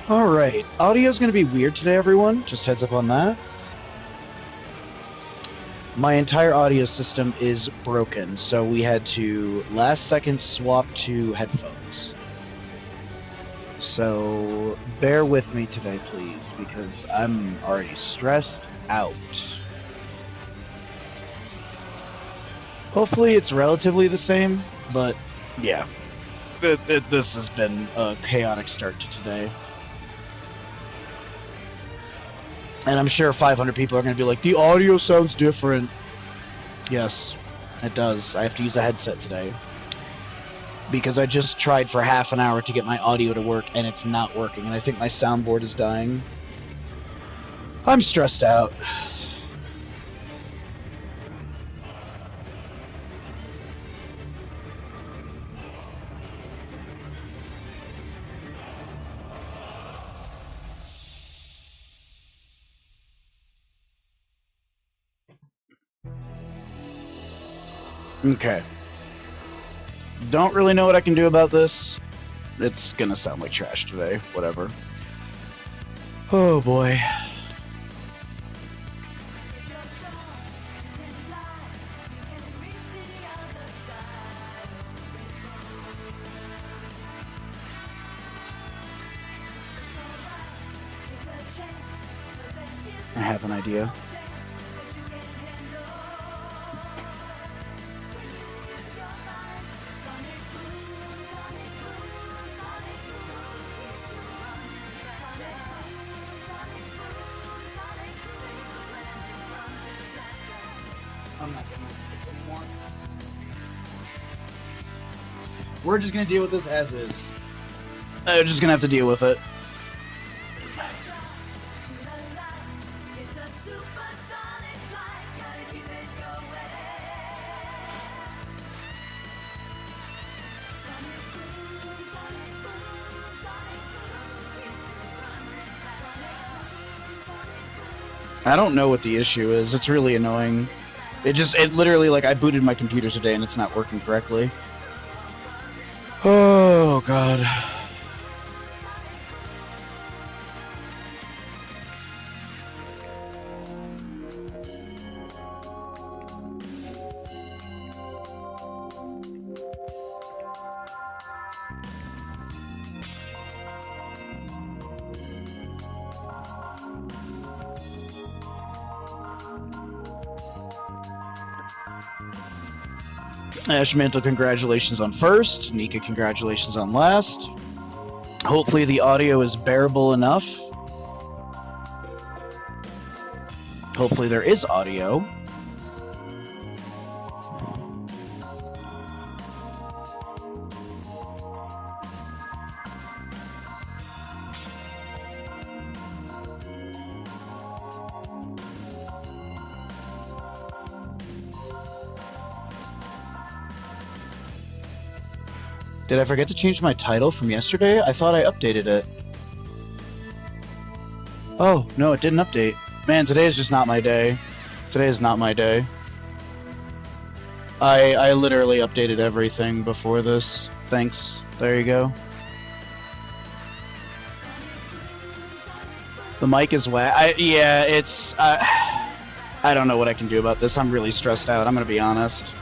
Alright, audio's gonna be weird today, everyone. Just heads up on that. My entire audio system is broken, so we had to last second swap to headphones. So bear with me today, please, because I'm already stressed out. Hopefully it's relatively the same, but yeah. This has been a chaotic start to today. And I'm sure 500 people are going to be like, the audio sounds different. Yes, it does. I have to use a headset today. Because I just tried for half an hour to get my audio to work, and it's not working. And I think my soundboard is dying. I'm stressed out. Okay. Don't really know what I can do about this. It's gonna sound like trash today. Whatever. Oh boy. I have an idea. I'm not gonna use this anymore. We're just gonna deal with this as is. I'm just gonna have to deal with it. I don't know what the issue is. It's really annoying. It literally, like, I booted my computer today and it's not working correctly. Oh, God. Ashmantle, congratulations on first. Nika, congratulations on last. Hopefully the audio is bearable enough. Hopefully there is audio. Did I forget to change my title from yesterday? I thought I updated it. Oh, no, it didn't update. Man, today is just not my day. Today is not my day. I literally updated everything before this. Thanks. There you go. The mic is wet. Yeah, it's... I don't know what I can do about this. I'm really stressed out. I'm gonna be honest.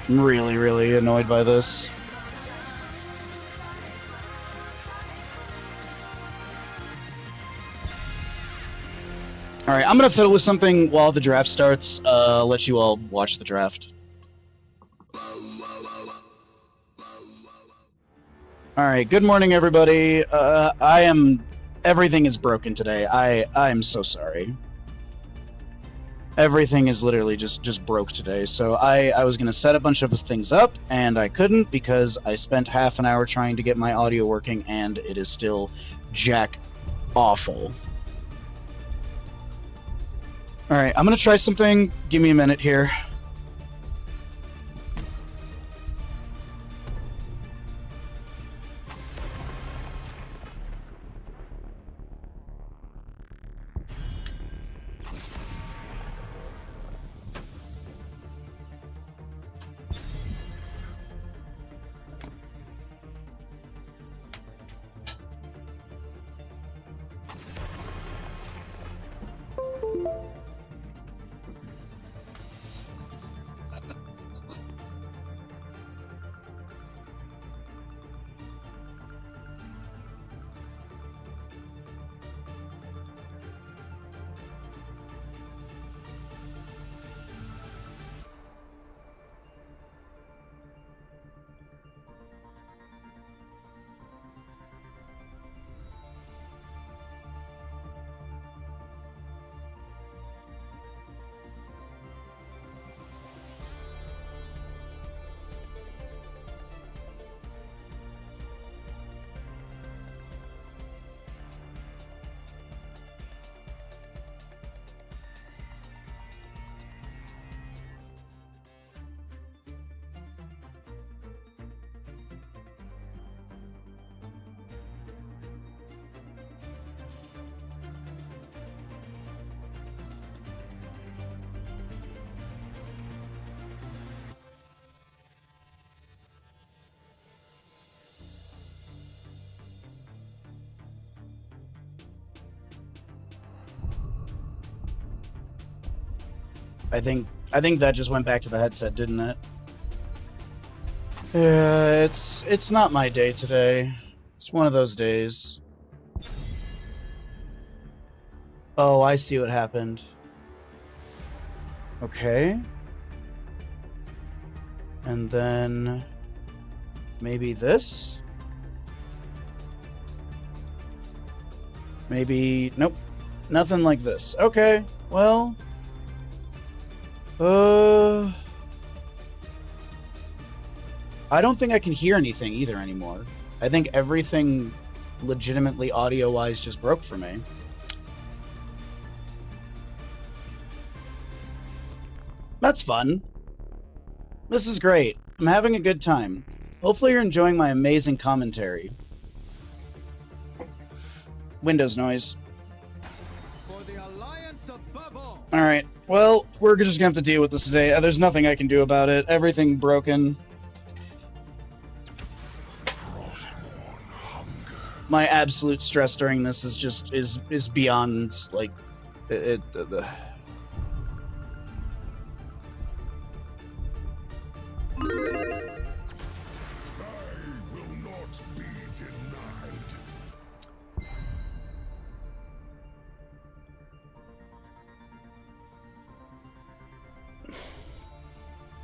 I'm really, really annoyed by this. Alright, I'm gonna fiddle with something while the draft starts. Let you all watch the draft. Alright, good morning, everybody. Everything is broken today. I am so sorry. Everything is literally just broke today. So I was going to set a bunch of things up, and I couldn't because I spent half an hour trying to get my audio working, and it is still jack awful. Alright, I'm going to try something. Give me a minute here. I think that just went back to the headset, didn't it? Yeah, it's not my day today. It's one of those days. Oh, I see what happened. Okay. And then maybe this? Maybe nope. Nothing like this. Okay. Well, I don't think I can hear anything either anymore. I think everything legitimately audio-wise just broke for me. That's fun. This is great. I'm having a good time. Hopefully you're enjoying my amazing commentary. Windows noise. For the Alliance above all. Alright, well, we're just gonna have to deal with this today. There's nothing I can do about it. Everything broken. My absolute stress during this is just is beyond like it. I will not be denied.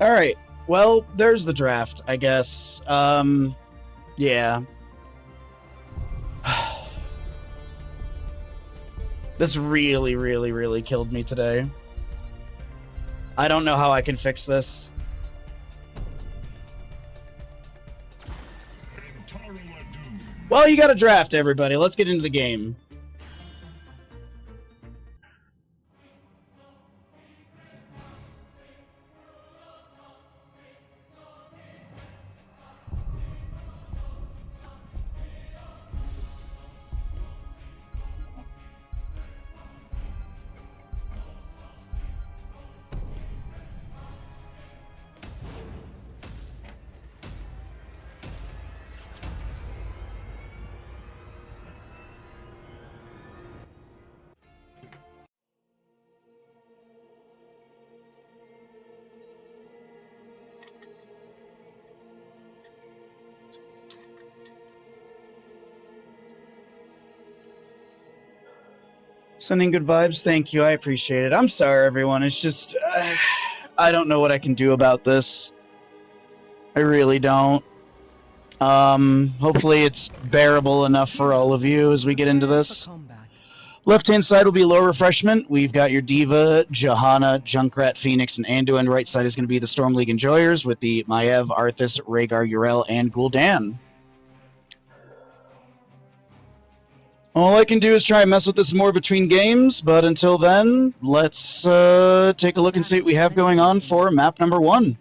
All right. Well, there's the draft, I guess. Yeah. This really, really, really killed me today. I don't know how I can fix this. Well, you got a draft, everybody. Let's get into the game. Sending good vibes. Thank you. I appreciate it. I'm sorry, everyone. It's just... I don't know what I can do about this. I really don't. Hopefully it's bearable enough for all of you as we get into this. Left-hand side will be low refreshment. We've got your Diva, Johanna, Junkrat, Phoenix, and Anduin. Right side is going to be the Storm League Enjoyers with the Maiev, Arthas, Rhaegar, Yrel, and Gul'dan. All I can do is try and mess with this more between games, but until then, let's take a look and see what we have going on for map number 1.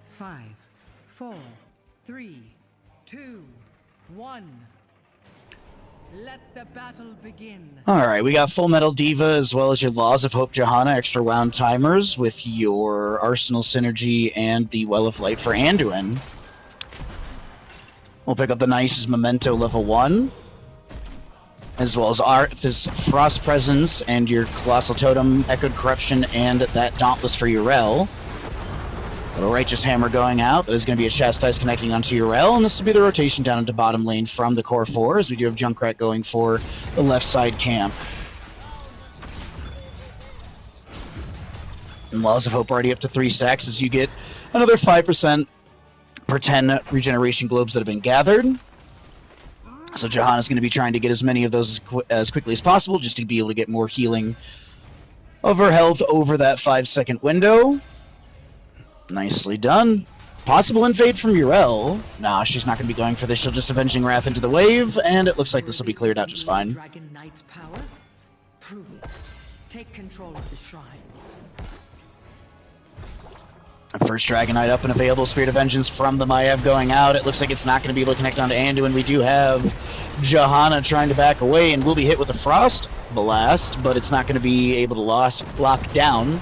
5, 4, 3, 2, 1. Let the battle begin. Alright, we got Full Metal Diva as well as your Laws of Hope Johanna extra round timers with your Arsenal Synergy and the Well of Light for Anduin. We'll pick up the Nice's Memento level 1, as well as Arth's Frost Presence and your Colossal Totem, Echoed Corruption, and that Dauntless for Yrel. Little Righteous Hammer going out. That is going to be a Chastise connecting onto Yrel, and this will be the rotation down into bottom lane from the core 4, as we do have Junkrat going for the left side camp. And Laws of Hope already up to 3 stacks as you get another 5% per 10 regeneration globes that have been gathered. So Johanna's going to be trying to get as many of those as quickly as possible, just to be able to get more healing of her health over that 5-second window. Nicely done. Possible invade from Yrel. Nah, she's not going to be going for this. She'll just Avenging Wrath into the wave, and it looks like this will be cleared out just fine. Dragon Knight's power? Prove it. Take control of the shrines. First Dragon Knight up and available. Spirit of Vengeance from the Maiev going out. It looks like it's not going to be able to connect onto Anduin. We do have Johanna trying to back away and will be hit with a Frost Blast, but it's not going to be able to lock down.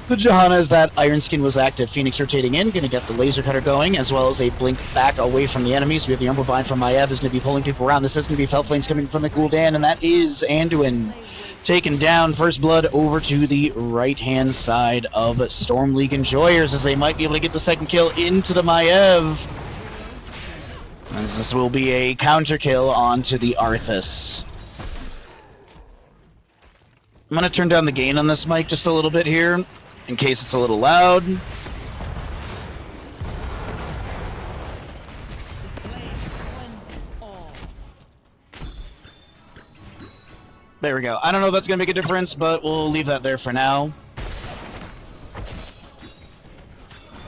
The Johanna, as that Iron Skin was active. Phoenix rotating in, going to get the Laser Cutter going, as well as a Blink back away from the enemies. We have the Umbral Bind from Maiev, is going to be pulling people around. This is going to be Felt Flames coming from the Gul'dan, and that is Anduin taken down. First blood over to the right-hand side of Storm League Enjoyers, as they might be able to get the second kill into the Maev. As this will be a counter kill onto the Arthas. I'm going to turn down the gain on this mic just a little bit here, in case it's a little loud. There we go. I don't know if that's going to make a difference, but we'll leave that there for now.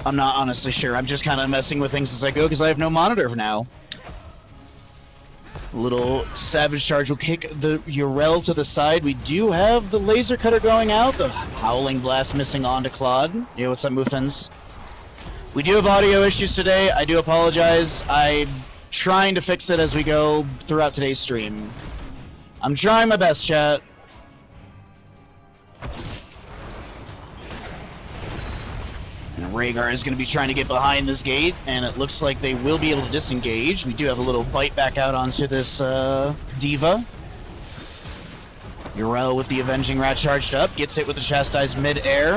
I'm not honestly sure. I'm just kind of messing with things as I go because I have no monitor for now. Little Savage Charge will kick the Urel to the side. We do have the Laser Cutter going out. The Howling Blast missing onto Claude. Yeah, what's up, Muffins? We do have audio issues today. I do apologize. I'm trying to fix it as we go throughout today's stream. I'm trying my best, chat. And Rhaegar is going to be trying to get behind this gate, and it looks like they will be able to disengage. We do have a little bite back out onto this Diva. Urel with the Avenging Rat charged up, gets hit with the Chastise mid-air.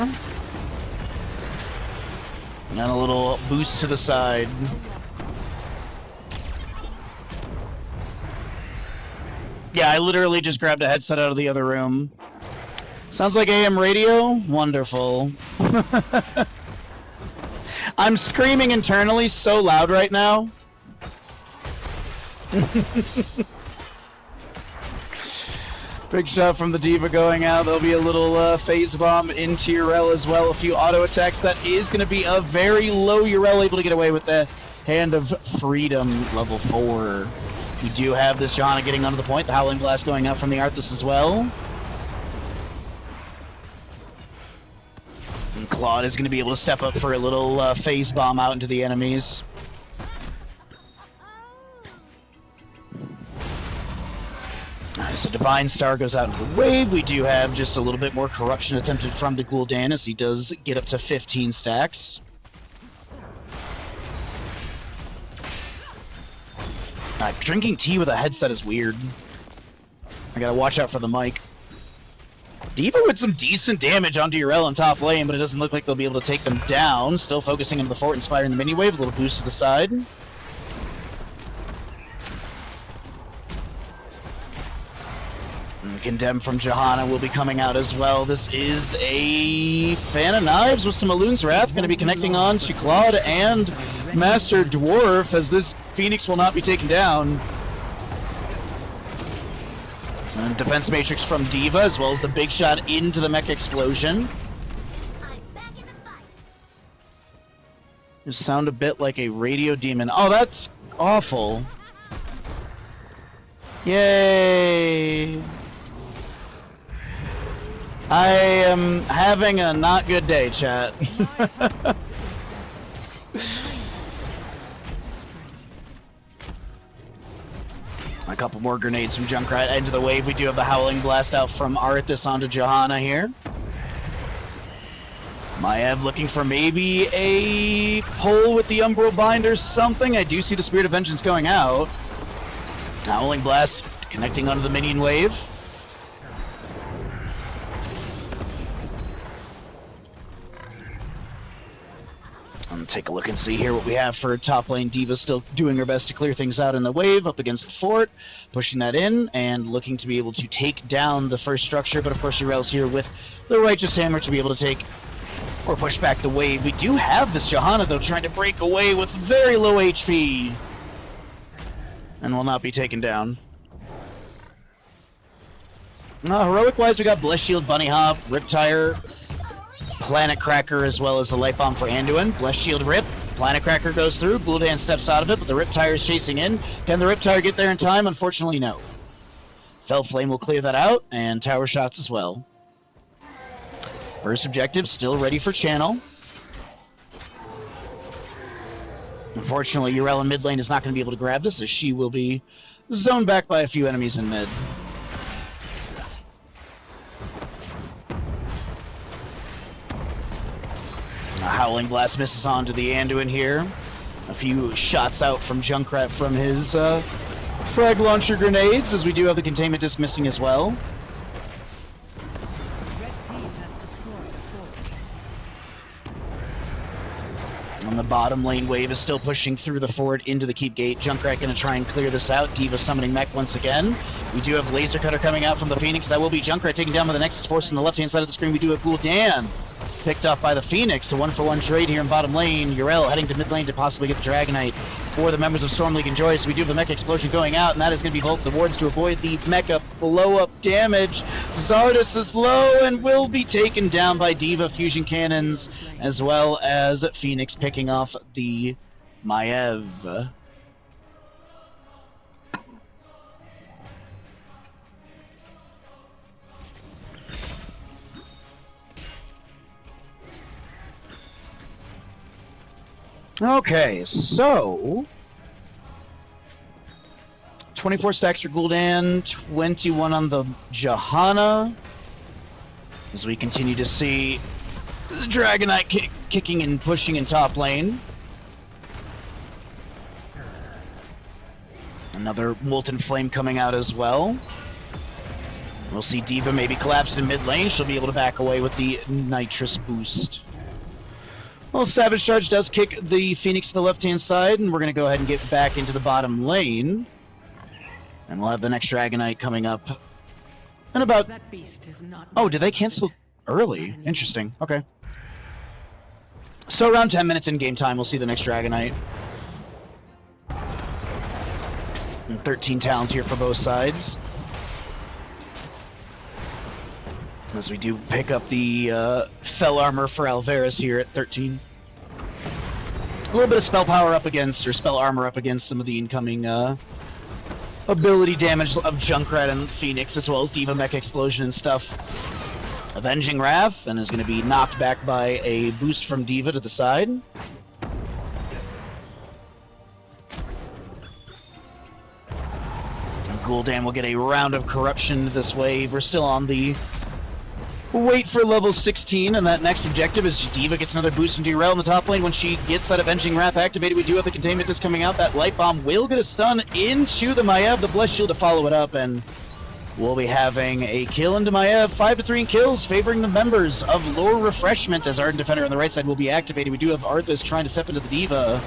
And a little boost to the side. Yeah, I literally just grabbed a headset out of the other room. Sounds like AM radio? Wonderful. I'm screaming internally so loud right now. Big shot from the Diva going out. There'll be a little phase bomb into Urel as well. A few auto attacks. That is going to be a very low Urel, able to get away with the Hand of Freedom, level 4. We do have this Johanna getting onto the point. The Howling Blast going out from the Arthas as well. And Claude is going to be able to step up for a little phase bomb out into the enemies. Alright, so Divine Star goes out into the wave. We do have just a little bit more corruption attempted from the Gul'dan as he does get up to 15 stacks. Drinking tea with a headset is weird. I gotta watch out for the mic. Diva with some decent damage onto Urel in top lane, but it doesn't look like they'll be able to take them down. Still focusing into the fort, inspiring the mini wave. A little boost to the side. And Condemn from Johanna will be coming out as well. This is a Fan of Knives with some Elun's Wrath, going to be connecting on to Claude and Master Dwarf, as this Phoenix will not be taken down. And defense matrix from Diva, as well as the big shot into the mech explosion. You sound a bit like a radio demon. Oh, that's awful. Yay! I am having a not good day, chat. A couple more grenades from Junkrat into the wave. We do have the Howling Blast out from Arthas onto Johanna here. Maev looking for maybe a pull with the Umbral Bind or something. I do see the Spirit of Vengeance going out. Howling Blast connecting onto the minion wave. Take a look and see here what we have for top lane. Diva still doing her best to clear things out in the wave up against the fort, pushing that in and looking to be able to take down the first structure, but of course Urel's here with the Righteous Hammer to be able to take or push back the wave. We do have this Johanna though trying to break away with very low HP and will not be taken down. Heroic wise, we got Bless Shield, Bunny Hop, Riptire, Planet Cracker, as well as the Light Bomb for Anduin. Bless Shield Rip. Planet Cracker goes through. Gul'dan steps out of it, but the Riptire is chasing in. Can the Riptire get there in time? Unfortunately, no. Fell Flame will clear that out, and Tower Shots as well. First objective still ready for channel. Unfortunately, Urel in mid lane is not going to be able to grab this, as she will be zoned back by a few enemies in mid. Howling Blast misses onto the Anduin here. A few shots out from Junkrat from his frag launcher grenades, as we do have the Containment Disc missing as well. On the bottom lane, Wave is still pushing through the fort into the keep gate. Junkrat gonna try and clear this out. D.Va summoning mech once again. We do have Laser Cutter coming out from the Phoenix. That will be Junkrat taken down by the Nexus Force on the left-hand side of the screen. We do have Gul'dan picked off by the Phoenix. A 1-for-1 trade here in bottom lane. Yrel heading to mid lane to possibly get the Dragonite for the members of Storm League and Joy. So we do have a Mecha Explosion going out, and that is going to be both the wards to avoid the Mecha blow-up damage. Zardes is low and will be taken down by D.Va Fusion Cannons, as well as Phoenix picking off the Maiev. Okay, so 24 stacks for Gul'dan, 21 on the Johanna. As we continue to see the Dragonite kicking and pushing in top lane. Another Molten Flame coming out as well. We'll see D.Va maybe collapse in mid lane. She'll be able to back away with the Nitrous boost. Well, Savage Charge does kick the Phoenix to the left-hand side, and we're going to go ahead and get back into the bottom lane. And we'll have the next Dragonite coming up in about... That beast is not. Oh, did they cancel early? Interesting. Okay. So around 10 minutes in game time, we'll see the next Dragonite. And 13 talents here for both sides. As we do pick up the Fell Armor for Alvarez here at 13. A little bit of spell power up against, or spell armor up against some of the incoming ability damage of Junkrat and Phoenix, as well as D.Va Mech Explosion and stuff. Avenging Wrath, and is going to be knocked back by a boost from D.Va to the side. And Gul'dan will get a round of corruption this wave. We're still on the wait for level 16, and that next objective is D.Va gets another boost into Yrel in the top lane. When she gets that Avenging Wrath activated, we do have the Containment Disc coming out. That Light Bomb will get a stun into the Maiev, the Blessed Shield to follow it up, and we'll be having a kill into Maiev. 5-3 in kills, favoring the members of Lore Refreshment, as Ardent Defender on the right side will be activated. We do have Arthas trying to step into the D.Va.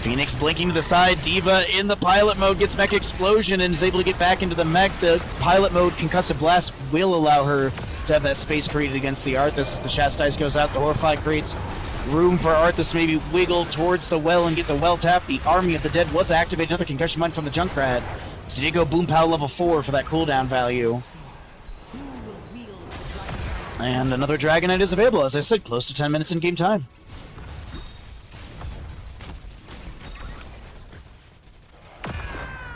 Phoenix blinking to the side. D.Va in the pilot mode gets Mech Explosion and is able to get back into the mech. The pilot mode Concussive Blast will allow her to have that space created against the Arthas. The Chastise goes out. The Horrify creates room for Arthas to maybe wiggle towards the well and get the well tapped. The Army of the Dead was activated. Another Concussion Mine from the Junkrat. So did go Boom Pow level 4 for that cooldown value. And another Dragonite is available, as I said, close to 10 minutes in game time.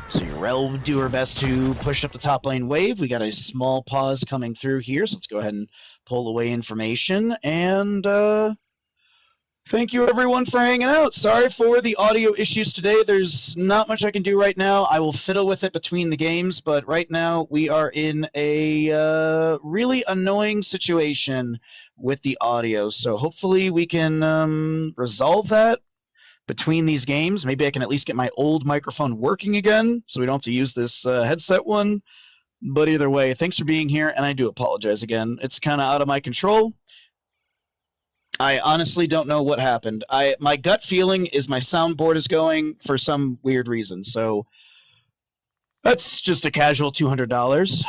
So Yrel will do her best to push up the top lane wave. We got a small pause coming through here, so let's go ahead and pull away information. And thank you everyone for hanging out. Sorry for the audio issues today. There's not much I can do right now. I will fiddle with it between the games, but right now we are in a really annoying situation with the audio. So hopefully we can resolve that between these games. Maybe I can at least get my old microphone working again, so we don't have to use this headset one. But either way, thanks for being here, and I do apologize again. It's kind of out of my control. I honestly don't know what happened. My gut feeling is my soundboard is going for some weird reason, so that's just a casual $200.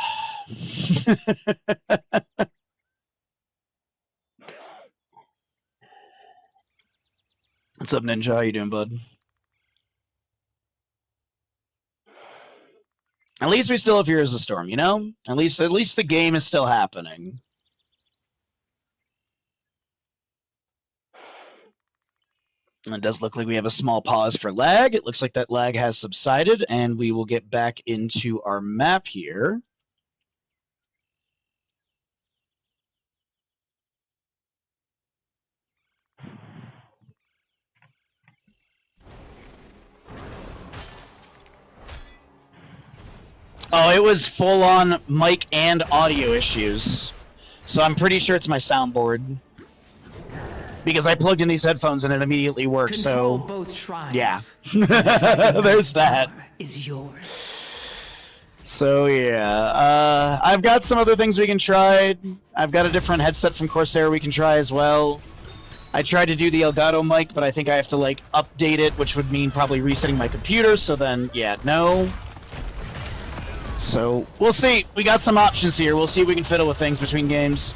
What's up, Ninja? How you doing, bud? At least we still have Heroes of the Storm, you know? At least the game is still happening. And it does look like we have a small pause for lag. It looks like that lag has subsided, and we will get back into our map here. Oh, it was full-on mic and audio issues. So I'm pretty sure it's my soundboard. Because I plugged in these headphones and it immediately worked, Control so... both shrines. Yeah. There's that. Is yours. So yeah, I've got some other things we can try. I've got a different headset from Corsair we can try as well. I tried to do the Elgato mic, but I think I have to like update it, which would mean probably resetting my computer, so then, yeah, no. So, we'll see. We got some options here. We'll see if we can fiddle with things between games.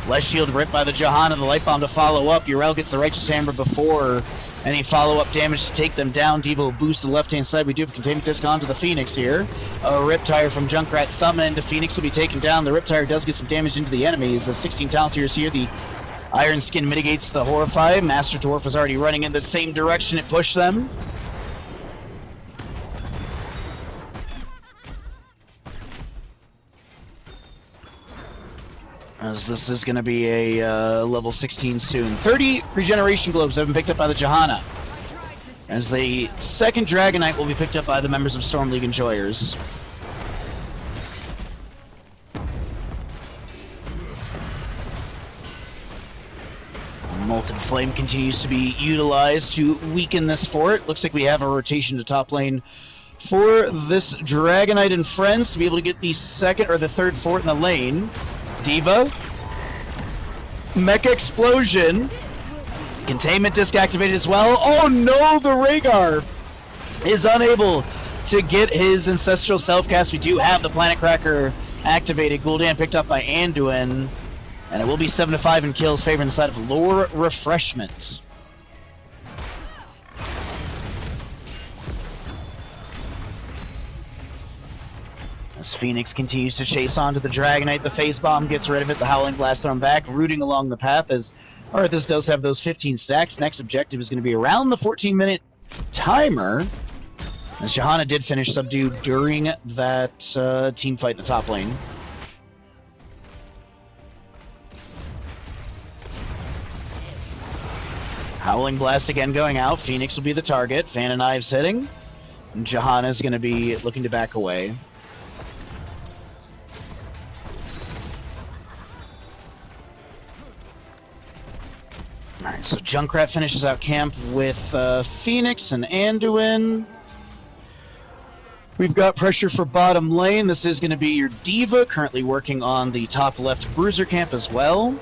Flesh Shield ripped by the Johanna, the Light Bomb to follow up. Yrel gets the Righteous Hammer before any follow-up damage to take them down. Diva will boost to the left-hand side. We do have Containment Disc onto the Phoenix here. A Riptire from Junkrat summoned. Phoenix will be taken down. The Riptire does get some damage into the enemies. The 16 Talentiers here. The Iron Skin mitigates the Horrify. Master Dwarf was already running in the same direction it pushed them. As this is going to be a level 16 soon. 30 regeneration globes have been picked up by the Johanna. As the second Dragonite will be picked up by the members of Storm League Enjoyers. Molten Flame continues to be utilized to weaken this fort. Looks like we have a rotation to top lane for this Dragonite and friends to be able to get the second or the third fort in the lane. Diva. Mecha Explosion. Containment Disc activated as well. Oh no, the Rhaegar is unable to get his Ancestral Self-Cast. We do have the Planet Cracker activated. Gul'dan picked up by Anduin. And it will be 7-5 in kills, favoring the side of Lore Refreshment. As Phoenix continues to chase onto the Dragonite, the Phase Bomb gets rid of it, the Howling Blast thrown back, rooting along the path as Arthas does have those 15 stacks. Next objective is going to be around the 14-minute timer, as Johanna did finish subdued during that team fight in the top lane. Howling Blast again going out. Phoenix will be the target. Fan and Knives hitting. And Johanna's going to be looking to back away. Alright, so Junkrat finishes out camp with Phoenix and Anduin. We've got pressure for bottom lane. This is going to be your Diva, currently working on the top left Bruiser camp as well.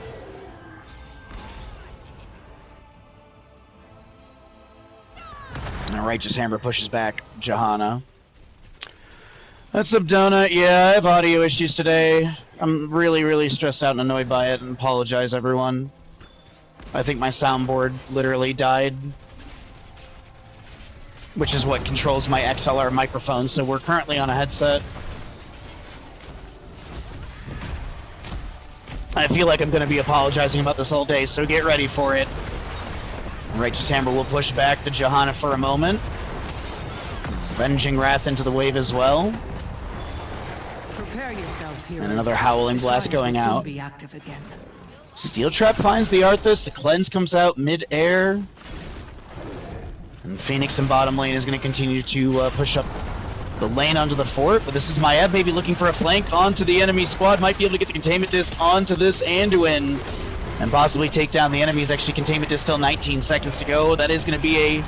And Righteous Hammer pushes back Johanna. That's Abdona. Yeah, I have audio issues today. I'm really stressed out and annoyed by it, and apologize, everyone. I think my soundboard literally died, which is what controls my XLR microphone, so we're currently on a headset. I feel like I'm going to be apologizing about this all day, so get ready for it. Righteous Hammer will push back the Johanna for a moment. Venging Wrath into the wave as well. Prepare yourselves, heroes. And another Howling Blast going out. Be active again. Steel Trap finds the Arthas, the Cleanse comes out mid-air. And Phoenix in bottom lane is going to continue to push up the lane onto the fort, but this is Maiev maybe looking for a flank onto the enemy squad, might be able to get the Containment Disc onto this Anduin, and possibly take down the enemies. Actually, Containment Disc still 19 seconds to go. That is going to be a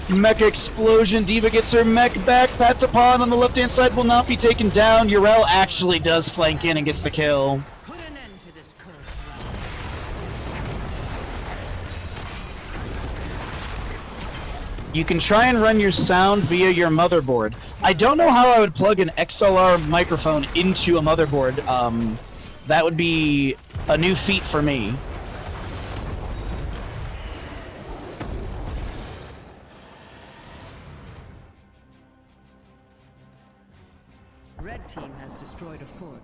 Mecha Explosion. Diva gets her mech back. Patapon on the left-hand side will not be taken down. Yrel actually does flank in and gets the kill. Put an end to this curse. You can try and run your sound via your motherboard. I don't know how I would plug an XLR microphone into a motherboard. That would be a new feat for me. Red team has destroyed a fort.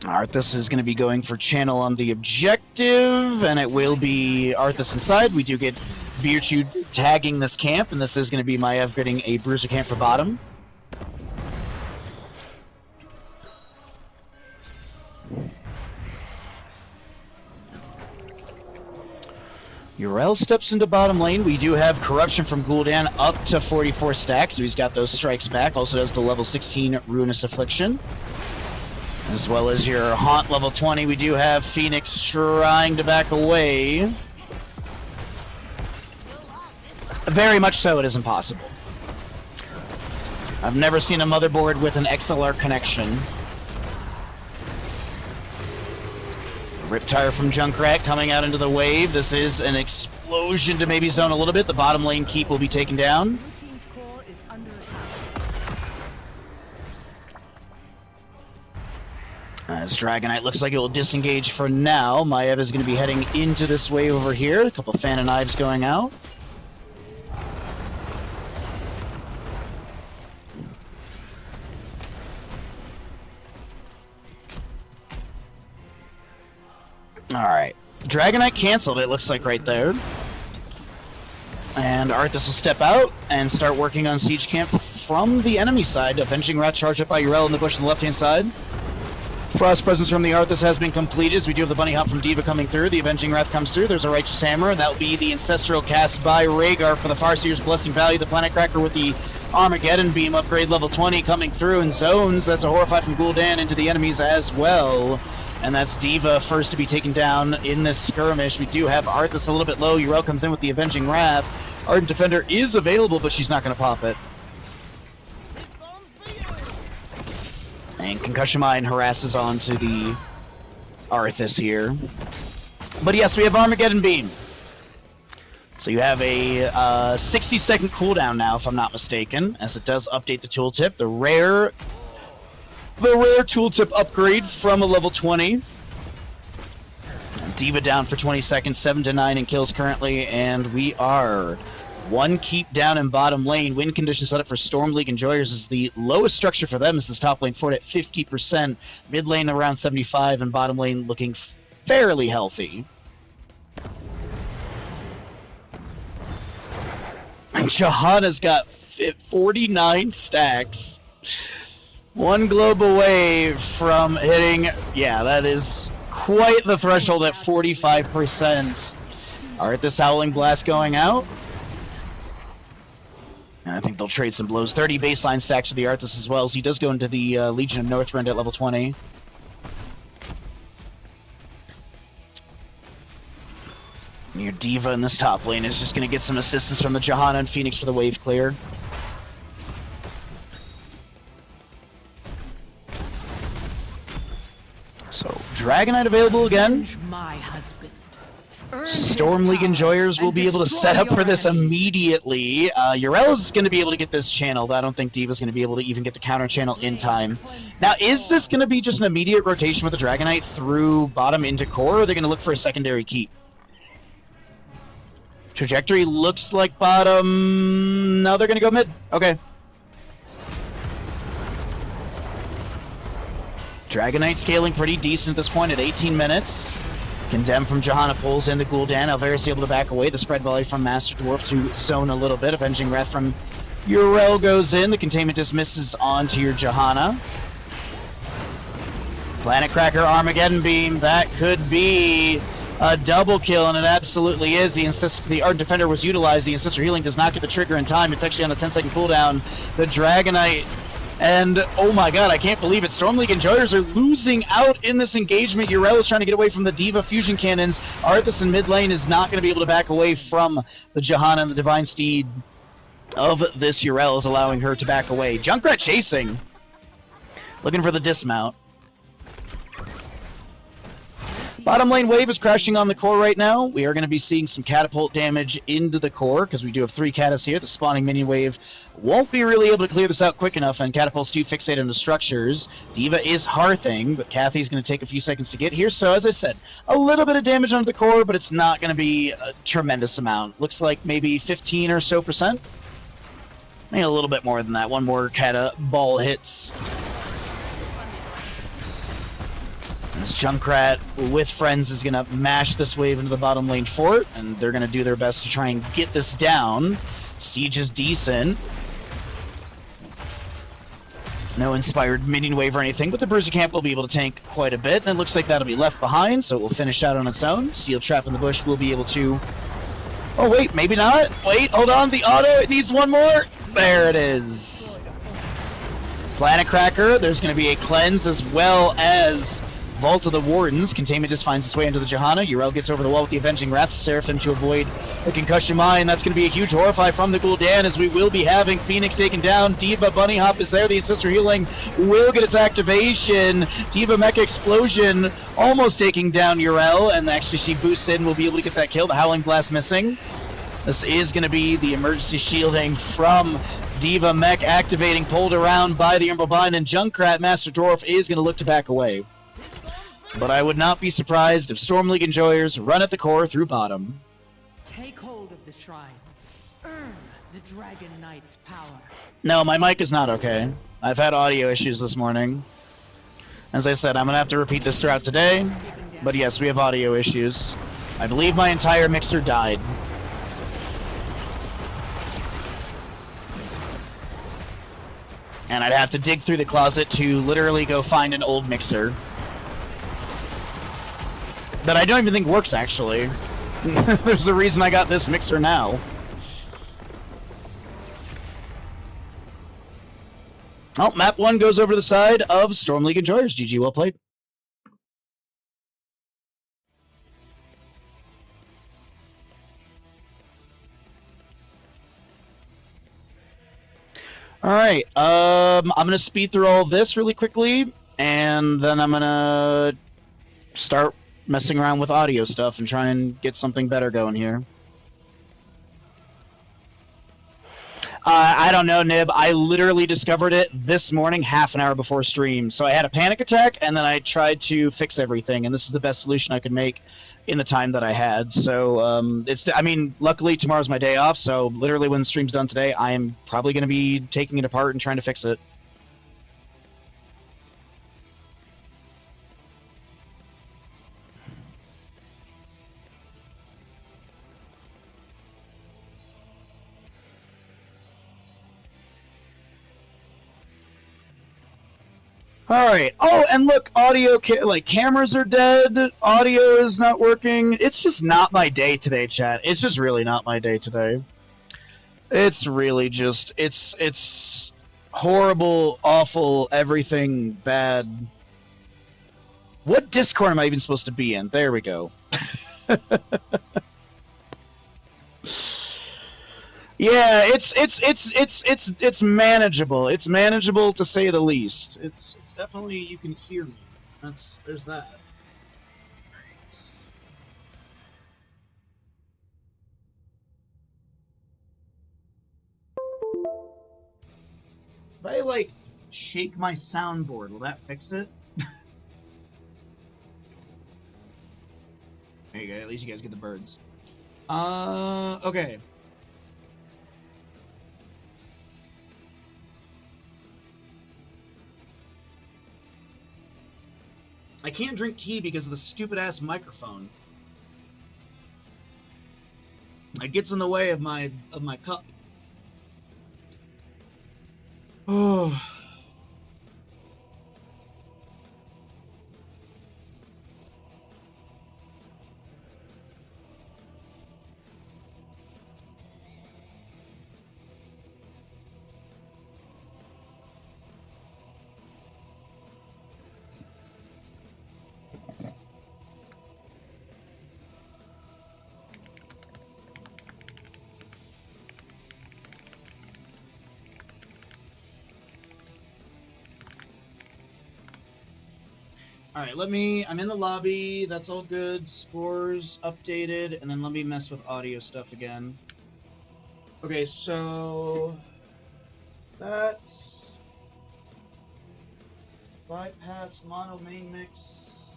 Arthas is going to be going for channel on the objective, and it will be Arthas inside. We do get Virtue tagging this camp, and this is going to be Maiev getting a Bruiser camp for bottom. Yrel steps into bottom lane. We do have Corruption from Gul'dan up to 44 stacks, so he's got those strikes back. Also has the level 16 Ruinous Affliction. As well as your Haunt level 20, we do have Phoenix trying to back away. Very much so, it is impossible. I've never seen a motherboard with an XLR connection. Riptire from Junkrat coming out into the wave. This is an explosion to maybe zone a little bit. The bottom lane keep will be taken down. Blue team's core is under attack. As Dragonite looks like it will disengage for now. Maiev is going to be heading into this wave over here. A couple Fan and Knives going out. Alright. Dragonite canceled, it looks like right there. And Arthas will step out and start working on Siege Camp from the enemy side. Avenging Rat charged up by Urel in the bush on the left-hand side. Frost presence from the Arthas has been completed, as we do have the Bunny Hop from D.Va coming through. The Avenging Wrath comes through. There's a Righteous Hammer, and that will be the Ancestral cast by Rhaegar for the Farseer's Blessing Value. The Planet Cracker with the Armageddon Beam upgrade level 20 coming through in zones. That's a Horrify from Gul'dan into the enemies as well. And that's D.Va first to be taken down in this skirmish. We do have Arthas a little bit low. Urel comes in with the Avenging Wrath. Ardent Defender is available, but she's not going to pop it. And Concussion Mine harasses onto the Arthas here. But yes, we have Armageddon Beam. So you have a 60-second cooldown now, if I'm not mistaken, as it does update the tooltip. The rare tooltip upgrade from a level 20. D.Va down for 20 seconds, 7 to 9 in kills currently, and we are one keep down in bottom lane. Win condition set up for Storm League Enjoyers is the lowest structure for them is this top lane forward at 50%, mid lane around 75, and bottom lane looking fairly healthy. And Johanna's got 49 stacks. One globe away from hitting, yeah, that is quite the threshold at 45%. Alright, this Howling Blast going out. And I think they'll trade some blows. 30 baseline stacks to the Arthas as well, as he does go into the Legion of Northrend at level 20. Your D.Va in this top lane is just going to get some assistance from the Johanna and Phoenix for the wave clear. So, Dragonite available again. My husband. Storm League Enjoyers will be able to set up for this immediately. Urel is going to be able to get this channeled. I don't think D.Va's going to be able to even get the counter channel in time. Now, is this going to be just an immediate rotation with the Dragonite through bottom into core, or are they going to look for a secondary keep? Trajectory looks like bottom. No, they're going to go mid. Okay. Dragonite scaling pretty decent at this point at 18 minutes. Condemn from Johanna pulls into Gul'dan. Alvarez able to back away. The spread volley from Master Dwarf to zone a little bit. Avenging Wrath from Urel goes in. The containment dismisses onto your Johanna. Planet Cracker, Armageddon Beam. That could be a double kill, and it absolutely is. The Ardent Defender was utilized. The Ancestor Healing does not get the trigger in time. It's actually on a 10-second cooldown. The Dragonite, and oh my god, I can't believe it. Storm League Enjoyers are losing out in this engagement. Urel is trying to get away from the D.Va fusion cannons. Arthas in mid lane is not going to be able to back away from the Johanna, and the Divine Steed of this Urel is allowing her to back away. Junkrat chasing. Looking for the dismount. Bottom lane wave is crashing on the core right now. We are going to be seeing some catapult damage into the core because we do have 3 catas here. The spawning minion wave won't be really able to clear this out quick enough, and catapults do fixate on the structures. D.Va is hearthing, but Kathy's going to take a few seconds to get here. So as I said, a little bit of damage onto the core, but it's not going to be a tremendous amount. Looks like maybe 15 or so percent. Maybe a little bit more than that. One more cata ball hits. This Junkrat with friends is going to mash this wave into the bottom lane fort, and they're going to do their best to try and get this down. Siege is decent. No inspired minion wave or anything, but the Bruiser Camp will be able to tank quite a bit, and it looks like that'll be left behind, so it will finish out on its own. Steel Trap in the bush will be able to... Oh wait, maybe not. Wait, hold on, the auto, it needs one more. There it is. Planet Cracker, there's going to be a cleanse as well as Vault of the Wardens. Containment just finds its way into the Johanna. Uriel gets over the wall with the Avenging Wrath Seraphim to avoid the Concussion Mine. That's going to be a huge Horrify from the Gul'dan as we will be having Phoenix taken down. Diva Bunny Hop is there. The Ancestor Healing will get its activation. Diva Mecha Explosion almost taking down Uriel, and actually she boosts in, will be able to get that kill. The Howling Blast missing. This is going to be the emergency shielding from Diva Mech activating, pulled around by the Emerald Bind, and Junkrat Master Dwarf is going to look to back away. But I would not be surprised if Storm League Enjoyers run at the core through bottom. Take hold of the shrines. Earn the Dragon Knight's power. No, my mic is not okay. I've had audio issues this morning. As I said, I'm going to have to repeat this throughout today. But yes, we have audio issues. I believe my entire mixer died. And I'd have to dig through the closet to literally go find an old mixer. That I don't even think works, actually. There's the reason I got this mixer now. Oh, map 1 goes over to the side of Storm League Enjoyers. GG, well played. Alright, I'm gonna speed through all of this really quickly, and then I'm gonna start messing around with audio stuff and try and get something better going here. I don't know, Nib. I literally discovered it this morning, half an hour before stream. So I had a panic attack, and then I tried to fix everything, and this is the best solution I could make in the time that I had. So, I mean, luckily tomorrow's my day off, so literally when the stream's done today, I am probably going to be taking it apart and trying to fix it. Alright. Oh, and look, audio, cameras are dead, audio is not working. It's just not my day today, chat. It's just really not my day today. It's really just, it's horrible, awful, everything bad. What Discord am I even supposed to be in? There we go. Yeah, it's manageable. It's manageable to say the least. It's definitely, you can hear me. There's that. If I like shake my soundboard, will that fix it? There you go. At least you guys get the birds. Okay. I can't drink tea because of the stupid-ass microphone. It gets in the way of my cup. Oh. Alright, I'm in the lobby, that's all good, scores updated, and then let me mess with audio stuff again. Okay, so... That's... Bypass, mono main mix...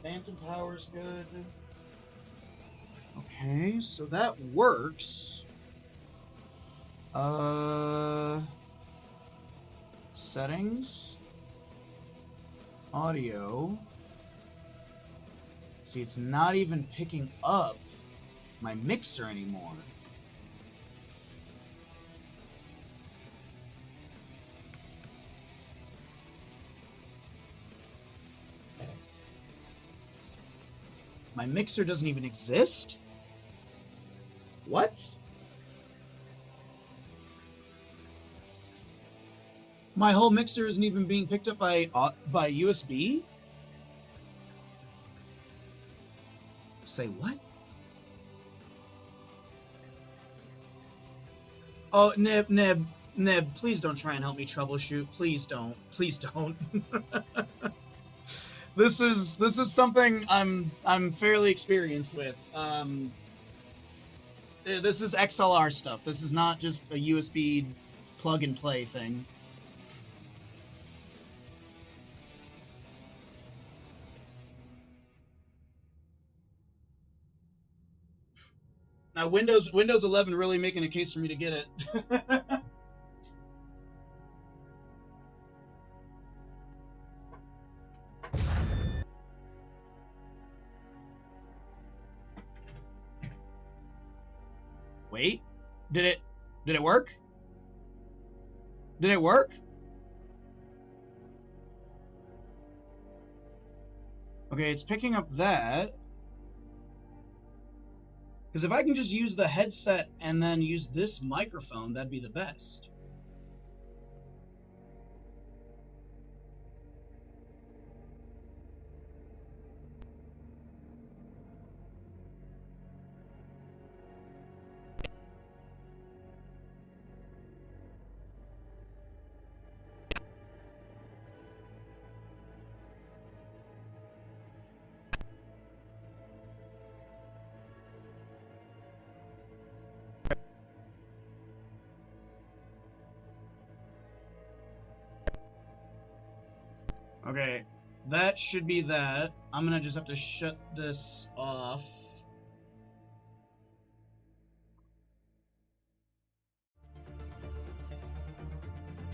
Phantom power's good. Okay, so that works. Settings... Audio. See, it's not even picking up my mixer anymore. My mixer doesn't even exist? What? My whole mixer isn't even being picked up by USB? Say what? Oh, Nib, please don't try and help me troubleshoot. Please don't. Please don't. This is something I'm fairly experienced with. This is XLR stuff. This is not just a USB plug and play thing. Now Windows 11 really making a case for me to get it. Wait, did it work? Did it work? Okay, it's picking up that. Because if I can just use the headset and then use this microphone, that'd be the best. Okay, that should be that. I'm gonna just have to shut this off.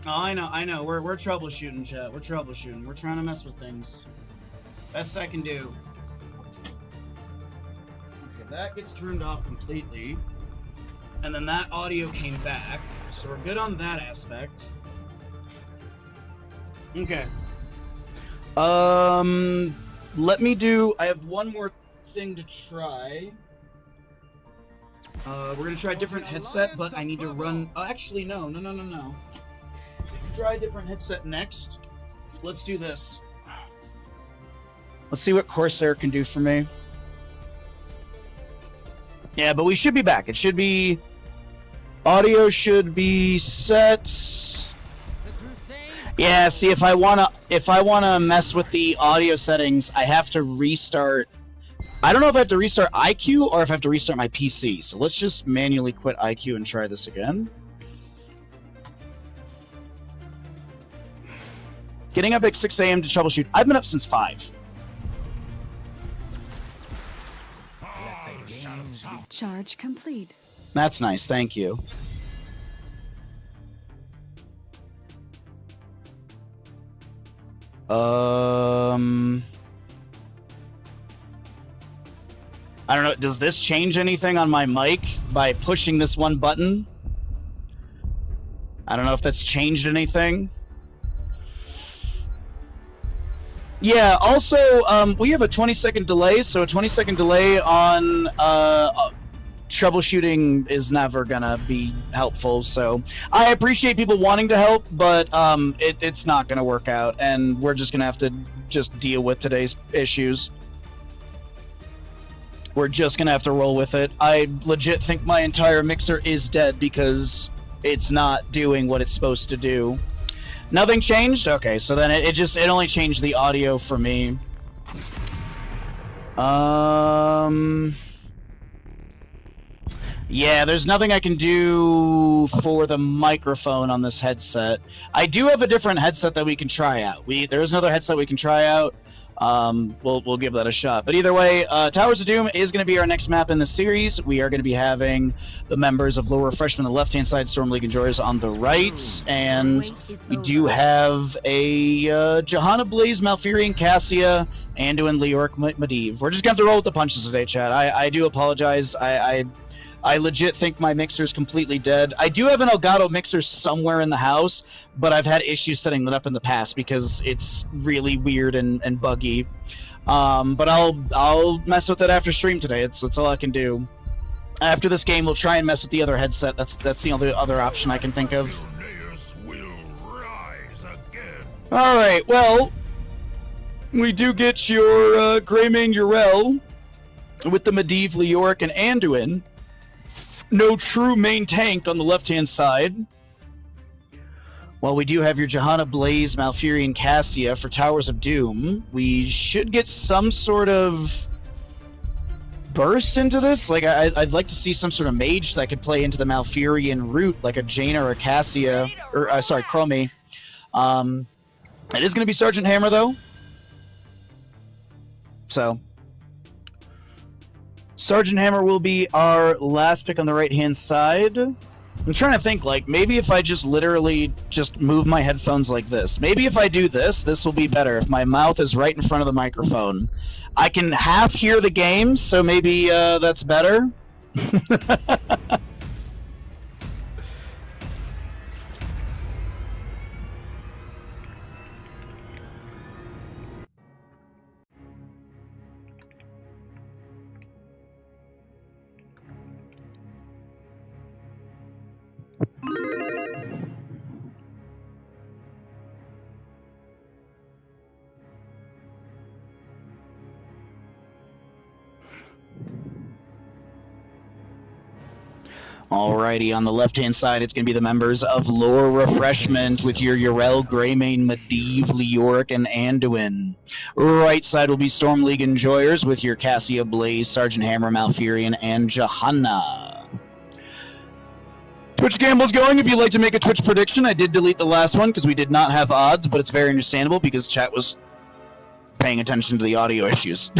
Oh, I know. We're troubleshooting, chat. We're troubleshooting. We're trying to mess with things. Best I can do. Okay, that gets turned off completely. And then that audio came back. So we're good on that aspect. Okay. Let me do... I have one more thing to try. We're gonna try a different headset, but I need to run... actually, no. Try a different headset next. Let's do this. Let's see what Corsair can do for me. Yeah, but we should be back. It should be... Audio should be set... Yeah, see, if I wanna mess with the audio settings, I have to restart. I don't know if I have to restart IQ or if I have to restart my PC. So let's just manually quit IQ and try this again. Getting up at 6 a.m. to troubleshoot. I've been up since 5. Charge complete. That's nice, thank you. I don't know, does this change anything on my mic by pushing this one button? I don't know if that's changed anything. Yeah, also, we have a 20-second delay, so a 20-second delay on troubleshooting is never gonna be helpful. So I appreciate people wanting to help, but it's not gonna work out, and we're just gonna have to just deal with today's issues. We're just gonna have to roll with it. I legit think my entire mixer is dead because it's not doing what it's supposed to do. Nothing changed? Okay, so then it only changed the audio for me. Yeah, there's nothing I can do for the microphone on this headset. I do have a different headset that we can try out. There's another headset we can try out. We'll give that a shot. But either way, Towers of Doom is going to be our next map in the series. We are going to be having the members of Lower Freshmen on the left-hand side, Storm League Enjoyers on the right, and we do have a Johanna Blaze, Malfurion, Cassia, Anduin, Leoric, Medivh. We're just going to have to roll with the punches today, chat. I do apologize. I legit think my mixer is completely dead. I do have an Elgato mixer somewhere in the house, but I've had issues setting that up in the past because it's really weird and buggy. But I'll mess with it after stream today. That's all I can do. After this game, we'll try and mess with the other headset. That's the only other option I can think of. Will rise. Alright, well, we do get your Greymane Yrel with the Medivh, Leoric, and Anduin. No true main tank on the left-hand side. While we do have your Johanna, Blaze, Malfurion, and Cassia for Towers of Doom, we should get some sort of burst into this. Like, I'd like to see some sort of mage that could play into the Malfurion route, like a Jaina or a Cassia, or, sorry, Chromie. It is going to be Sergeant Hammer, though. So, Sergeant Hammer will be our last pick on the right-hand side. I'm trying to think, like, maybe if I just literally just move my headphones like this. Maybe if I do this, this will be better. If my mouth is right in front of the microphone. I can half hear the game, so maybe that's better. Alrighty, on the left-hand side, it's going to be the members of Lore Refreshment with your Yrel, Greymane, Medivh, Leoric, and Anduin. Right side will be Storm League Enjoyers with your Cassia, Blaze, Sergeant Hammer, Malfurion, and Johanna. Twitch Gamble's going. If you'd like to make a Twitch prediction, I did delete the last one because we did not have odds, but it's very understandable because chat was paying attention to the audio issues.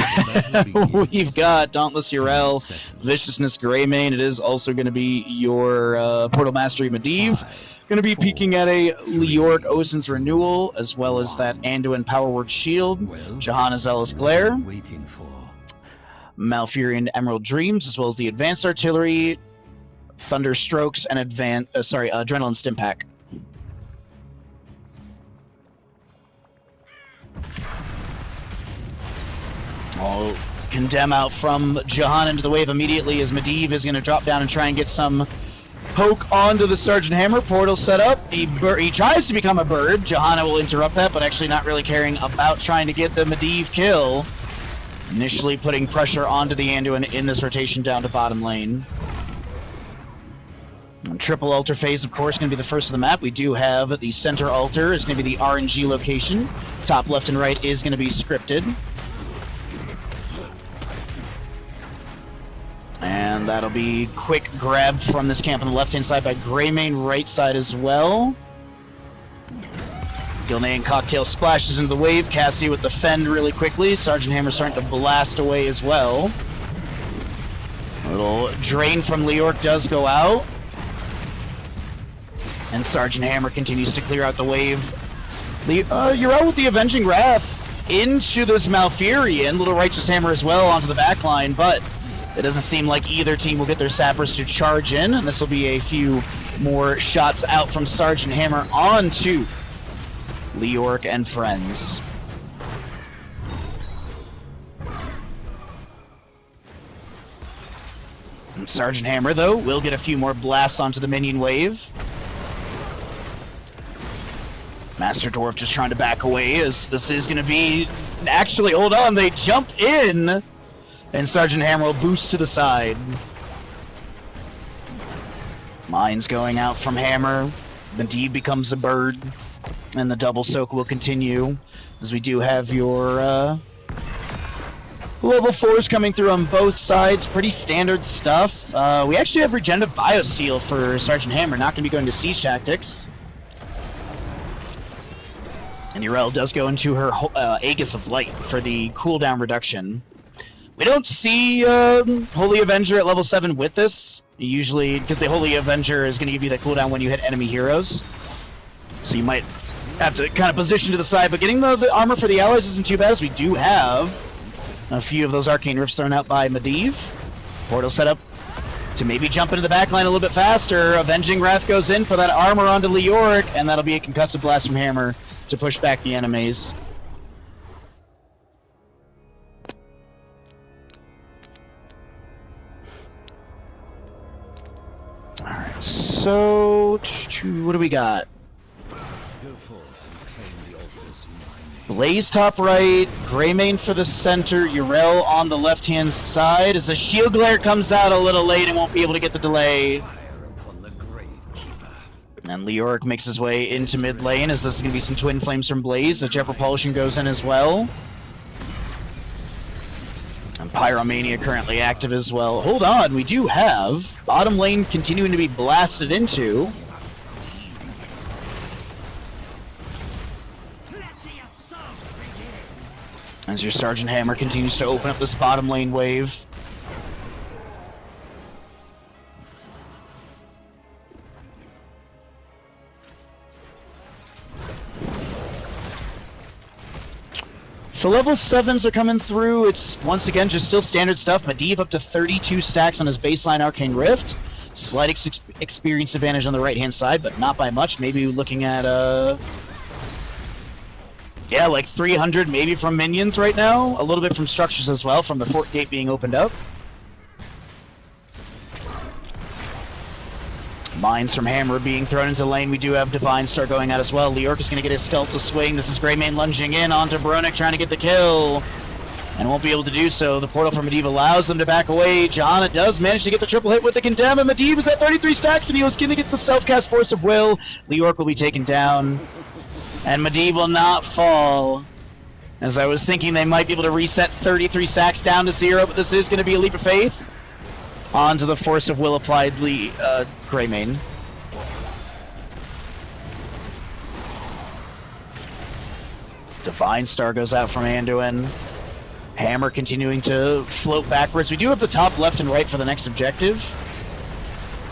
We've got Dauntless Yrel, Viciousness Greymane. It is also going to be your Portal Mastery Medivh. Going to be peeking at a Leoric Ocean's Renewal, as well as that Anduin Power Word Shield, Johanna Zealous Glare, Malfurion Emerald Dreams, as well as the Advanced Artillery, Thunder Strokes, and Adrenaline Stim Pack. Oh, Condemn out from Johanna into the wave immediately as Medivh is going to drop down and try and get some poke onto the Sergeant Hammer. Portal set up. He tries to become a bird. Johanna will interrupt that, but actually not really caring about trying to get the Medivh kill. Initially putting pressure onto the Anduin in this rotation down to bottom lane. Triple altar phase, of course, going to be the first of the map. We do have the center altar is going to be the RNG location. Top left and right is going to be scripted. And that'll be quick grab from this camp on the left-hand side by Greymane, right side as well. Gilnean Cocktail splashes into the wave. Cassie with the fend really quickly. Sergeant Hammer starting to blast away as well. A little drain from Leoric does go out. And Sergeant Hammer continues to clear out the wave. Yrel with the Avenging Wrath into this Malfurion. Little Righteous Hammer as well onto the backline, but it doesn't seem like either team will get their sappers to charge in, and this will be a few more shots out from Sergeant Hammer onto Leoric and friends. And Sergeant Hammer, though, will get a few more blasts onto the minion wave. Master Dwarf just trying to back away as this is going to be... Actually, hold on, they jump in! And Sergeant Hammer will boost to the side. Mines going out from Hammer. Medivh becomes a bird. And the double soak will continue. As we do have your level 4s coming through on both sides. Pretty standard stuff. We actually have Regenerative Biosteel for Sergeant Hammer. Not going to be going to Siege Tactics. And Yrel does go into her Aegis of Light for the cooldown reduction. We don't see Holy Avenger at level 7 with this. Usually, because the Holy Avenger is going to give you that cooldown when you hit enemy heroes. So you might have to kind of position to the side, but getting the armor for the allies isn't too bad, as we do have a few of those Arcane Rifts thrown out by Medivh. Portal set up to maybe jump into the backline a little bit faster. Avenging Wrath goes in for that armor onto Leoric, and that'll be a Concussive Blast from Hammer to push back the enemies. Alright, so what do we got? Go forth and claim the altar. Blaze top right, Greymane for the center, Yrel on the left-hand side. As the shield glare comes out a little late and won't be able to get the delay. And Leoric makes his way into mid lane, as this is going to be some Twin Flames from Blaze. The Jet Propulsion goes in as well. And Pyromania currently active as well. Hold on, we do have bottom lane continuing to be blasted into. As your Sergeant Hammer continues to open up this bottom lane wave. So level 7s are coming through. It's, once again, just still standard stuff. Medivh up to 32 stacks on his baseline Arcane Rift. Slight experience advantage on the right-hand side, but not by much. Maybe looking at, yeah, like 300 maybe from minions right now. A little bit from structures as well, from the fort gate being opened up. Mines from Hammer being thrown into lane. We do have Divine Star going out as well. Leoric is going to get his skeletal swing. This is Greymane lunging in onto Bronick, trying to get the kill. And won't be able to do so. The portal from Medivh allows them to back away. Johanna does manage to get the triple hit with the Condemn, and Medivh is at 33 stacks, and he was going to get the self-cast Force of Will. Leoric will be taken down. And Medivh will not fall. As I was thinking they might be able to reset 33 stacks down to 0, but this is going to be a leap of faith. Onto the Force of Will applied Greymane. Divine Star goes out from Anduin. Hammer continuing to float backwards. We do have the top left and right for the next objective.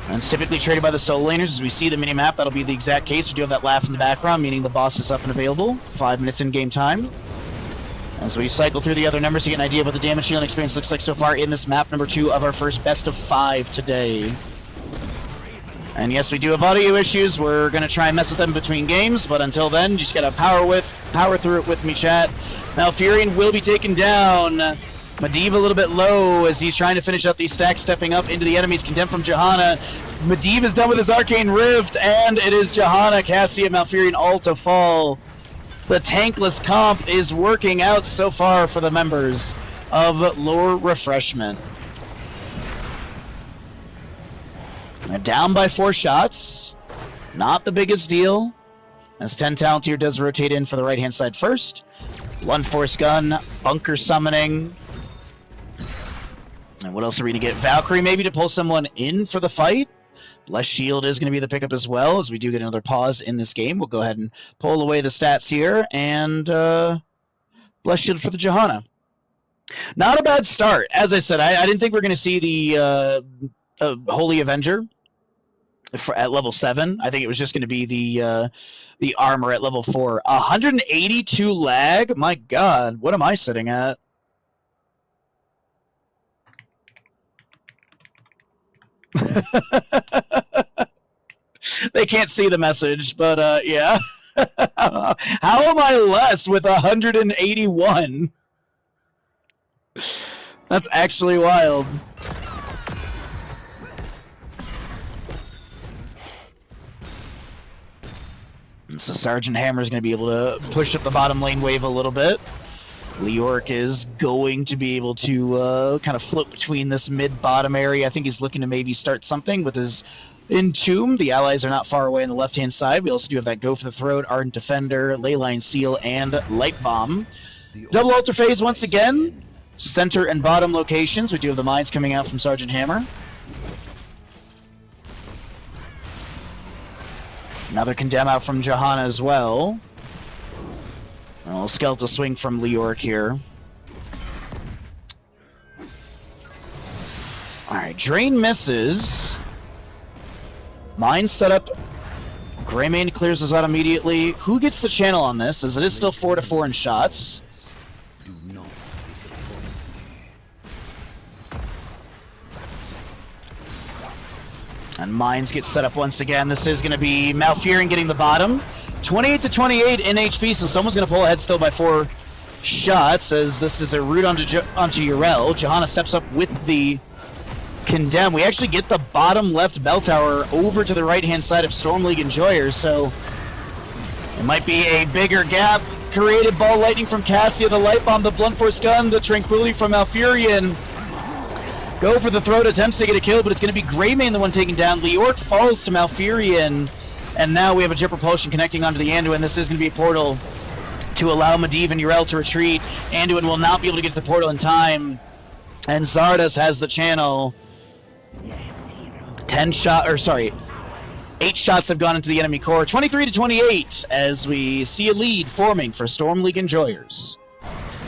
And it's typically traded by the solo laners. As we see the minimap, that'll be the exact case. We do have that laugh in the background, meaning the boss is up and available. 5 minutes in game time. As we cycle through the other numbers to get an idea of what the damage healing experience looks like so far in this map number 2 of our first best of 5 today. And yes, we do have audio issues. We're going to try and mess with them between games, but until then, you just got to power through it with me, chat. Malfurion will be taken down. Medivh a little bit low as he's trying to finish up these stacks, stepping up into the enemies. Condemned from Johanna. Medivh is done with his Arcane Rift, and it is Johanna, Cassia, Malfurion all to fall. The tankless comp is working out so far for the members of Lore Refreshment. They're down by 4 shots. Not the biggest deal. As 10 Talontier does rotate in for the right-hand side first. Blunt Force Gun, Bunker Summoning. And what else are we going to get? Valkyrie maybe to pull someone in for the fight. Bless Shield is going to be the pickup as well, as we do get another pause in this game. We'll go ahead and pull away the stats here, and Bless Shield for the Johanna. Not a bad start. As I said, I didn't think we were going to see the Holy Avenger at level 7. I think it was just going to be the armor at level 4. 182 lag? My god, what am I sitting at? They can't see the message, but yeah. How am I less with 181? That's actually wild. And so Sergeant Hammer is going to be able to push up the bottom lane wave a little bit. Leoric is going to be able to kind of float between this mid-bottom area. I think he's looking to maybe start something with his Entomb. The allies are not far away on the left-hand side. We also do have that Go for the Throat, Ardent Defender, Leyline Seal, and Light Bomb. Double Altar Phase once again. Center and bottom locations. We do have the mines coming out from Sergeant Hammer. Another Condemn out from Johanna as well. A little skeletal swing from Leoric here. Alright, Drain misses. Mine set up. Greymane clears us out immediately. Who gets the channel on this, as it is still 4-4 in shots? Do not disappoint me. And Mines get set up once again. This is going to be Malfurion getting the bottom. 28-28 in HP, so someone's going to pull ahead still by 4 shots, as this is a root onto Yrel. Johanna steps up with the Condemn. We actually get the bottom left bell tower over to the right-hand side of Storm League Enjoyers, so it might be a bigger gap created ball lightning from Cassia, the light bomb, the blunt force gun, the tranquility from Malfurion. Go for the throat, attempts to get a kill, but it's going to be Greymane the one taken down. Leoric falls to Malfurion, and now we have a Jet Propulsion connecting onto the Anduin. This is going to be a portal to allow Medivh and Yrel to retreat. Anduin will not be able to get to the portal in time, and Zardes has the channel. 8 shots have gone into the enemy core. 23-28 as we see a lead forming for Storm League enjoyers.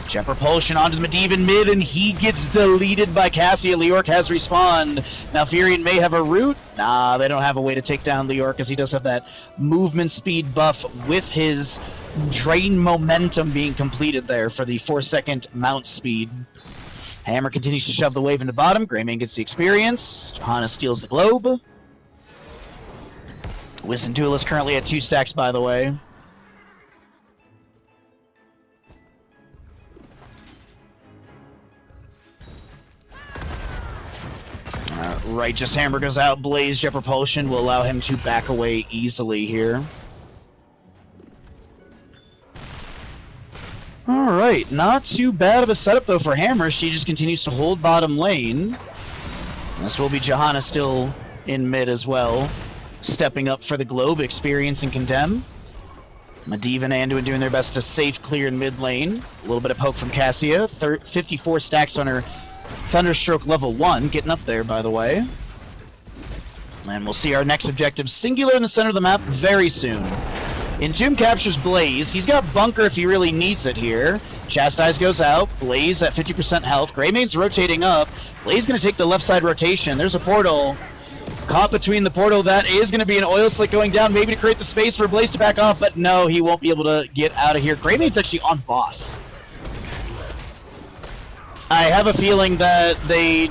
Jet Propulsion onto the Medivh in mid, and he gets deleted by Cassia. Leoric has respawned. Malfurion may have a route. Nah, they don't have a way to take down Leoric, as he does have that movement speed buff with his drain momentum being completed there for the 4-second mount speed. Hammer continues to shove the wave into bottom. Greymane gets the experience. Johanna steals the globe. Wisdom Duelist currently at 2 stacks, by the way. Righteous Hammer goes out. Blaze Jet Propulsion will allow him to back away easily here. Alright, not too bad of a setup though for Hammer. She just continues to hold bottom lane. This will be Johanna still in mid as well. Stepping up for the globe, experiencing Condemn. Medivh and Anduin doing their best to safe clear in mid lane. A little bit of poke from Cassia. 54 stacks on her Thunderstroke level 1, getting up there, by the way. And we'll see our next objective singular in the center of the map very soon. Entomb captures Blaze. He's got Bunker if he really needs it here. Chastise goes out. Blaze at 50% health. Greymane's rotating up. Blaze going to take the left side rotation. There's a portal. Caught between the portal. That is going to be an oil slick going down, maybe to create the space for Blaze to back off, but no, he won't be able to get out of here. Greymane's actually on boss. I have a feeling that they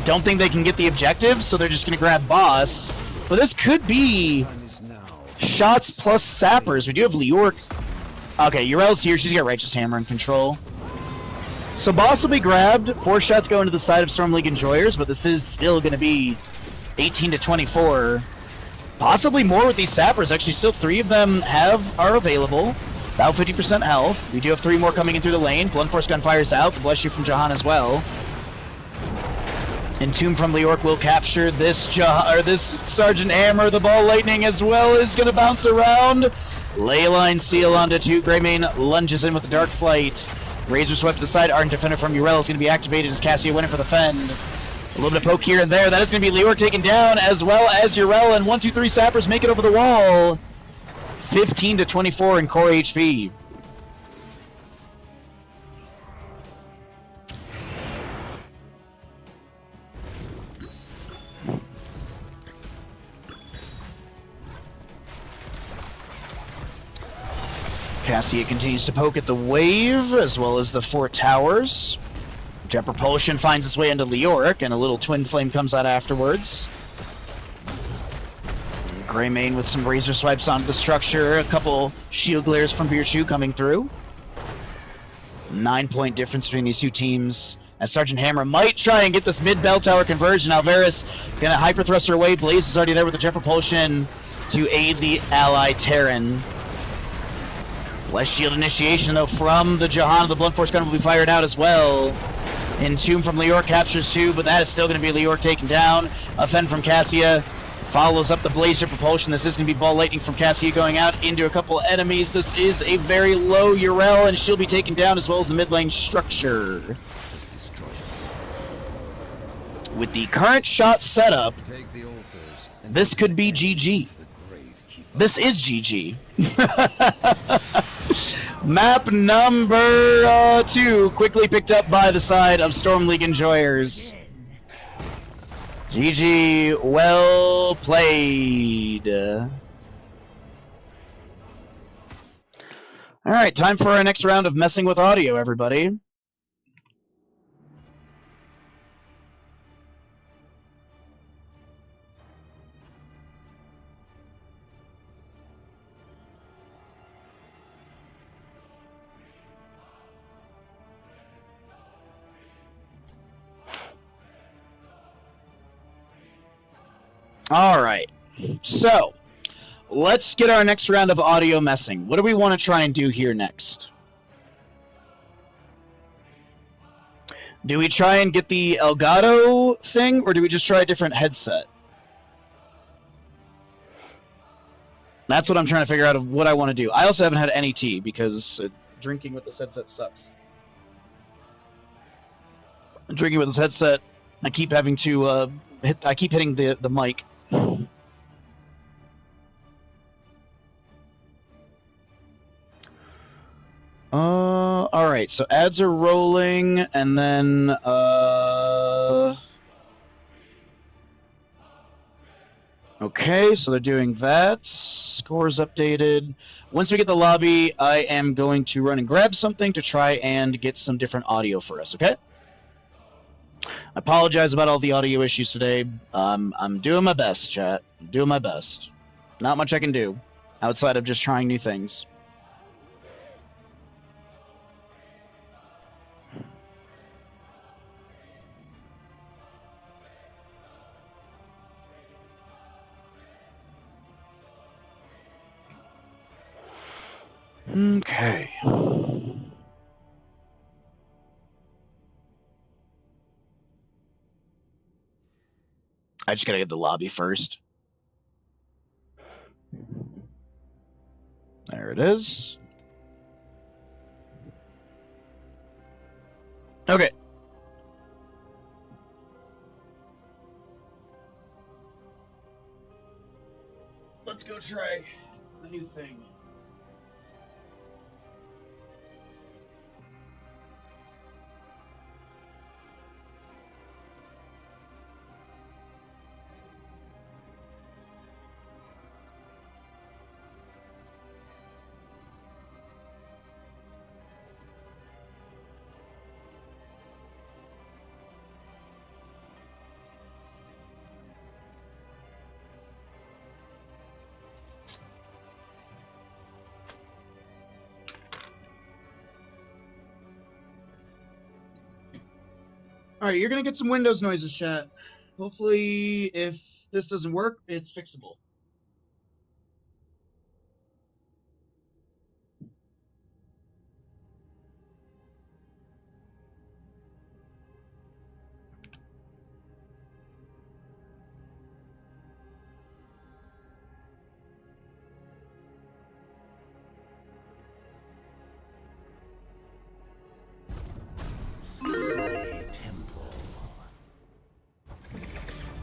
don't think they can get the objective, so they're just going to grab boss. But this could be shots plus sappers. We do have Leoric. Okay, Yrel's here. She's got Righteous Hammer in control. So boss will be grabbed. 4 shots go into the side of Storm League enjoyers, but this is still going to be 18-24. Possibly more with these sappers. Actually, still 3 of them are available. About 50% health. We do have 3 more coming in through the lane. Blunt Force Gun fires out. The Bless You from Jahan as well. Entomb from Leoric will capture this Sergeant Hammer. The ball lightning as well is going to bounce around. Leyline seal onto 2. Greymane lunges in with the Dark Flight. Razor Swept to the side. Ardent Defender from Yrel is going to be activated as Cassia winning for the Fend. A little bit of poke here and there. That is going to be Leoric taken down as well as Yrel, and 1, 2, 3 sappers make it over the wall. 15-24 in core HP. Cassia continues to poke at the wave as well as the Fort Towers. Jet Propulsion finds its way into Leoric, and a little Twin Flame comes out afterwards. Greymane with some Razor Swipes onto the structure. A couple Shield Glares from Beerchu coming through. 9-point difference between these 2 teams. As Sergeant Hammer might try and get this mid-bell tower conversion. Alvarez gonna Hyper Thrust her away. Blaze is already there with the Jet Propulsion to aid the ally Terran. Bless Shield initiation though from the Jahan. The Blunt Force Gun will be fired out as well. Entomb from Leoric captures 2, but that is still going to be Leoric taken down. A Fend from Cassia follows up the Blazer Propulsion. This is going to be Ball Lightning from Cassia going out into a couple enemies. This is a very low Yrel, and she'll be taken down as well as the mid lane structure. With the current shot setup, this could be GG. This is GG. Map number 2, quickly picked up by the side of Storm League enjoyers. GG, well played. Alright, time for our next round of messing with audio, everybody. Alright, so let's get our next round of audio messing. What do we want to try and do here next? Do we try and get the Elgato thing, or do we just try a different headset? That's what I'm trying to figure out of what I want to do. I also haven't had any tea because drinking with this headset sucks. Drinking with this headset, I keep having to I keep hitting the mic. All right. So ads are rolling, and then okay, so they're doing that. Scores updated. Once we get the lobby, I am going to run and grab something to try and get some different audio for us, okay? I apologize about all the audio issues today. I'm doing my best, chat. I'm doing my best. Not much I can do outside of just trying new things. Okay. I just gotta get the lobby first. There it is. Okay. Let's go try the new thing. All right, you're gonna get some Windows noises, chat. Hopefully, if this doesn't work, it's fixable.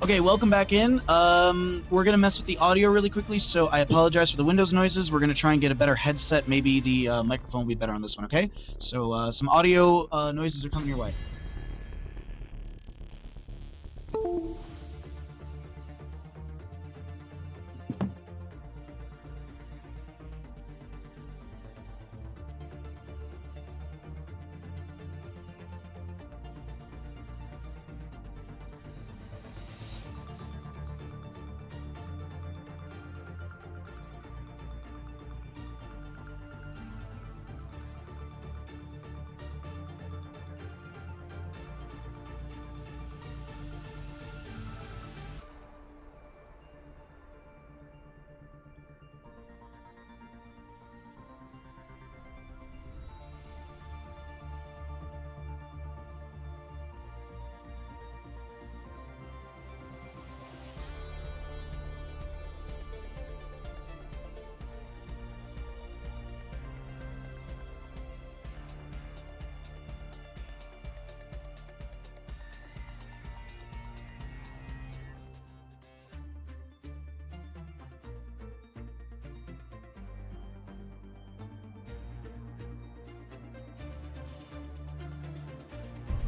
Okay, welcome back in. We're gonna mess with the audio really quickly, so I apologize for the Windows noises. We're gonna try and get a better headset. Maybe the microphone will be better on this one, okay? So some audio noises are coming your way.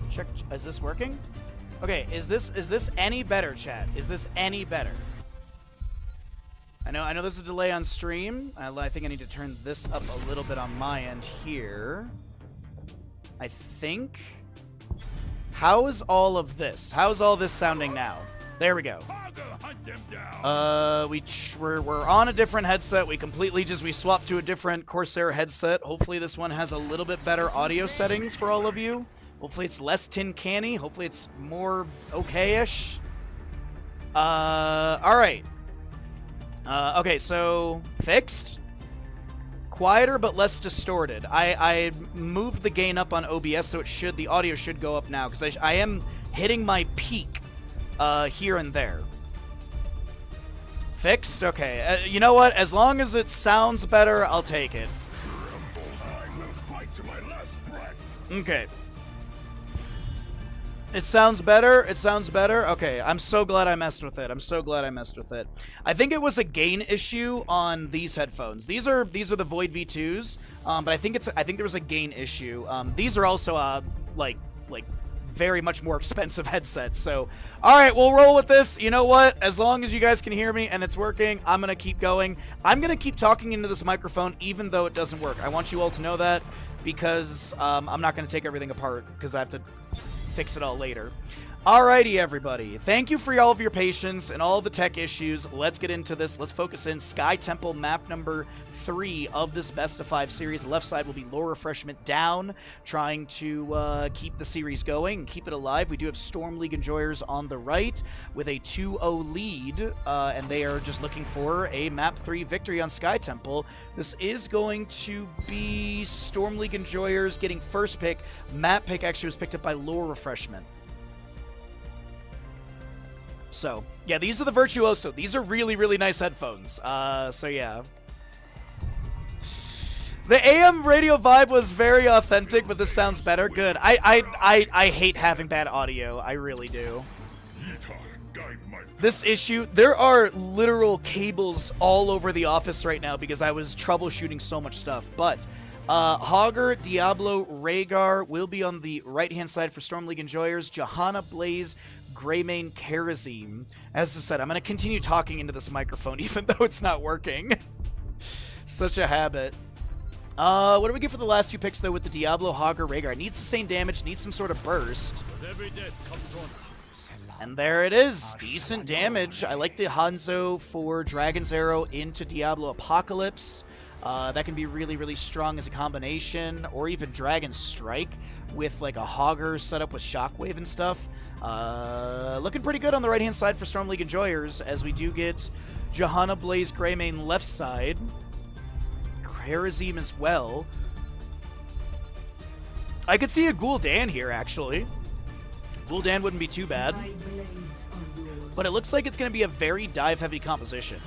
Check. Is this working? Okay. Is this any better, chat? Is this any better? I know. There's a delay on stream. I think I need to turn this up a little bit on my end here. I think. How is all of this? How's all this sounding now? There we go. We're on a different headset. We swapped to a different Corsair headset. Hopefully this one has a little bit better audio settings for all of you. Hopefully it's less tin canny. Hopefully it's more okay-ish. All right. Okay, so fixed. Quieter but less distorted. I moved the gain up on OBS, so the audio should go up now, because I am hitting my peak here and there. Fixed? Okay. You know what? As long as it sounds better, I'll take it. I will fight to my last breath. Okay. It sounds better. It sounds better. Okay, I'm so glad I messed with it. I'm so glad I messed with it. I think it was a gain issue on these headphones. These are the Void V2s, but I think there was a gain issue. These are also like very much more expensive headsets. So, all right, we'll roll with this. You know what? As long as you guys can hear me and it's working, I'm gonna keep going. I'm gonna keep talking into this microphone even though it doesn't work. I want you all to know that, because I'm not gonna take everything apart because I have to fix it all later. Alrighty, everybody. Thank you for all of your patience and all the tech issues. Let's get into this. Let's focus in. Sky Temple map number 3 of this Best of 5 series. The left side will be lore refreshment down, trying to keep the series going and keep it alive. We do have Storm League Enjoyers on the right with a 2-0 lead, and they are just looking for a map 3 victory on Sky Temple. This is going to be Storm League Enjoyers getting first pick. Map pick actually was picked up by lore refreshment. So, yeah, these are the Virtuoso. These are really, really nice headphones. So, yeah. The AM radio vibe was very authentic, but this sounds better. Good. I hate having bad audio. I really do. This issue, there are literal cables all over the office right now because I was troubleshooting so much stuff. But Hogger, Diablo, Rhaegar will be on the right-hand side for Storm League Enjoyers. Johanna, Blaze, Greymane, Karazim. As I said, I'm going to continue talking into this microphone even though it's not working. Such a habit. What do we get for the last 2 picks, though, with the Diablo, Hogger, Rhaegar? Needs sustained damage, needs some sort of burst. And there it is. Decent damage. I like the Hanzo for Dragon's Arrow into Diablo Apocalypse. That can be really, really strong as a combination, or even Dragon Strike with like a Hogger setup with Shockwave and stuff. Looking pretty good on the right-hand side for Storm League Enjoyers, as we do get Johanna, Blaze, Greymane left side. Karazim as well. I could see a Gul'dan here, actually. Gul'dan wouldn't be too bad. But it looks like it's going to be a very dive-heavy composition.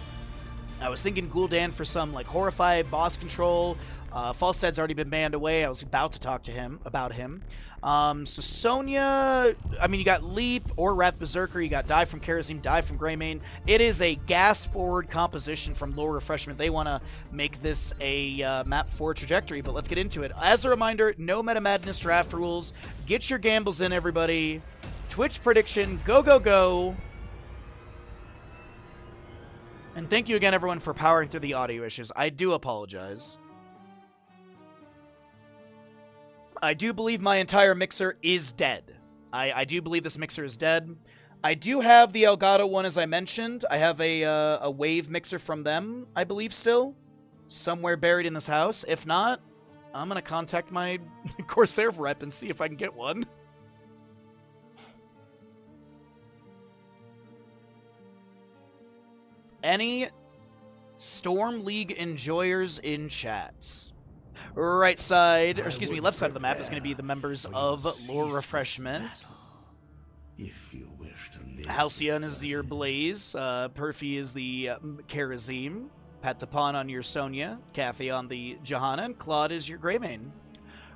I was thinking Gul'dan for some like Horrify, boss control. Falstad's already been banned away. I was about to talk to him about him. So Sonya, I mean, you got Leap or Wrath Berserker. You got Dive from Karazim, Dive from Greymane. It is a gas-forward composition from Lore Refreshment. They want to make this a map 4 trajectory, but let's get into it. As a reminder, no Meta Madness draft rules. Get your gambles in, everybody. Twitch prediction, go, go, go. And thank you again, everyone, for powering through the audio issues. I do apologize. I do believe my entire mixer is dead. I do believe this mixer is dead. I do have the Elgato one, as I mentioned. I have a Wave mixer from them, I believe, still. Somewhere buried in this house. If not, I'm going to contact my Corsair rep and see if I can get one. Any Storm League enjoyers in chat? Right side, or excuse me, left side of the map is going to be the members of Lore Refreshment. If you wish to live. Halcyon is your Blaze, Perfy is the Karazim, Patapon on your Sonya, Kathy on the Johanna, and Claude is your Greymane.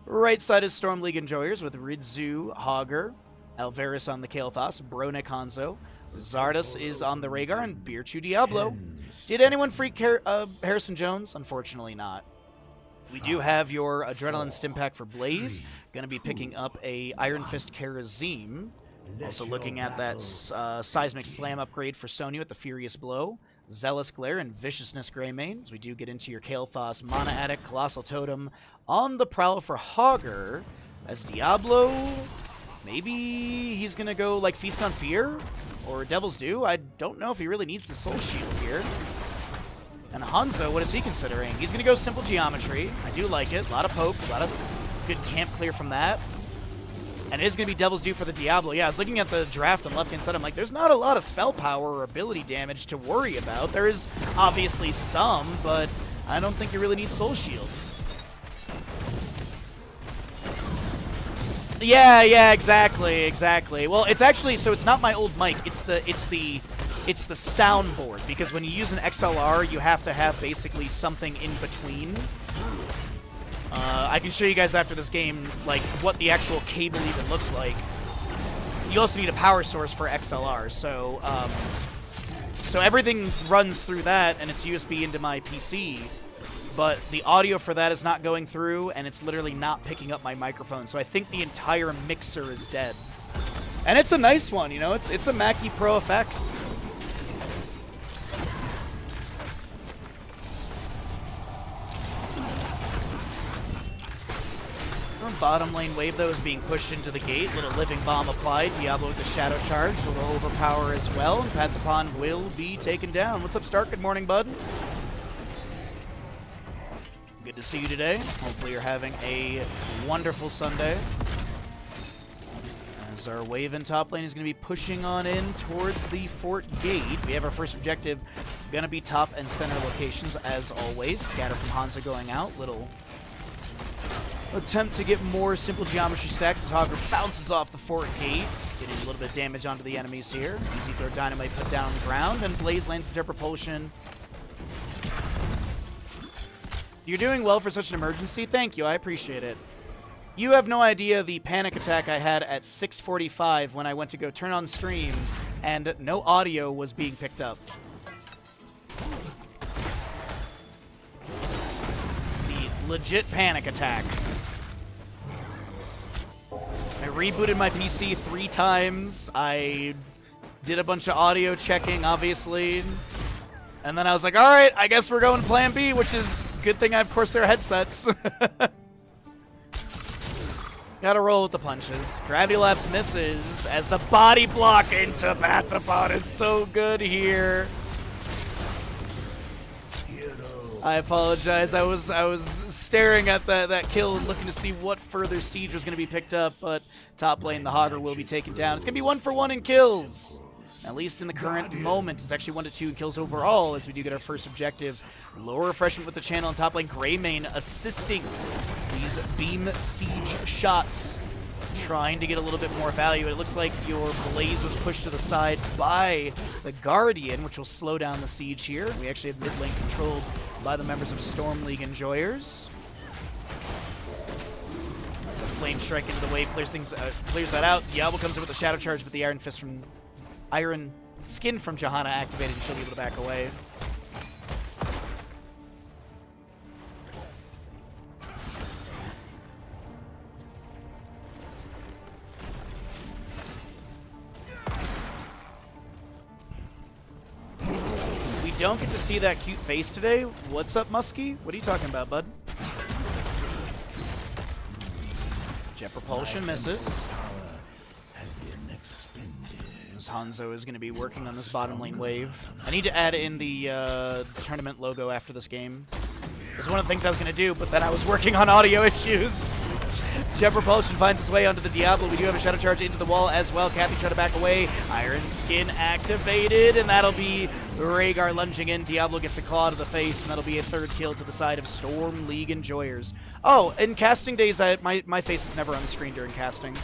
Right side is Storm League enjoyers with Ridzu, Hogger, Alvarez on the Kael'thas, Bronek Hanzo, Zardos is on the Rhaegar, and Birchu Diablo. Did anyone freak Harrison Jones? Unfortunately not. We do have your Adrenaline Stimpack for Blaze. Going to be picking up a Iron Fist Karazim. Also looking at that Seismic Slam upgrade for Sonya with the Furious Blow. Zealous Glare and Viciousness Greymane. As we do get into your Kael'thas, Mana Addict, Colossal Totem on the prowl for Hogger. As Diablo, maybe he's going to go like Feast on Fear or Devil's Due. I don't know if he really needs the Soul Shield here. And Hanzo, what is he considering? He's going to go Simple Geometry. I do like it. A lot of poke, a lot of good camp clear from that. And it is going to be Devil's Due for the Diablo. Yeah, I was looking at the draft on the left-hand side. I'm like, there's not a lot of spell power or ability damage to worry about. There is obviously some, but I don't think you really need Soul Shield. Yeah, exactly. Well, it's actually, so it's not my old mic. It's the soundboard, because when you use an XLR, you have to have basically something in between. I can show you guys after this game, like, what the actual cable even looks like. You also need a power source for XLR, so everything runs through that, and it's USB into my PC. But the audio for that is not going through, and it's literally not picking up my microphone. So I think the entire mixer is dead. And it's a nice one, you know? It's a Mackie Pro FX. Bottom lane wave, though, is being pushed into the gate. Little living bomb applied. Diablo with the shadow charge. A little overpower as well. And Patapon will be taken down. What's up, Stark? Good morning, bud. Good to see you today. Hopefully you're having a wonderful Sunday. As our wave in top lane is going to be pushing on in towards the fort gate. We have our first objective going to be top and center locations, as always. Scatter from Hanzo going out. Little attempt to get more simple geometry stacks as Hogger bounces off the fort gate, getting a little bit of damage onto the enemies here. Easy throw dynamite put down on the ground, and Blaze lands the jet propulsion. You're doing well for such an emergency. Thank you, I appreciate it. You have no idea the panic attack I had at 6:45 when I went to go turn on stream, and no audio was being picked up. The legit panic attack. I rebooted my PC 3 times. I did a bunch of audio checking, obviously. And then I was like, all right, I guess we're going to plan B, which is a good thing I have Corsair headsets. Gotta roll with the punches. Gravity Lapse misses as the body block into Patapon is so good here. I apologize. I was staring at that kill and looking to see what further siege was going to be picked up, but top lane, the Hogger will be taken down. It's going to be 1 for 1 in kills. At least in the current moment. It's actually 1 to 2 in kills overall as we do get our first objective. Lower refreshment with the channel on top lane. Greymane assisting these beam siege shots, trying to get a little bit more value. It looks like your Blaze was pushed to the side by the Guardian, which will slow down the siege here. We actually have mid lane controlled by the members of Storm League Enjoyers. There's a Flame Strike into the wave, clears that out. Diablo comes in with a Shadow Charge, but the Iron Fist from Iron Skin from Johanna activated, and she'll be able to back away. We don't get to see that cute face today. What's up, Muskie? What are you talking about, bud? Jet Propulsion misses. Hanzo is going to be working on this bottom lane wave. I need to add in the tournament logo after this game. It's one of the things I was going to do, but then I was working on audio issues. Jet Propulsion finds its way onto the Diablo. We do have a Shadow Charge into the wall as well. Kathy trying to back away. Iron Skin activated, and that'll be Rhaegar lunging in. Diablo gets a claw to the face, and that'll be a 3rd kill to the side of Storm League Enjoyers. Oh, in casting days, my face is never on the screen during casting.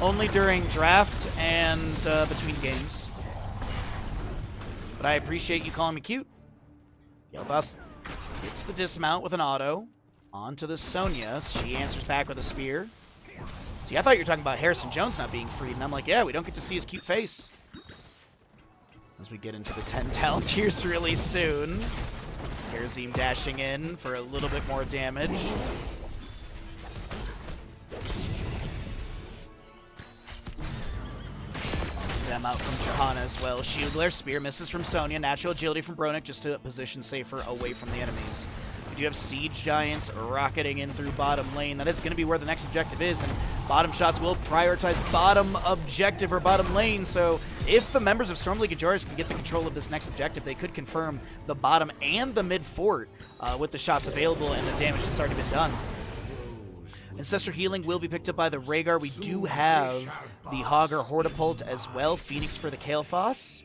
Only during draft and between games. But I appreciate you calling me cute. Yellowfast gets the dismount with an auto. Onto the Sonya. She answers back with a spear. See, I thought you were talking about Harrison Jones not being freed, and I'm like, yeah, we don't get to see his cute face. As we get into the 10 talent tiers really soon. Karazim dashing in for a little bit more damage. Them out from Johanna as well. Shield Glare, Spear misses from Sonya. Natural Agility from Bronick just to position safer away from the enemies. We do have Siege Giants rocketing in through bottom lane. That is going to be where the next objective is, and bottom shots will prioritize bottom objective or bottom lane. So if the members of Storm League Enjoyers can get the control of this next objective, they could confirm the bottom and the mid fort with the shots available and the damage that's already been done. Ancestral Healing will be picked up by the Rhaegar. We do have the Hogger Hortipult as well. Phoenix for the Kael'thas.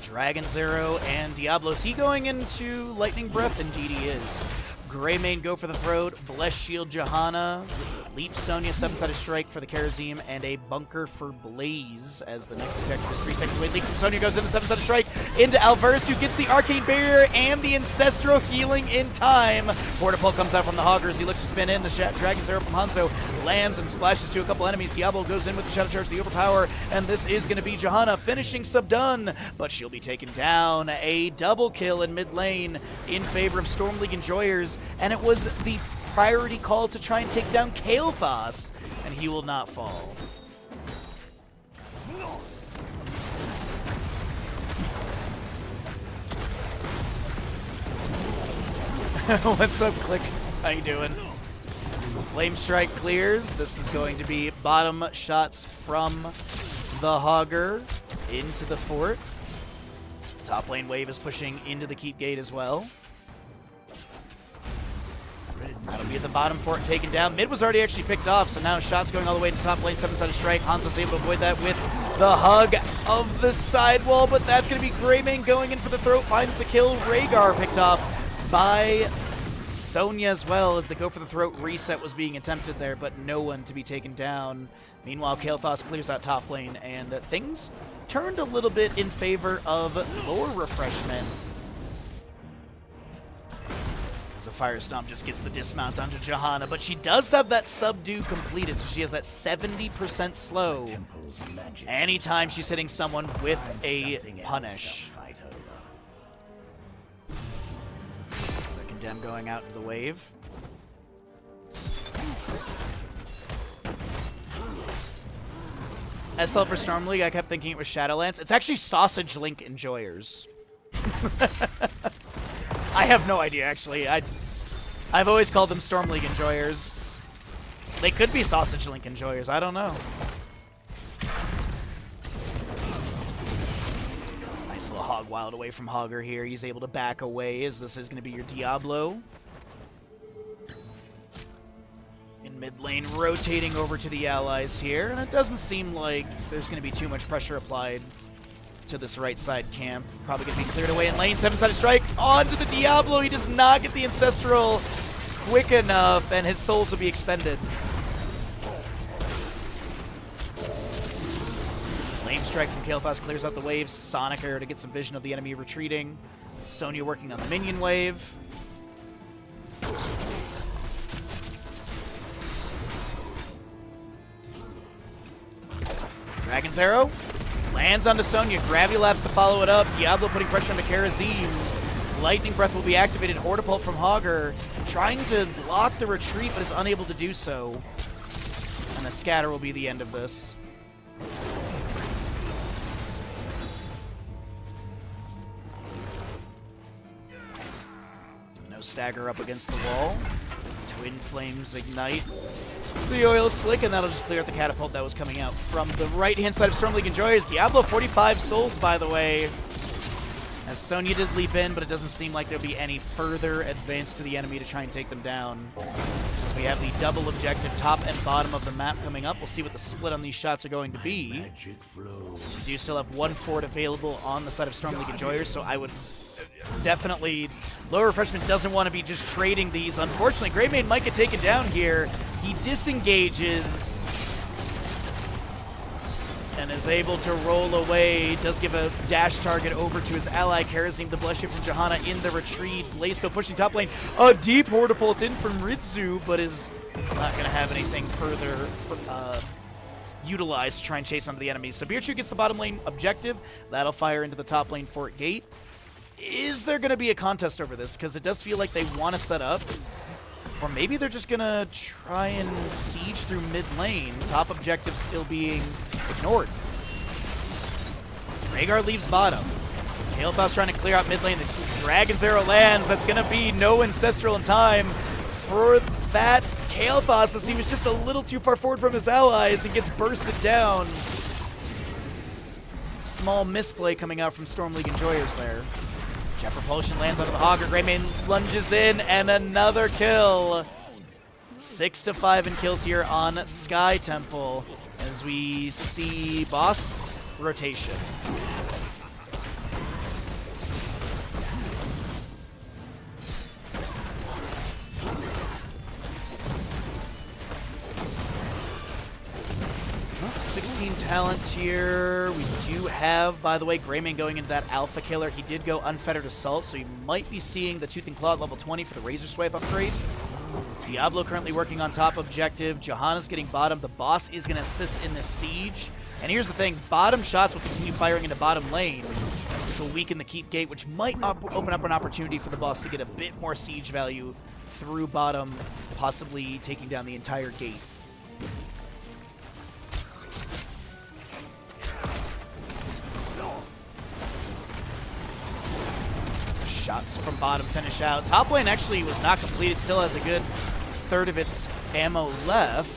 Dragon's Arrow and Diablo. Is he going into Lightning Breath? Indeed he is. Greymane go for the throat. Bless Shield Johanna. Leap Sonya, 7-sided strike for the Karazim, and a bunker for Blaze as the next objective is 3 seconds away. Leap from Sonya goes into 7-sided strike into Alverus, who gets the Arcane Barrier and the Ancestral Healing in time. Hortipult comes out from the Hoggers. He looks to spin in. The Dragon's Arrow from Hanzo lands and splashes to a couple enemies. Diablo goes in with the Shadow Charge, the Overpower, and this is going to be Johanna finishing Subdone, but she'll be taken down. A double kill in mid lane in favor of Storm League Enjoyers, and it was the priority call to try and take down Kael'thas, and he will not fall. What's up, Click? How you doing? Flame Strike clears. This is going to be bottom shots from the Hogger into the fort. Top lane wave is pushing into the keep gate as well. That'll be at the bottom fort taken down. Mid was already actually picked off, so now shots going all the way to top lane, 7-sided strike. Hanzo's able to avoid that with the hug of the sidewall, but that's going to be Greymane going in for the throat, finds the kill. Rhaegar picked off by Sonya as well as the go for the throat reset was being attempted there, but no one to be taken down. Meanwhile, Kael'thas clears out top lane, and things turned a little bit in favor of lore refreshment. A Fire Stomp just gets the dismount onto Johanna, but she does have that subdue completed, so she has that 70% slow anytime she's hitting someone with a punish. The Condemn going out into the wave. SL for Storm League, I kept thinking it was Shadowlands. It's actually Sausage Link Enjoyers. I have no idea, actually. I've always called them Storm League Enjoyers. They could be Sausage Link Enjoyers. I don't know. Nice little Hog Wild away from Hogger here. He's able to back away as this is going to be your Diablo. In mid lane, rotating over to the allies here. And it doesn't seem like there's going to be too much pressure applied to this right side camp. Probably going to be cleared away in lane. 7-sided strike onto the Diablo. He does not get the Ancestral quick enough, and his souls will be expended. Flame Strike from Kael'thas clears out the waves. Sonic Air to get some vision of the enemy retreating. Sonya working on the minion wave. Dragon's Arrow lands onto Sonya. Gravity Labs to follow it up. Diablo putting pressure on Karazim. Lightning Breath will be activated. Hortipult from Hogger trying to block the retreat, but is unable to do so. And the scatter will be the end of this. No stagger up against the wall. Twin Flames ignite the oil slick, and that'll just clear out the catapult that was coming out from the right-hand side of Storm League Enjoyers. Diablo 45 souls, by the way, as Sonya did leap in, but it doesn't seem like there'll be any further advance to the enemy to try and take them down. As we have the double objective top and bottom of the map coming up. We'll see what the split on these shots are going to be. We do still have one fort available on the side of Storm League Enjoyers, so I would definitely... Lower Refreshment doesn't want to be just trading these. Unfortunately, Greymane might get taken down here. He disengages and is able to roll away. Does give a dash target over to his ally, Karazim, the bless you from Johanna in the retreat. Blaze still pushing top lane. A deep Hortipult in from Ritsu, but is not going to have anything further utilized to try and chase onto the enemies. So Beerchu gets the bottom lane objective. That'll fire into the top lane fort gate. Is there going to be a contest over this? Because it does feel like they want to set up. Or maybe they're just going to try and siege through mid lane. Top objective still being ignored. Rhaegar leaves bottom. Kael'thas trying to clear out mid lane. The Dragon's Arrow lands. That's going to be no Ancestral in time for that Kael'thas, as he was just a little too far forward from his allies and gets bursted down. Small misplay coming out from Storm League Enjoyers there. Jet Propulsion lands onto the Hogger. Greymane lunges in, and another kill. 6-5 in kills here on Sky Temple as we see boss rotation. Oh, 16 talent here. We do have, by the way, Greymane going into that Alpha Killer. He did go Unfettered Assault, so you might be seeing the Tooth and Claw at level 20 for the Razor Swipe upgrade. Diablo currently working on top objective. Johanna's getting bottom. The boss is going to assist in this siege. And here's the thing. Bottom shots will continue firing into bottom lane, which will weaken the keep gate, which might open up an opportunity for the boss to get a bit more siege value through bottom, possibly taking down the entire gate. Shots from bottom finish out. Top lane actually was not completed. Still has a good third of its ammo left.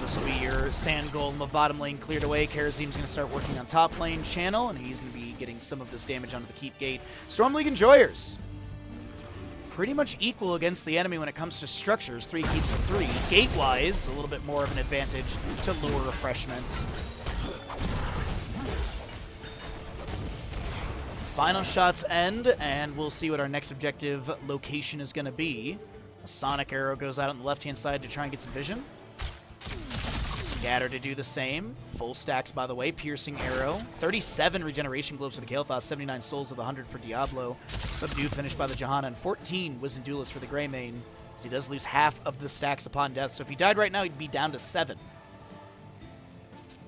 This will be your Sand Golem of bottom lane cleared away. Karazim's going to start working on top lane channel, and he's going to be getting some of this damage onto the keep gate. Storm League Enjoyers, pretty much equal against the enemy when it comes to structures. 3 keeps to 3. Gate-wise, a little bit more of an advantage to lure refreshment. Final shots end, and we'll see what our next objective location is going to be. A Sonic Arrow goes out on the left-hand side to try and get some vision. Scatter to do the same. Full stacks, by the way. Piercing Arrow. 37 regeneration globes for the Kael'thas. 79 souls of the 100 for Diablo. Subdue finished by the Johanna. And 14 Wisdom Duelist for the Greymane, as he does lose half of the stacks upon death. So if he died right now, he'd be down to 7.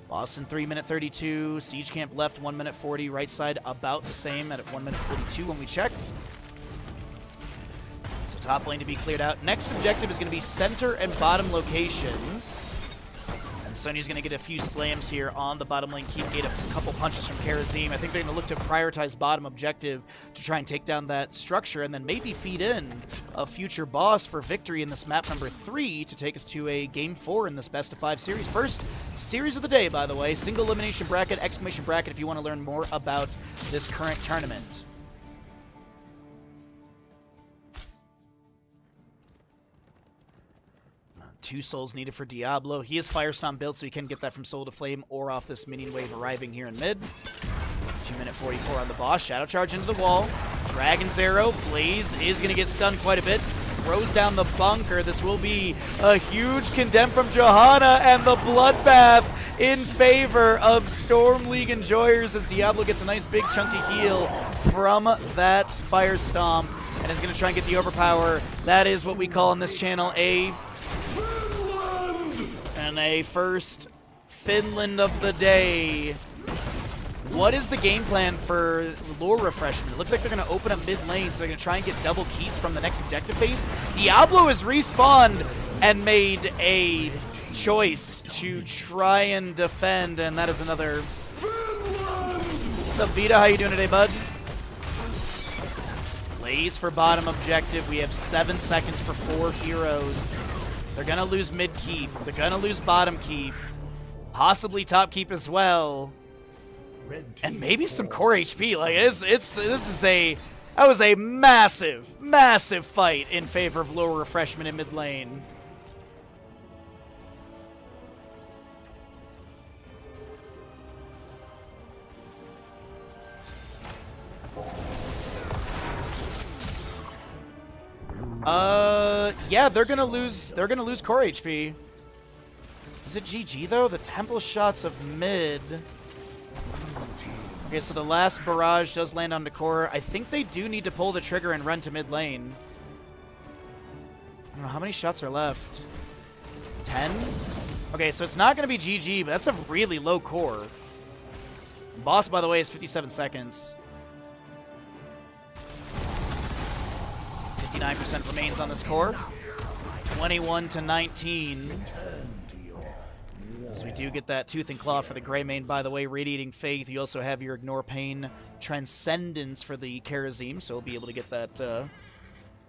Boss in 3 minute 32. Siege camp left 1 minute 40. Right side about the same at 1 minute 42 when we checked. So top lane to be cleared out. Next objective is going to be center and bottom locations. And Sonya's going to get a few slams here on the bottom lane. Keep gate, a couple punches from Karazim. I think they're going to look to prioritize bottom objective to try and take down that structure, and then maybe feed in a future boss for victory in this map number 3 to take us to a game 4 in this best of 5 series. First series of the day, by the way. Single elimination bracket, exclamation bracket if you want to learn more about this current tournament. 2 souls needed for Diablo. He is Firestorm built, so he can get that from Soul to Flame or off this minion wave arriving here in mid. 2 minute 44 on the boss. Shadow Charge into the wall. Dragon's Arrow. Blaze is going to get stunned quite a bit. Throws down the bunker. This will be a huge condemn from Johanna, and the bloodbath in favor of Storm League Enjoyers as Diablo gets a nice big chunky heal from that Firestomp and is going to try and get the overpower. That is what we call on this channel a first Finland of the day. What is the game plan for lore refreshment? It looks like they're going to open up mid lane, so they're going to try and get double keeps from the next objective phase. Diablo is respawned and made a choice to try and defend, and that is another. What's up, Vita? How you doing today, bud? Blaze for bottom objective. We have 7 seconds for 4 heroes. They're going to lose mid keep. They're going to lose bottom keep. Possibly top keep as well. And maybe some core HP. Like that was a massive fight in favor of lower refreshment in mid lane. Yeah, they're gonna lose core HP. Is it GG though? The temple shots of mid. Okay, so the last barrage does land on the core. I think they do need to pull the trigger and run to mid lane. I don't know, how many shots are left? 10? Okay, so it's not going to be GG, but that's a really low core. Boss, by the way, is 57 seconds. 59% remains on this core. 21-19. So we do get that Tooth and Claw for the Greymane, by the way. Radiating Faith. You also have your Ignore Pain Transcendence for the Karazim, so we'll be able to get that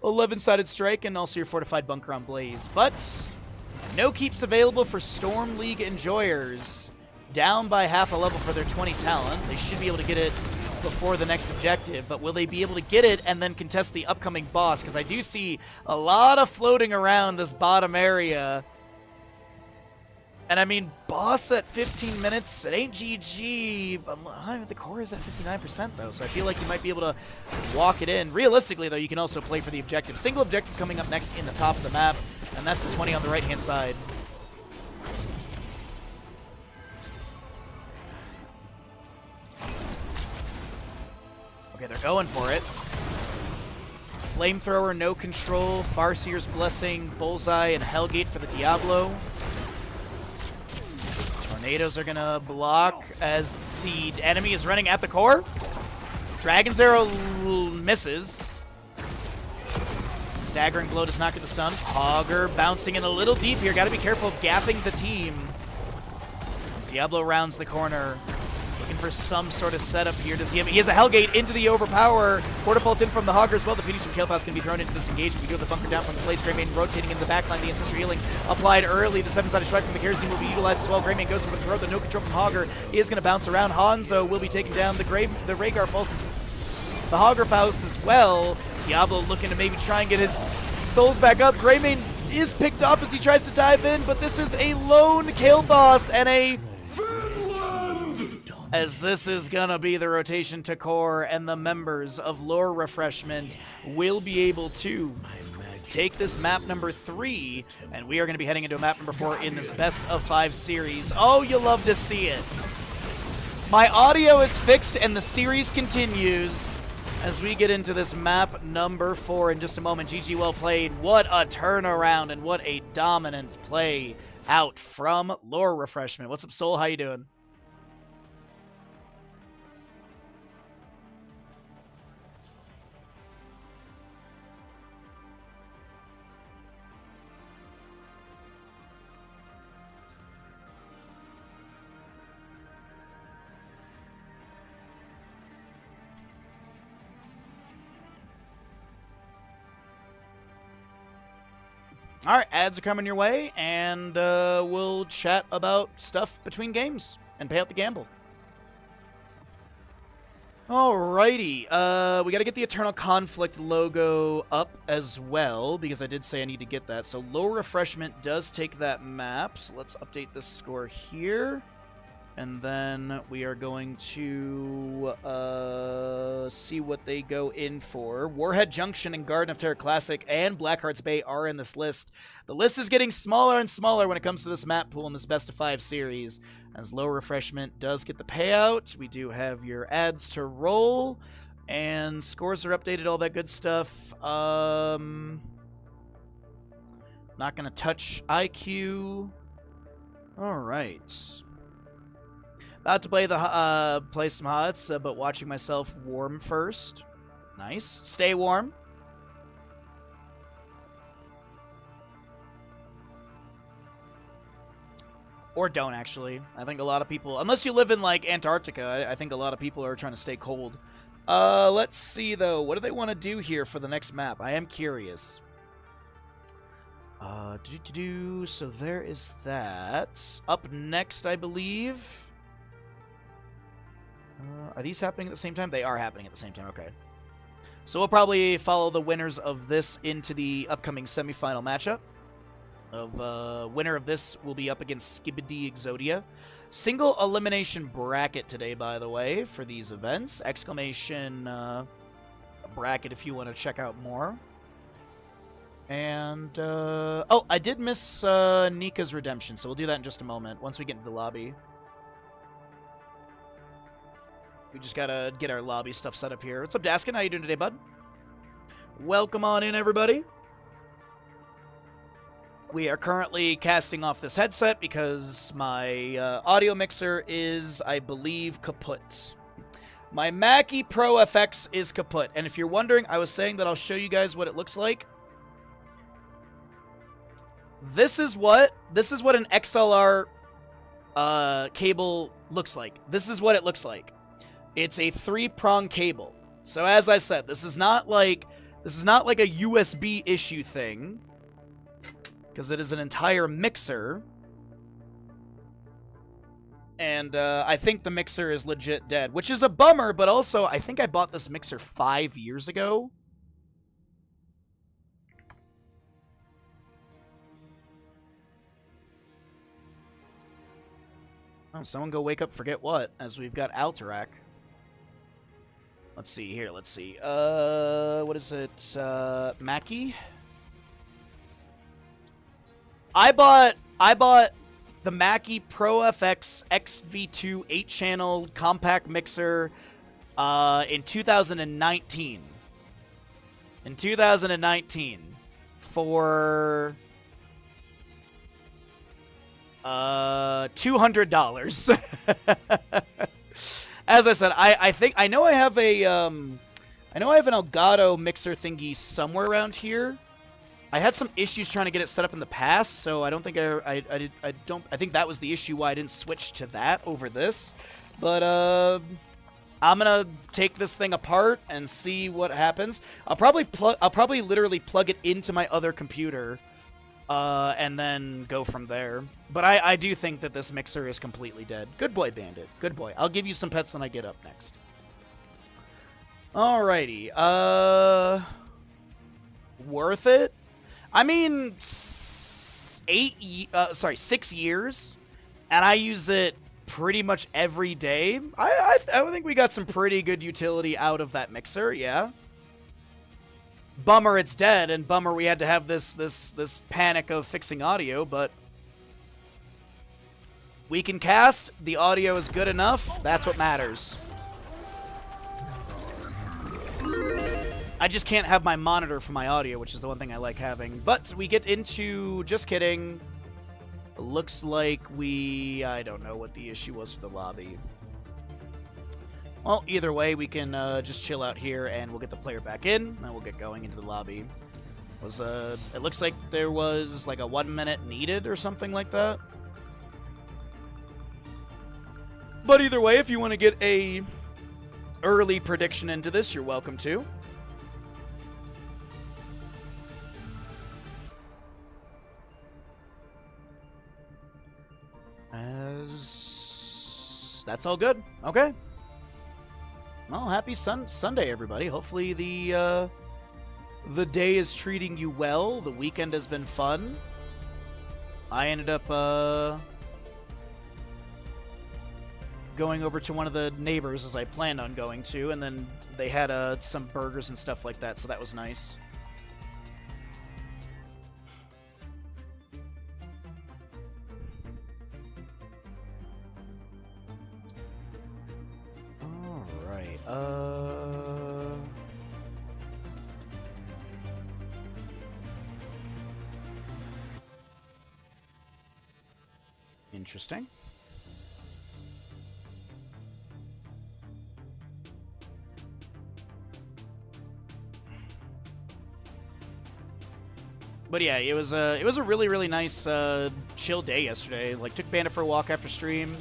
11-sided strike and also your Fortified Bunker on Blaze. But no keeps available for Storm League Enjoyers. Down by half a level for their 20 talent. They should be able to get it before the next objective, but will they be able to get it and then contest the upcoming boss? Because I do see a lot of floating around this bottom area. And I mean, boss at 15 minutes, it ain't GG. The core is at 59% though, so I feel like you might be able to walk it in. Realistically though, you can also play for the objective. Single objective coming up next in the top of the map, and that's the 20 on the right-hand side. Okay, they're going for it. Flamethrower, no control, Farseer's Blessing, Bullseye, and Hellgate for the Diablo. Tornadoes are gonna block as the enemy is running at the core. Dragon's Arrow misses. Staggering Blow does not get the stun. Hogger bouncing in a little deep here. Gotta be careful of gapping the team. As Diablo rounds the corner. Looking for some sort of setup here. Does he have? He has a Hellgate into the Overpower. Portapult in from the Hogger as well. The Phoenix from Kael'thas can be thrown into this engagement. We do have the bunker down from the place. Greymane rotating in the backline. The Ancestor Healing applied early. The 7-sided strike from the Kerosene will be utilized as well. Greymane goes for the throat. The no control from Hogger. He is going to bounce around. Hanzo will be taken down. The Rhaegar falls. The Hogger Faust as well. Diablo looking to maybe try and get his souls back up. Greymane is picked off as he tries to dive in, but this is a lone Kael'thas and a... As this is gonna be the rotation to core, and the members of Lore Refreshment will be able to take this map number 3, and we are gonna be heading into map number 4 in this best of 5 series. Oh, you love to see it. My audio is fixed and the series continues as we get into this map number 4 in just a moment. GG, well played. What a turnaround and what a dominant play out from Lore Refreshment. What's up, Soul? How you doing? All right, ads are coming your way, and we'll chat about stuff between games and pay out the gamble. Alrighty, we got to get the Eternal Conflict logo up as well, because I did say I need to get that. So Lore Refreshment does take that map, so let's update this score here. And then we are going to see what they go in for. Warhead Junction and Garden of Terror Classic and Blackheart's Bay are in this list. The list is getting smaller and smaller when it comes to this map pool in this best of 5 series. As Lore Refreshment does get the payout, we do have your ads to roll, and scores are updated, all that good stuff. Not going to touch IQ. All right. About to play play some HOTS, but watching myself warm first. Nice. Stay warm. Or don't, actually. I think a lot of people, unless you live in, like, Antarctica, I think a lot of people are trying to stay cold. Let's see, though. What do they want to do here for the next map? I am curious. So there is that. Up next, I believe... are these happening at the same time? They are happening at the same time, okay. So we'll probably follow the winners of this into the upcoming semifinal matchup. Winner of this will be up against Skibidi Exodia. Single elimination bracket today, by the way, for these events. Exclamation bracket if you want to check out more. And, oh, I did miss Nika's Redemption, so we'll do that in just a moment, once we get into the lobby. We just gotta get our lobby stuff set up here. What's up, Daskin? How you doing today, bud? Welcome on in, everybody. We are currently casting off this headset because my audio mixer is, I believe, kaput. My Mackie Pro FX is kaput. And if you're wondering, I was saying that I'll show you guys what it looks like. This is what an XLR cable looks like. This is what it looks like. It's a 3-prong cable. So as I said, this is not like a USB issue thing, because it is an entire mixer. And I think the mixer is legit dead, which is a bummer, but also I think I bought this mixer 5 years ago. Oh, someone go wake up forget what, as we've got Alterac. Let's see here, let's see. What is it? Mackie? I bought the Mackie Pro FX XV2 8-channel compact mixer in 2019. In 2019 for $200. As I said, I know I have an Elgato mixer thingy somewhere around here. I had some issues trying to get it set up in the past, so I don't think I think that was the issue why I didn't switch to that over this. But I'm gonna take this thing apart and see what happens. I'll probably literally plug it into my other computer, and then go from there. But I do think that this mixer is completely dead. Good boy, Bandit. Good boy. I'll give you some pets when I get up next. Alrighty. Worth it? I mean, 6 years, and I use it pretty much every day. I think we got some pretty good utility out of that mixer, yeah. Bummer it's dead, and bummer we had to have this panic of fixing audio, but we can cast, the audio is good enough, that's what matters. I just can't have my monitor for my audio, which is the one thing I like having. But we get into... Just kidding. Looks like I don't know what the issue was for the lobby. Well, either way, we can just chill out here, and we'll get the player back in, and we'll get going into the lobby. It looks like there was like a 1 minute needed or something like that. But either way, if you want to get a early prediction into this, you're welcome to. That's all good. Okay. Well, happy Sunday, everybody. Hopefully the day is treating you well. The weekend has been fun. I ended up going over to one of the neighbors as I planned on going to, and then they had some burgers and stuff like that, so that was nice. Interesting. But yeah, it was a really nice chill day yesterday. Like, took Bandit for a walk after stream.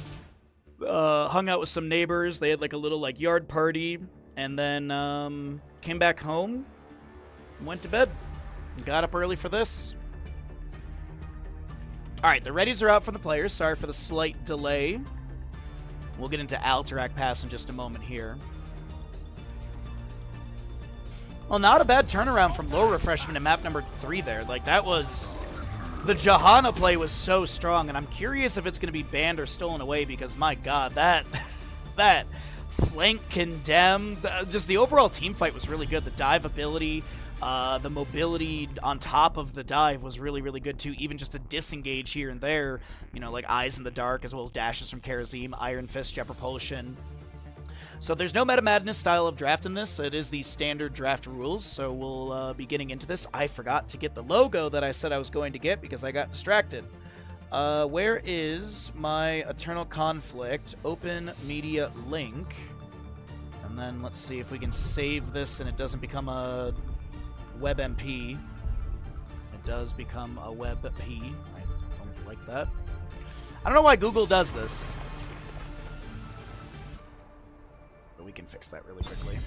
Hung out with some neighbors. They had like a little like yard party, and then came back home, went to bed, and got up early for this. All right, the readies are out from the players. Sorry for the slight delay. We'll get into Alterac Pass in just a moment here. Well, not a bad turnaround from low refreshment in map number 3 there. Like, that was... The Johanna play was so strong, and I'm curious if it's going to be banned or stolen away, because, my god, that flank condemn, just the overall team fight was really good. The dive ability, the mobility on top of the dive was really good, too. Even just a disengage here and there, you know, like Eyes in the Dark, as well as dashes from Karazim, Iron Fist, Jet Propulsion. So there's no Meta Madness style of draft in this. It is the standard draft rules, so we'll be getting into this. I forgot to get the logo that I said I was going to get because I got distracted. Where is my Eternal Conflict? Open Media Link. And then let's see if we can save this and it doesn't become a WebMP. It does become a WebP. I don't like that. I don't know why Google does this. We can fix that really quickly.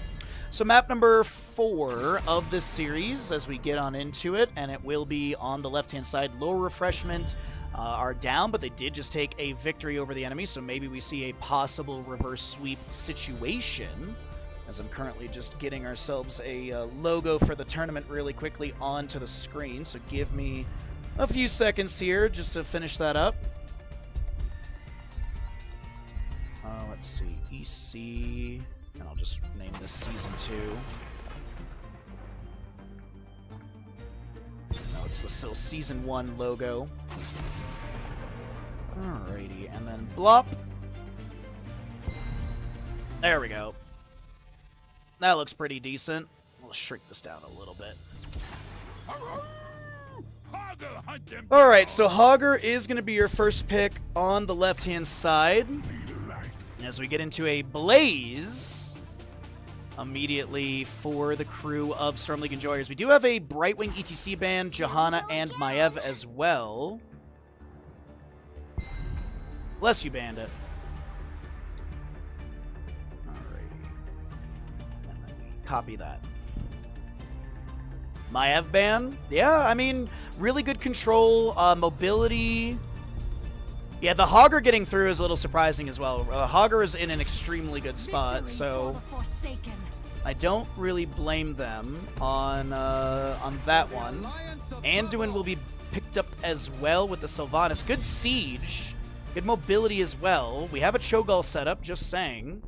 So map number 4 of this series as we get on into it, and it will be on the left-hand side, low refreshment. are down, but they did just take a victory over the enemy, so maybe we see a possible reverse sweep situation, as I'm currently just getting ourselves a logo for the tournament really quickly onto the screen, so give me a few seconds here just to finish that up. Let's see, EC, and I'll just name this Season 2. No, it's the still Season 1 logo. Alrighty, and then blop. There we go. That looks pretty decent. We'll shrink this down a little bit. Alright, so Hogger is going to be your first pick on the left-hand side. As we get into a Blaze immediately for the crew of Storm League Enjoyers. We do have a Brightwing ETC band, Johanna and Maev as well. Bless you, Bandit. Alrighty. And then we copy that. Maev band. Yeah, I mean, really good control, mobility. Yeah, the Hogger getting through is a little surprising as well. Hogger is in an extremely good spot, so I don't really blame them on that one. Anduin will be picked up as well with the Sylvanas. Good siege, good mobility as well. We have a Cho'Gall set up, just saying.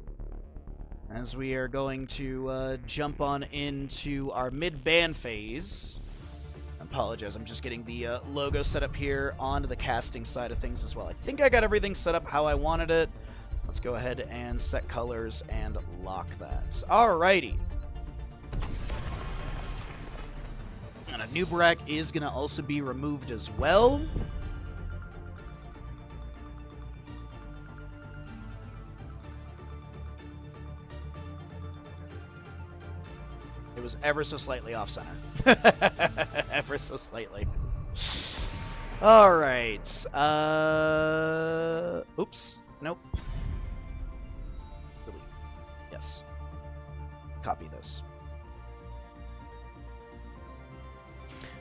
As we are going to jump on into our mid-ban phase. I apologize, I'm just getting the logo set up here onto the casting side of things as well. I think I got everything set up how I wanted it. Let's go ahead and set colors and lock that. Alrighty. And a Nubarak is going to also be removed as well. It was ever so slightly off-center. Ever so slightly. All right. Oops. Nope. Delete. Yes. Copy this.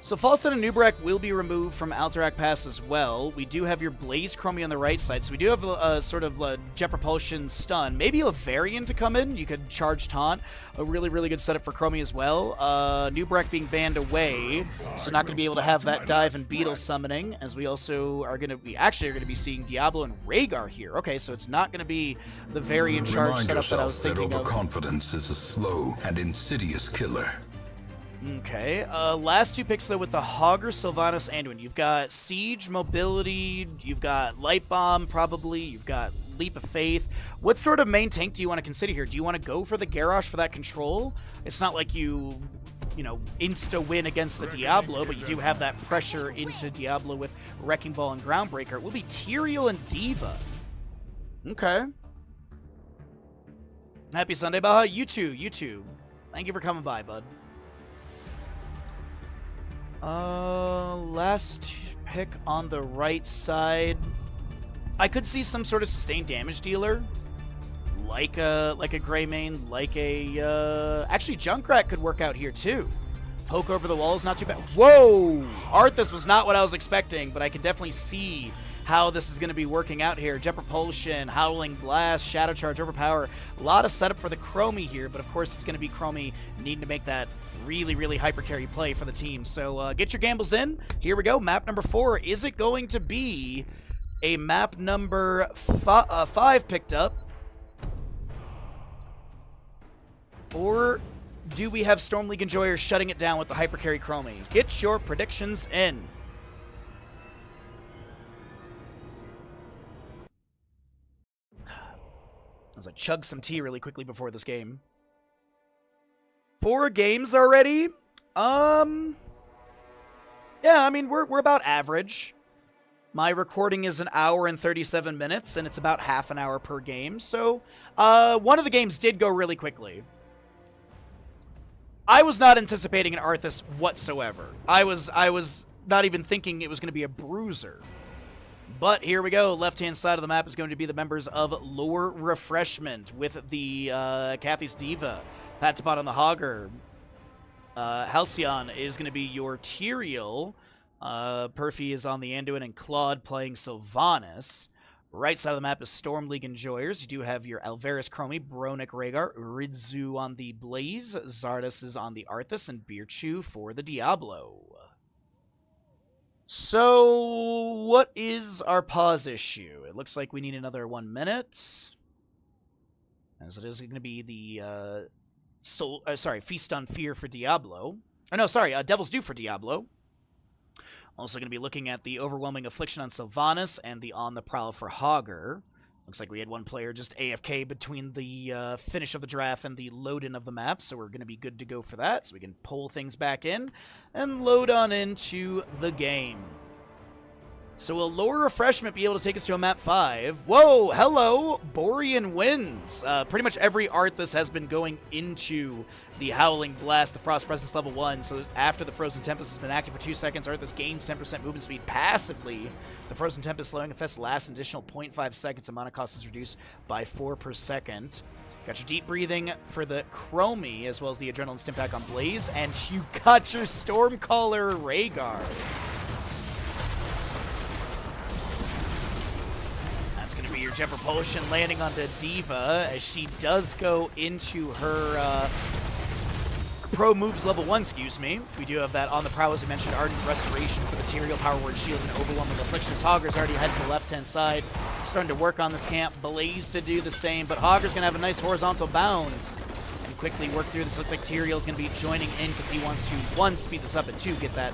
So Falstad and Nubarak will be removed from Alterac Pass as well. We do have your Blaze Chromie on the right side, so we do have a sort of Jet Propulsion stun. Maybe a variant to come in. You could charge Taunt. A really, really good setup for Chromie as well. Nubarak being banned away, so not going to be able to have that dive and Beetle summoning, as we also are going to be, actually are going to be seeing Diablo and Rhaegar here. Okay, so it's not going to be the variant charge setup that I was thinking of. Overconfidence is a slow and insidious killer. Okay, last two picks, though, with the Hogger, Sylvanas, Anduin. You've got Siege, Mobility, you've got Light Bomb, probably, you've got Leap of Faith. What sort of main tank do you want to consider here? Do you want to go for the Garrosh for that control? It's not like you know, insta-win against the Diablo, but you do have that pressure into Diablo with Wrecking Ball and Groundbreaker. It will be Tyrael and D.Va. Okay. Happy Sunday, Baha. You too, you too. Thank you for coming by, bud. Last pick on the right side. I could see some sort of sustained damage dealer, like a Greymane, like a actually Junkrat could work out here too. Poke over the wall is not too bad. Whoa, Arthas was not what I was expecting, but I can definitely see how this is going to be working out here. Jet Propulsion, Howling Blast, Shadow Charge, Overpower. A lot of setup for the Chromie here, but of course it's going to be Chromie needing to make that really, really hyper carry play for the team. So get your gambles in. Here we go. Map number 4. Is it going to be a map number 5 picked up? Or do we have Storm League Enjoyers shutting it down with the hyper carry Chromie? Get your predictions in. As I chug some tea really quickly before this game. 4 games already? Yeah, I mean, we're about average. My recording is an hour and 37 minutes, and it's about half an hour per game. So, one of the games did go really quickly. I was not anticipating an Arthas whatsoever. I was not even thinking it was going to be a Bruiser. But here we go. Left-hand side of the map is going to be the members of Lore Refreshment with the Kathy's D.Va. Patapon on the Hogger. Halcyon is going to be your Tyrael. Perfy is on the Anduin and Claude playing Sylvanas. Right side of the map is Storm League Enjoyers. You do have your Alvarez Chromie, Bronick Rhaegar, Ridzu on the Blaze, Zardas is on the Arthas, and Beerchew for the Diablo. So, what is our pause issue? It looks like we need another 1 minute. As it is going to be the Feast on Fear for Diablo. Oh, no, sorry, Devil's Due for Diablo. Also going to be looking at the Overwhelming Affliction on Sylvanas and the On the Prowl for Hogger. Looks like we had one player just AFK between the finish of the draft and the load-in of the map, so we're going to be good to go for that, so we can pull things back in and load on into the game. So will Lower Refreshment be able to take us to a map 5? Whoa, hello, Borean Winds. Pretty much every Arthas has been going into the Howling Blast, the Frost Presence level 1, so after the Frozen Tempest has been active for 2 seconds, Arthas gains 10% movement speed passively. The Frozen Tempest slowing effects last an additional 0.5 seconds, and mana cost is reduced by 4 per second. Got your Deep Breathing for the Chromie, as well as the Adrenaline Stim Pack on Blaze, and you got your Stormcaller Rhaegar. Going to be your Jet Propulsion landing onto Diva as she does go into her Pro Moves level 1, excuse me. We do have that on the Prow, as we mentioned, Ardent Restoration for the Tyrael, Power Word Shield, and Overwhelming Affliction. Hogger's already heading to the left-hand side, starting to work on this camp. Blaze to do the same, but Hogger's going to have a nice horizontal bounce and quickly work through this. Looks like Tyrael's going to be joining in because he wants to, 1, speed this up, and 2, get that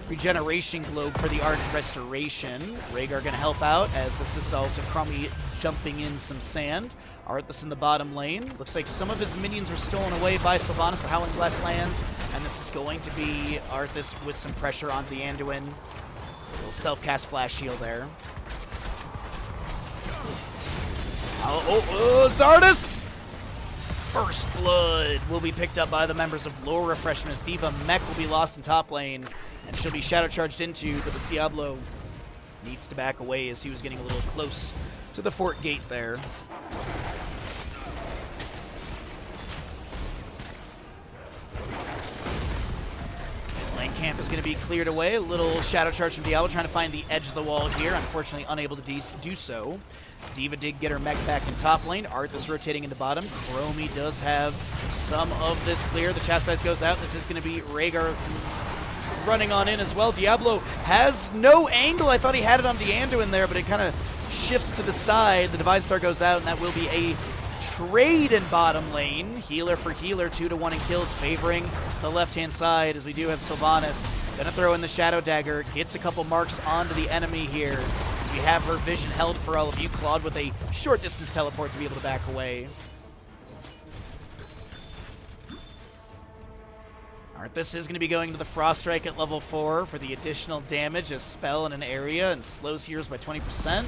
Regeneration Globe for the Ardent Restoration. Rhaegar going to help out, as this is also Chromie jumping in some sand. Arthas in the bottom lane. Looks like some of his minions were stolen away by Sylvanas. The Howling Blast lands, and this is going to be Arthas with some pressure on the Anduin. A little self-cast Flash Shield there. Zardas! First Blood will be picked up by the members of Lower Refreshment. Diva Mech will be lost in top lane, and she'll be shadow charged into, but the Diablo needs to back away as he was getting a little close to the fort gate there. Lane camp is going to be cleared away. A little shadow charge from Diablo trying to find the edge of the wall here. Unfortunately unable to do so. Diva did get her mech back in top lane. Arthas rotating into bottom. Chromie does have some of this clear. The Chastise goes out. This is going to be Rhaegar running on in as well. Diablo has no angle. I thought he had it on Anduin there, but it kind of shifts to the side. The Divine Star goes out, and that will be a trade in bottom lane. Healer for healer, 2-to-1 in kills, favoring the left-hand side, as we do have Sylvanas. Gonna throw in the Shadow Dagger. Gets a couple marks onto the enemy here. We have her vision held for all of you. Claude with a short distance teleport to be able to back away. Arthas is going to be going to the Frost Strike at level 4 for the additional damage, a spell in an area, and slows heroes by 20%.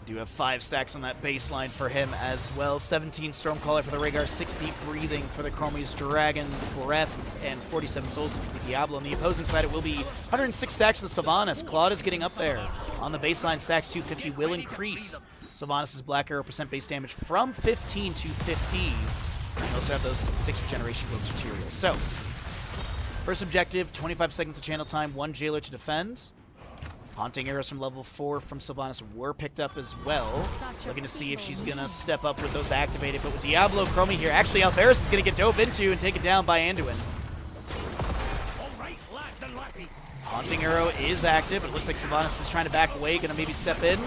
Do have 5 stacks on that baseline for him as well. 17 Stormcaller for the Rhaegar, 60 Breathing for the Chromie's Dragon Breath, and 47 Souls for the Diablo. On the opposing side, it will be 106 stacks for the Sylvanas. Claude is getting up there. On the baseline, stacks 250 will increase Sylvanas' Black Arrow percent base damage from 15 to 50. We also have those 6 regeneration globes for Tyrael. So, first objective, 25 seconds of channel time, 1 jailer to defend. Haunting Arrows from level 4 from Sylvanas were picked up as well. Looking to see if she's going to step up with those activated. But with Diablo Chromie here, actually Alvarez is going to get dove into and taken down by Anduin. Haunting Arrow is active. It looks like Sylvanas is trying to back away. Going to maybe step in.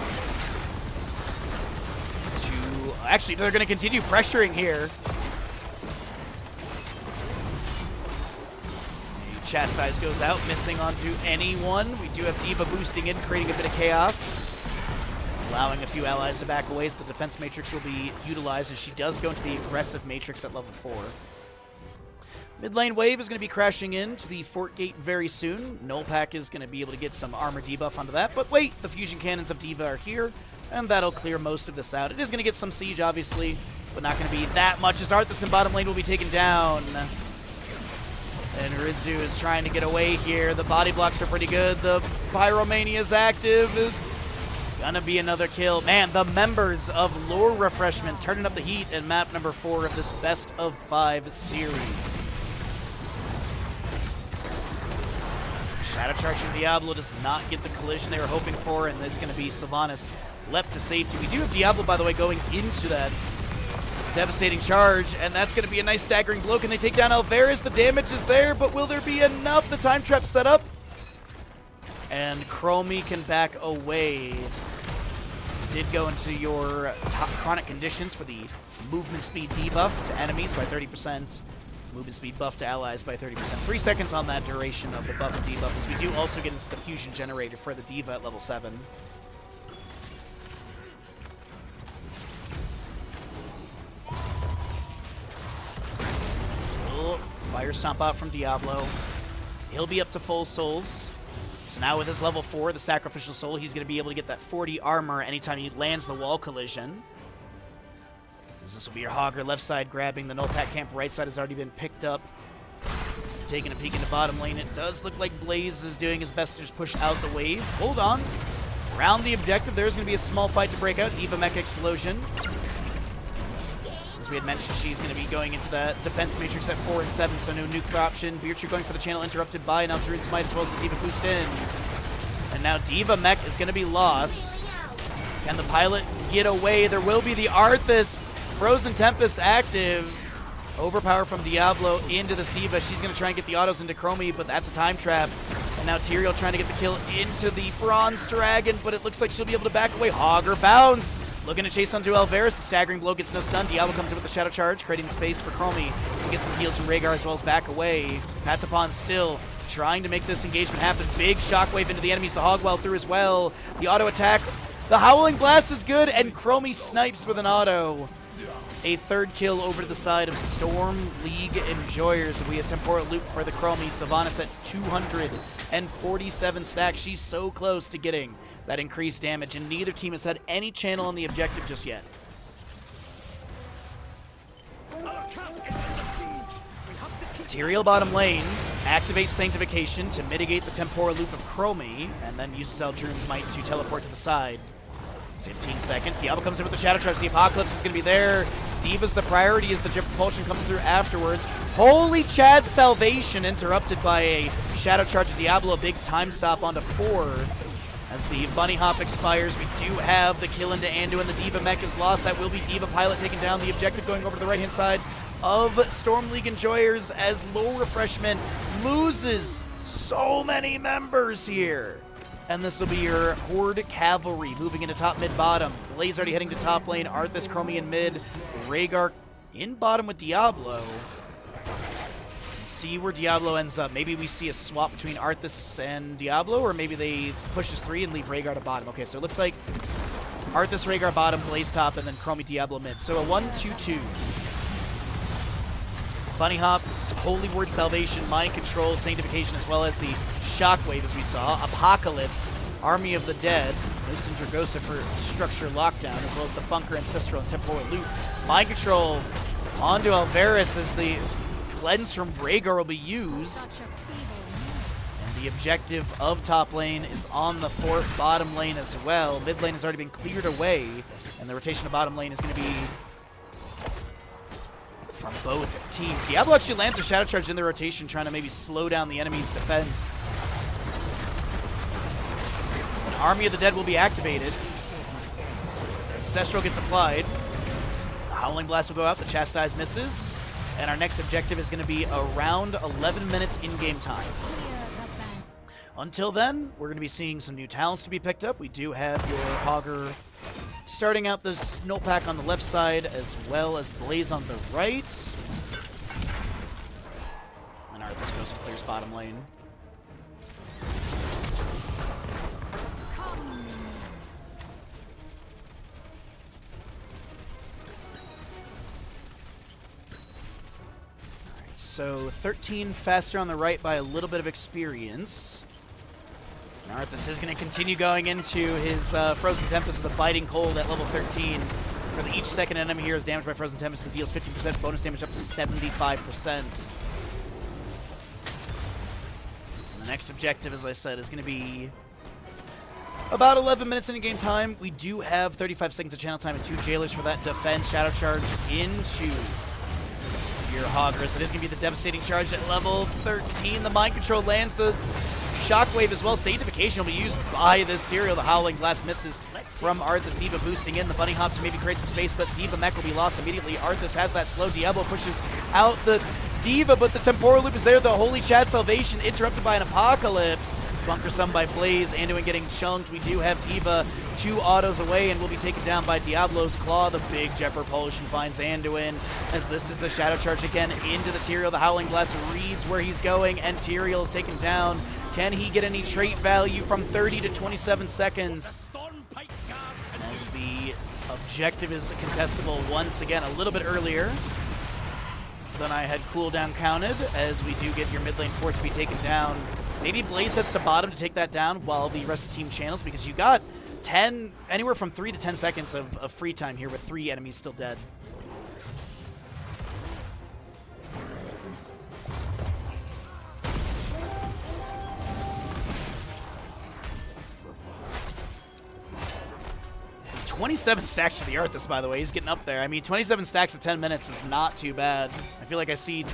Actually, they're going to continue pressuring here. Chastise goes out, missing onto anyone. We do have Diva boosting in, creating a bit of chaos. Allowing a few allies to back away, so the defense matrix will be utilized as she does go into the aggressive matrix at level 4. Mid lane wave is going to be crashing into the fort gate very soon. Nullpack is going to be able to get some armor debuff onto that, but wait, the fusion cannons of Diva are here, and that'll clear most of this out. It is going to get some siege, obviously, but not going to be that much, as Arthas in bottom lane will be taken down. And Ridzu is trying to get away here. The body blocks are pretty good. The Pyromania is active. Gonna be another kill. Man, the members of Lower Refreshment turning up the heat in map number 4 of this best of 5 series. Shadow Charge from Diablo does not get the collision they were hoping for, and it's going to be Sylvanas leapt to safety. We do have Diablo, by the way, going into that devastating charge, and that's going to be a nice staggering blow. Can they take down Alvarez? The damage is there, but will there be enough? The time trap set up, and Chromie can back away. Did go into your top chronic conditions for the movement speed debuff to enemies by 30%, movement speed buff to allies by 30%. 3 seconds on that duration of the buff and debuff, as we do also get into the fusion generator for the Diva at level 7. Fire Stomp out from Diablo. He'll be up to full souls. So now with his level 4, the Sacrificial Soul, he's going to be able to get that 40 armor anytime he lands the wall collision. This will be your Hogger left side grabbing. The Nullpack camp right side has already been picked up. Taking a peek into bottom lane. It does look like Blaze is doing his best to just push out the wave. Hold on. Around the objective, there's going to be a small fight to break out. Diva Mech Explosion. As we had mentioned, she's going to be going into that defense matrix at 4 and 7, so no nuke option. Beertrue going for the channel interrupted by an Druid's Might as well as the Diva boost in. And now Diva Mech is going to be lost. Can the pilot get away? There will be the Arthas. Frozen Tempest active. Overpower from Diablo into this Diva. She's going to try and get the autos into Chromie, but that's a time trap. And now Tyrael trying to get the kill into the Bronze Dragon, but it looks like she'll be able to back away. Hogger bounce. Looking to chase onto Alvarez. The staggering blow gets no stun. Diablo comes in with the Shadow Charge, creating space for Chromie to get some heals from Rhaegar as well as back away. Patapon still trying to make this engagement happen. Big shockwave into the enemies. The Hogwell through as well. The auto attack. The Howling Blast is good, and Chromie snipes with an auto. A third kill over to the side of Storm League Enjoyers. We have Temporal Loop for the Chromie. Sylvanas at 247 stacks. She's so close to getting that increased damage, and neither team has had any channel on the objective just yet. Tyrael bottom lane activates Sanctification to mitigate the Temporal Loop of Chromie, and then uses Eldrune's Might to teleport to the side. 15 seconds. Diablo comes in with the Shadow Charge. The Apocalypse is going to be there. Diva's the priority as the Jet Propulsion comes through afterwards. Holy Chad's Salvation interrupted by a Shadow Charge of Diablo. A big time stop onto 4. As the Bunny Hop expires, we do have the kill into Anduin. The Diva Mech is lost. That will be Diva Pilot taking down. The objective going over to the right-hand side of Storm League Enjoyers as Low Refreshment loses so many members here. And this will be your Horde Cavalry moving into top, mid, bottom. Blaze already heading to top lane. Arthas, Chromie in mid. Rhaegar in bottom with Diablo. See where Diablo ends up. Maybe we see a swap between Arthas and Diablo, or maybe they push us 3 and leave Rhaegar to bottom. Okay, so it looks like Arthas, Rhaegar bottom, Blaze top, and then Chromie, Diablo mid. So a 1-2-2. Bunny Hop, Holy Word Salvation, Mind Control, Sanctification, as well as the Shockwave, as we saw. Apocalypse, Army of the Dead, Moose and Dragosa for Structure Lockdown, as well as the Bunker, Ancestral, and Temporal Loop. Mind Control onto Alvarez as the Cleanse from Rhaegar will be used. And the objective of top lane is on the fort, bottom lane as well. Mid lane has already been cleared away, and the rotation of bottom lane is going to be from both teams. Diablo actually lands a Shadow Charge in the rotation, trying to maybe slow down the enemy's defense. An Army of the Dead will be activated. Ancestral gets applied. The Howling Blast will go out. The Chastise misses. And our next objective is going to be around 11 minutes in-game time. Until then, we're going to be seeing some new talents to be picked up. We do have your Hogger starting out this Null Pack on the left side, as well as Blaze on the right. And Arthas goes and clears bottom lane. Alright, so 13 faster on the right by a little bit of experience. Arthas is going to continue going into his Frozen Tempest with a Biting Cold at level 13. For each second enemy here is damaged by Frozen Tempest, it deals 15% bonus damage up to 75%. And the next objective, as I said, is going to be about 11 minutes into game time. We do have 35 seconds of channel time and 2 jailers for that defense. Shadow Charge into your Hoggers. It is going to be the Devastating Charge at level 13. The Mind Control lands the Shockwave as well. Sanctification will be used by this Tyrael. The Howling Blast misses from Arthas. D.Va boosting in. The Bunny Hop to maybe create some space, but D.Va mech will be lost immediately. Arthas has that slow. Diablo pushes out the D.Va, but the Temporal Loop is there. The Holy Chad Salvation interrupted by an Apocalypse. Bunker some by Blaze. Anduin getting chunked. We do have D.Va 2 autos away and will be taken down by Diablo's Claw. The big jet propulsion finds Anduin as this is a Shadow Charge again into the Tyrael. The Howling Blast reads where he's going and Tyrael is taken down. Can he get any trait value from 30 to 27 seconds? As the objective is contestable once again a little bit earlier than I had cooldown counted, as we do get your mid lane fort to be taken down. Maybe Blaze heads to bottom to take that down while the rest of the team channels, because you got anywhere from 3 to 10 seconds of free time here with 3 enemies still dead. $27 stacks for the Arthas, by the way. He's getting up there. I mean, 27 stacks of 10 minutes is not too bad. I feel like I see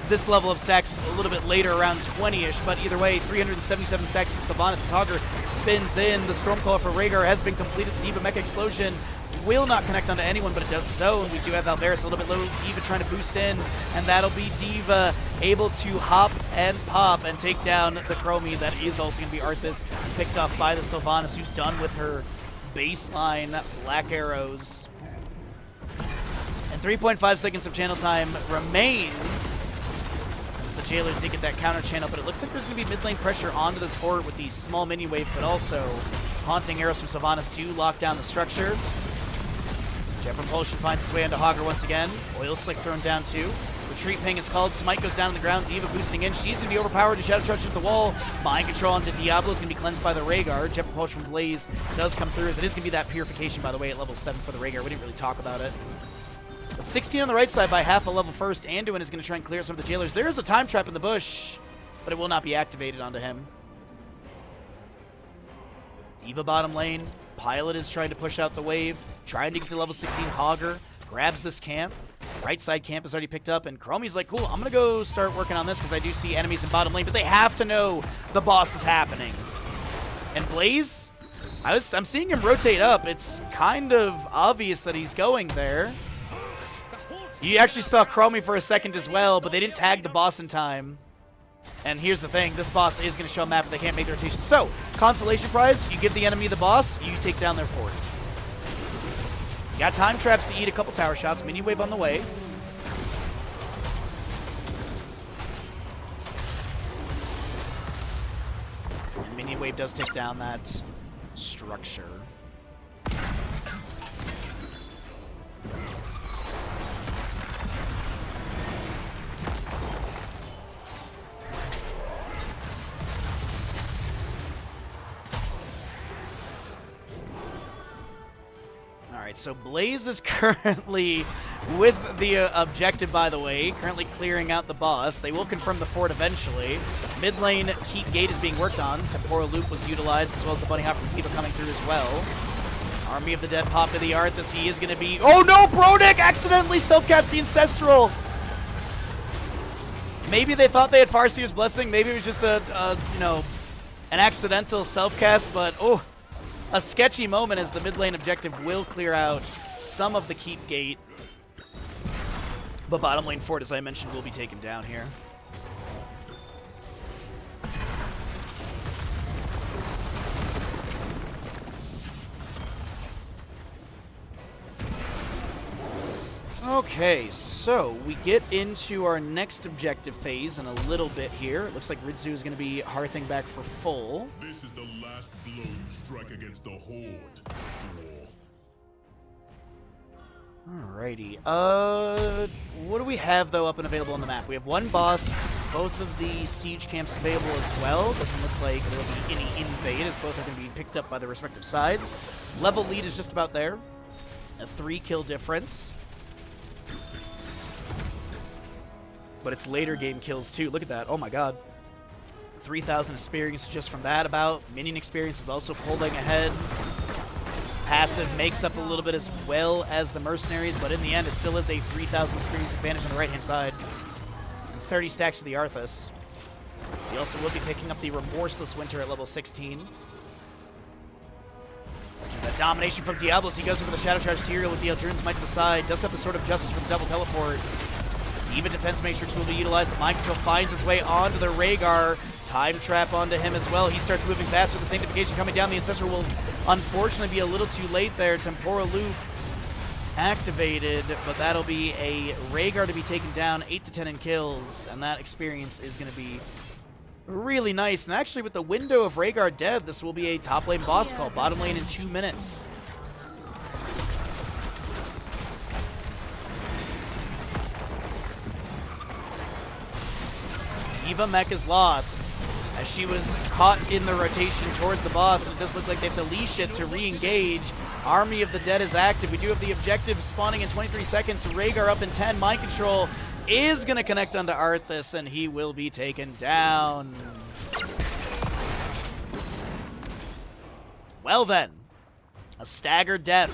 this level of stacks a little bit later, around 20-ish, but either way, 377 stacks for Sylvanas. Togger spins in. The Stormcaller for Rhaegar has been completed. The D.Va Mech Explosion will not connect onto anyone, but it does so, and we do have Alvaris a little bit low. D.Va trying to boost in, and that'll be D.Va able to hop and pop and take down the Chromie. That is also going to be Arthas, picked off by the Sylvanas, who's done with her baseline Black Arrows. And 3.5 seconds of channel time remains. The Jailers did get that counter channel, but it looks like there's going to be mid lane pressure onto this fort with the small mini wave, but also haunting arrows from Sylvanas do lock down the structure. Jet Propulsion finds its way into Hogger once again. Oil Slick thrown down too. Retreat Ping is called. Smite goes down on the ground. D.Va boosting in. She's going to be overpowered to Shadow Charge into the wall. Mind Control onto Diablo is going to be cleansed by the Rhaegar. Jet Propulsion from Blaze does come through, as it is going to be that Purification, by the way, at level 7 for the Rhaegar. We didn't really talk about it. But 16 on the right side by half a level first. Anduin is going to try and clear some of the Jailers. There is a time trap in the bush, but it will not be activated onto him. D.Va bottom lane. Pilot is trying to push out the wave, trying to get to level 16. Hogger grabs this camp. Right side camp is already picked up, and Chromie's like, cool, I'm going to go start working on this because I do see enemies in bottom lane, but they have to know the boss is happening. And Blaze, I'm seeing him rotate up. It's kind of obvious that he's going there. You actually saw Chromie for a second as well, but they didn't tag the boss in time. And here's the thing, this boss is going to show a map if they can't make the rotation. So, consolation prize, you give the enemy the boss, you take down their fort. You got time traps to eat a couple tower shots, mini wave on the way. And mini wave does take down that structure. Alright, so Blaze is currently with the objective, by the way, currently clearing out the boss. They will confirm the fort eventually. Mid lane Heat Gate is being worked on. Temporal Loop was utilized, as well as the Bunny Hop from D.Va coming through as well. Army of the Dead pop to the Arthas. He is going to be... Oh no, Bronick accidentally self-cast the Ancestral! Maybe they thought they had Farseer's Blessing. Maybe it was just an accidental self-cast, but oh... A sketchy moment as the mid lane objective will clear out some of the Keep Gate. But bottom lane fort, as I mentioned, will be taken down here. Okay, so we get into our next objective phase in a little bit here. It looks like Ridzu is going to be hearthing back for full. This is the last blow you strike against the Horde, Dwarf. Alrighty. What do we have, though, up and available on the map? We have one boss, both of the siege camps available as well. Doesn't look like there will be any invade, as both are going to be picked up by the respective sides. Level lead is just about there. A 3-kill difference. But it's later game kills, too. Look at that. Oh, my God. 3,000 experience just from that about. Minion experience is also pulling ahead. Passive makes up a little bit as well as the mercenaries, but in the end, it still is a 3,000 experience advantage on the right-hand side. And 30 stacks to the Arthas. So he also will be picking up the Remorseless Winter at level 16. The domination from Diablo as he goes over the Shadow Charge Tyrael with the Eldrune's Might to the side. Does have the Sword of Justice for the double teleport. Even Defense Matrix will be utilized. The Mind Control finds his way onto the Rhaegar. Time Trap onto him as well. He starts moving faster. The Sanctification coming down. The Ancestral will unfortunately be a little too late there. Temporal Loop activated, but that'll be a Rhaegar to be taken down. 8 to 10 in kills, and that experience is going to be really nice. And actually, with the window of Rhaegar dead, this will be a top lane boss call. Bottom lane in 2 minutes. Eva Mech is lost as she was caught in the rotation towards the boss, and it does look like they have to leash it to re-engage. Army of the Dead is active. We do have the objective spawning in 23 seconds. Rhaegar up in 10. Mind Control is going to connect onto Arthas, and he will be taken down. Well then, a staggered death,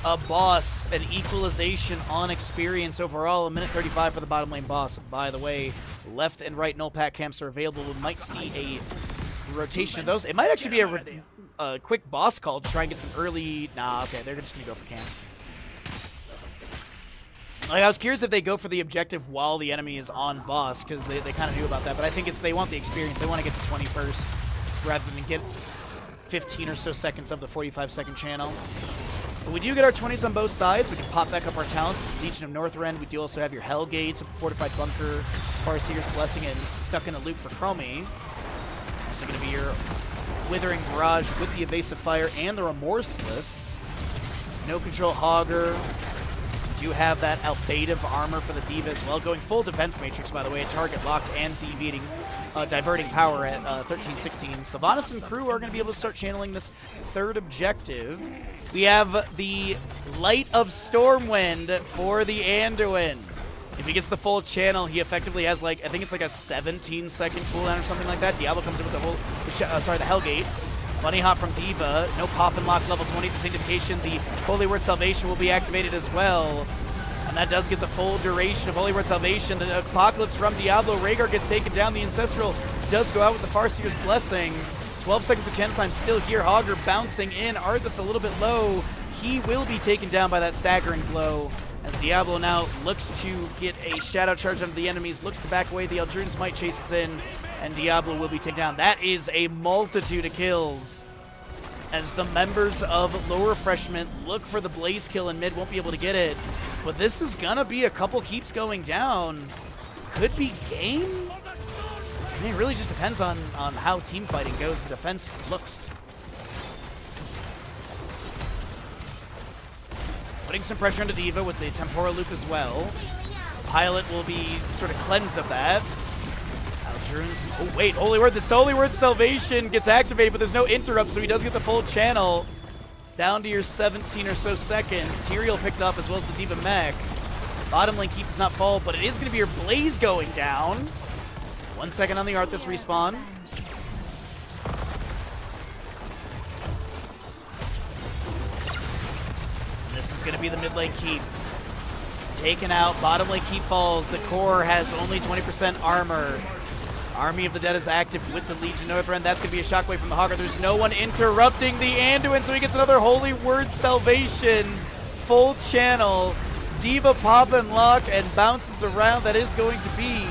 a boss, an equalization on experience overall. A minute 35 for the bottom lane boss. By the way, left and right null pack camps are available. We might see a rotation of those. It might actually be a quick boss call to try and get some early... Nah, okay, they're just going to go for camp. Like, I was curious if they go for the objective while the enemy is on boss, because they kind of knew about that. But I think they want the experience. They want to get to 20 first, rather than get 15 or so seconds of the 45-second channel. But we do get our 20s on both sides. We can pop back up our talents. Legion of Northrend. We do also have your Hell Gates, Fortified Bunker, Farseer's Blessing, and Stuck in a Loop for Chromie. Also going to be your Withering Barrage with the Evasive Fire and the Remorseless. No Control Hogger. Do have that Albative armor for the D.Va as well. Going full Defense Matrix, by the way. Target locked and diverting power at 13-16. Sylvanas and crew are going to be able to start channeling this third objective. We have the Light of Stormwind for the Anduin. If he gets the full channel, he effectively has, like, I think it's like a 17-second cooldown or something like that. Diablo comes in with the Hellgate. Bunny Hop from D.Va. No pop and lock level 20. The Sanctification. The Holy Word Salvation will be activated as well. And that does get the full duration of Holy Word Salvation. The Apocalypse from Diablo. Rhaegar gets taken down. The Ancestral does go out with the Farseer's Blessing. 12 seconds of chance time still here. Hogger bouncing in. Arthas a little bit low. He will be taken down by that staggering blow. As Diablo now looks to get a Shadow Charge onto the enemies. Looks to back away. The Eldrune's Might chases in. And Diablo will be taken down. That is a multitude of kills. As the members of Low Refreshment look for the Blaze kill in mid, won't be able to get it. But this is gonna be a couple keeps going down. Could be game? I mean, it really just depends on how team fighting goes. The defense looks. Putting some pressure onto D.Va with the Temporal Loop as well. Pilot will be sort of cleansed of that. Oh wait, Holy Word, the Holy Word Salvation gets activated, but there's no interrupt, so he does get the full channel. Down to your 17 or so seconds. Tyrael picked up as well as the D.Va Mech. Bottom lane keep does not fall, but it is going to be your Blaze going down. 1 second on the Arthas respawn. And this is going to be the mid lane keep. Taken out, bottom lane keep falls. The core has only 20% armor. Army of the Dead is active with the Legion of Northrend. That's going to be a shockwave from the Hogger. There's no one interrupting the Anduin, so he gets another Holy Word Salvation. Full channel. D.Va pop and lock and bounces around. That is going to be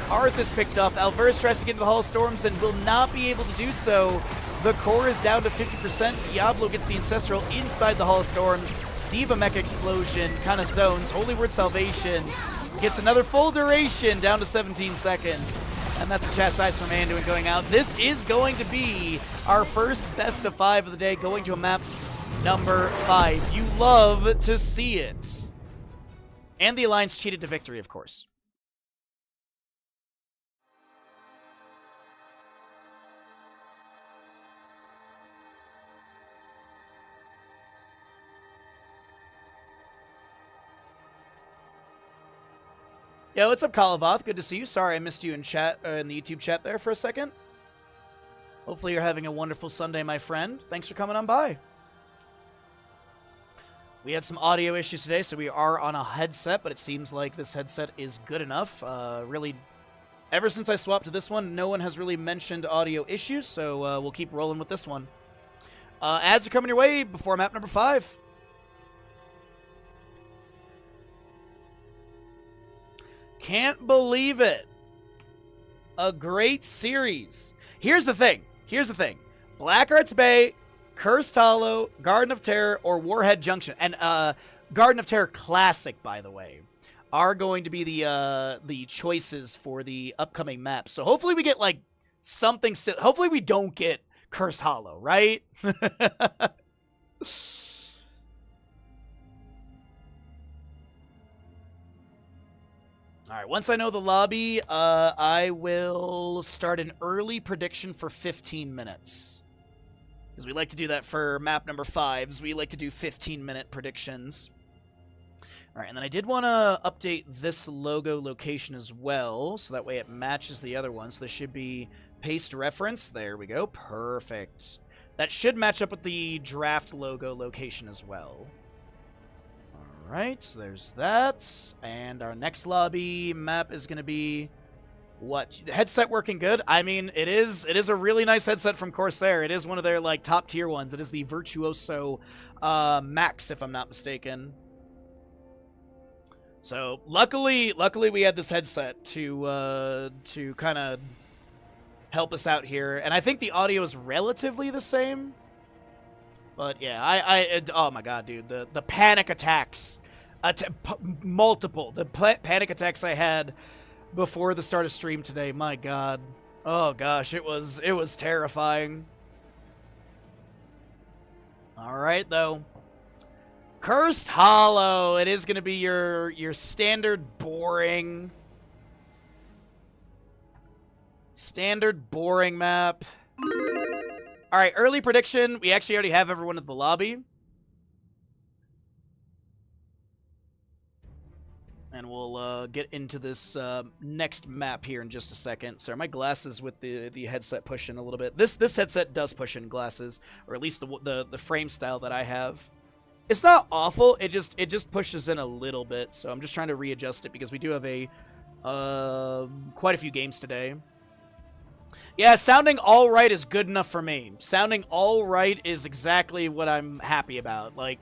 Arthas picked up. Alvarez tries to get into the Hall of Storms and will not be able to do so. The core is down to 50%. Diablo gets the Ancestral inside the Hall of Storms. D.Va Mech Explosion kind of zones. Holy Word Salvation gets another full duration down to 17 seconds. And that's a chastise from Anduin going out. This is going to be our first best of 5 of the day, going to a map number 5. You love to see it. And the Alliance cheated to victory, of course. Yo, what's up, Kalavoth? Good to see you. Sorry I missed you in chat, in the YouTube chat there for a second. Hopefully you're having a wonderful Sunday, my friend. Thanks for coming on by. We had some audio issues today, so we are on a headset, but it seems like this headset is good enough. Really Ever since I swapped to this one, no one has really mentioned audio issues, so we'll keep rolling with this one. Ads are coming your way before map number 5. Can't believe it. A great series. Here's the thing. Black Arts Bay, Cursed Hollow, Garden of Terror, or Warhead Junction. And Garden of Terror Classic, by the way, are going to be the choices for the upcoming maps. So hopefully we get like something. Hopefully we don't get Cursed Hollow, right? All right, once I know the lobby, I will start an early prediction for 15 minutes. Because we like to do that for map number 5s. We like to do 15-minute predictions. All right, and then I did want to update this logo location as well, so that way it matches the other one. So this should be paste reference. There we go. Perfect. That should match up with the draft logo location as well. All right, so there's that. And our next lobby map is going to be what? Headset working good? I mean, it is a really nice headset from Corsair. It is one of their like top tier ones. It is the Virtuoso Max, if I'm not mistaken. So luckily we had this headset to kind of help us out here, and I think the audio is relatively the same. But yeah, oh my god, dude, the panic attacks, multiple panic attacks I had before the start of stream today. My god, oh gosh, it was terrifying. All right though. Cursed Hollow. It is going to be your standard boring map. All right, early prediction. We actually already have everyone in the lobby. And we'll get into this next map here in just a second. Sorry, my glasses with the headset pushing a little bit. This headset does push in glasses, or at least the frame style that I have. It's not awful. It just pushes in a little bit. So I'm just trying to readjust it because we do have quite a few games today. Yeah, sounding all right is good enough for me. Sounding all right is exactly what I'm happy about. Like,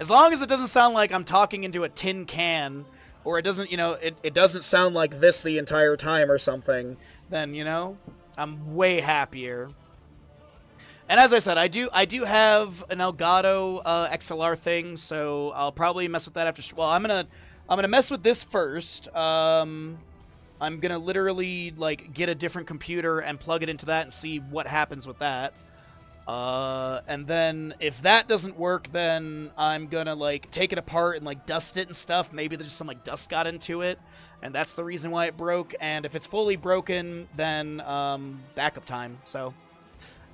as long as it doesn't sound like I'm talking into a tin can, or it doesn't, it doesn't sound like this the entire time or something, then, I'm way happier. And as I said, I do have an Elgato XLR thing, so I'll probably mess with that after. Well, I'm gonna mess with this first. I'm gonna literally like get a different computer and plug it into that and see what happens with that. And then if that doesn't work, then I'm gonna like take it apart and like dust it and stuff. Maybe there's just some like dust got into it, and that's the reason why it broke. And if it's fully broken, then backup time. So.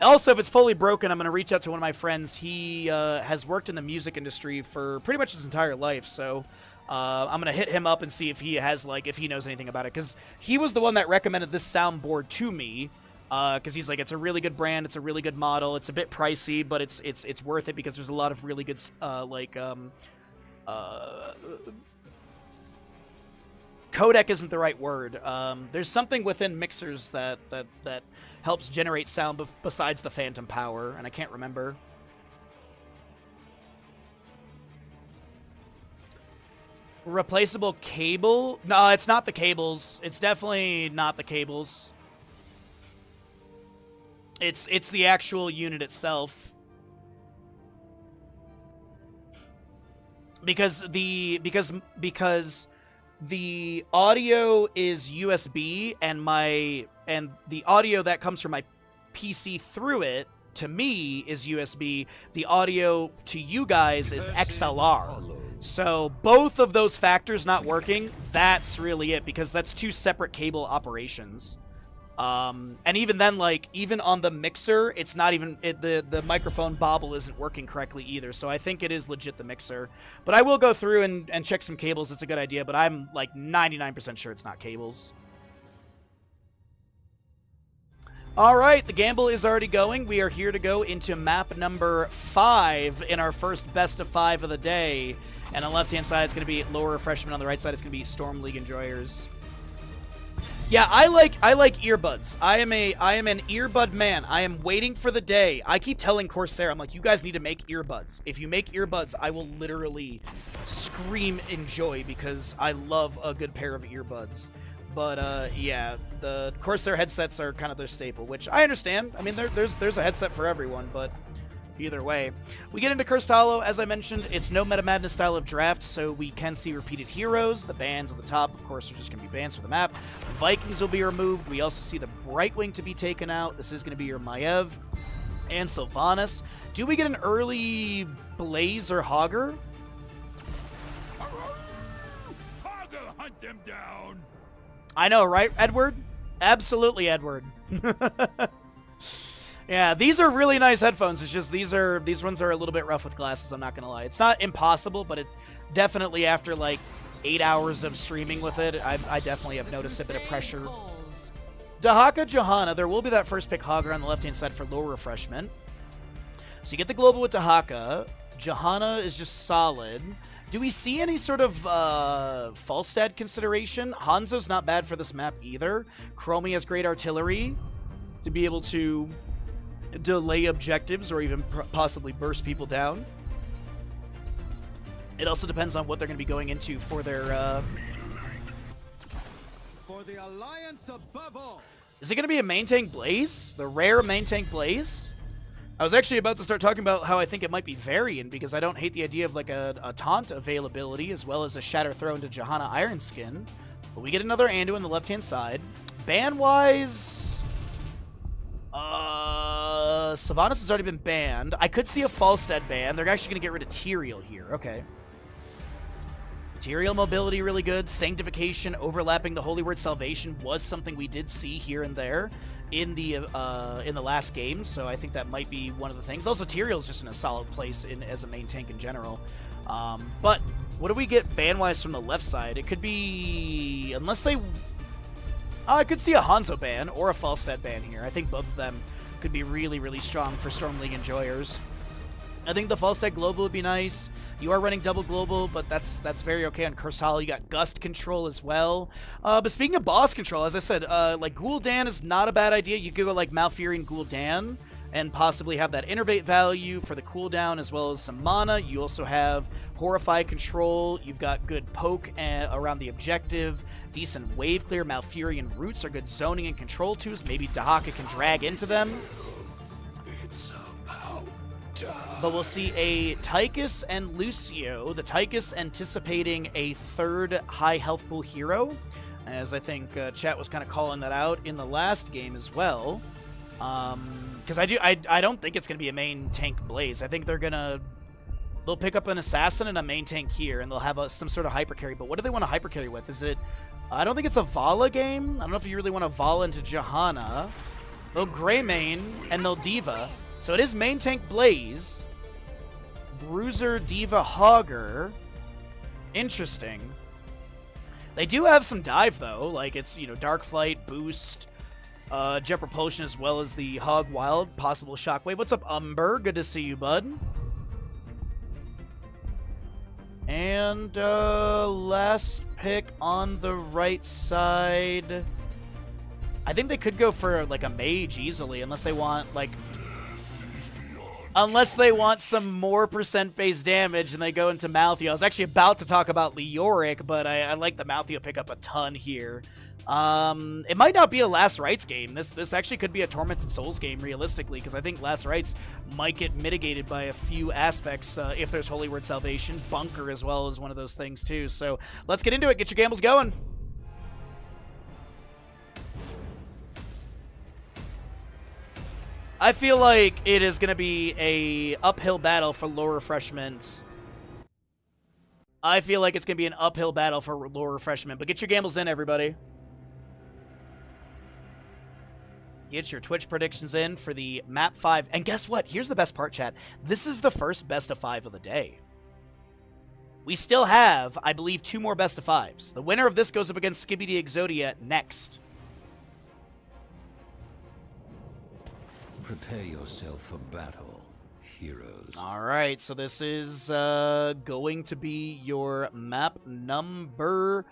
Also, if it's fully broken, I'm going to reach out to one of my friends. He has worked in the music industry for pretty much his entire life, so I'm going to hit him up and see if he has, like, if he knows anything about it, because he was the one that recommended this soundboard to me, because he's like, it's a really good brand, it's a really good model, it's a bit pricey, but it's worth it because there's a lot of really good, codec isn't the right word. There's something within mixers that helps generate sound besides the phantom power, and I can't remember. Replaceable cable? No, it's not the cables. It's definitely not the cables. It's the actual unit itself. Because the audio is USB, and the audio that comes from my PC through it to me is USB. The audio to you guys is XLR. So both of those factors not working, that's really it, because that's two separate cable operations. And even then, like, even on the mixer, it's not even, the microphone bobble isn't working correctly either, so I think it is legit the mixer. But I will go through and check some cables, it's a good idea, but I'm, like, 99% sure it's not cables. Alright, the gamble is already going. We are here to go into map number 5 in our first best of 5 of the day. And on the left-hand side, it's going to be Lower Refreshment. On the right side, it's going to be Storm League Enjoyers. Yeah, I like earbuds. I am an earbud man. I am waiting for the day. I keep telling Corsair, I'm like, you guys need to make earbuds. If you make earbuds, I will literally scream in joy because I love a good pair of earbuds. But yeah, the Corsair headsets are kind of their staple, which I understand. I mean, there's a headset for everyone, but either way. We get into Cursed Hollow. As I mentioned, it's no Meta Madness style of draft, so we can see repeated heroes. The bans at the top, of course, are just going to be bans for the map. Vikings will be removed. We also see the Brightwing to be taken out. This is going to be your Maiev and Sylvanas. Do we get an early Blaze or Hogger? Hogger, hunt them down. I know, right, Edward? Absolutely, Edward. Yeah, these are really nice headphones. It's just these ones are a little bit rough with glasses, I'm not going to lie. It's not impossible, but it definitely after like 8 hours of streaming with it, I definitely have noticed a bit of pressure. Dahaka Johanna, there will be that first pick Hogger on the left-hand side for low refreshment. So you get the global with Dahaka. Johanna is just solid. Do we see any sort of Falstad consideration? Hanzo's not bad for this map either. Chromie has great artillery to be able to delay objectives or even possibly burst people down. It also depends on what they're going to be going into for their... For the alliance above all. Is it going to be a main tank Blaze? The rare main tank Blaze? I was actually about to start talking about how I think it might be Varian, because I don't hate the idea of like a taunt availability as well as a shatter throw into Johanna Ironskin. But we get another Andu on the left-hand side. Ban-wise... Sylvanas has already been banned. I could see a Falstad ban. They're actually going to get rid of Tyrael here. Okay. Tyrael mobility really good. Sanctification overlapping the Holy Word Salvation was something we did see here and there in the last game, so I think that might be one of the things. Also, Tyrael's just in a solid place as a main tank in general. But what do we get ban-wise from the left side? It could be... Unless they... I could see a Hanzo ban or a Falstad ban here. I think both of them could be really, really strong for Storm League enjoyers. I think the Falstad Global would be nice. You are running double global, but that's very okay on Cursed Hollow. You got Gust control as well. But speaking of boss control, as I said, like Gul'dan is not a bad idea. You could go like Malfurion Gul'dan and possibly have that innervate value for the cooldown as well as some mana. You also have Horrify control. You've got good poke around the objective. Decent wave clear. Malfurion roots are good zoning and control tools. Maybe Dahaka can drag into them. It's about time. But we'll see a Tychus and Lucio. The Tychus anticipating a third high health pool hero, as I think chat was kind of calling that out in the last game as well. Because I don't think it's going to be a main tank Blaze. I think they'll pick up an assassin and a main tank here, and they'll have some sort of hyper carry. But what do they want to hyper carry with? Is it? I don't think it's a Vala game. I don't know if you really want to Vala into Johanna. They'll Grey main and they'll Diva. So it is main tank Blaze, Bruiser, Diva, Hogger. Interesting. They do have some dive though, like it's Dark Flight, Boost, Jet Propulsion, as well as the Hog Wild, possible Shockwave. What's up, Umber? Good to see you, bud. And last pick on the right side. I think they could go for like a mage easily, unless they want some more % base damage and they go into Maltheo. I was actually about to talk about Leoric, but I like the Maltheo pick up a ton here. It might not be a Last Rites game. This actually could be a Tormented Souls game, realistically, because I think Last Rites might get mitigated by a few aspects if there's Holy Word Salvation. Bunker as well is one of those things, too. So let's get into it. Get your gambles going. I feel like it is going to be a uphill battle for low refreshment. I feel like it's going to be an uphill battle for low refreshment. But get your gambles in, everybody. Get your Twitch predictions in for the Map 5. And guess what? Here's the best part, chat. This is the first best of 5 of the day. We still have, I believe, 2 more best of 5s. The winner of this goes up against Skibidi Exodia next. Prepare yourself for battle, heroes. All right, so this is going to be your map number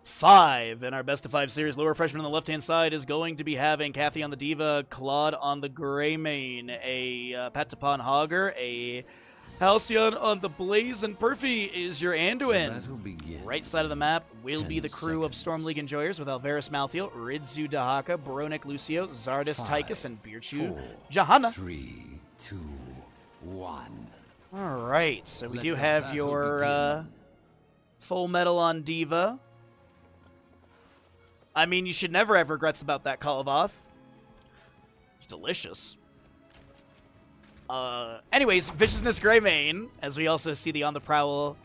5 in our best of 5 series. Lower freshman on the left-hand side is going to be having Kathy on the Diva, Claude on the Greymane, a Patapon Hogger, a Halcyon on the Blaze, and Perfy is your Anduin. Battle begins. Right side of the map will 10 be the crew of seconds. Storm League Enjoyers with Alvarez Malthael, Ridzu Dahaka, Baronek Lucio, Zardes 5, Tychus, and Birchu 4, Johanna. 3, 2, 1. Alright, so we Let do the have battle your begin. full metal on Diva. I mean, you should never have regrets about that Kolovoth. It's delicious. Anyways, Viciousness Greymane, as we also see the On the Prowl,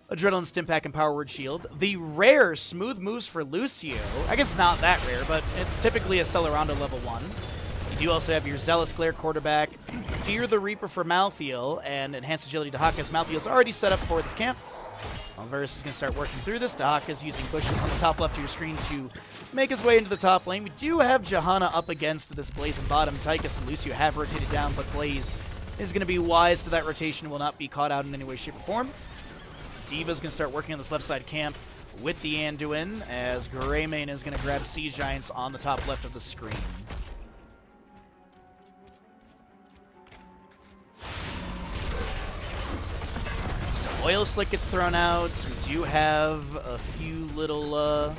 Adrenaline Stimpak, and Power Word Shield. The rare Smooth Moves for Lucio. I guess it's not that rare, but it's typically a Celerando level 1. You do also have your Zealous Glare quarterback, Fear the Reaper for Malthael, and Enhanced Agility Dahaka, as Malthael's already set up for this camp. Alvarez is going to start working through this. Dahaka's using bushes on the top left of your screen to make his way into the top lane. We do have Johanna up against this Blaze and bottom. Tychus and Lucio have rotated down, but Blaze is going to be wise to that rotation and will not be caught out in any way, shape, or form. Diva's going to start working on this left side camp with the Anduin, as Greymane is going to grab Siege Giants on the top left of the screen. Oil Slick gets thrown out. We do have a few little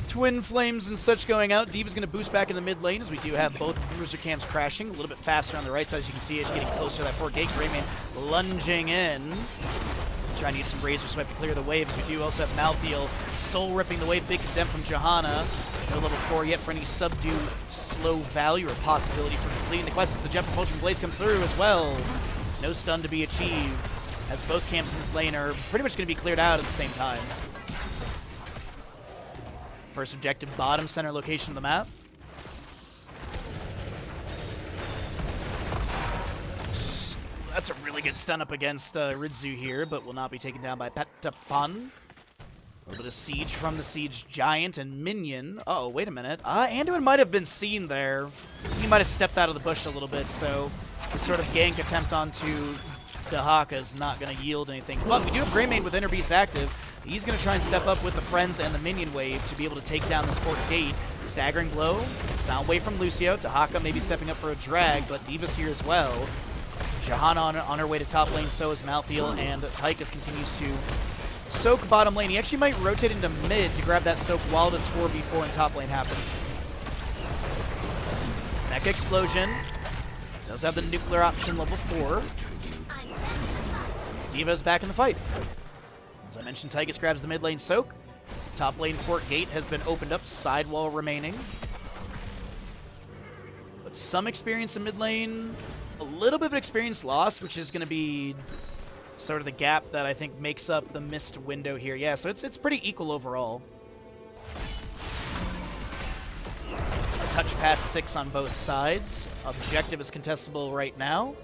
Twin Flames and such going out. Diva's going to boost back in the mid lane, as we do have both Bruiser Camps crashing. A little bit faster on the right side, as you can see it, getting closer to that 4-gate. Greymane lunging in. Trying to use some Razor Swipe to clear the wave, as we do also have Malthael soul ripping the wave. Big condemn from Johanna. No level 4 yet for any subdue slow value or possibility for completing the quest, as the Jet Propulsion Blaze comes through as well. No stun to be achieved, as both camps in this lane are pretty much going to be cleared out at the same time. First objective, bottom center location of the map. That's a really good stun up against Ridzu here, but will not be taken down by Patapon. A little bit of siege from the Siege Giant and Minion. Uh-oh, wait a minute. Anduin might have been seen there. He might have stepped out of the bush a little bit, so this sort of gank attempt onto Dahaka is not going to yield anything. But we do have Greymane with Inner Beast active. He's going to try and step up with the Friends and the Minion Wave to be able to take down this Fort Gate. Staggering Blow, Sound Wave from Lucio. Dahaka maybe stepping up for a drag, but Diva's here as well. Johanna on her way to top lane, so is Malthael, and Tychus continues to soak bottom lane. He actually might rotate into mid to grab that soak while this 4v4 in top lane happens. Mech Explosion. Does have the nuclear option level 4. Diva's back in the fight. As I mentioned, Tychus grabs the mid lane soak. Top lane Fort Gate has been opened up, sidewall remaining. But some experience in mid lane, a little bit of experience lost, which is going to be sort of the gap that I think makes up the missed window here. Yeah, so it's pretty equal overall. A touch past 6 on both sides. Objective is contestable right now.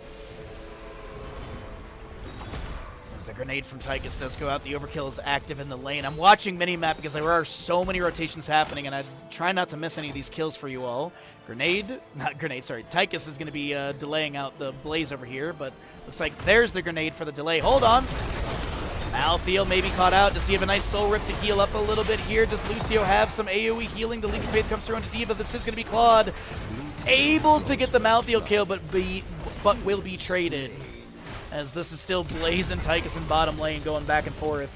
The grenade from Tychus does go out. The overkill is active in the lane. I'm watching minimap because there are so many rotations happening, and I try not to miss any of these kills for you all. Tychus is going to be delaying out the Blaze over here, but looks like there's the grenade for the delay. Hold on. Malthael may be caught out. Does he have a nice soul rip to heal up a little bit here? Does Lucio have some AoE healing? The Leap of Faith comes through onto Diva. This is going to be Claude. Able to get the Malthael kill, but will be traded, as this is still Blaze and Tychus in bottom lane going back and forth.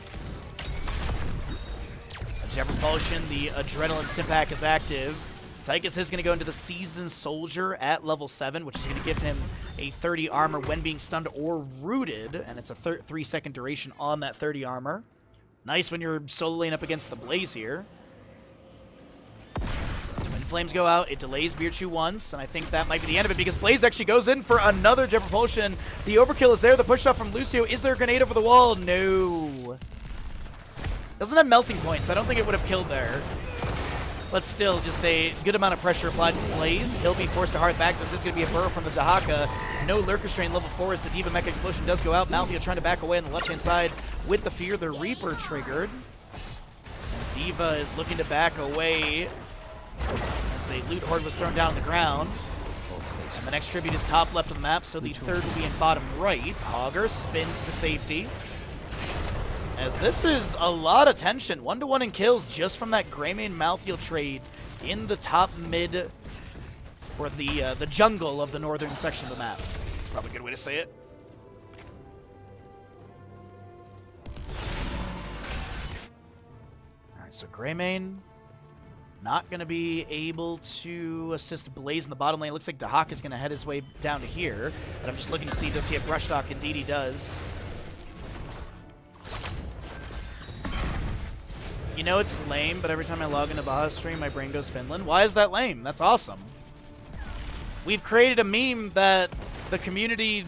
A Jet Propulsion, the Adrenaline Stimpak is active. Tychus is going to go into the Seasoned Soldier at level 7, which is going to give him a 30 armor when being stunned or rooted, and it's a 3-second duration on that 30 armor. Nice when you're solo lane up against the Blaze here. Flames go out, it delays Birchu once, and I think that might be the end of it, because Blaze actually goes in for another Jet Propulsion. The overkill is there, the push off from Lucio. Is there a grenade over the wall? No. Doesn't have melting points. I don't think it would have killed there. But still, just a good amount of pressure applied to Blaze. He'll be forced to hearth back. This is going to be a burrow from the Dahaka. No Lurker Strain level 4 as the Diva Mech Explosion does go out. Malthael trying to back away on the left-hand side with the Fear the Reaper triggered. And Diva is looking to back away as a loot horde was thrown down on the ground. And the next tribute is top left of the map, so the third will be in bottom right. Hogger spins to safety. as this is a lot of tension. 1-to-1 in kills just from that Greymane Malthael trade in the top mid, or the jungle of the northern section of the map. Probably a good way to say it. Alright, so Greymane not going to be able to assist Blaze in the bottom lane. Looks like Dahak is going to head his way down to here. And I'm just looking to see, does he have Brush Talk? Indeed he does. You know it's lame, but every time I log into Baja's stream, my brain goes Finland. Why is that lame? That's awesome. We've created a meme that the community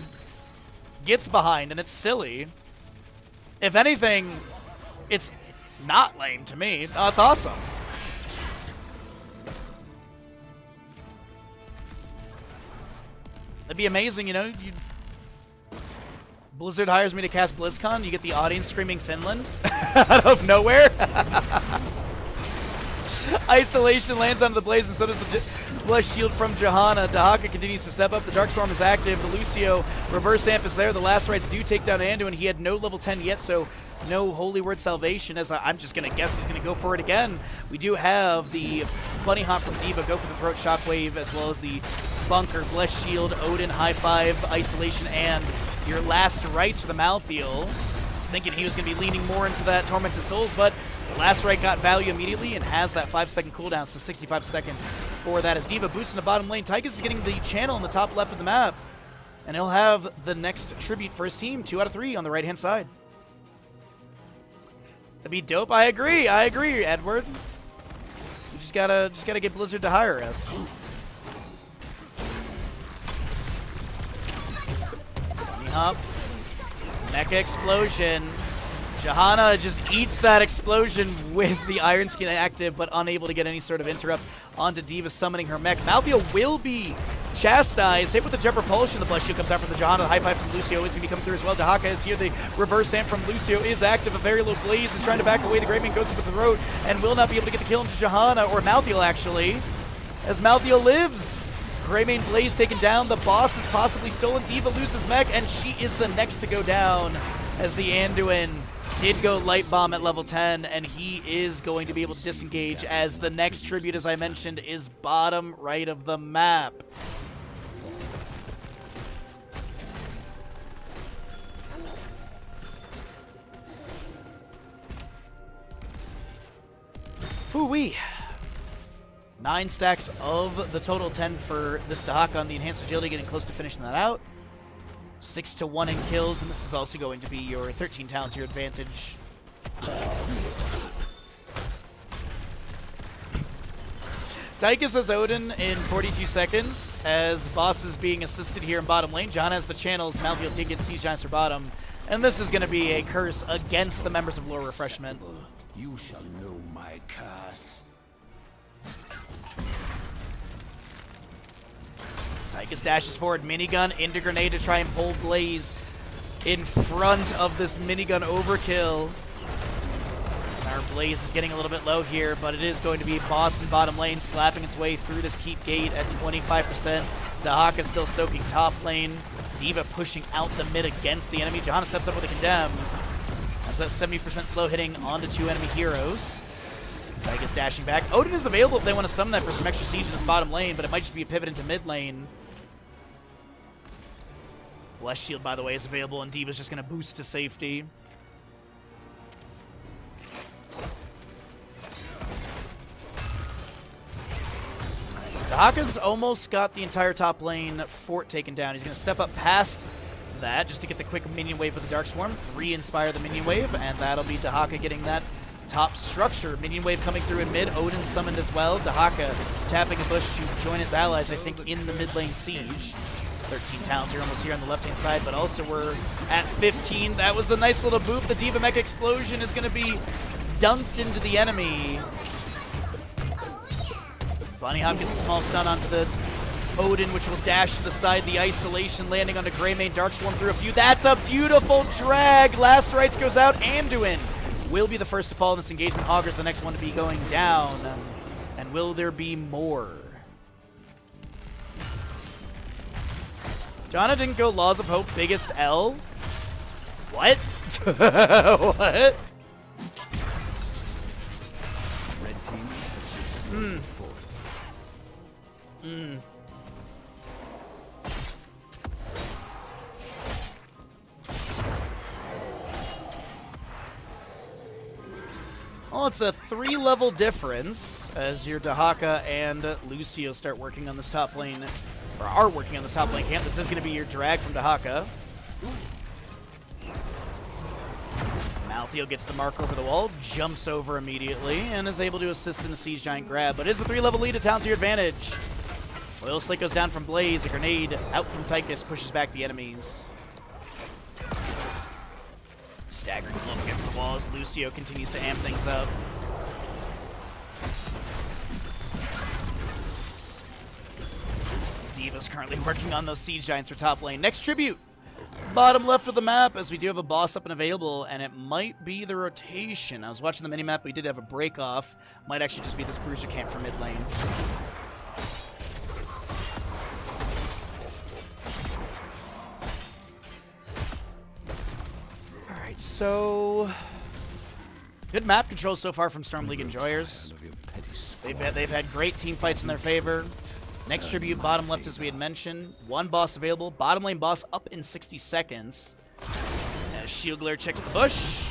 gets behind, and it's silly. If anything, it's not lame to me. Oh, it's awesome. That'd be amazing, you know. Blizzard hires me to cast BlizzCon, you get the audience screaming Finland out of nowhere. Isolation lands onto the Blaze, and so does the Flesh Shield from Johanna. Dahaka continues to step up. The Darkstorm is active. The Lucio reverse amp is there. The Last Rites do take down Anduin. He had no level 10 yet, so no Holy Word Salvation, as I'm just going to guess he's going to go for it again. We do have the Bunny Hop from D.Va go for the Throat Shockwave, as well as the Bunker, Flesh Shield, Odin, High Five, Isolation, and your Last Rites for the Malthael. I was thinking he was going to be leaning more into that Tormented Souls, but Last Rite got value immediately and has that 5-second cooldown, so 65 seconds for that as D.Va boosts in the bottom lane. Tychus is getting the channel in the top left of the map, and he'll have the next tribute for his team, 2 out of 3 on the right-hand side. That'd be dope. I agree, Edward. We just gotta get Blizzard to hire us. Bunny Hop. Mecha Explosion. Johanna just eats that explosion with the Iron Skin active, but unable to get any sort of interrupt onto D.Va summoning her mech. Malthael will be chastised. Hit with the Jet Propulsion. The Blast Shield comes out from the Johanna. The High Five from Lucio is going to be coming through as well. Dahaka is here. The reverse amp from Lucio is active. A very low Blaze is trying to back away. The Greymane goes in for the throat and will not be able to get the kill into Johanna, or Malthael actually, as Malthael lives. Greymane Blaze taken down. The boss is possibly stolen. D.Va loses mech, and she is the next to go down, as the Anduin did go Light Bomb at level 10, and he is going to be able to disengage, as the next tribute, as I mentioned, is bottom right of the map. Ooh-wee. 9 stacks of the total 10 for this Dahaka on the Enhanced Agility, getting close to finishing that out. 6-1 in kills, and this is also going to be your 13 talents, your advantage. Tychus has Odin in 42 seconds, as boss is being assisted here in bottom lane. John has the channels. Malthael did get Siege Giants for bottom, and this is going to be a curse against the members of Lore Refreshment. You shall know my curse. Tychus dashes forward, minigun into grenade to try and pull Blaze in front of this minigun overkill. And our Blaze is getting a little bit low here, but it is going to be boss in bottom lane, slapping its way through this keep gate at 25%. Dahaka still soaking top lane. D.Va pushing out the mid against the enemy. Johanna steps up with a condemn. That's that 70% slow hitting onto 2 enemy heroes. Tychus dashing back. Odin is available if they want to summon that for some extra siege in this bottom lane, but it might just be a pivot into mid lane. Blessed Shield, by the way, is available, and D.Va's just going to boost to safety. So Dahaka's almost got the entire top lane fort taken down. He's going to step up past that just to get the quick minion wave with the Darkstorm, re-inspire the minion wave, and that'll be Dahaka getting that top structure. Minion wave coming through in mid. Odin summoned as well. Dahaka tapping a bush to join his allies, I think, in the mid lane siege. 13 talents here, almost here on the left-hand side, but also we're at 15. That was a nice little boop. The D.Va Mech Explosion is going to be dunked into the enemy. Bunny Hop gets a small stun onto the Odin, which will dash to the side. The Isolation landing onto Greymane. Darkstorm through a few. That's a beautiful drag. Last Rites goes out. Anduin will be the first to fall in this engagement. Augur's the next one to be going down. And will there be more? Jonna didn't go Laws of Hope, biggest L? What? What? Red team has destroyed the fort. Well, it's a 3-level difference as your Dahaka and Lucio start working on this top lane, or are working on this top lane camp. This is going to be your drag from Dahaka. Malthael gets the mark over the wall, jumps over immediately, and is able to assist in the Siege Giant grab. But it is a 3-level lead, a town to your advantage. Oil Slick goes down from Blaze, a grenade out from Tychus pushes back the enemies. Staggering club against the walls. Lucio continues to amp things up. Diva's currently working on those Siege Giants for top lane. Next tribute. Bottom left of the map, as we do have a boss up and available, and it might be the rotation. I was watching the mini-map, we did have a break-off. Might actually just be this Bruiser camp for mid lane. Alright, so... good map control so far from Storm League Enjoyers. They've had great team fights in their favor. Next tribute, bottom left, as we had mentioned. One boss available. Bottom lane boss up in 60 seconds. As Shield Glare checks the bush.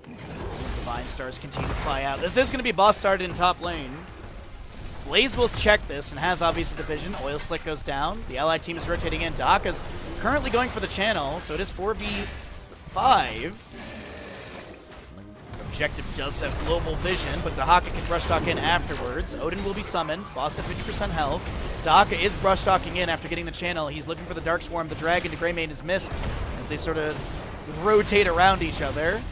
Those Divine Stars continue to fly out. This is going to be boss started in top lane. Blaze will check this and has obviously division. Oil Slick goes down. The allied team is rotating in. Daka's currently going for the channel, so it is 4v5. Objective does have global vision, but Dahaka can brush talk in afterwards. Odin will be summoned. Boss at 50% health. Dahaka is brush talking in after getting the channel. He's looking for the Dark Swarm. The Dragon to Greymane is missed as they sort of rotate around each other.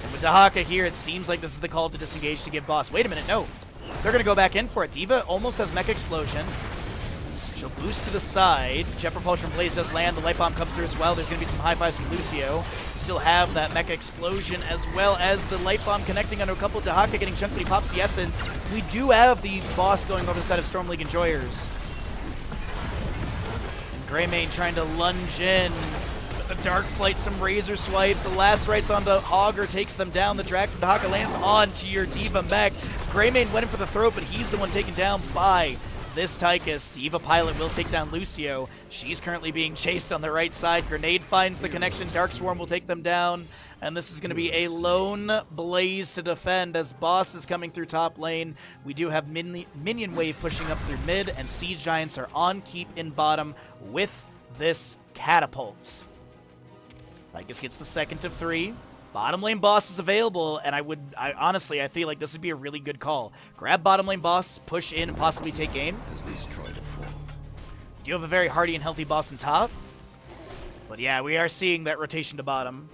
And with Dahaka here, it seems like this is the call to disengage to give boss. Wait a minute, no. They're going to go back in for it. Diva almost has Mech Explosion. She'll boost to the side. Jet Propulsion from Blaze does land. The Light Bomb comes through as well. There's going to be some high fives from Lucio. We still have that Mech Explosion as well as the Light Bomb connecting onto a couple. Dahaka getting chunked, but he pops the Essence. We do have the boss going over the side of Storm League Enjoyers. And Greymane trying to lunge in. The Dark Flight, some Razor Swipes. The last rights onto Hogger takes them down. The drag from Dahaka lands onto your Diva Mech. Greymane went in for the throat, but he's the one taken down by this Tychus. Diva Pilot will take down Lucio. She's currently being chased on the right side. Grenade finds the connection. Dark Swarm will take them down. And this is going to be a lone Blaze to defend as boss is coming through top lane. We do have Minion Wave pushing up through mid, and Siege Giants are on keep in bottom with this Catapult. Tychus gets the second of 3. Bottom lane boss is available, and I honestly feel like this would be a really good call. Grab bottom lane boss, push in, and possibly take game. You have a very hardy and healthy boss in top. But yeah, we are seeing that rotation to bottom.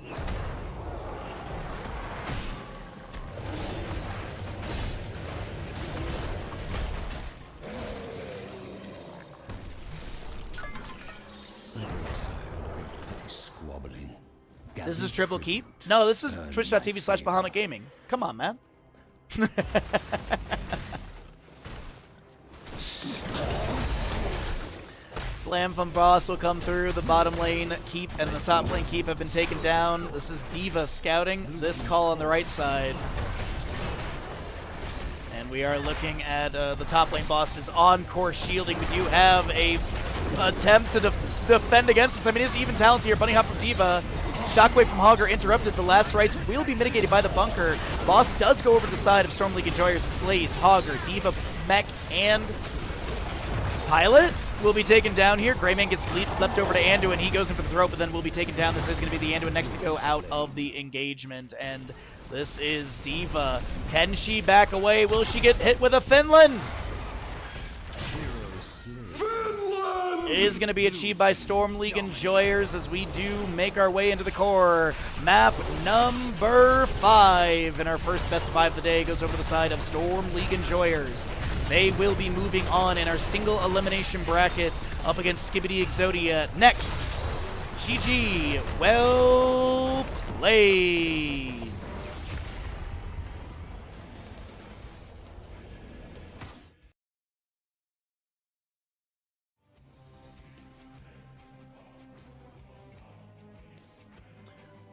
This is triple keep? No, this is twitch.tv/Bahamut Gaming. Come on, man. Slam from boss will come through. The bottom lane keep and the top lane keep have been taken down. This is Diva scouting this call on the right side. And we are looking at the top lane boss's on-course shielding. We do have a attempt to defend against this. I mean, it is even talent here. Bunny hop from Diva. Shockwave from Hogger interrupted. The last rights will be mitigated by the bunker. Boss does go over to the side of Storm League Enjoyers as Blaze, Hogger, Diva, Mech, and Pilot will be taken down here. Greymane gets leapt over to Anduin. He goes in for the throat, but then will be taken down. This is going to be the Anduin next to go out of the engagement. And this is Diva. Can she back away? Will she get hit with a Finland? Is going to be achieved by Storm League Enjoyers as we do make our way into the core. Map number 5 in our first best of 5 of the day goes over the side of Storm League Enjoyers. They will be moving on in our single elimination bracket up against Skibidi Exodia. Next, GG, well played.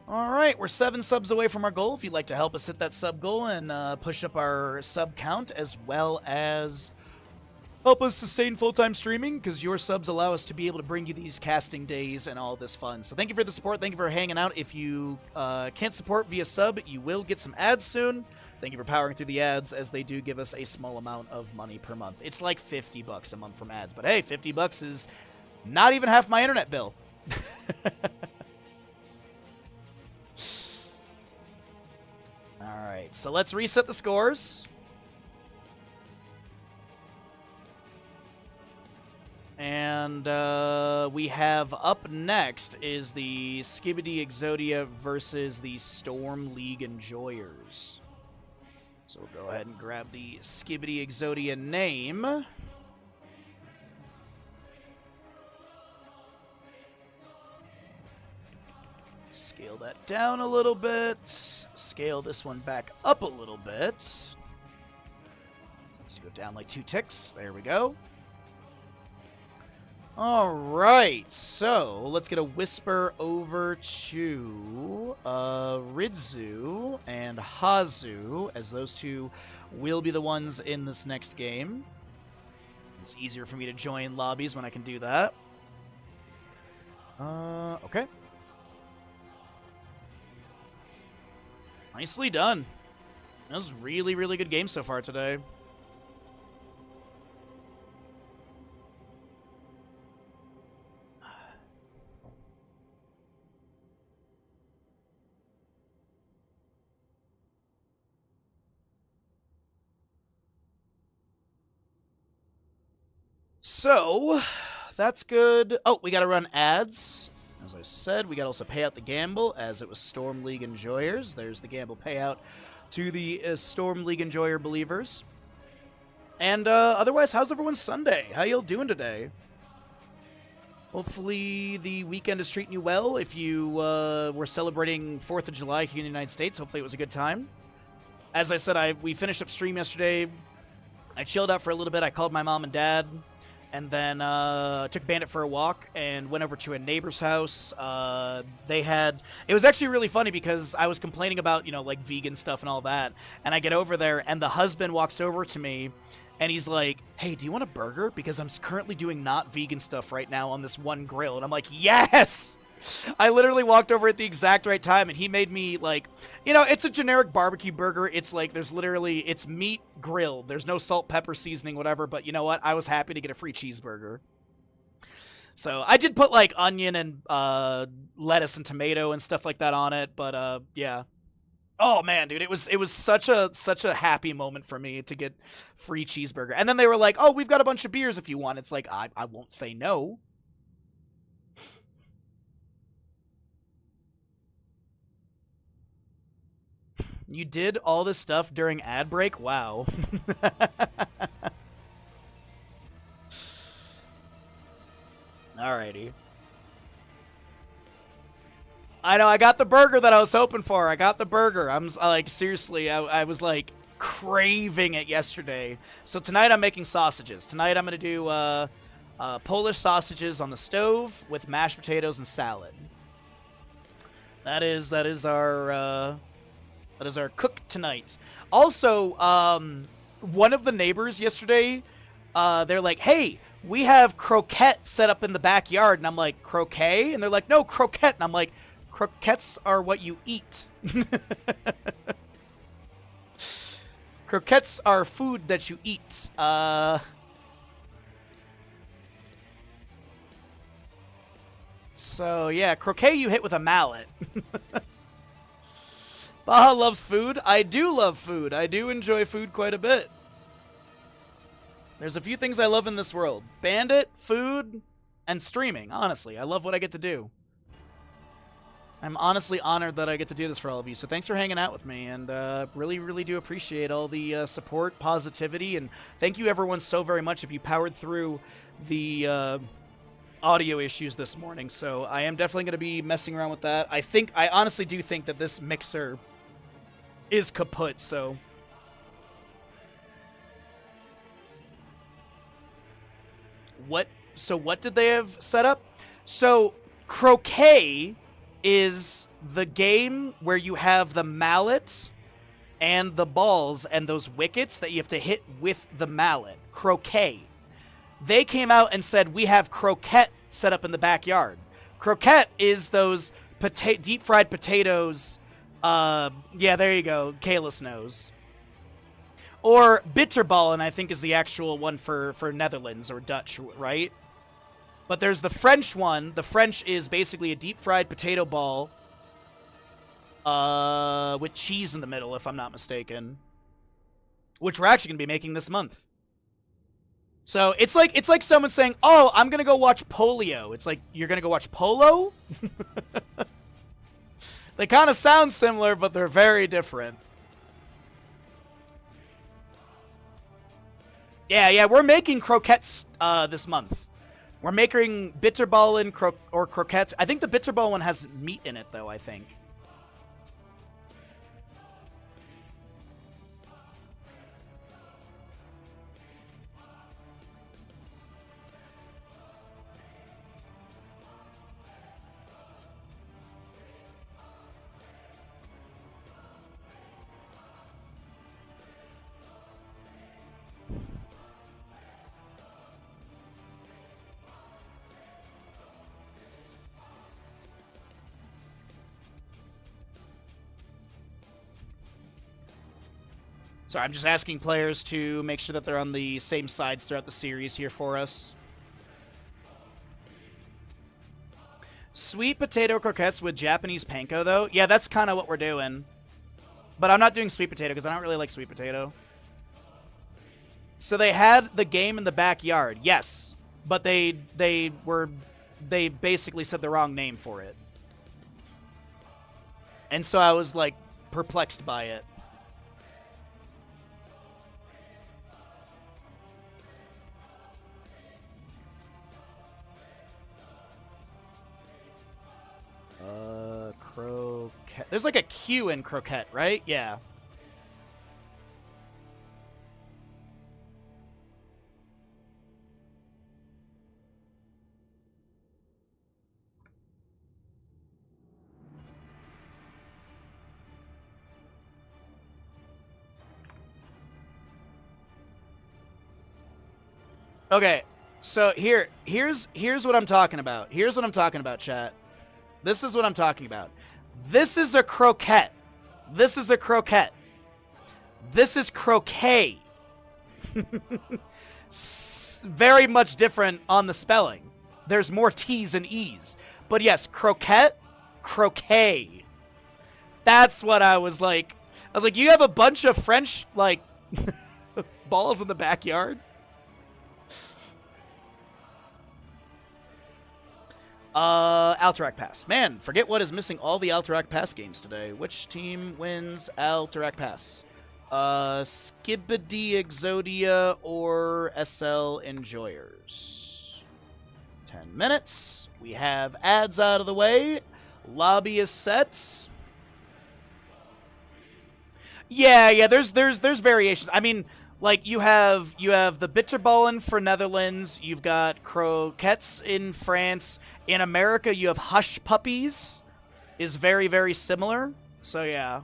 All right, we're 7 subs away from our goal. If you'd like to help us hit that sub goal and push up our sub count, as well as help us sustain full-time streaming, because your subs allow us to be able to bring you these casting days and all this fun. So thank you for the support. Thank you for hanging out. If you can't support via sub, you will get some ads soon. Thank you for powering through the ads, as they do give us a small amount of money per month. It's like $50 a month from ads, but hey, $50 is not even half my internet bill. All right, so let's reset the scores. And we have up next is the Skibidi Exodia versus the Storm League Enjoyers. So we'll go ahead and grab the Skibidi Exodia name. Scale that down a little bit. Scale this one back up a little bit. Let's go down like 2 ticks. There we go. All right, so let's get a whisper over to Ridzu and Hazu, as those two will be the ones in this next game. It's easier for me to join lobbies when I can do that. Okay. Nicely done. That was really, really good game so far today. So, that's good. Oh, we got to run ads. As I said, we got to also pay out the gamble, as it was Storm League Enjoyers. There's the gamble payout to the Storm League Enjoyer believers. And otherwise, how's everyone's Sunday? How y'all doing today? Hopefully the weekend is treating you well. If you were celebrating 4th of July here in the United States, hopefully it was a good time. As I said, we finished up stream yesterday. I chilled out for a little bit. I called my mom and dad. And then took Bandit for a walk and went over to a neighbor's house. It was actually really funny because I was complaining about, like vegan stuff and all that. And I get over there and the husband walks over to me and he's like, "Hey, do you want a burger? Because I'm currently doing not vegan stuff right now on this one grill." And I'm like, "Yes!" I literally walked over at the exact right time, and he made me, like, it's a generic barbecue burger. It's like, it's meat grilled. There's no salt, pepper, seasoning, whatever, but you know what? I was happy to get a free cheeseburger. So, I did put, like, onion and lettuce and tomato and stuff like that on it, but, yeah. Oh, man, dude, it was such a happy moment for me to get free cheeseburger. And then they were like, "Oh, we've got a bunch of beers if you want." It's like, I won't say no. You did all this stuff during ad break? Wow. Alrighty. I know, I got the burger that I was hoping for. I got the burger. I'm like, seriously, I was like craving it yesterday. So tonight I'm making sausages. Tonight I'm going to do Polish sausages on the stove with mashed potatoes and salad. That is our cook tonight. Also, one of the neighbors yesterday, they're like, "Hey, we have croquette set up in the backyard." And I'm like, "Croquet?" And they're like, "No, croquette." And I'm like, "Croquettes are what you eat." Croquettes are food that you eat. So, yeah, croquet you hit with a mallet. Baja loves food. I do love food. I do enjoy food quite a bit. There's a few things I love in this world. Bandit, food, and streaming, honestly. I love what I get to do. I'm honestly honored that I get to do this for all of you. So thanks for hanging out with me, and really, really do appreciate all the support, positivity, and thank you everyone so very much if you powered through the audio issues this morning. So I am definitely going to be messing around with that. I honestly do think that this mixer is kaput, so... What did they have set up? So, croquet is the game where you have the mallet and the balls and those wickets that you have to hit with the mallet. Croquet. They came out and said, we have croquette set up in the backyard. Croquette is those deep fried potatoes. Yeah, there you go. Kalis knows. Or bitterballen, I think, is the actual one for Netherlands or Dutch, right? But there's the French one. The French is basically a deep fried potato ball with cheese in the middle, if I'm not mistaken. Which we're actually going to be making this month. So it's like someone saying, "Oh, I'm gonna go watch polio." It's like, you're gonna go watch polo? They kind of sound similar, but they're very different. Yeah, we're making croquettes this month. We're making bitterballen or croquettes. I think the bitterball one has meat in it, though, I think. Sorry, I'm just asking players to make sure that they're on the same sides throughout the series here for us. Sweet potato croquettes with Japanese panko, though? Yeah, that's kind of what we're doing. But I'm not doing sweet potato because I don't really like sweet potato. So they had the game in the backyard, yes. But they basically said the wrong name for it. And so I was, like, perplexed by it. Croquette. There's like a Q in croquette, right? Yeah. Okay, so here's what I'm talking about. Here's what I'm talking about, chat. This is what I'm talking about. This is a croquette. This is a croquette. This is croquet. Very much different on the spelling. There's more T's and E's. But yes, croquette, croquet. That's what I was like. I was like, you have a bunch of French, like, balls in the backyard? Alterac Pass. Man, forget what is missing all the Alterac Pass games today. Which team wins Alterac Pass? Skibidi Exodia or SL Enjoyers? 10 minutes. We have ads out of the way. Lobby is set. Yeah, there's variations. I mean, like, you have the bitterballen for Netherlands, you've got croquettes in France. In America, you have hush puppies, is very, very similar. So, yeah.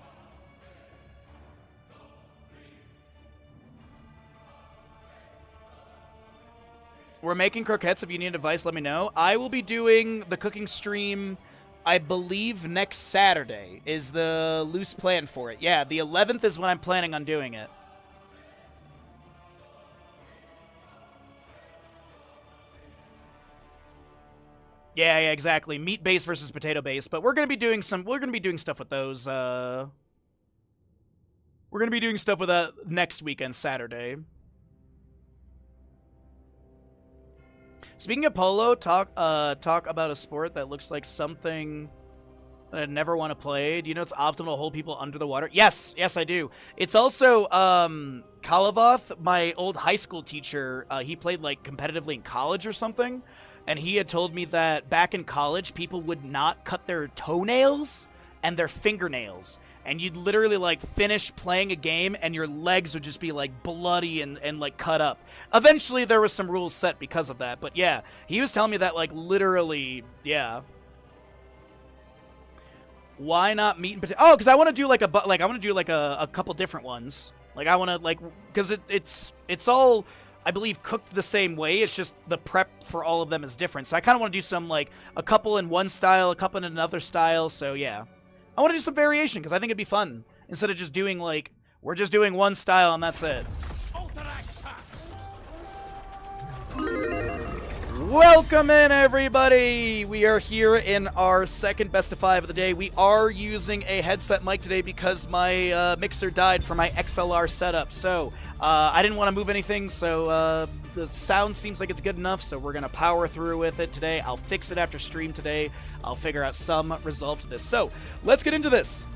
We're making croquettes. If you need advice, let me know. I will be doing the cooking stream, I believe, next Saturday is the loose plan for it. Yeah, the 11th is when I'm planning on doing it. Yeah, exactly. Meat base versus potato base, but we're gonna be doing stuff with those. We're gonna be doing stuff with that next weekend, Saturday. Speaking of polo, talk about a sport that looks like something that I'd never want to play. Do you know it's optimal to hold people under the water? Yes, I do. It's also Kalavoth, my old high school teacher. He played like competitively in college or something. And he had told me that back in college, people would not cut their toenails and their fingernails. And you'd literally, like, finish playing a game and your legs would just be, like, bloody and like, cut up. Eventually, there was some rules set because of that. But, yeah, he was telling me that, like, literally, yeah. Why not meat and potato? Oh, because I want to do like a couple different ones. Like I want to like because it's all I believe cooked the same way. It's just the prep for all of them is different. So I kind of want to do some like a couple in one style, a couple in another style. So yeah, I want to do some variation because I think it'd be fun instead of just doing like we're just doing one style and that's it. Welcome in, everybody! We are here in our second best of 5 of the day. We are using a headset mic today because my mixer died for my XLR setup. So, I didn't want to move anything, so the sound seems like it's good enough, so we're going to power through with it today. I'll fix it after stream today. I'll figure out some resolve to this. So, let's get into this.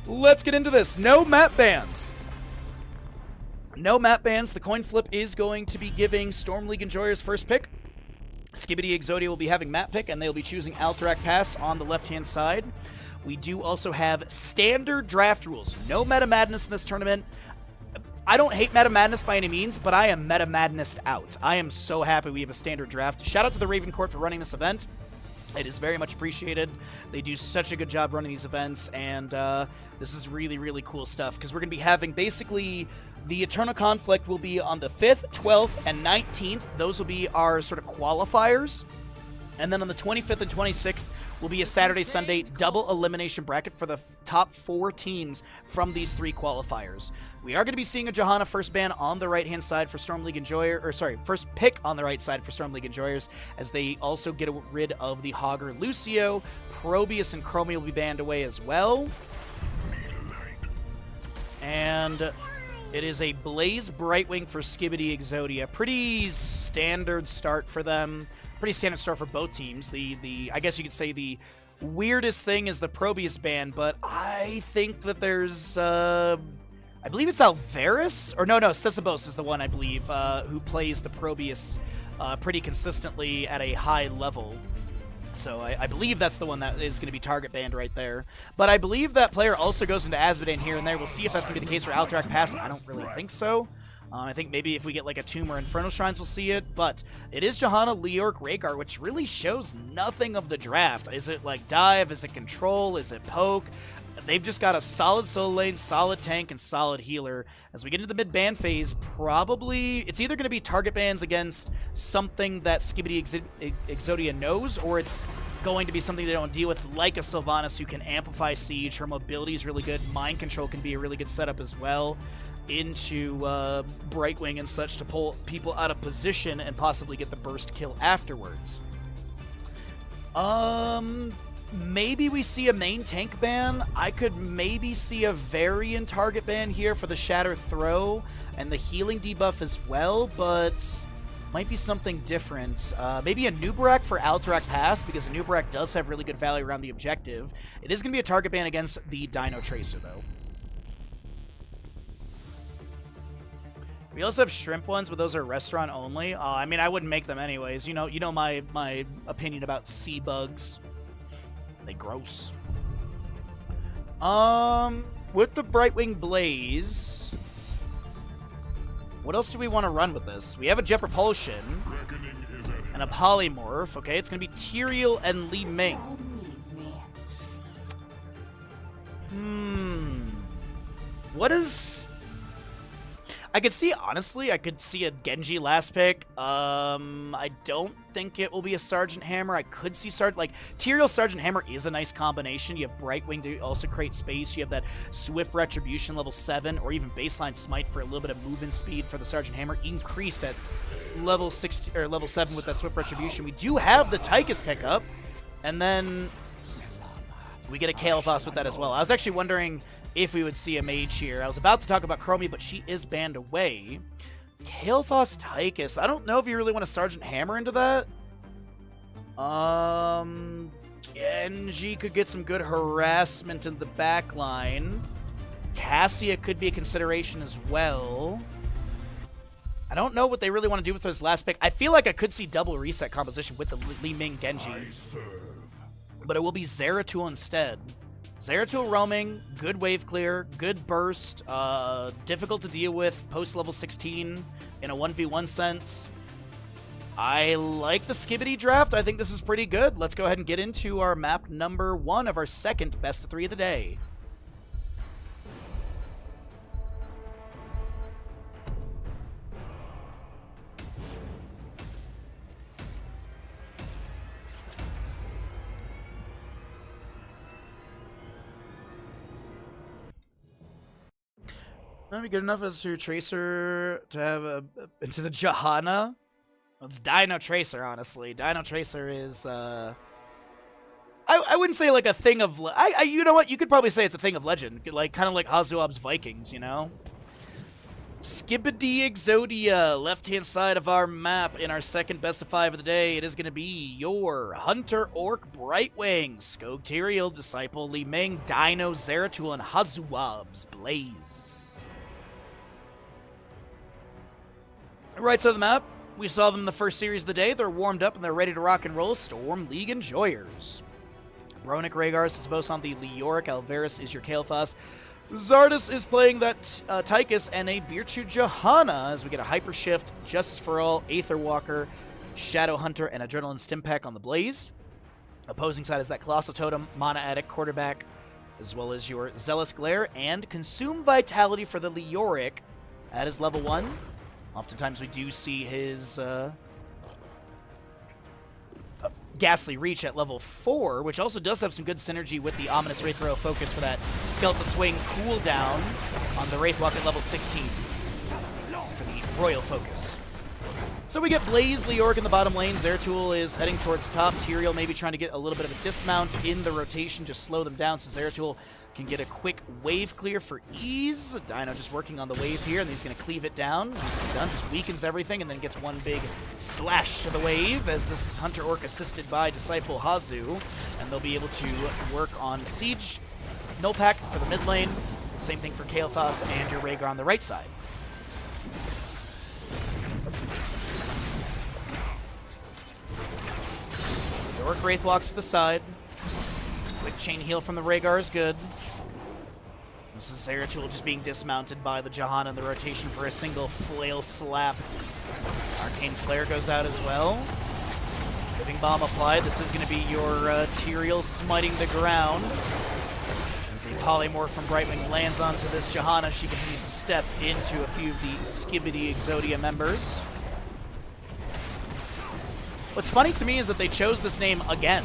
No map bans. No map bans. The coin flip is going to be giving Storm League Enjoyers first pick. Skibidi Exodia will be having map pick, and they'll be choosing Alterac Pass on the left-hand side. We do also have standard draft rules. No Meta Madness in this tournament. I don't hate Meta Madness by any means, but I am Meta Madness out. I am so happy we have a standard draft. Shout out to the Raven Court for running this event. It is very much appreciated. They do such a good job running these events, and this is really, really cool stuff, because we're going to be having basically... The Eternal Conflict will be on the 5th, 12th, and 19th. Those will be our sort of qualifiers. And then on the 25th and 26th will be a Saturday-Sunday double elimination bracket for the top 4 teams from these 3 qualifiers. We are going to be seeing a Johanna first ban on the right-hand side for Storm League Enjoyer, or sorry, first pick on the right side for Storm League Enjoyers, as they also get rid of the Hogger Lucio. Probius and Chromie will be banned away as well. And... it is a Blaze Brightwing for Skibidi Exodia. Pretty standard start for them. Pretty standard start for both teams. I guess you could say the weirdest thing is the Probius ban, but I think that there's I believe it's Alvarez, or no, Cecibos is the one I believe who plays the Probius pretty consistently at a high level. So I believe that's the one that is going to be target banned right there. But I believe that player also goes into Azmodan here and there. We'll see if that's going to be the case for Alterac Pass. I don't really think so. I think maybe if we get like a Tomb or Infernal Shrines, we'll see it. But it is Johanna, Leorc, Rhaegar, which really shows nothing of the draft. Is it like dive? Is it control? Is it poke? They've just got a solid solo lane, solid tank, and solid healer. As we get into the mid-ban phase, probably it's either going to be target bans against something that Skibidi Exodia knows, or it's going to be something they don't deal with, like a Sylvanas who can amplify siege. Her mobility is really good. Mind control can be a really good setup as well into Brightwing and such to pull people out of position and possibly get the burst kill afterwards. Maybe we see a main tank ban. I could maybe see a variant target ban here for the Shatter Throw and the healing debuff as well, but might be something different. Maybe a Nubarak for Alterac Pass, because a Nubarak does have really good value around the objective. It is going to be a target ban against the Dino Tracer, though. We also have shrimp ones, but those are restaurant only. I mean, I wouldn't make them anyways. You know my opinion about sea bugs. They gross. With the Brightwing Blaze, what else do we want to run with this? We have a Jet Propulsion and a Polymorph. Okay, it's going to be Tyrael and Li Ming. What is... I could see, honestly, I could see a Genji last pick. I don't think it will be a Sergeant Hammer. I could see Tyrael Sergeant Hammer is a nice combination. You have Brightwing to also create space. You have that Swift Retribution level 7, or even Baseline Smite for a little bit of movement speed for the Sergeant Hammer, increased at level 6 or level 7 with that Swift Retribution. We do have the Tychus pickup, and then we get a Kael'thas with that as well. I was actually wondering if we would see a mage here. I was about to talk about Chromie, but she is banned away. Kael'thas Tychus. I don't know if you really want a Sergeant Hammer into that. Genji could get some good harassment in the back line. Cassia could be a consideration as well. I don't know what they really want to do with this last pick. I feel like I could see double reset composition with the Li Ming Genji. But it will be Zeratul instead. Zeratul roaming, good wave clear, good burst, difficult to deal with post level 16 in a 1v1 sense. I like the Skibbity draft. I think this is pretty good. Let's go ahead and get into our map number 1 of our second best of 3 of the day. Not be good enough as to Tracer to have into the Jahana. Well, it's Dino Tracer, honestly. Dino Tracer is I wouldn't say like a thing of you know what? You could probably say it's a thing of legend, like kind of like Hazuab's Vikings, you know. Skibbity Exodia, left-hand side of our map in our second best of 5 of the day. It is going to be your Hunter Orc Brightwing, Skog Tyrael, Disciple Li Ming, Dino Zeratul, and Hazuab's Blaze. Right side of the map, we saw them in the first series of the day. They're warmed up and they're ready to rock and roll. Storm League Enjoyers. Bronic Rhaegar is Bos on the Leoric. Alvarez is your Kael'thas. Zardus is playing that Tychus and a Birchu Jahana as we get a Hyper Shift, Justice for All, Aether Walker, Shadow Hunter, and Adrenaline Stim Pack on the Blaze. Opposing side is that Colossal Totem, Mana Addict, Quarterback, as well as your Zealous Glare and Consume Vitality for the Leoric. That is level 1. Oftentimes we do see his Ghastly Reach at level 4, which also does have some good synergy with the Ominous Wraith Royal Focus for that Skeletal Swing cooldown on the Wraithwalk at level 16 for the Royal Focus. So we get Blaze, Leoric in the bottom lane. Zeratul is heading towards top. Tyrael maybe trying to get a little bit of a dismount in the rotation, just slow them down so Zeratul can get a quick wave clear for ease. Dino just working on the wave here, and he's going to cleave it down. Nicely done. Just weakens everything and then gets one big slash to the wave, as this is Hunter Orc assisted by Disciple Hazu, and they'll be able to work on Siege, Nullpack for the mid lane. Same thing for Kael'thas and your Rhaegar on the right side. The Orc Wraith walks to the side. Quick chain heal from the Rhaegar is good. This is Zeratul just being dismounted by the Jahana in the rotation for a single flail slap. Arcane Flare goes out as well. Living Bomb applied. This is going to be your Tyrael smiting the ground. As a Polymorph from Brightwing lands onto this Jahana, she continues to step into a few of the Skibbity Exodia members. What's funny to me is that they chose this name again.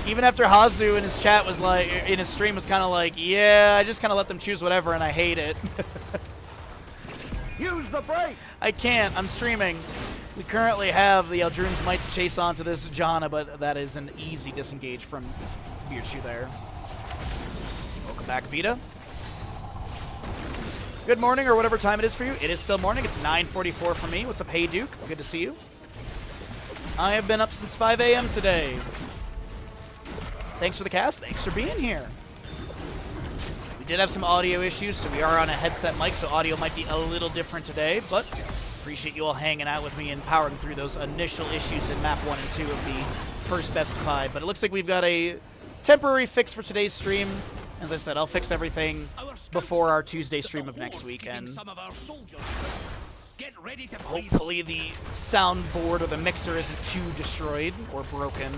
Even after Hazu in his chat was like, in his stream was kind of like, yeah, I just kind of let them choose whatever and I hate it. Use the brake! I can't, I'm streaming. We currently have the Eldrune's Might to chase onto this Jahana, but that is an easy disengage from Birchu there. Welcome back, Vita. Good morning, or whatever time it is for you. It is still morning, it's 9:44 for me. What's up, Hey Duke? Good to see you. I have been up since 5 a.m. today. Thanks for the cast. Thanks for being here. We did have some audio issues, so we are on a headset mic, so audio might be a little different today, but appreciate you all hanging out with me and powering through those initial issues in map 1 and 2 of the first best of 5. But it looks like we've got a temporary fix for today's stream. As I said, I'll fix everything before our Tuesday stream of next week, and hopefully the soundboard or the mixer isn't too destroyed or broken.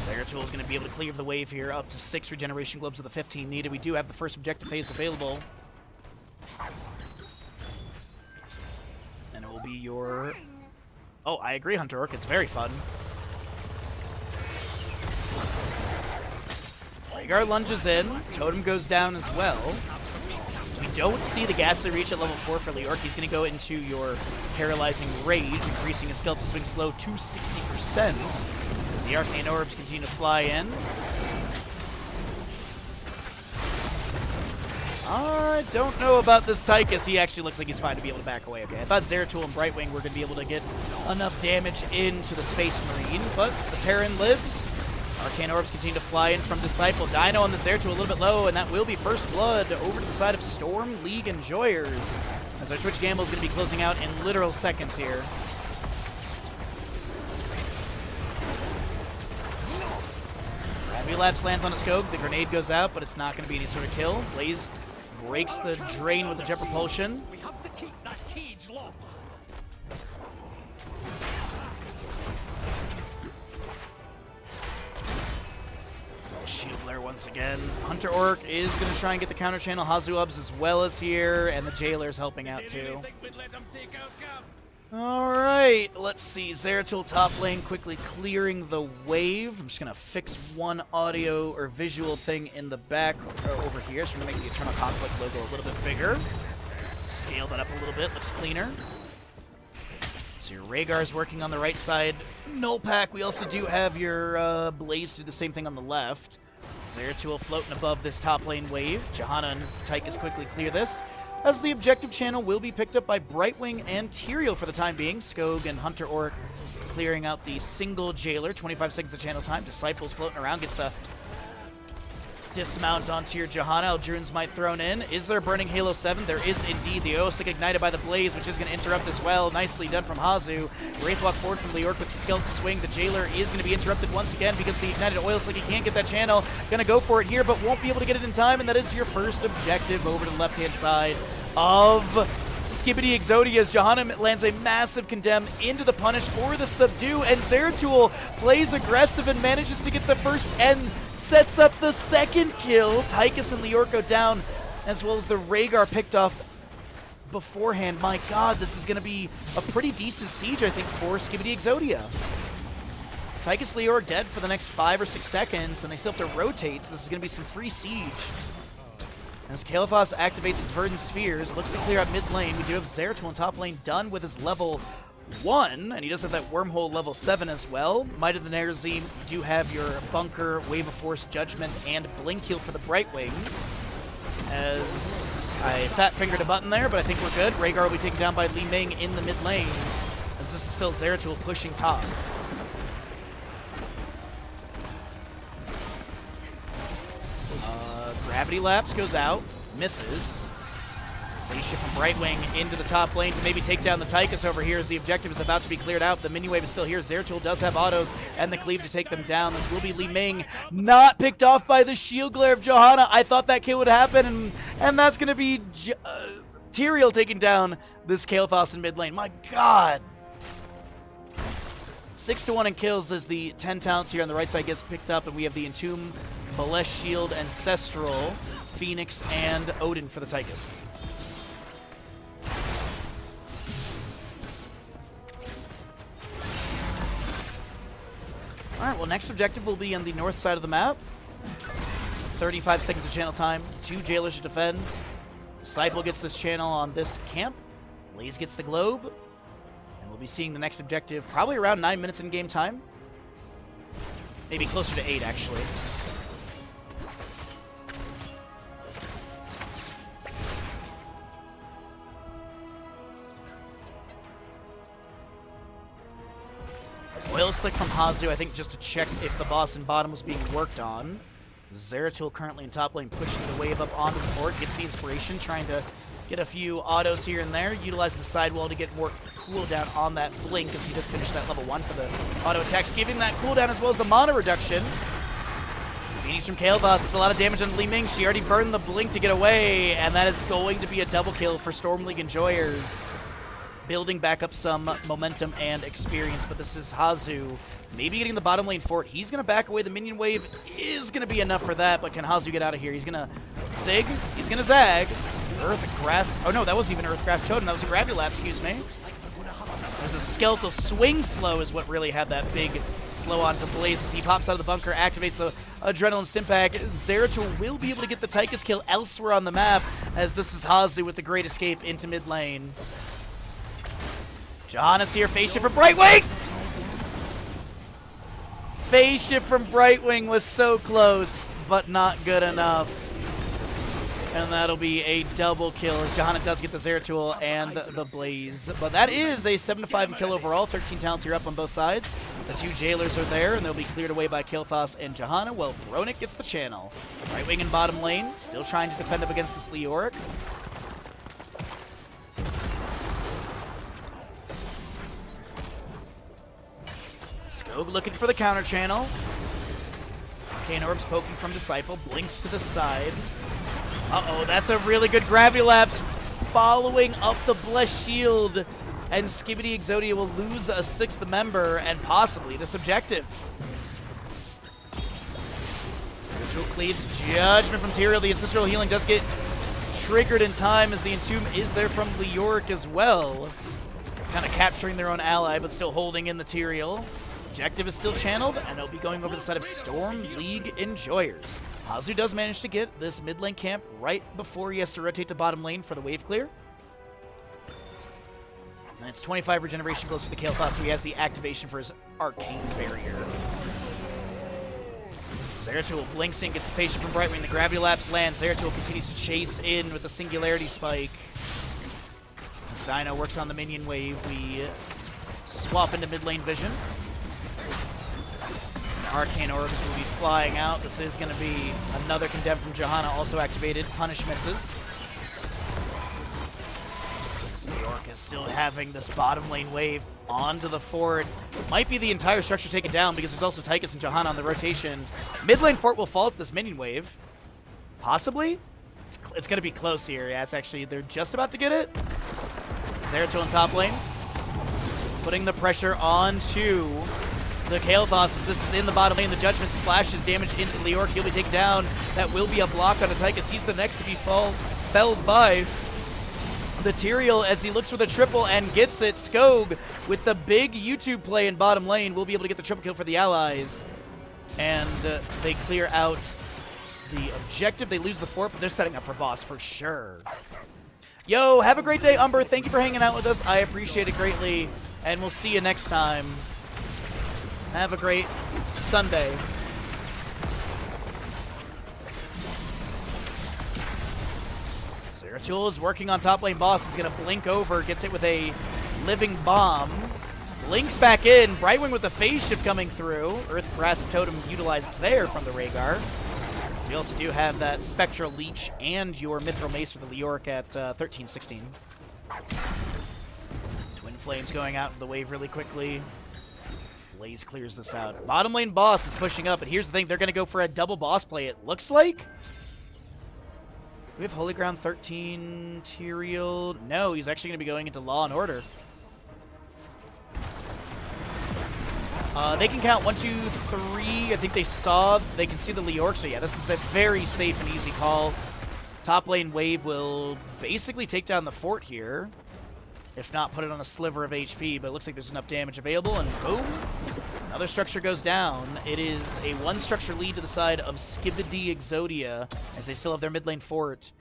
Zeratul is going to be able to clear the wave here, up to 6 regeneration globes of the 15 needed. We do have the first objective phase available. And it will be your... Oh, I agree, Hunter Orc. It's very fun. Rhaegar lunges in. Totem goes down as well. We don't see the Ghastly Reach at level 4 for Leoric. He's going to go into your Paralyzing Rage, increasing his Skeletal Swing slow to 60%. The Arcane Orbs continue to fly in. I don't know about this Tychus. He actually looks like he's fine to be able to back away. Okay, I thought Zeratul and Brightwing were going to be able to get enough damage into the Space Marine, but the Terran lives. Arcane Orbs continue to fly in from Disciple. Dino on the Zeratul a little bit low, and that will be First Blood over to the side of Storm League Enjoyers. As our Twitch Gamble is going to be closing out in literal seconds here. Relapse lands on a Skog. The grenade goes out, but it's not going to be any sort of kill. Blaze breaks the drain with the jet propulsion. We have to keep that cage locked. Shield Glare once again. Hunter Orc is going to try and get the counter channel. Hazu-Ubs as well as here, and the Jailer's helping out too. Alright, let's see. Zeratul top lane quickly clearing the wave. I'm just going to fix one audio or visual thing in the back over here. Just going to make the Eternal Conflict logo a little bit bigger. Scale that up a little bit. Looks cleaner. So your Rhaegar's working on the right side. Null Pack, we also do have your Blaze do the same thing on the left. Zeratul floating above this top lane wave. Johanna and Tychus quickly clear this, as the objective channel will be picked up by Brightwing and Tyrael for the time being. Skog and Hunter Orc clearing out the single Jailer. 25 seconds of channel time. Disciples floating around. Gets the dismount onto your Johanna. Eldrune's might thrown in. Is there a Burning Halo 7? There is indeed. The Ostick ignited by the Blaze, which is going to interrupt as well. Nicely done from Hazu. Wraith walk forward from Leorc with the Skeleton Swing. The Jailer is going to be interrupted once again because the ignited Oil Slick. He can't get that channel. Going to go for it here, but won't be able to get it in time, and that is your first objective over to the left-hand side of Skibbity Exodia as Johanna lands a massive condemn into the punish for the subdue, and Zeratul plays aggressive and manages to get the first and sets up the second kill. Tychus and Leorc go down, as well as the Rhaegar picked off beforehand. My god, this is going to be a pretty decent siege, I think, for Skibbity Exodia. Tychus Leorc dead for the next 5 or 6 seconds, and they still have to rotate, so this is going to be some free siege. As Kael'thas activates his Verdant Spheres, looks to clear out mid lane. We do have Zeratul in top lane done with his level 1, and he does have that Wormhole level 7 as well. Might of the Nerazim, you do have your Bunker, Wave of Force, Judgment, and Blink Heal for the Brightwing. As I fat-fingered a button there, but I think we're good. Rhaegar will be taken down by Li Ming in the mid lane, as this is still Zeratul pushing top. Gravity Lapse goes out, misses. Free shift from Brightwing into the top lane to maybe take down the Tychus over here as the objective is about to be cleared out. The minion wave is still here. Zeratul does have autos and the cleave to take them down. This will be Li Ming, not picked off by the shield glare of Johanna. I thought that kill would happen, and that's going to be Tyrael taking down this Kael'thas in mid lane. My god. 6-1 in kills as the 10 talents here on the right side gets picked up, and we have the Entomb, Balesh Shield, Ancestral, Phoenix, and Odin for the Tychus. Alright, well, next objective will be on the north side of the map. 35 seconds of channel time, 2 Jailers to defend. Disciple gets this channel on this camp. Blaze gets the globe. And we'll be seeing the next objective probably around 9 minutes in game time. Maybe closer to 8, actually. Oil Slick from Hazu, I think just to check if the boss in bottom was being worked on. Zeratul currently in top lane, pushing the wave up onto the fort, gets the inspiration, trying to get a few autos here and there, utilizing the sidewall to get more cooldown on that blink as he does finish that level 1 for the auto attacks, giving that cooldown as well as the mana reduction. Phoenix from Kael'thas, it's a lot of damage on Li Ming. She already burned the blink to get away, and that is going to be a double kill for Storm League enjoyers. Building back up some momentum and experience, but this is Hazu maybe getting the bottom lane fort. He's going to back away. The minion wave is going to be enough for that, but can Hazu get out of here? He's going to zig. He's going to zag. Earth Grass. Oh, no, that wasn't even Earth Grass Totem. That was a Gravity Lap, excuse me. It was a Skeletal Swing slow is what really had that big slow onto Blaze as he pops out of the bunker, activates the Adrenaline Stimpak. Zeratul will be able to get the Tychus kill elsewhere on the map, as this is Hazu with the Great Escape into mid lane. Johanna's here, phase shift from Brightwing! Phase shift from Brightwing was so close, but not good enough. And that'll be a double kill as Johanna does get the Zeratul and the Blaze. But that is a 7-5 kill overall. 13 talents here up on both sides. The 2 Jailers are there, and they'll be cleared away by Kael'thas and Johanna, while Bronick gets the channel. Brightwing in bottom lane, still trying to defend up against this Leoric. Skog looking for the counter channel. Arcane Orbs poking from Disciple. Blinks to the side. Uh-oh, that's a really good gravity lapse following up the Blessed Shield. And Skibidi Exodia will lose a 6th member and possibly this objective. Ritual Cleaves, Judgment from Tyrael. The Ancestral Healing does get triggered in time as the Entomb is there from Leoric as well. Kind of capturing their own ally, but still holding in the Tyrael. Objective is still channeled, and it'll be going over the side of Storm League Enjoyers. Hazu does manage to get this mid lane camp right before he has to rotate to bottom lane for the wave clear. And it's 25 regeneration gloves for the Kael'thas, so he has the activation for his Arcane Barrier. Zeratul blinks in, gets the Facia from Brightwing, the Gravity Lapse lands. Zeratul continues to chase in with the Singularity Spike. As Dino works on the minion wave, we swap into mid lane vision. Some Arcane Orbs will be flying out. This is going to be another Condemn from Johanna, also activated. Punish misses. Leoric is still having this bottom lane wave onto the fort. Might be the entire structure taken down because there's also Tychus and Johanna on the rotation. Mid lane fort will fall to this minion wave. Possibly? It's going to be close here. Yeah, it's actually, they're just about to get it. Zeratul in top lane. Putting the pressure onto the Kael'thas as this is in the bottom lane. The Judgment splashes damage into Leoric. He'll be taken down. That will be a block on a Tychus. He's the next to be felled by the Tyrael as he looks for the triple and gets it. Skog with the big YouTube play in bottom lane will be able to get the triple kill for the allies. And they clear out the objective. They lose the fort, but they're setting up for boss for sure. Yo, have a great day, Umber. Thank you for hanging out with us. I appreciate it greatly. And we'll see you next time. Have a great Sunday. Zeratul is working on top lane boss. Is going to blink over. Gets hit with a living bomb. Blinks back in. Brightwing with the phase shift coming through. Earth Grasp Totem utilized there from the Rhaegar. We also do have that Spectral Leech and your Mithril Mace for the Leoric at 13-16. Twin Flames going out in the wave really quickly. Blaze clears this out. Bottom lane boss is pushing up, and here's the thing. They're going to go for a double boss play, it looks like. We have Holy Ground 13, Tyrael. No, he's actually going to be going into Law and Order. They can count 1, 2, 3. I think they can see the Leoric. So yeah, this is a very safe and easy call. Top lane wave will basically take down the fort here. If not, put it on a sliver of HP, but it looks like there's enough damage available, and boom. Another structure goes down. It is a 1 structure lead to the side of Skibidi Exodia, as they still have their mid lane fort.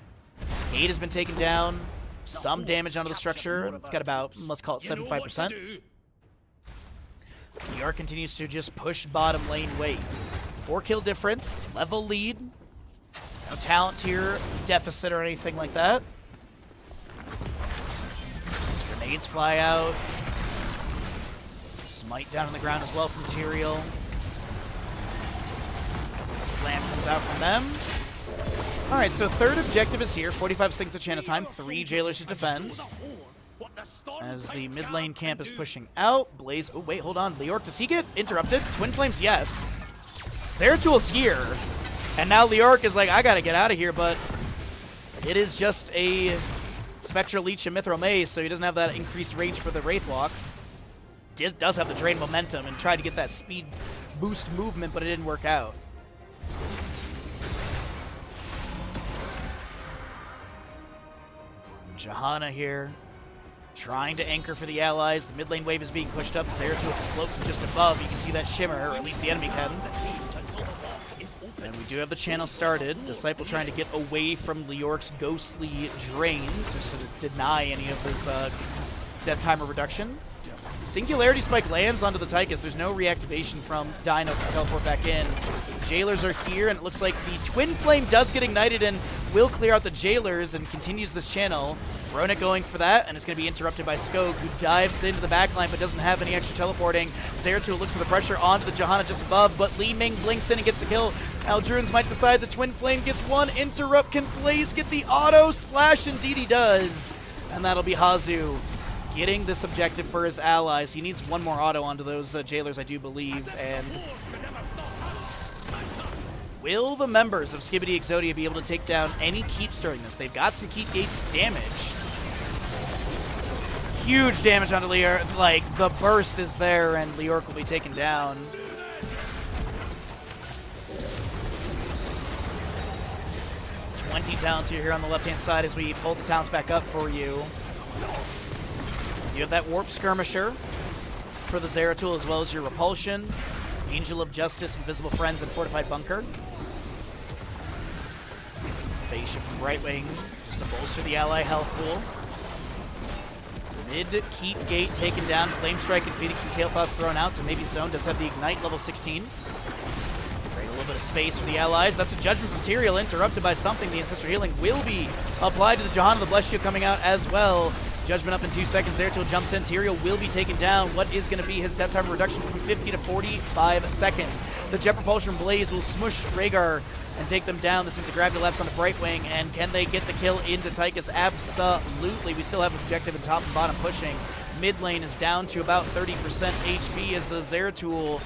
Gate has been taken down. Some damage onto the structure. It's got about, let's call it 75%. Leoric continues to just push bottom lane wave. 4 kill difference, level lead. No talent tier deficit or anything like that. These grenades fly out. Smite down on the ground as well from Tyrael. Slam comes out from them. Alright, so third objective is here. 45 seconds of channel time. 3 jailers to defend. As the mid lane camp is pushing out. Blaze, oh wait, hold on. Leoric, does he get interrupted? Twin Flames, yes. Zeratul's here. And now Leoric is like, I gotta get out of here, but it is just a Spectral Leech and Mithril Mace, so he doesn't have that increased range for the Wraithwalk. Does have the drain momentum and tried to get that speed boost movement, but it didn't work out. Johanna here, trying to anchor for the allies. The mid lane wave is being pushed up. Zeratul floating just above. You can see that shimmer, or at least the enemy can. And we do have the channel started. Disciple trying to get away from Leoric's ghostly drain, just to deny any of his death timer reduction. Singularity Spike lands onto the Tychus. There's no reactivation from Dino to teleport back in. Jailers are here, and it looks like the Twin Flame does get ignited and will clear out the Jailers and continues this channel. Rona going for that, and it's going to be interrupted by Skog, who dives into the backline but doesn't have any extra teleporting. Zeratul looks for the pressure onto the Johanna just above, but Li Ming blinks in and gets the kill. Aldruins might decide the Twin Flame gets one. Interrupt. Can Blaze get the auto splash? Indeed he does. And that'll be Hazu getting this objective for his allies. He needs one more auto onto those Jailers, I do believe, and Will the members of Skibidi Exodia be able to take down any keeps during this? They've got some keep gates damage. Huge damage onto Leoric. Like, the burst is there, and Leoric will be taken down. Talents here on the left-hand side as we pull the talents back up for you. You have that Warp Skirmisher for the Zeratul, as well as your Repulsion, Angel of Justice, Invisible Friends, and Fortified Bunker. Fascia from Brightwing, just to bolster the ally health pool. Mid-keep gate taken down, Flame Strike and Phoenix from Kael'thas thrown out to maybe Zone, does have the Ignite level 16. A little bit of space for the allies. That's a Judgment from Tyrael, interrupted by something. The Ancestral Healing will be applied to the Johanna. The Bless Shield coming out as well. Judgment up in 2 seconds. Zeratul jumps in. Tyrael will be taken down. What is going to be his death time reduction from 50 to 45 seconds? The Jet Propulsion Blaze will smush Rhaegar and take them down. This is a Gravity Lapse on the Brightwing, and can they get the kill into Tychus? Absolutely. We still have objective in top and bottom pushing. Mid lane is down to about 30% HP as the Zeratul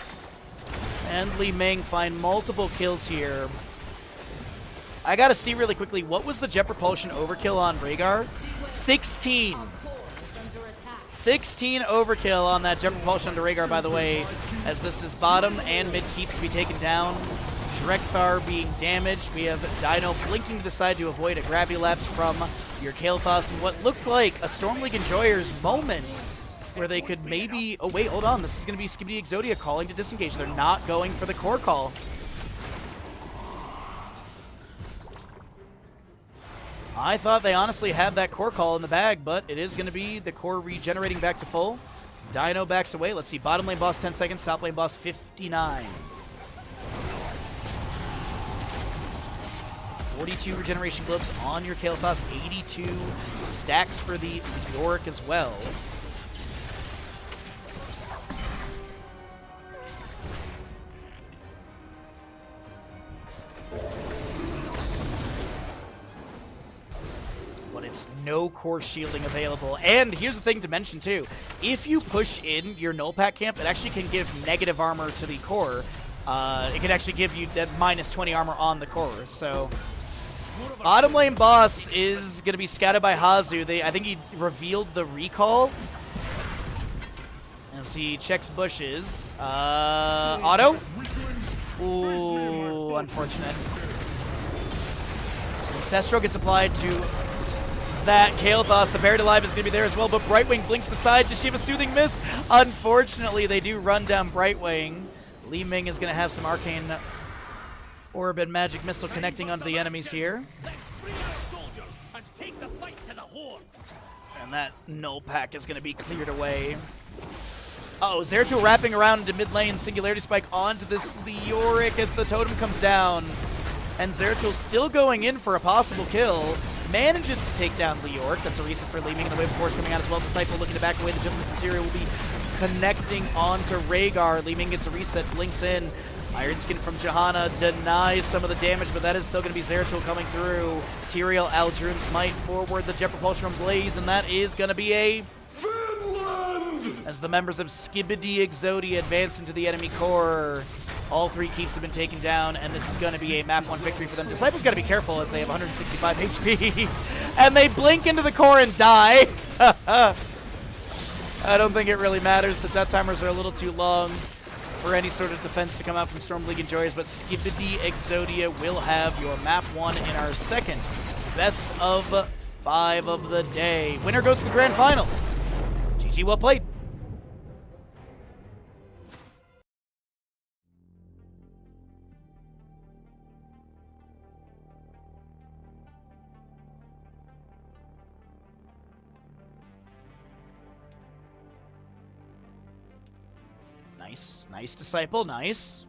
and Li Ming find multiple kills here. I gotta see really quickly, what was the Jet Propulsion overkill on Rhaegar? 16. 16 overkill on that Jet Propulsion onto Rhaegar, by the way, as this is bottom and mid keeps to be taken down. Drekthar being damaged. We have Dino blinking to the side to avoid a Gravity Lapse from your Kael'thas, and what looked like a Storm League Enjoyers moment where they could maybe... Oh, wait, hold on. This is going to be Skibidi Exodia calling to disengage. They're not going for the core call. I thought they honestly had that core call in the bag, but it is going to be the core regenerating back to full. Dino backs away. Let's see. Bottom lane boss 10 seconds. Top lane boss 59. 42 regeneration globes on your Kael'thas. 82 stacks for the Leoric as well. No core shielding available. And here's the thing to mention too. If you push in your null pack camp, it actually can give negative armor to the core. It can actually give you that minus 20 armor on the core. So bottom lane boss is going to be scouted by Hazu. I think he revealed the recall. As he checks bushes. Auto? Ooh, unfortunate. Ancestral gets applied to that Kael'thas. The Buried Alive is going to be there as well, but Brightwing blinks the side. Does she have a Soothing Mist? Unfortunately, they do run down Brightwing. Li Ming is going to have some Arcane Orb and Magic Missile connecting onto the enemies here. And that null pack is going to be cleared away. Uh-oh, Zeratul wrapping around into mid lane. Singularity Spike onto this Leoric as the totem comes down. And Zeratul still going in for a possible kill. Manages to take down Leoric. That's a reason for Li Ming, and the Wave of Force coming out as well. Disciple looking to back away. The Gentleman Material will be connecting onto Rhaegar. Li Ming gets a reset, blinks in. Iron Skin from Johanna denies some of the damage, but that is still going to be Zeratul coming through. Tyrael, Aldruin's Might forward, the Jet Propulsion from Blaze, and that is going to be a... Finland! As the members of Skibidi Exodia advance into the enemy core. All 3 keeps have been taken down, and this is going to be a map 1 victory for them. Disciples got to be careful as they have 165 HP. And they blink into the core and die. I don't think it really matters. The death timers are a little too long for any sort of defense to come out from Storm League Enjoyers, but Skibidi Exodia will have your map 1 in our second best of 5 of the day. Winner goes to the grand finals. GG, well played. Nice. Nice, Disciple. Nice.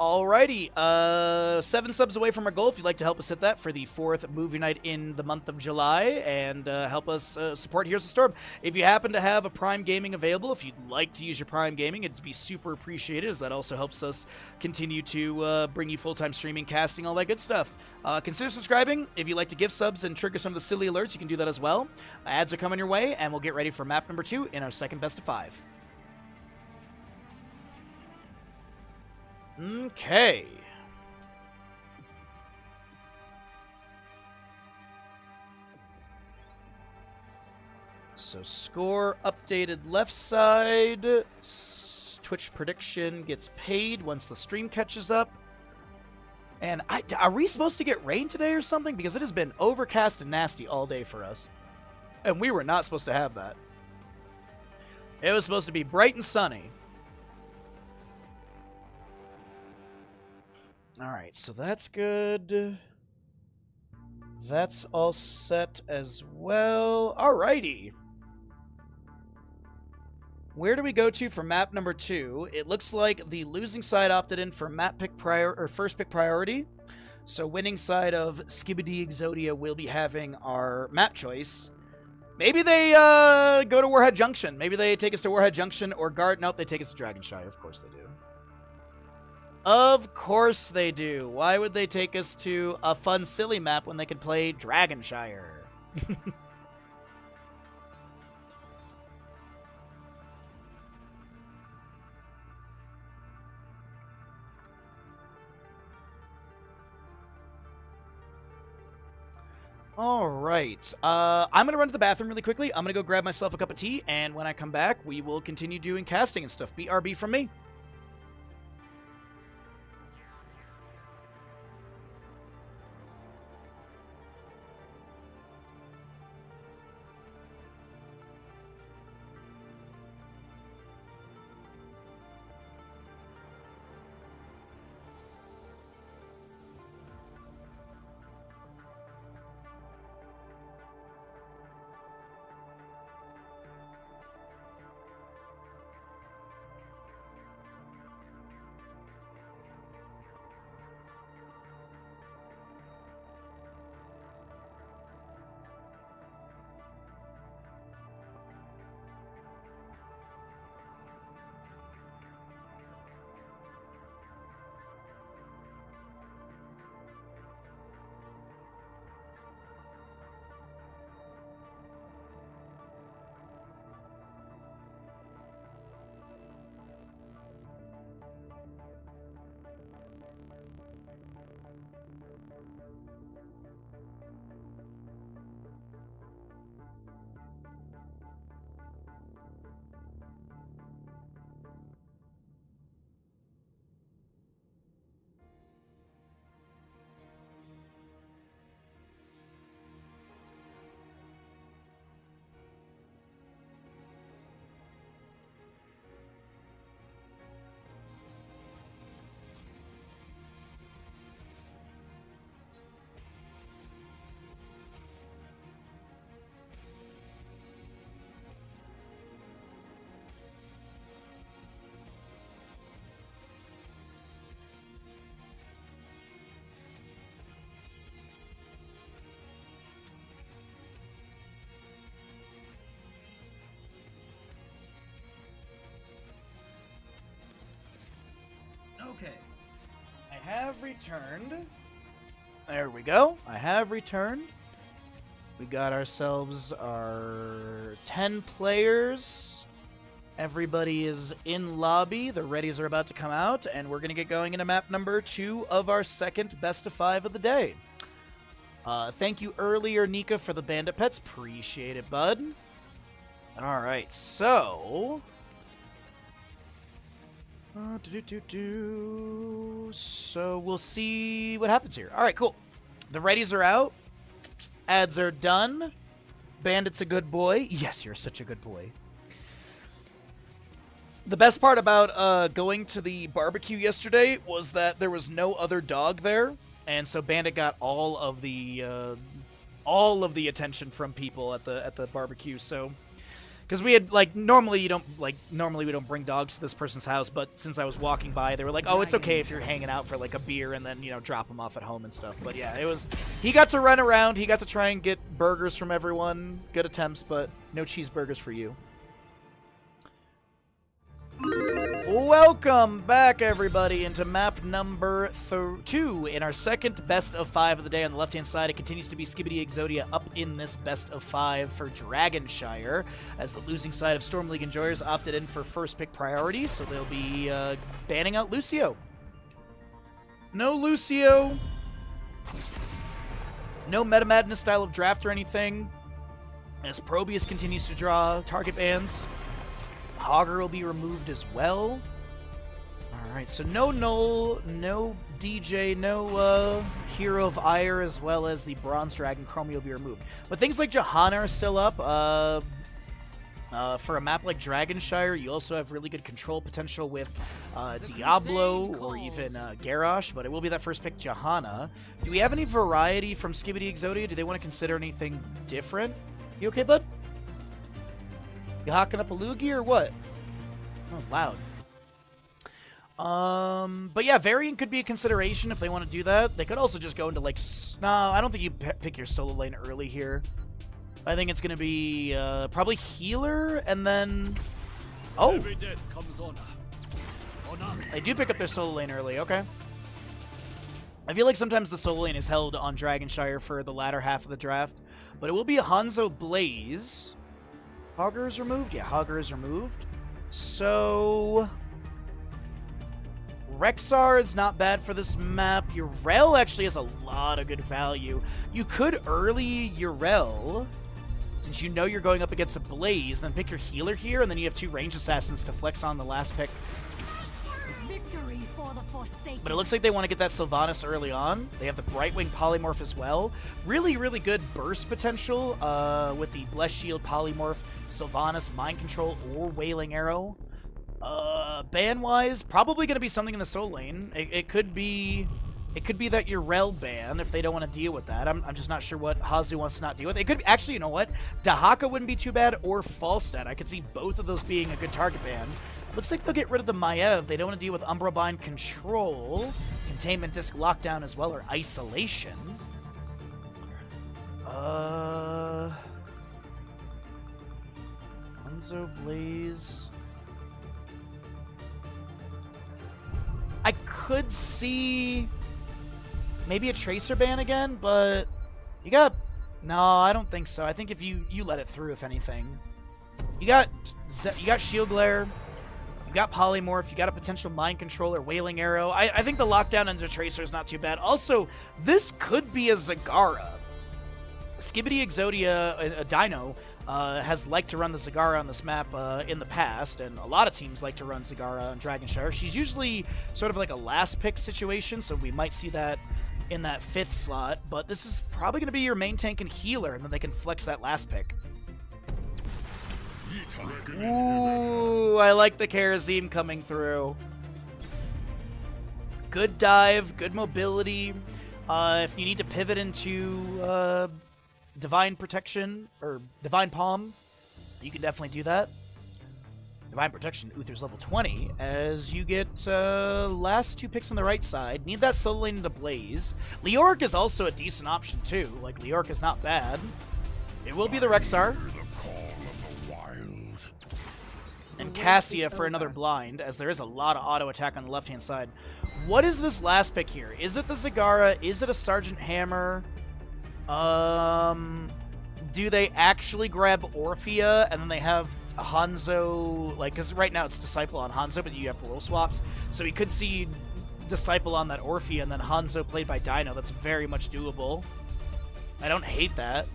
Alrighty, 7 subs away from our goal. If you'd like to help us hit that for the 4th movie night in the month of July, and help us support Here's the Storm. If you happen to have a Prime Gaming available, if you'd like to use your Prime Gaming, it'd be super appreciated, as that also helps us continue to bring you full-time streaming, casting, all that good stuff. Consider subscribing. If you'd like to give subs and trigger some of the silly alerts, you can do that as well. Ads are coming your way, and we'll get ready for map number 2 in our second best of 5. Okay. So score updated left side. Twitch prediction gets paid once the stream catches up. And are we supposed to get rain today or something? Because it has been overcast and nasty all day for us. And we were not supposed to have that. It was supposed to be bright and sunny. Alright, so that's good. That's all set as well. Alrighty. Where do we go to for map number 2? It looks like the losing side opted in for map pick first pick priority. So winning side of Skibidi Exodia will be having our map choice. Maybe they go to Warhead Junction. Maybe they take us to Warhead Junction or Guard. Nope, they take us to Dragonshire. Of course they do. Of course they do. Why would they take us to a fun, silly map when they could play Dragonshire? All right. I'm going to run to the bathroom really quickly. I'm going to go grab myself a cup of tea, and when I come back, we will continue doing casting and stuff. BRB from me. Okay. I have returned. There we go. I have returned. We got ourselves our 10 players. Everybody is in lobby. The readies are about to come out, and we're going to get going into map number 2 of our second best of 5 of the day. Thank you earlier, Nika, for the bandit pets. Appreciate it, bud. All right, so... So we'll see what happens here. All right, cool. The readies are out. Ads are done. Bandit's a good boy. Yes, you're such a good boy. The best part about going to the barbecue yesterday was that there was no other dog there, and so Bandit got all of the attention from people at the barbecue. So, Because we had, like, normally we don't bring dogs to this person's house, but since I was walking by, they were like, oh, it's okay if you're hanging out for, like, a beer and then, you know, drop them off at home and stuff. But yeah, he got to run around, he got to try and get burgers from everyone. Good attempts, but no cheeseburgers for you. Welcome back, everybody, into map number 2 in our second best of 5 of the day. On the left-hand side, it continues to be Skibidi Exodia up in this best of 5 for Dragonshire, as the losing side of Storm League Enjoyers opted in for first pick priority, so they'll be banning out Lucio. No Lucio. No Meta Madness style of draft or anything, as Probius continues to draw target bans. Hogger will be removed as well. Alright, so no Null, no DJ, no Hero of Ire, as well as the Bronze Dragon Chromie will be removed. But things like Johanna are still up. For a map like Dragonshire, you also have really good control potential with Diablo or even Garrosh, but it will be that first pick, Johanna. Do we have any variety from Skibidi Exodia? Do they want to consider anything different? You okay, bud? You hawking up a loogie or what? That was loud. But yeah, Variant could be a consideration if they want to do that. They could also just go into, like, no, I don't think you pick your solo lane early here. I think it's going to be probably healer and then... Oh! They do pick up their solo lane early, okay. I feel like sometimes the solo lane is held on Dragonshire for the latter half of the draft. But it will be a Hanzo Blaze. Hogger is removed? Yeah, Hogger is removed. So... Rexar is not bad for this map. Yrel actually has a lot of good value. You could early Yrel, since you know you're going up against a Blaze, then pick your healer here, and then you have 2 range assassins to flex on the last pick. Victory for the Forsaken. But it looks like they want to get that Sylvanas early on. They have the Brightwing Polymorph as well. Really, really good burst potential with the Blessed Shield Polymorph, Sylvanas, Mind Control, or Wailing Arrow. Ban-wise, probably going to be something in the solo lane. It could be that Yrel ban if they don't want to deal with that. I'm just not sure what Hazu wants to not deal with. It could be, actually, you know what? Dahaka wouldn't be too bad, or Falstad. I could see both of those being a good target ban. Looks like they'll get rid of the Maiev. They don't want to deal with Umbra Bind Control, Containment Disc Lockdown as well, or Isolation. Hanzo Blaze. I could see maybe a Tracer ban again, but you got... No, I don't think so. I think if you let it through, if anything. You got Shield Glare, you got Polymorph, you got a potential Mind Controller, Wailing Arrow. I think the lockdown under Tracer is not too bad. Also, this could be a Zagara. Skibidi Exodia, a Dino, has liked to run the Zagara on this map in the past, and a lot of teams like to run Zagara on Dragonshire. She's usually sort of like a last pick situation, so we might see that in that 5th slot, but this is probably going to be your main tank and healer, and then they can flex that last pick. Ooh, I like the Karazim coming through. Good dive, good mobility. If you need to pivot into Divine Protection, or Divine Palm, you can definitely do that. Divine Protection, Uther's level 20, as you get last 2 picks on the right side. Need that solo lane into Blaze. Leoric is also a decent option, too. Like, Leoric is not bad. It will be the Rexar. And Cassia for another blind, as there is a lot of auto attack on the left-hand side. What is this last pick here? Is it the Zagara? Is it a Sergeant Hammer? Do they actually grab Orphea and then they have Hanzo, like, because right now it's Disciple on Hanzo, but you have role swaps, so we could see Disciple on that Orphea and then Hanzo played by Dino. That's very much doable. I don't hate that.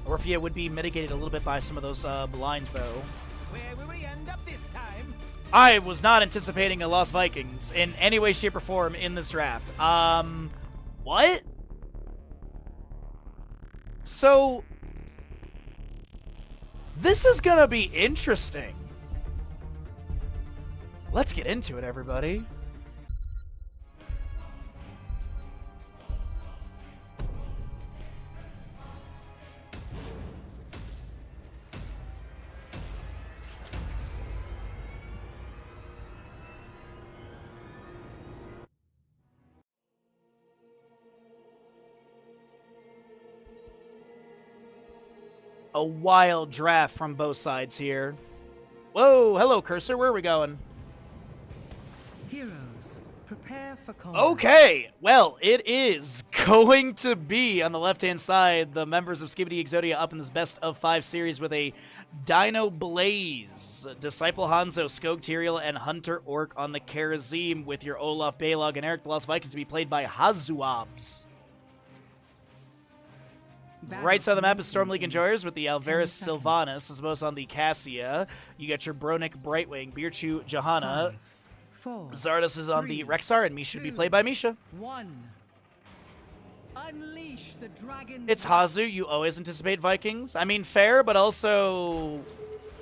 Orphea would be mitigated a little bit by some of those blinds, though. Where will we end up this time? I was not anticipating a Lost Vikings in any way, shape, or form in this draft. What? So, this is gonna be interesting. Let's get into it, everybody. a wild draft from both sides here. Whoa, hello, Cursor. Where are we going? Heroes, prepare for combat. Okay, well, it is going to be, on the left-hand side, the members of Skibidi Exodia up in this best of 5 series with a Dino Blaze, Disciple Hanzo, Skog Tyrael, and Hunter Orc on the Karazim, with your Olaf, Balog, and Eric the Lost Vikings to be played by Hazuabs. Right side of the map is Storm League Enjoyers with the Alvarez Sylvanas, as well as on the Cassia. You got your Bronick Brightwing, Birchu Johanna. 4, Zardos is on the Rexar, and Misha to be played by Misha. 1. Unleash the dragon. It's Hazu. You always anticipate Vikings. I mean, fair, but also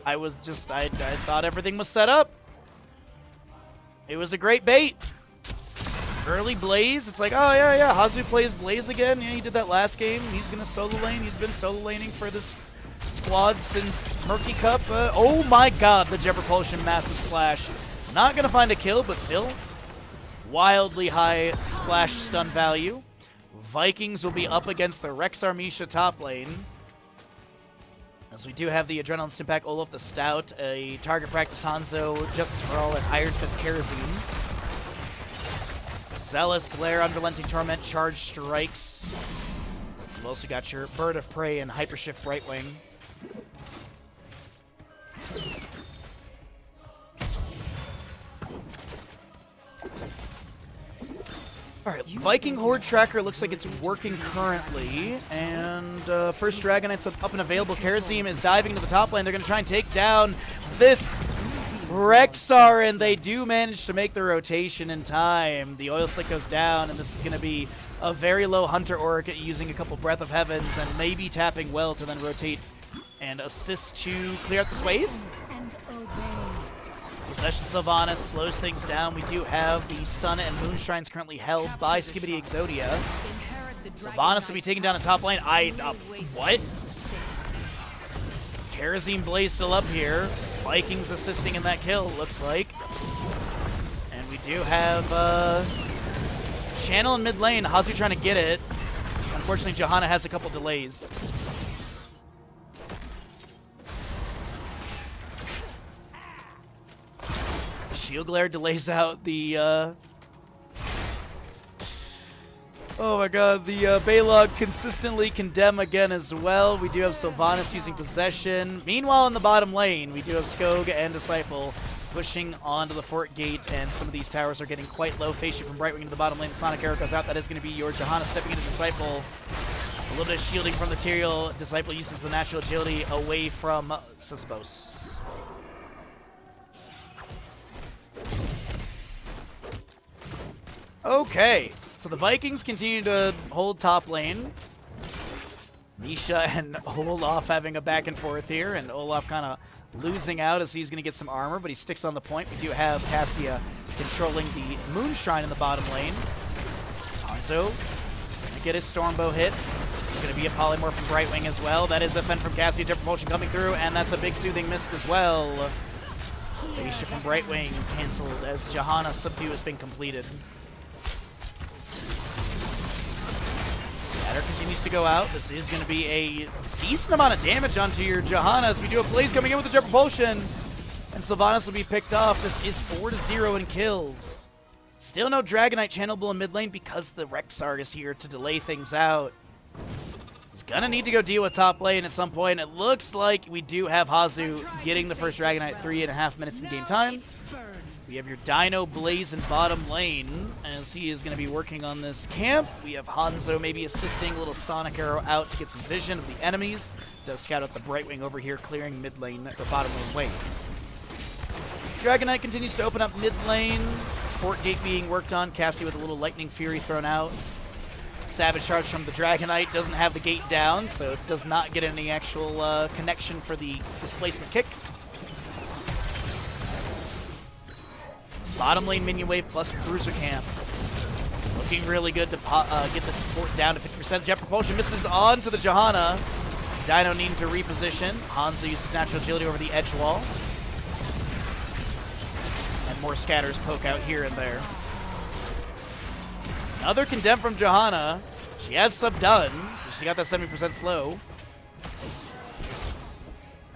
I thought everything was set up. It was a great bait. Early Blaze. It's like, oh, yeah. Hazu plays Blaze again. Yeah, he did that last game. He's going to solo lane. He's been solo laning for this squad since Murky Cup. Oh, my God. The Jet Propulsion Massive Splash. Not going to find a kill, but still wildly high splash stun value. Vikings will be up against the Rexar Misha top lane. As we do have the Adrenaline Stimpack Olaf the Stout, a Target Practice Hanzo, Justice for All, and Iron Fist Karazim. Zealous Glare, Unrelenting Torment, Charge Strikes. You've also got your Bird of Prey and Hypershift Brightwing. Alright, Viking Horde Tracker looks like it's working currently, and first Dragonite's up and available. Karazim is diving into the top lane. They're going to try and take down this Rexar, and they do manage to make the rotation in time. The Oil Slick goes down, and this is going to be a very low Hunter Orc using a couple Breath of Heavens and maybe tapping well to then rotate and assist to clear out this wave. And obey. Possession Sylvanas slows things down. We do have the Sun and Moon Shrines currently held by Skibidi Exodia. Sylvanas will be taken down in top lane. What? Karazim Blaze still up here. Vikings assisting in that kill, looks like. And we do have Channel in mid lane. Hazu trying to get it. Unfortunately, Johanna has a couple delays. Shield Glare delays out the oh my god, the Balog consistently condemn again as well. We do have Sylvanas using possession. Meanwhile, in the bottom lane, we do have Skog and Disciple pushing onto the fort gate, and some of these towers are getting quite low. Face shield from Brightwing into the bottom lane. The Sonic Arrow goes out. That is going to be your Johanna stepping into Disciple. A little bit of shielding from the Tyrael. Disciple uses the natural agility away from Suspos. Okay, so the Vikings continue to hold top lane. Misha and Olaf having a back and forth here, and Olaf kind of losing out as he's going to get some armor, but he sticks on the point. We do have Cassia controlling the Moon Shrine in the bottom lane. Hanzo going to get his Stormbow hit. There's going to be a Polymorph from Brightwing as well. That is a Fen from Cassia, Jet Propulsion coming through, and that's a big Soothing Mist as well. Face from Brightwing canceled as Johanna Subdue has been completed. Scatter continues to go out. This is going to be a decent amount of damage onto your Johanna as we do have Blaze coming in with the Jet Propulsion. And Sylvanas will be picked off. This is 4-0 in kills. Still no Dragonite channelable in mid lane because the Rexar is here to delay things out. He's going to need to go deal with top lane at some point. It looks like we do have Hazu getting the first Dragonite 3.5 minutes in game time. We have your Dino Blaze in bottom lane as he is going to be working on this camp. We have Hanzo maybe assisting, a little Sonic Arrow out to get some vision of the enemies. Does scout out the Brightwing over here, clearing mid lane or bottom lane wave. Dragonite continues to open up mid lane. Fort Gate being worked on. Cassie with a little Lightning Fury thrown out. Savage Charge from the Dragonite doesn't have the gate down, so it does not get any actual connection for the displacement kick. Bottom lane minion wave plus Bruiser Camp. Looking really good to get the support down to 50%. Jet Propulsion misses on to the Johanna. Dino needing to reposition. Hanzo uses natural agility over the edge wall. And more scatters poke out here and there. Another condemn from Johanna. She has sub done, so she got that 70% slow.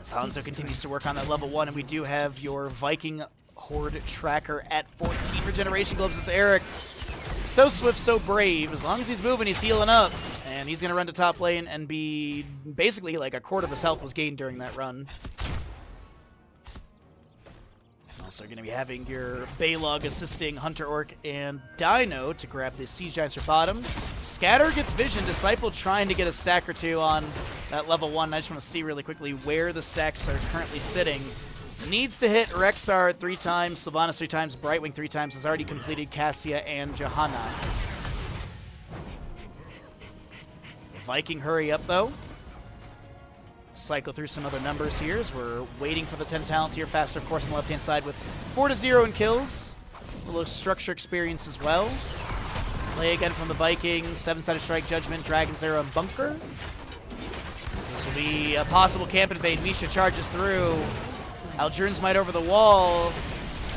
As Hanzo continues to work on that level 1, and we do have your Viking Horde tracker at 14 regeneration globes. This Eric, so swift, so brave. As long as he's moving, he's healing up. And he's going to run to top lane and be basically like a quarter of his health was gained during that run. Also going to be having your Baylog assisting Hunter Orc and Dino to grab the Siege Giants for bottom. Scatter gets vision. Disciple trying to get a stack or two on that level 1. I just want to see really quickly where the stacks are currently sitting. Needs to hit Rexar 3 times, Sylvanas 3 times, Brightwing 3 times. Has already completed Cassia and Johanna. Viking hurry up though. Cycle through some other numbers here as we're waiting for the 10 talent tier faster, of course, on the left-hand side with 4-0 in kills. A little structure experience as well. Play again from the Vikings, 7-sided strike, Judgment, Dragon's Arrow, and Bunker. This will be a possible camp invade. Misha charges through. Aldruin's Might over the wall.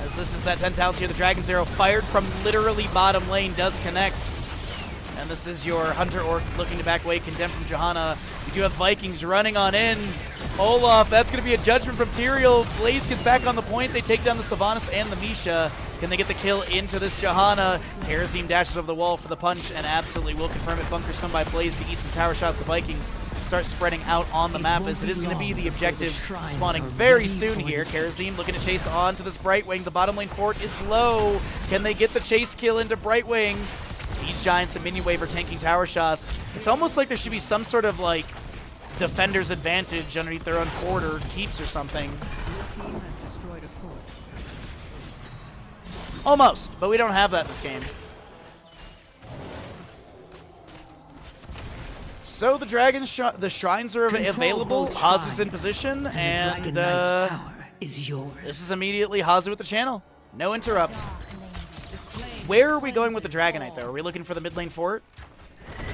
As this is that 10 talent tier, the Dragon's Arrow fired from literally bottom lane does connect. And this is your Hunter Orc looking to back away, condemned from Johanna. We do have Vikings running on in. Olaf, that's going to be a judgment from Tyrael. Blaze gets back on the point. They take down the Sylvanas and the Misha. Can they get the kill into this Johanna? Karazim dashes over the wall for the punch and absolutely will confirm it. Bunkers some by Blaze to eat some tower shots. The Vikings start spreading out on the map as it is going to be the objective spawning very soon here. Karazim looking to chase on to this Brightwing. The bottom lane fort is low. Can they get the chase kill into Brightwing? Siege Giants and Minion Wave are tanking tower shots. It's almost like there should be some sort of like defender's advantage underneath their own fort or keeps or something. Your team has destroyed a fort. Almost, but we don't have that in this game. So the shrines are available. Hazu's in position, and power is yours. this is immediately Hazu with the channel. No interrupt. Where are we going with the Dragonite, though? Are we looking for the mid lane fort?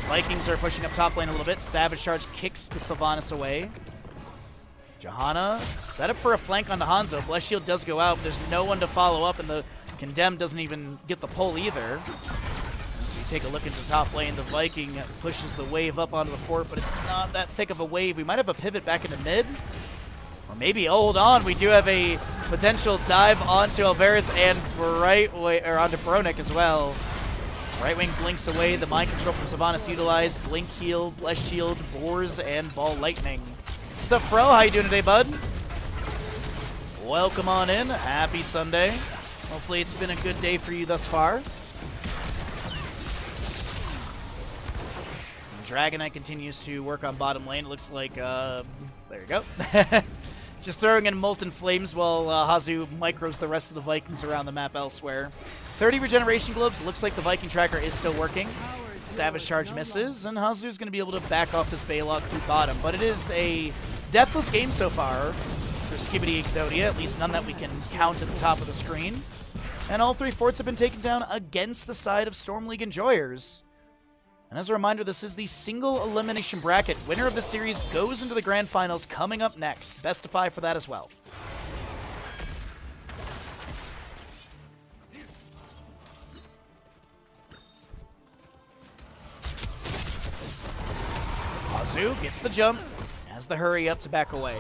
Vikings are pushing up top lane a little bit. Savage Charge kicks the Sylvanas away. Johanna set up for a flank onto Hanzo. Bless Shield does go out, but there's no one to follow up, and the Condemned doesn't even get the pull either. As we take a look into the top lane, the Viking pushes the wave up onto the fort, but it's not that thick of a wave. We might have a pivot back into mid. Or maybe, hold on, we do have a potential dive onto Alvarez and onto Bronick as well. Right wing blinks away, the mind control from Sylvanas utilized, Blink Heal, Bless Shield, Boars, and Ball Lightning. What's up, Fro? How you doing today, bud? Welcome on in. Happy Sunday. Hopefully it's been a good day for you thus far. Dragonite continues to work on bottom lane. It looks like, there you go. Just throwing in Molten Flames while Hazu micros the rest of the Vikings around the map elsewhere. 30 regeneration globes. Looks like the Viking tracker is still working. Savage Charge misses, and Hazu's going to be able to back off this Baylog through bottom. But it is a deathless game so far for Skibidi Exodia, at least none that we can count at the top of the screen. And all 3 forts have been taken down against the side of Storm League Enjoyers. And as a reminder, this is the single elimination bracket. Winner of the series goes into the grand finals coming up next. Best of 5 for that as well. Hazu gets the jump, has the hurry up to back away.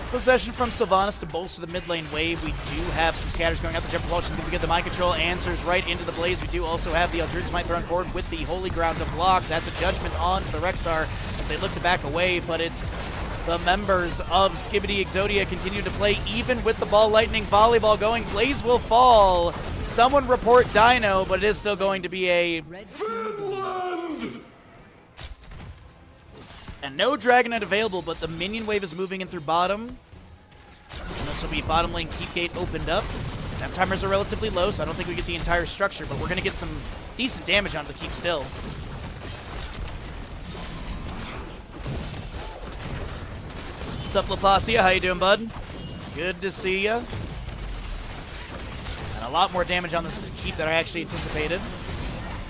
Possession from Sylvanas to bolster the mid lane wave. We do have some scatters going out. The jump propulsion is going to get the mind control. Answers right into the blaze. We do also have the Aldruin's Might thrown forward with the Holy Ground to block. That's a judgment on to the Rexar as they look to back away, but it's the members of Skibidi Exodia continue to play even with the Ball Lightning volleyball going. Blaze will fall. Someone report Dino, but it is still going to be a... Finland! And no Dragonite available, but the minion wave is moving in through bottom. And this will be bottom lane keep gate opened up. That timers are relatively low, so I don't think we get the entire structure, but we're going to get some decent damage onto the keep still. What's up, LaFacia? How you doing, bud? Good to see ya. And a lot more damage on this keep than I actually anticipated.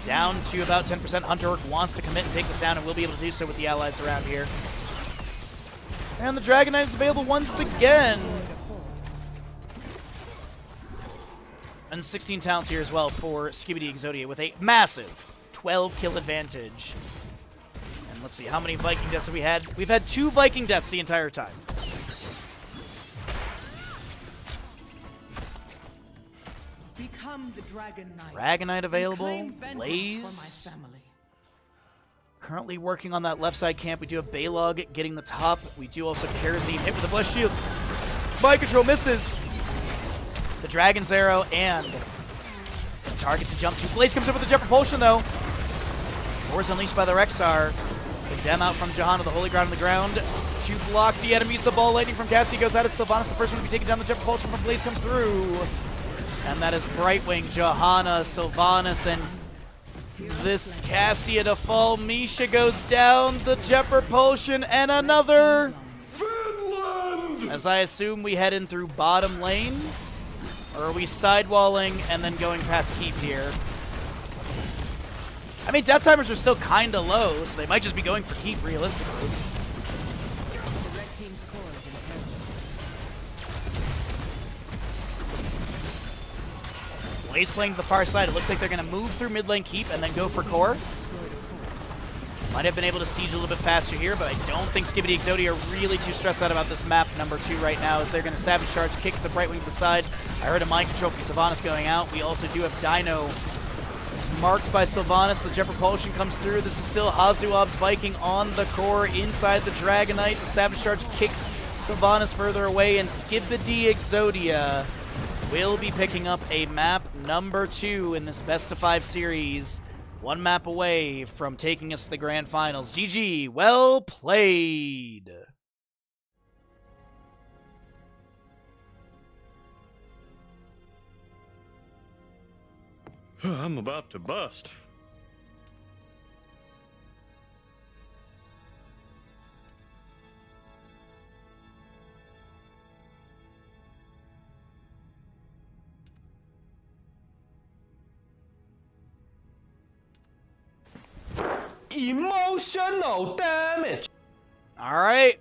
Down to about 10%. Hunter Orc wants to commit and take this down, and we'll be able to do so with the allies around here. And the Dragonite is available once again. And 16 talents here as well for Skibidi Exodia with a massive 12 kill advantage. And let's see, how many Viking deaths have we had? We've had 2 Viking deaths the entire time. Become the Dragon Knight. Dragon Knight available. Claim vengeance Blaze. for my family. Currently working on that left side camp. We do have Balog getting the top. We do also have Kerosene hit with a Blessed Shield. Mind Control misses. The Dragon's Arrow and the target to jump to. Blaze comes in with the Jet Propulsion though. Wars unleashed by the Rexar. The Dem out from Johanna, the Holy Ground on the ground. To block the enemies, the Ball Lightning from Cassie goes out of Sylvanas. The first one to be taken down, the Jet Propulsion from Blaze comes through. And that is Brightwing, Johanna, Sylvanas, and this Cassia to fall. Misha goes down, the Jet Propulsion, and another. Finland! As I assume we head in through bottom lane. Or are we sidewalling and then going past keep here? I mean, death timers are still kind of low, so they might just be going for keep realistically. The red team's core is in peril. Blaze playing to the far side. It looks like they're going to move through mid lane keep and then go for core. Might have been able to siege a little bit faster here, but I don't think Skibidi Exodia are really too stressed out about this map number 2 right now, as they're going to Savage Charge, kick the Brightwing to the side. I heard a Mind Control from Sylvanas going out. We also do have Dino marked by Sylvanas. The Jet Propulsion comes through. This is still Hazuab's Viking on the core inside the Dragonite. The Savage Charge kicks Sylvanas further away, and Skibidi Exodia will be picking up a map number 2 in this best of 5 series. 1 map away from taking us to the grand finals. GG, well played. I'm about to bust. Emotional damage. All right,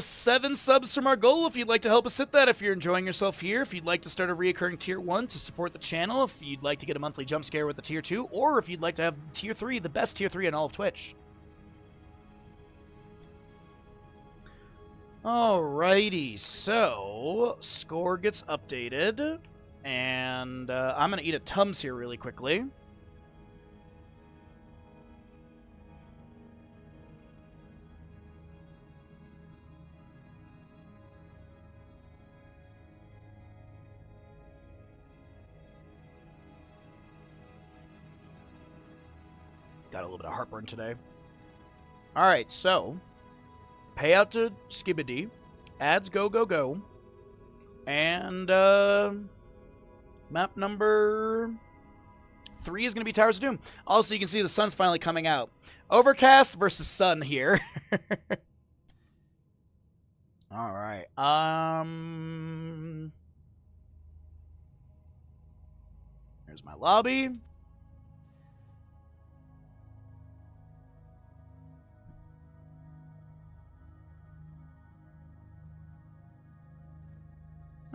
7 subs from our goal. If you'd like to help us hit that, if you're enjoying yourself here, if you'd like to start a reoccurring tier 1 to support the channel, if you'd like to get a monthly jump scare with the tier 2, or if you'd like to have tier 3, the best tier 3 in all of Twitch. Alrighty, so score gets updated, and I'm gonna eat a Tums here really quickly. Got a little bit of heartburn today. Alright, so payout to Skibidi. Ads go, go, go. And map number 3 is going to be Towers of Doom. Also, you can see the sun's finally coming out. Overcast versus sun here. Alright. Here's my lobby.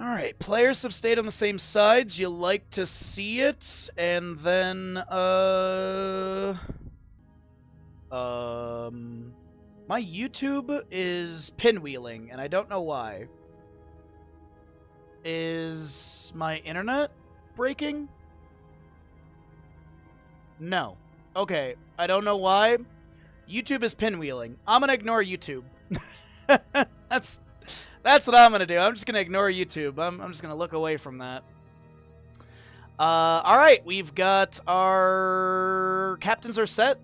Alright, players have stayed on the same sides. You like to see it. And then, my YouTube is pinwheeling, and I don't know why. Is my internet breaking? No. Okay, I don't know why. YouTube is pinwheeling. I'm gonna ignore YouTube. That's what I'm going to do. I'm just going to ignore YouTube. I'm just going to look away from that. All right, we've got our captains are set.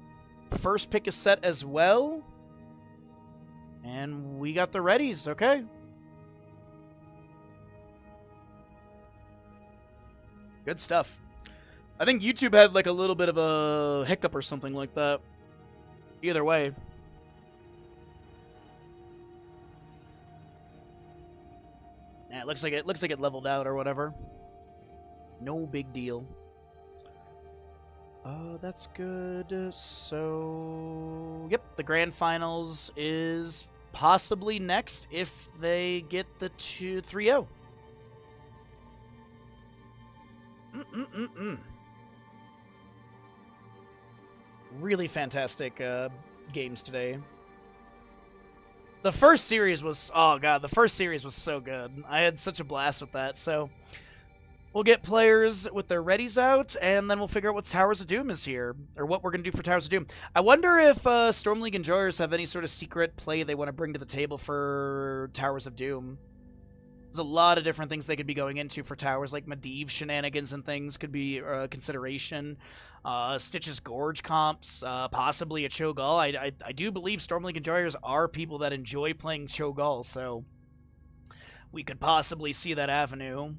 First pick is set as well. And we got the readies, okay. Good stuff. I think YouTube had like a little bit of a hiccup or something like that. Either way. Yeah, it looks like it leveled out or whatever. No big deal. That's good. So, yep, the grand finals is possibly next if they get the 3-0. Really fantastic games today. The first series was, oh god, the first series was so good. I had such a blast with that. So we'll get players with their readies out, and then we'll figure out what Towers of Doom is here, or what we're going to do for Towers of Doom. I wonder if Storm League enjoyers have any sort of secret play they want to bring to the table for Towers of Doom. There's a lot of different things they could be going into for Towers, like Medivh shenanigans and things could be a consideration. Stitch's Gorge comps, possibly a Cho'Gall. I do believe Storm League enjoyers are people that enjoy playing Cho'Gall, so we could possibly see that avenue.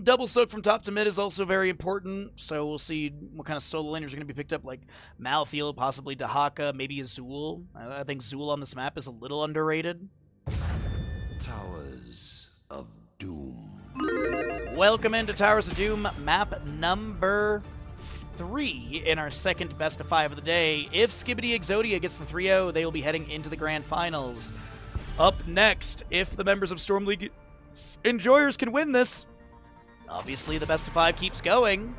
Double soak from top to mid is also very important, so we'll see what kind of solo laners are going to be picked up, like Malthael, possibly Dahaka, maybe Azul. I think Azul on this map is a little underrated. Towers of Doom. Welcome into Towers of Doom, map number 3 in our second best of 5 of the day. If Skibidi Exodia gets the 3-0, they will be heading into the grand finals. Up next, if the members of Storm League enjoyers can win this, obviously the best of 5 keeps going.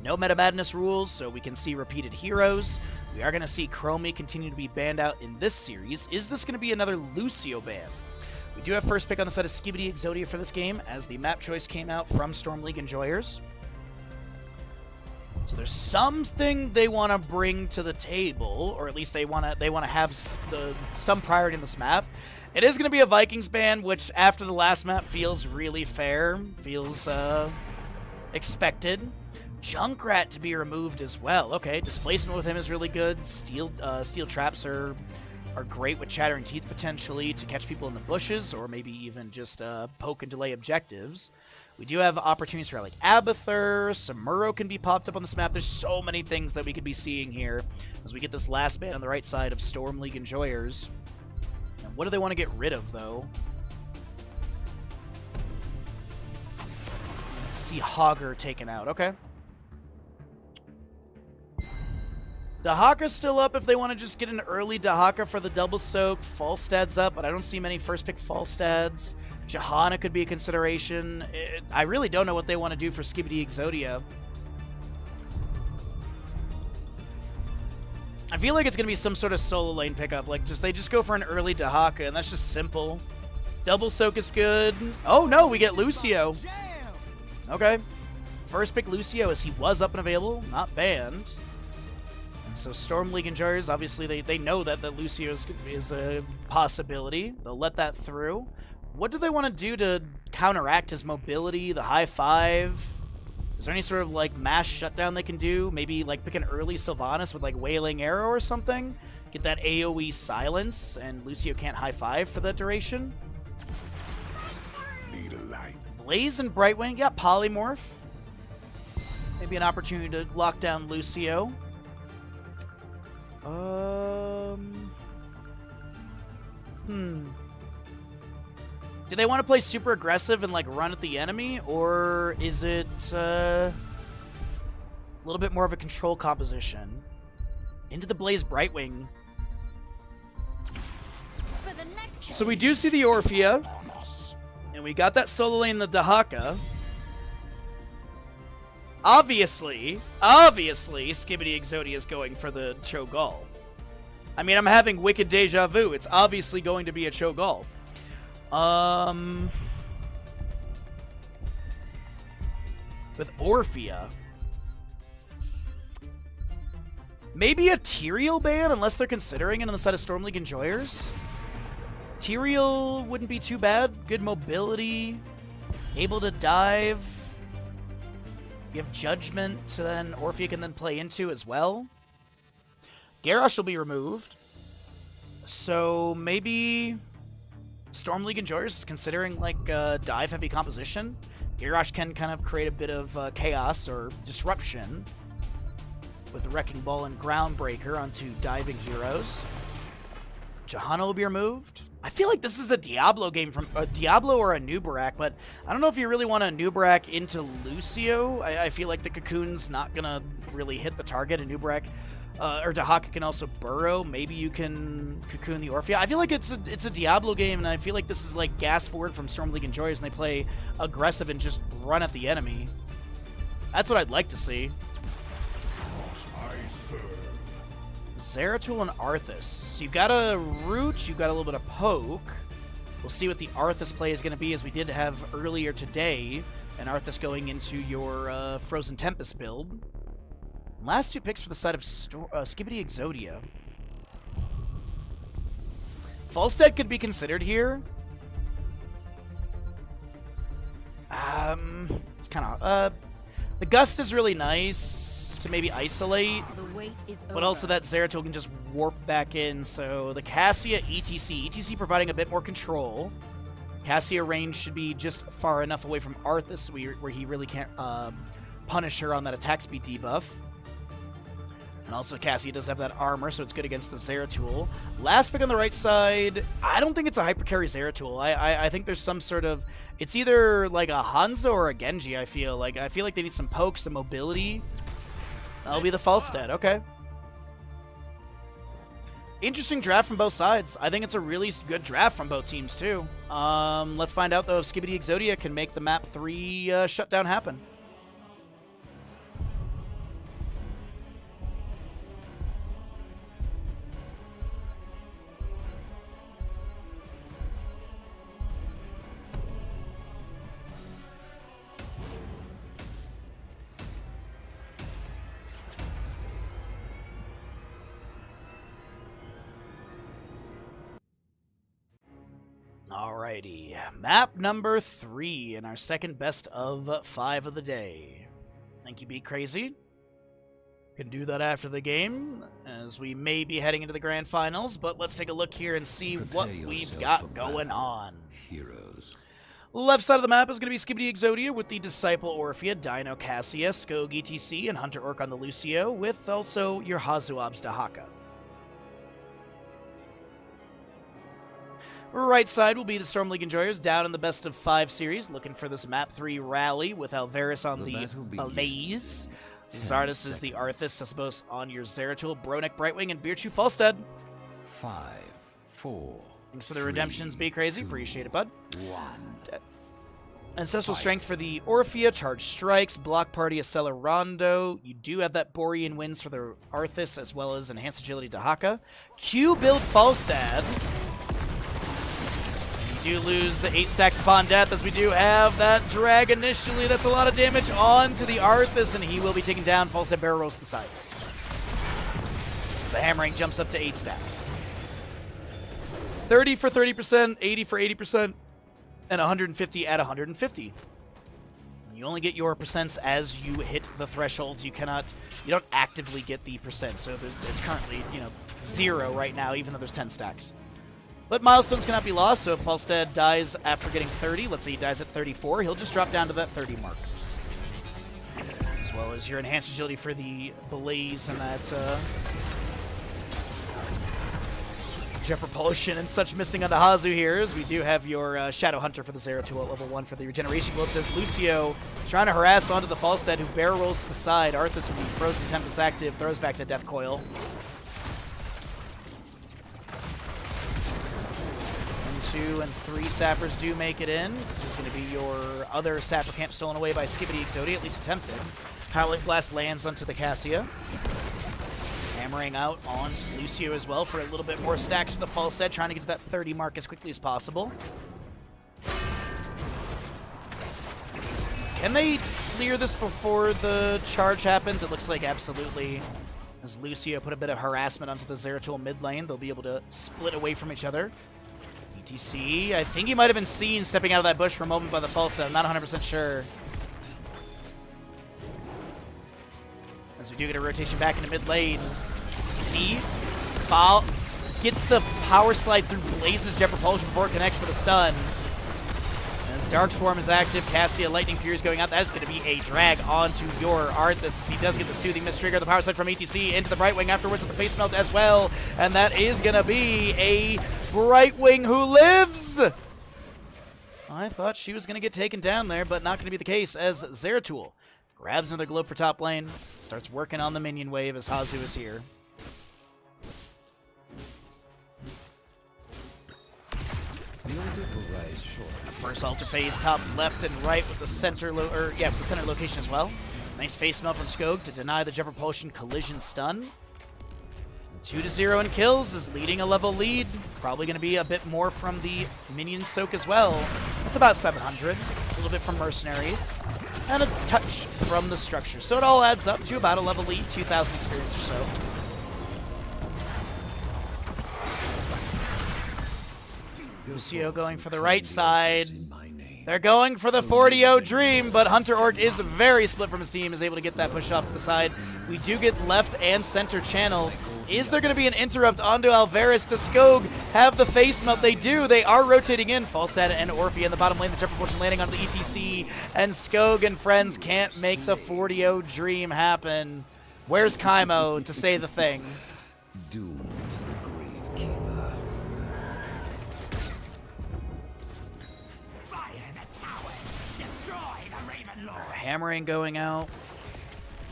No Meta Madness rules, so we can see repeated heroes. We are going to see Chromie continue to be banned out in this series. Is this going to be another Lucio ban? We do have first pick on the side of Skibidi Exodia for this game, as the map choice came out from Storm League enjoyers. So there's something they want to bring to the table, or at least they want to have some priority in this map. It is going to be a Vikings ban, which after the last map feels really fair, feels expected. Junkrat to be removed as well. Okay, displacement with him is really good. Steel traps are great with Chattering Teeth potentially to catch people in the bushes, or maybe even just poke and delay objectives. We do have opportunities for like Abathur, Samuro can be popped up on this map. There's so many things that we could be seeing here as we get this last ban on the right side of Storm League enjoyers. And what do they want to get rid of, though? Let's see Hogger taken out. Okay. Dahaka's still up if they want to just get an early Dahaka for the double soak. Falstad's up, but I don't see many first pick Falstads. Johanna could be a consideration. I really don't know what they want to do for Skibidi Exodia. I feel like it's going to be some sort of solo lane pickup. Like, they just go for an early Dahaka, and that's just simple. Double soak is good. Oh, no, we get Lucio. Okay. First pick Lucio, as he was up and available, not banned. And so Storm League enjoyers, obviously, they know that the Lucio is a possibility. They'll let that through. What do they want to do to counteract his mobility, the high 5? Is there any sort of, like, mass shutdown they can do? Maybe, like, pick an early Sylvanas with, like, Wailing Arrow or something? Get that AoE silence, and Lucio can't high 5 for that duration? Need a light. Blaze and Brightwing, yeah, Polymorph. Maybe an opportunity to lock down Lucio. Do they want to play super aggressive and, like, run at the enemy? Or is it a little bit more of a control composition? Into the Blaze Brightwing. So we do see the Orphea. And we got that solo lane, the Dahaka. Obviously, Skibidi Exodia is going for the Cho'Gall. I mean, I'm having wicked deja vu. It's obviously going to be a Cho'Gall. With Orphea. Maybe a Tyrael ban, unless they're considering it on the side of Storm League enjoyers. Tyrael wouldn't be too bad. Good mobility. Able to dive. You have Judgment, so then Orphea can then play into as well. Garrosh will be removed. So maybe Storm League enjoyers is considering, like, dive-heavy composition. Garrosh can kind of create a bit of chaos or disruption with Wrecking Ball and Groundbreaker onto diving heroes. Johanna will be removed. I feel like this is a Diablo game from a Diablo or a Nubarak, but I don't know if you really want a Nubarak into Lucio. I feel like the Cocoon's not gonna really hit the target. A Nubarak or Dahaka can also burrow. Maybe you can Cocoon the Orphea. I feel like it's a Diablo game, and I feel like this is like gas forward from Storm League enjoyers, and they play aggressive and just run at the enemy. That's what I'd like to see. Zeratul and Arthas. So you've got a Root, you've got a little bit of Poke. We'll see what the Arthas play is going to be, as we did have earlier today. And Arthas going into your Frozen Tempest build. Last 2 picks for the side of Skibidi Exodia. Falstead could be considered here. It's kind of... the Gust is really nice to maybe isolate. The wait is over. But also that Zeratul can just warp back in. So the Cassia ETC. ETC providing a bit more control. Cassia range should be just far enough away from Arthas where he really can't punish her on that attack speed debuff. And also Cassia does have that armor, so it's good against the Zeratul. Last pick on the right side, I don't think it's a hypercarry Zeratul. I think there's some sort of... It's either like a Hanzo or a Genji, I feel like. I feel like they need some poke, some mobility. That'll be the Falstead, okay. Interesting draft from both sides. I think it's a really good draft from both teams, too. Let's find out, though, if Skibidi Exodia can make the map 3 shutdown happen. Alrighty, map number 3 in our second best of 5 of the day. Think you beat Crazy? Can do that after the game, as we may be heading into the grand finals, but let's take a look here and see what we've got going on. Heroes. Left side of the map is going to be Skibidi Exodia with the Disciple Orphea, Dino Cassia, Skog ETC, and Hunter Orc on the Lucio, with also your Hazuab's Dahaka. Right side will be the Storm League Enjoyers down in the best of 5 series, looking for this map 3 rally with Alvarez on the Blaze. Zardas is the Arthas, Sesbos on your Zeratul, Bronek Brightwing, and Beerchu Falstead. 5, 4. Thanks for the redemptions, Be Crazy. Appreciate it, bud. 1. Ancestral Strength for the Orphea, Charge Strikes, Block Party, Acela Rondo. You do have that Borean Winds for the Arthas, as well as Enhanced Agility Dahaka. Q build Falstad. Do lose 8 stacks upon death, as we do have that drag initially. That's a lot of damage on to the Arthas, and he will be taken down. Falstad barrel rolls to the side. The hammering jumps up to 8 stacks. 30 for 30%, 80 for 80%, and 150 at 150. You only get your percents as you hit the thresholds. You don't actively get the percent. So it's currently, 0 right now, even though there's 10 stacks. But milestones cannot be lost, so if Falstead dies after getting 30, let's say he dies at 34, he'll just drop down to that 30 mark. As well as your enhanced agility for the Blaze and that Jet Propulsion and such missing on the Hazu here, as we do have your Shadow Hunter for the Zeratul at level 1 for the regeneration globes, as Lucio trying to harass onto the Falstead, who barrel rolls to the side. Arthas with the Frozen Tempest active, throws back the Death Coil. 2 and 3 sappers do make it in. This is going to be your other sapper camp stolen away by Skibidi Exodia, at least attempted. Howling Blast lands onto the Cassia. Hammering out on Lucio as well for a little bit more stacks for the Falstead, trying to get to that 30 mark as quickly as possible. Can they clear this before the charge happens? It looks like absolutely. As Lucio put a bit of harassment onto the Zeratul mid lane, they'll be able to split away from each other. ETC, I think he might have been seen stepping out of that bush for a moment by the Falstead. I'm not 100% sure. As we do get a rotation back into mid lane. ETC, Ball gets the power slide through Blaze's Jet Propulsion before it connects for the stun. As Dark Swarm is active, Cassia Lightning Fury is going out. That is going to be a drag onto your Arthas, as he does get the Soothing Mist trigger. The power slide from ETC into the Brightwing afterwards with the Face Melt as well. And that is going to be a Brightwing who lives! I thought she was going to get taken down there, but not going to be the case, as Zeratul grabs another globe for top lane, starts working on the minion wave as Hazu is here. The first altar phase, top left and right with the center with the center location as well. Nice face melt from Skog to deny the Jet Propulsion collision stun. 2-0 in kills, is leading a level lead. Probably going to be a bit more from the minion soak as well. That's about 700. A little bit from mercenaries. And a touch from the structure. So it all adds up to about a level lead, 2,000 experience or so. Lucio going for the right side. They're going for the 40-0 Dream, but Hunter Orc is very split from his team, is able to get that push off to the side. We do get left and center channel. Is there going to be an interrupt onto Alvarez? Does Skog have the face melt? They do. They are rotating in. Falstad and Orphe in the bottom lane. The jump proportion landing onto the ETC, and Skog and friends can't make the 40-0 Dream happen. Where's Kaimo to say the thing? Doom to the Gravekeeper. Fire the towers! Destroy the Raven Lord! Hammering going out.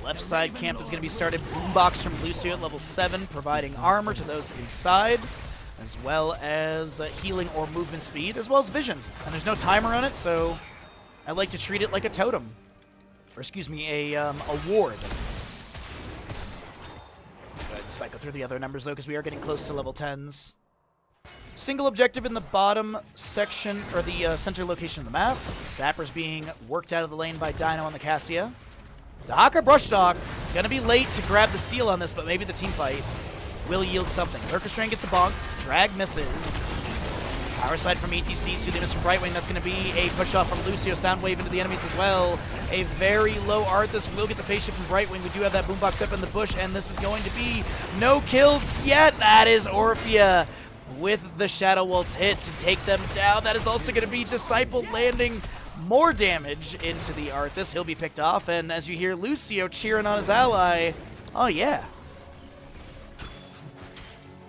Left side camp is going to be started. Boombox from Lucio at level 7, providing armor to those inside, as well as healing or movement speed, as well as vision. And there's no timer on it, so I like to treat it like a totem. Or excuse me, a ward. Let's go ahead and cycle through the other numbers, though, because we are getting close to level 10s. Single objective in the bottom section, or the center location of the map. Sappers being worked out of the lane by Dino on the Cassia. The Haka Brushstock gonna be late to grab the steal on this, but maybe the team fight will yield something. Lurker Strain gets a bonk, Drag misses. Power slide from ETC, Soothing Mist from Brightwing. That's gonna be a push off from Lucio, Soundwave into the enemies as well. A very low Arthas will get the face shift from Brightwing. We do have that boombox up in the bush, and this is going to be no kills yet. That is Orphea with the Shadow Waltz hit to take them down. That is also gonna be Disciple landing more damage into the Arthas. He'll be picked off, and as you hear Lucio cheering on his ally, oh yeah.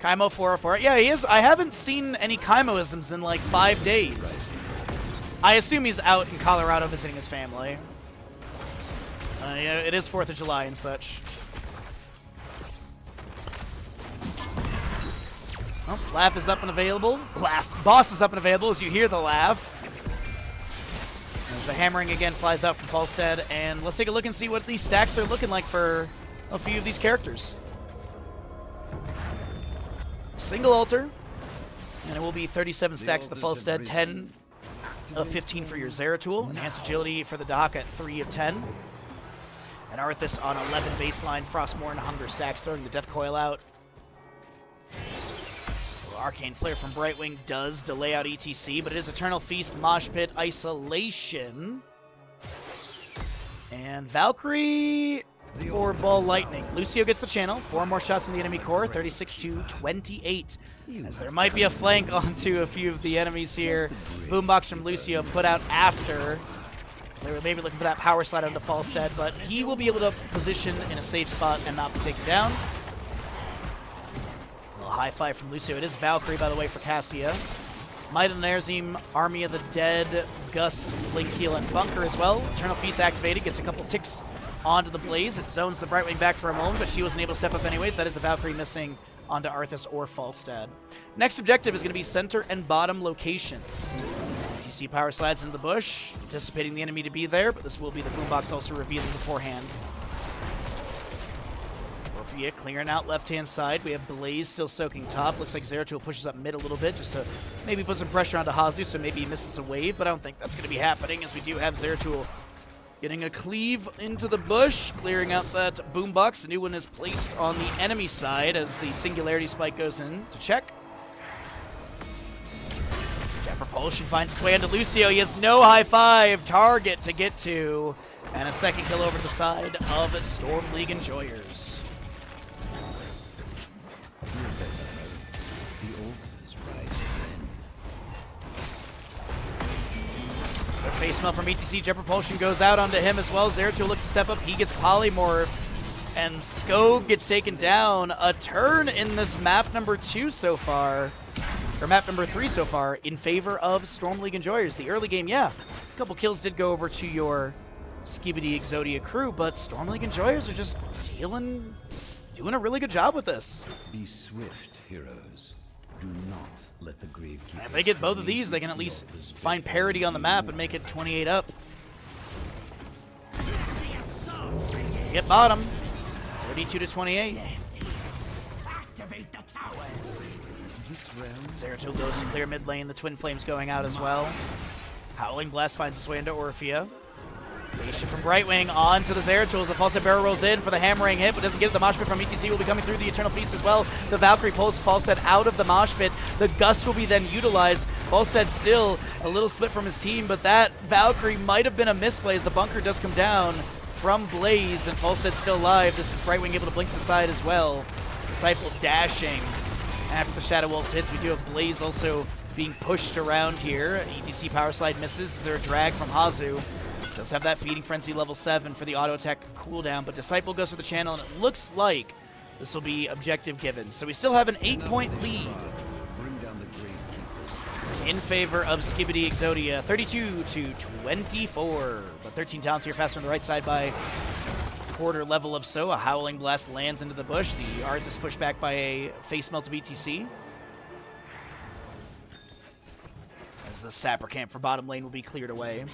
Kaimo 404. Yeah, he is. I haven't seen any Kaimoisms in like 5 days. I assume he's out in Colorado visiting his family. Yeah, it is 4th of July and such. Oh, laugh is up and available. Boss is up and available as you hear the laugh. As the hammering again flies out from Falstad, and let's take a look and see what these stacks are looking like for a few of these characters. Single altar, and it will be 37 stacks to the Falstad, 10 of 15 for your Zeratul, enhanced agility for the Dock at 3 of 10, and Arthas on 11 baseline, Frostmourne, Hunger stacks, throwing the Death Coil out. Arcane Flare from Brightwing does delay out ETC, but it is Eternal Feast, Mosh Pit, Isolation, and Valkyrie or Ball Lightning. Lucio gets the channel, 4 more shots in the enemy core, 36 to 28. As there might be a flank onto a few of the enemies here. Boombox from Lucio put out after. They were maybe looking for that power slide onto Falstad, but he will be able to position in a safe spot and not be taken down. High five from Lucio. It is Valkyrie, by the way, for Cassia. Might and Nerzim, Army of the Dead, Gust, Blink Heal, and Bunker as well. Eternal Feast activated, gets a couple ticks onto the Blaze. It zones the Brightwing back for a moment, but she wasn't able to step up anyways. That is a Valkyrie missing onto Arthas or Falstad. Next objective is going to be center and bottom locations. TC power slides into the bush, anticipating the enemy to be there, but this will be the boombox also revealing beforehand. Orphea clearing out left-hand side. We have Blaze still soaking top. Looks like Zeratul pushes up mid a little bit just to maybe put some pressure onto Hazdu, so maybe he misses a wave, but I don't think that's going to be happening, as we do have Zeratul getting a cleave into the bush, clearing out that boombox. A new one is placed on the enemy side as the Singularity Spike goes in to check. Jet Propulsion finds its way into Lucio. He has no high five target to get to, and a second kill over to the side of Storm League Enjoyers. Face melt from ETC, Jet Propulsion goes out onto him as well. Zeratul looks to step up, he gets polymorph, and Skog gets taken down. A turn in this map number 2 so far, or map number 3 so far, in favor of Storm League Enjoyers. The early game, yeah, a couple kills did go over to your Skibidi Exodia crew, but Storm League Enjoyers are just doing a really good job with this. Be swift, heroes. Do not let the Gravekeeper. If they get both of these, they can at least find parity on the map and make it 28 up. Get bottom. 32 to 28. this realm. Zeratul goes to clear mid lane. The Twin Flames going out as well. Howling Blast finds its way into Orphea. Phase shift from Brightwing onto the Zeratul as the False Barrel rolls in for the hammering hit, but doesn't get it. The Mosh Pit from ETC will be coming through the Eternal Feast as well. The Valkyrie pulls Falstead out of the Mosh Pit. The Gust will be then utilized. Falstead still a little split from his team, but that Valkyrie might have been a misplay as the bunker does come down from Blaze, and Falstead still alive. This is Brightwing able to blink to the side as well. Disciple dashing after the Shadow Wolves hits. We do have Blaze also being pushed around here. ETC Power Slide misses. Is there a drag from Hazu? Does have that Feeding Frenzy level 7 for the auto attack cooldown, but Disciple goes for the channel, and it looks like this will be objective given. So we still have an 8-point lead Bring down the Gravekeepers. in favor of Skibidi Exodia, 32-24. But 13 talents here faster on the right side by quarter level of so. A Howling Blast lands into the bush. The Art is pushed back by a Face Melt of ETC. As the Sapper camp for bottom lane will be cleared away.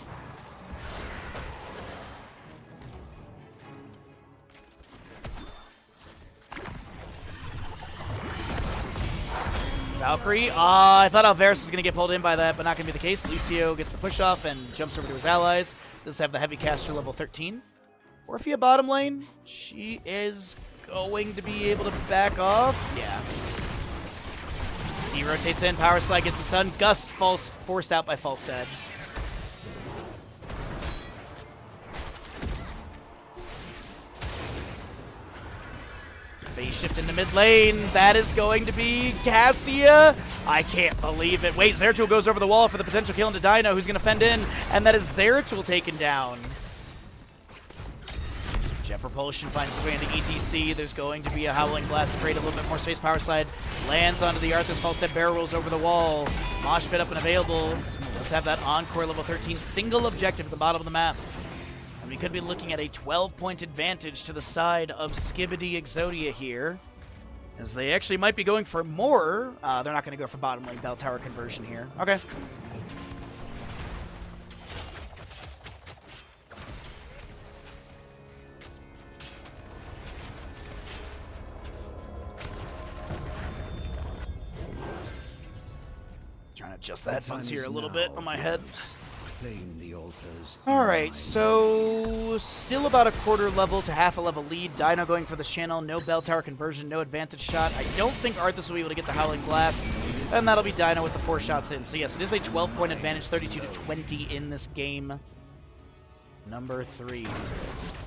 Valkyrie. I thought Alvarez was going to get pulled in by that, but not going to be the case. Lucio gets the push off and jumps over to his allies. Does have the heavy caster level 13. Orphea bottom lane. She is going to be able to back off. Yeah. C rotates in. Power Slide gets the Sun. Gust forced out by Falstead. Phase shift into mid lane. That is going to be Cassia. I can't believe it. Wait, Zeratul goes over the wall for the potential kill into Dino, who's going to fend in, and that is Zeratul taken down. Jet Propulsion finds its way into ETC. There's going to be a Howling Blast to create a little bit more space. Power Slide lands onto the Arthas. Falstead barrel rolls over the wall. Mosh Pit up and available. Let's have that Encore level 13 single objective at the bottom of the map. And we could be looking at a 12-point advantage to the side of Skibidi Exodia here, as they actually might be going for more. They're not going to go for bottom lane bell tower conversion here. Okay. Trying to adjust the headphones here a little bit on my head. Claim the altars. Alright, so still about a quarter level to half a level lead. Dino going for the channel, no bell tower conversion, no advantage shot. I don't think Arthas will be able to get the Howling Blast, and that'll be Dino with the 4 shots in. So yes, it is a 12-point advantage, 32-20 in this game. Number 3.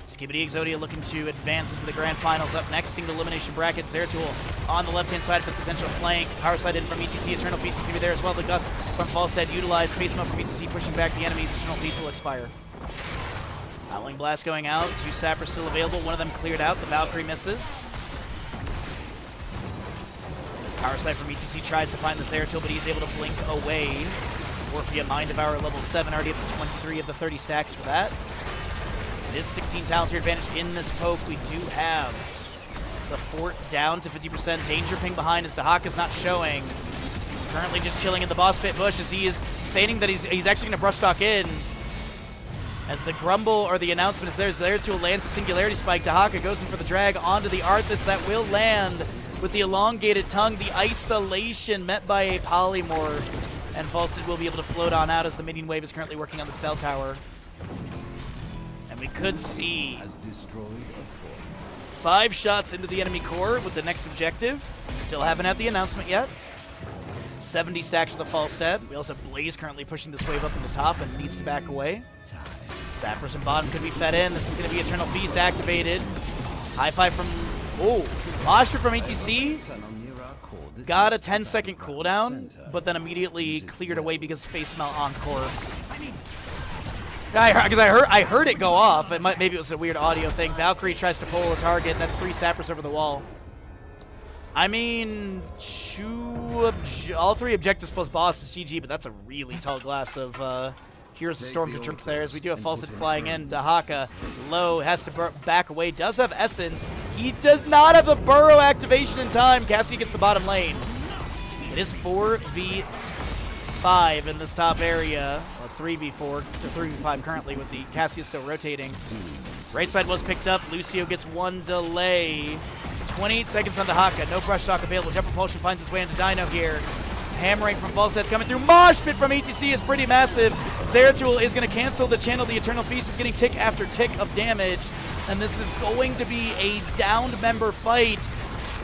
Skibidi Exodia looking to advance into the grand finals. Up next, single elimination bracket. Zeratul on the left-hand side for the potential flank. Power Slide in from ETC. Eternal Feast is going to be there as well. The Gust from Falstead utilized. Face Melt from ETC pushing back the enemies. Eternal Feast will expire. Howling Blast going out. 2 Sappers still available. One of them cleared out. The Valkyrie misses. As Power Slide from ETC tries to find the Zeratul, but he's able to blink away. Orphea Mind Devourer level 7, already up to 23 of the 30 stacks for that. It is 16 talent tier advantage in this poke. We do have the fort down to 50%. Danger ping behind as Dahaka's not showing. Currently just chilling in the boss pit bush as he is feigning that he's actually going to brush talk in. As the grumble or the announcement is there to lands the Singularity Spike. Dahaka goes in for the drag onto the Arthas. That will land with the elongated tongue. The isolation met by a polymorph. And Falstead will be able to float on out as the minion wave is currently working on this bell tower. And we could see Has destroyed a fort. 5 shots into the enemy core with the next objective. Still haven't had the announcement yet. 70 stacks for the Falstead. We also have Blaze currently pushing this wave up in the top and needs to back away. Sappers and bottom could be fed in. This is going to be Eternal Feast activated. High five from... Oh, Mosh Pit from ETC. Got a 10-second cooldown, but then immediately cleared away because Face Melt Encore. I heard it go off. Maybe it was a weird audio thing. Valkyrie tries to pull a target, and that's 3 Sappers over the wall. I mean, all 3 objectives plus boss is GG, but that's a really tall glass of Heroes of Storm to drink there. As we do have Falstead flying in. Dahaka low, has to back away, does have Essence. He does not have the Burrow activation in time. Cassie gets the bottom lane. It is 4v5 in this top area. Or 3v4, or 3v5 currently with the Cassia still rotating. Right side was picked up. Lucio gets 1 delay. 28 seconds on the Haka. No brush stock available. Jet Propulsion finds its way into Dino here. Hammering from Falstead's coming through. Mosh pit from ETC is pretty massive. Zeratul is going to cancel the channel. The Eternal Feast is getting tick after tick of damage. And this is going to be a downed member fight.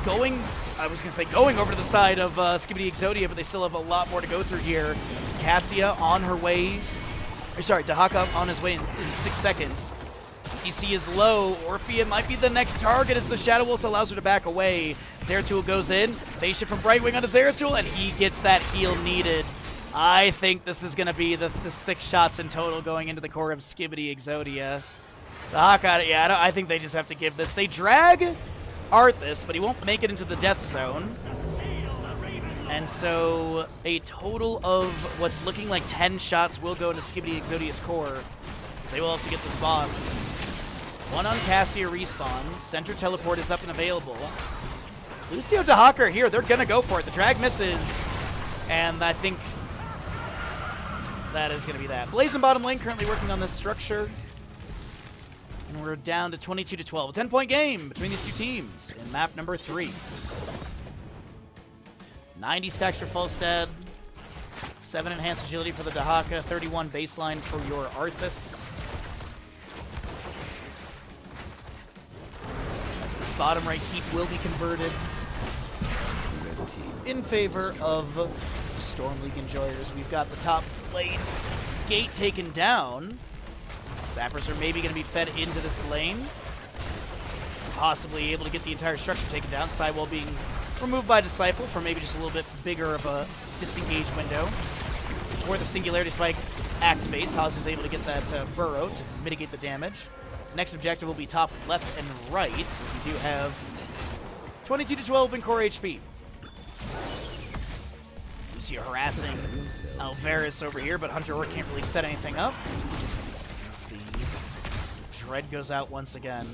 Going over to the side of Skibidi Exodia, but they still have a lot more to go through here. Cassia on her way. Dahaka on his way in 6 seconds. ETC is low. Orphea might be the next target as the Shadow Waltz allows her to back away. Zeratul goes in. Phase shift from Brightwing onto Zeratul, and he gets that heal needed. I think this is going to be the 6 shots in total going into the core of Skibidi Exodia. The Hawkeye, yeah, I think they just have to give this. They drag Arthas, but he won't make it into the death zone. And so a total of what's looking like 10 shots will go into Skibidi Exodia's core. They will also get this boss. 1 on Cassia respawn. Center teleport is up and available. Lucio Dahaka here. They're going to go for it. The drag misses. And I think that is going to be that. Blaze and bottom lane currently working on this structure. And we're down to 22 to 12. A 10-point game between these two teams in map number 3. 90 stacks for Falstad. 7 enhanced agility for the Dahaka. 31 baseline for your Arthas. That's this bottom right keep will be converted in favor of Storm League enjoyers. We've got the top lane gate taken down. Sappers are maybe going to be fed into this lane. Possibly able to get the entire structure taken down. Sidewall being removed by Disciple for maybe just a little bit bigger of a disengage window. Before the Singularity Spike activates, Haas is able to get that burrow to mitigate the damage. Next objective will be top left and right, since we do have 22 to 12 in core HP. Lucio harassing Alvarez over here, but Hunter Orc can't really set anything up. The Dread goes out once again.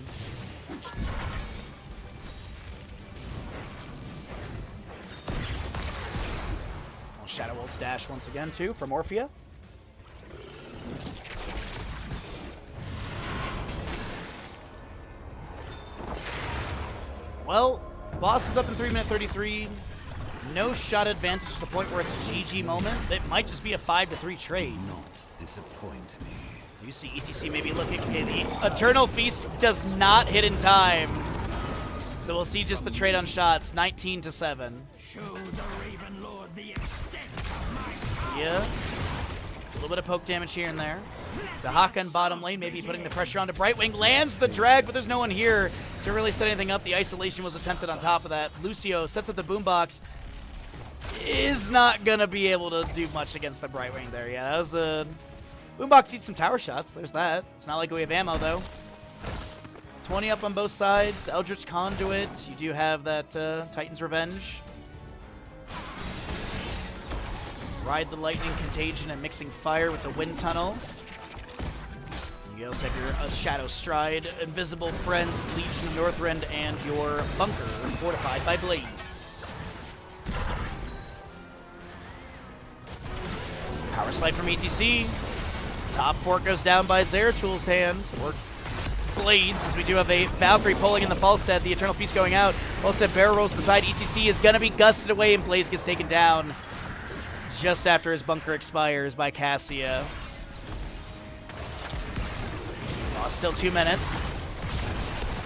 Shadow Waltz dash once again, too, from Orphea. Well, boss is up in 3 minute 33. No shot advantage to the point where it's a GG moment. It might just be a 5-3 trade. Not disappoint me. You see ETC maybe looking. Okay, the Eternal Feast does not hit in time. So we'll see just the trade on shots. 19 to 7. Show the Raven Lord the extent of my power. Yeah. A little bit of poke damage here and there. The Haka in bottom lane maybe putting the pressure onto Brightwing. Lands the drag, but there's no one here to really set anything up. The isolation was attempted on top of that. Lucio sets up the boombox. Is not going to be able to do much against the Brightwing there. Yeah, that was a... Boombox eats some tower shots. There's that. It's not like we have ammo, though. 20 up on both sides. Eldritch Conduit. You do have that Titan's Revenge. Ride the Lightning Contagion and Mixing Fire with the Wind Tunnel. You also have your Shadow Stride, Invisible Friends, Legion of Northrend, and your Bunker, fortified by Blaze. Power Slide from ETC. Top fork goes down by Zeratul's hand, or Blades, as we do have a Valkyrie pulling in the Falstead, the Eternal Feast going out. Falstead barrel rolls to the side, ETC is going to be gusted away, and Blaze gets taken down just after his bunker expires by Cassia. Still 2 minutes.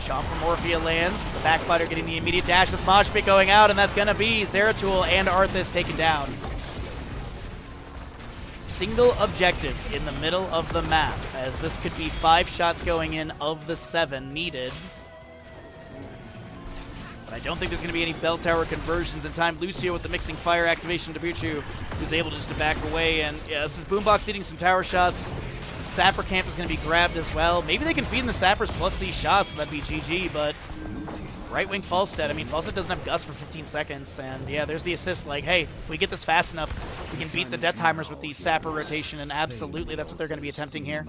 Chomp from Orphea lands. The backbiter getting the immediate dash with Mosh Pit going out, and that's going to be Zeratul and Arthas taken down. Single objective in the middle of the map, as this could be 5 shots going in of the 7 needed. But I don't think there's going to be any bell tower conversions in time. Lucio with the Mixing Fire activation to Buchu, who's able just to back away. And yeah, this is Boombox eating some tower shots. Sapper Camp is going to be grabbed as well. Maybe they can feed in the Sappers plus these shots, and that'd be GG, but Right Wing Falstead. I mean, Falstead doesn't have Gust for 15 seconds, and yeah, there's the assist. Like, hey, if we get this fast enough, we can beat the Death Timers with the Sapper rotation, and absolutely that's what they're going to be attempting here.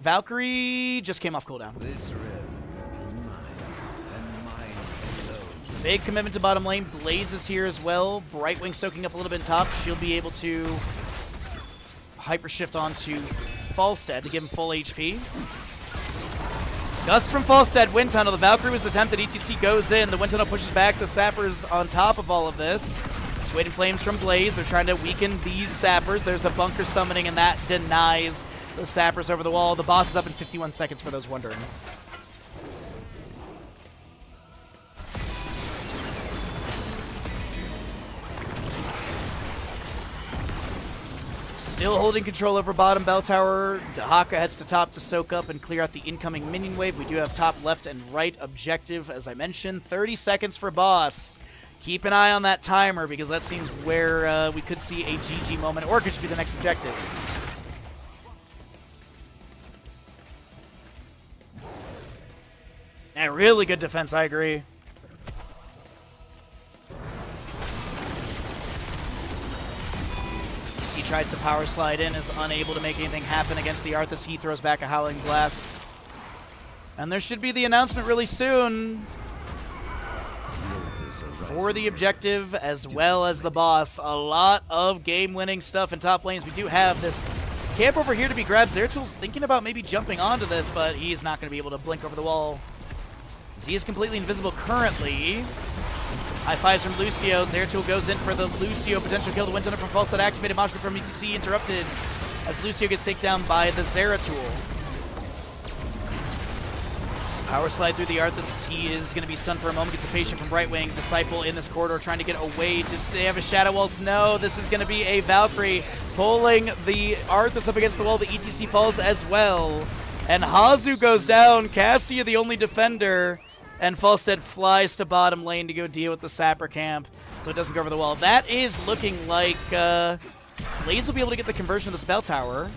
Valkyrie just came off cooldown. Big commitment to bottom lane. Blaze is here as well. Brightwing soaking up a little bit top. She'll be able to hyper shift onto Falstead to give him full HP. Gust from Falstead, Wind Tunnel. The Valkyrie was attempted. ETC goes in. The Wind Tunnel pushes back the Sappers on top of all of this. Waiting Flames from Blaze. They're trying to weaken these Sappers. There's a bunker summoning, and that denies the Sappers over the wall. The boss is up in 51 seconds for those wondering. Still holding control over bottom bell tower. Dahaka heads to top to soak up and clear out the incoming minion wave. We do have top left and right objective, as I mentioned. 30 seconds for boss. Keep an eye on that timer, because that seems where we could see a GG moment, or it could just be the next objective. And really good defense, I agree. He tries to power slide in, is unable to make anything happen against the Arthas. He throws back a Howling Blast. And there should be the announcement really soon for the objective as well as the boss. A lot of game-winning stuff in top lanes. We do have this camp over here to be grabbed. Zeratil's thinking about maybe jumping onto this, but he's not going to be able to blink over the wall. He is completely invisible currently. High fives from Lucio. Zeratul goes in for the Lucio potential kill. The Wind Tunnel from Falstad activated. Moshpit from ETC interrupted as Lucio gets taken down by the Zeratul. Power slide through the Arthas. He is going to be stunned for a moment. Gets a patient from Brightwing. Disciple in this corridor trying to get away. Does they have a Shadow Waltz? No. This is going to be a Valkyrie pulling the Arthas up against the wall. The ETC falls as well. And Hazu goes down. Cassia the only defender. And Falstead flies to bottom lane to go deal with the Sapper camp, so it doesn't go over the wall. That is looking like Blaze will be able to get the conversion of the spell tower.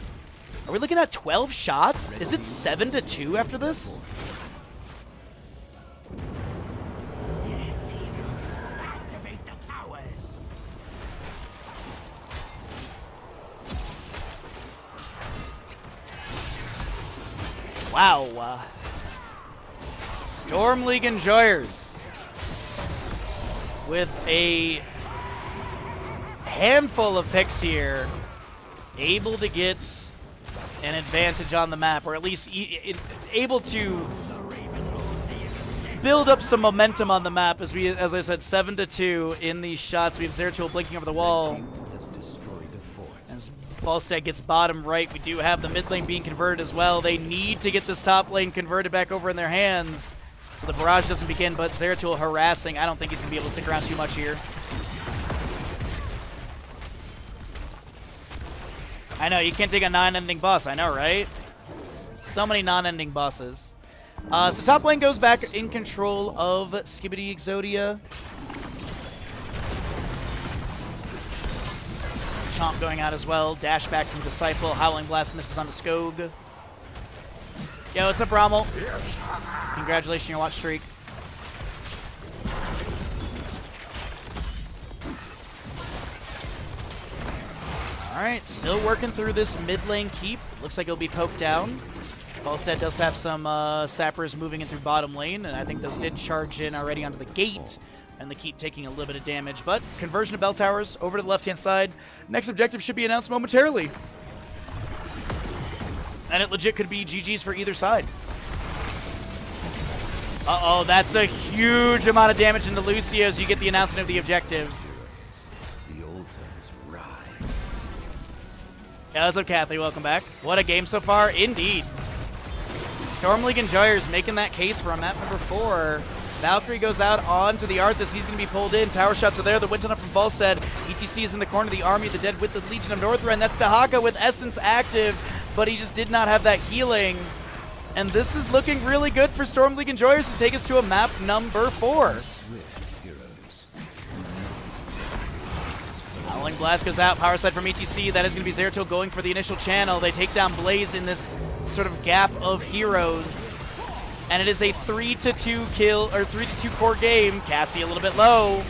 Are we looking at 12 shots? Is it 7-2 after this? Yes, heroes. Activate the towers. Wow. Storm League enjoyers with a handful of picks here, able to get an advantage on the map, or at least able to build up some momentum on the map. As I said, 7-2 in these shots. We have Zeratul blinking over the wall. As Falstad gets bottom right, we do have the mid lane being converted as well. They need to get this top lane converted back over in their hands, so the barrage doesn't begin, but Zeratul harassing. I don't think he's going to be able to stick around too much here. I know, you can't take a non-ending boss. I know, right? So many non-ending bosses. So top lane goes back in control of Skibidi Exodia. Chomp going out as well. Dash back from Disciple. Howling Blast misses onto Skog. Yo, what's up, Rommel? Congratulations on your watch streak. Alright, still working through this mid lane keep. Looks like it'll be poked down. Falstad does have some sappers moving in through bottom lane, and I think those did charge in already onto the gate, and they keep taking a little bit of damage. But conversion of bell towers over to the left-hand side. Next objective should be announced momentarily. And it legit could be GG's for either side. Uh-oh, that's a huge amount of damage into Lucio as you get the announcement of the objective. The altar is right. Yeah, what's up, Kathy? Welcome back. What a game so far. Indeed. Storm League Enjoyers making that case for map number 4. Valkyrie goes out onto the Arthas. He's going to be pulled in. Tower shots are there. The Wind Tunnel from Falstead. ETC is in the corner of the Army of the Dead with the Legion of Northrend. That's Dahaka with Essence active, but he just did not have that healing. And this is looking really good for Storm League Enjoyers to take us to a map number 4. Howling Blast goes out. Power slide from ETC. That is going to be Zeratul going for the initial channel. They take down Blaze in this sort of gap of heroes. And it is a 3-2 kill, or 3-2 core game. Cassie a little bit low.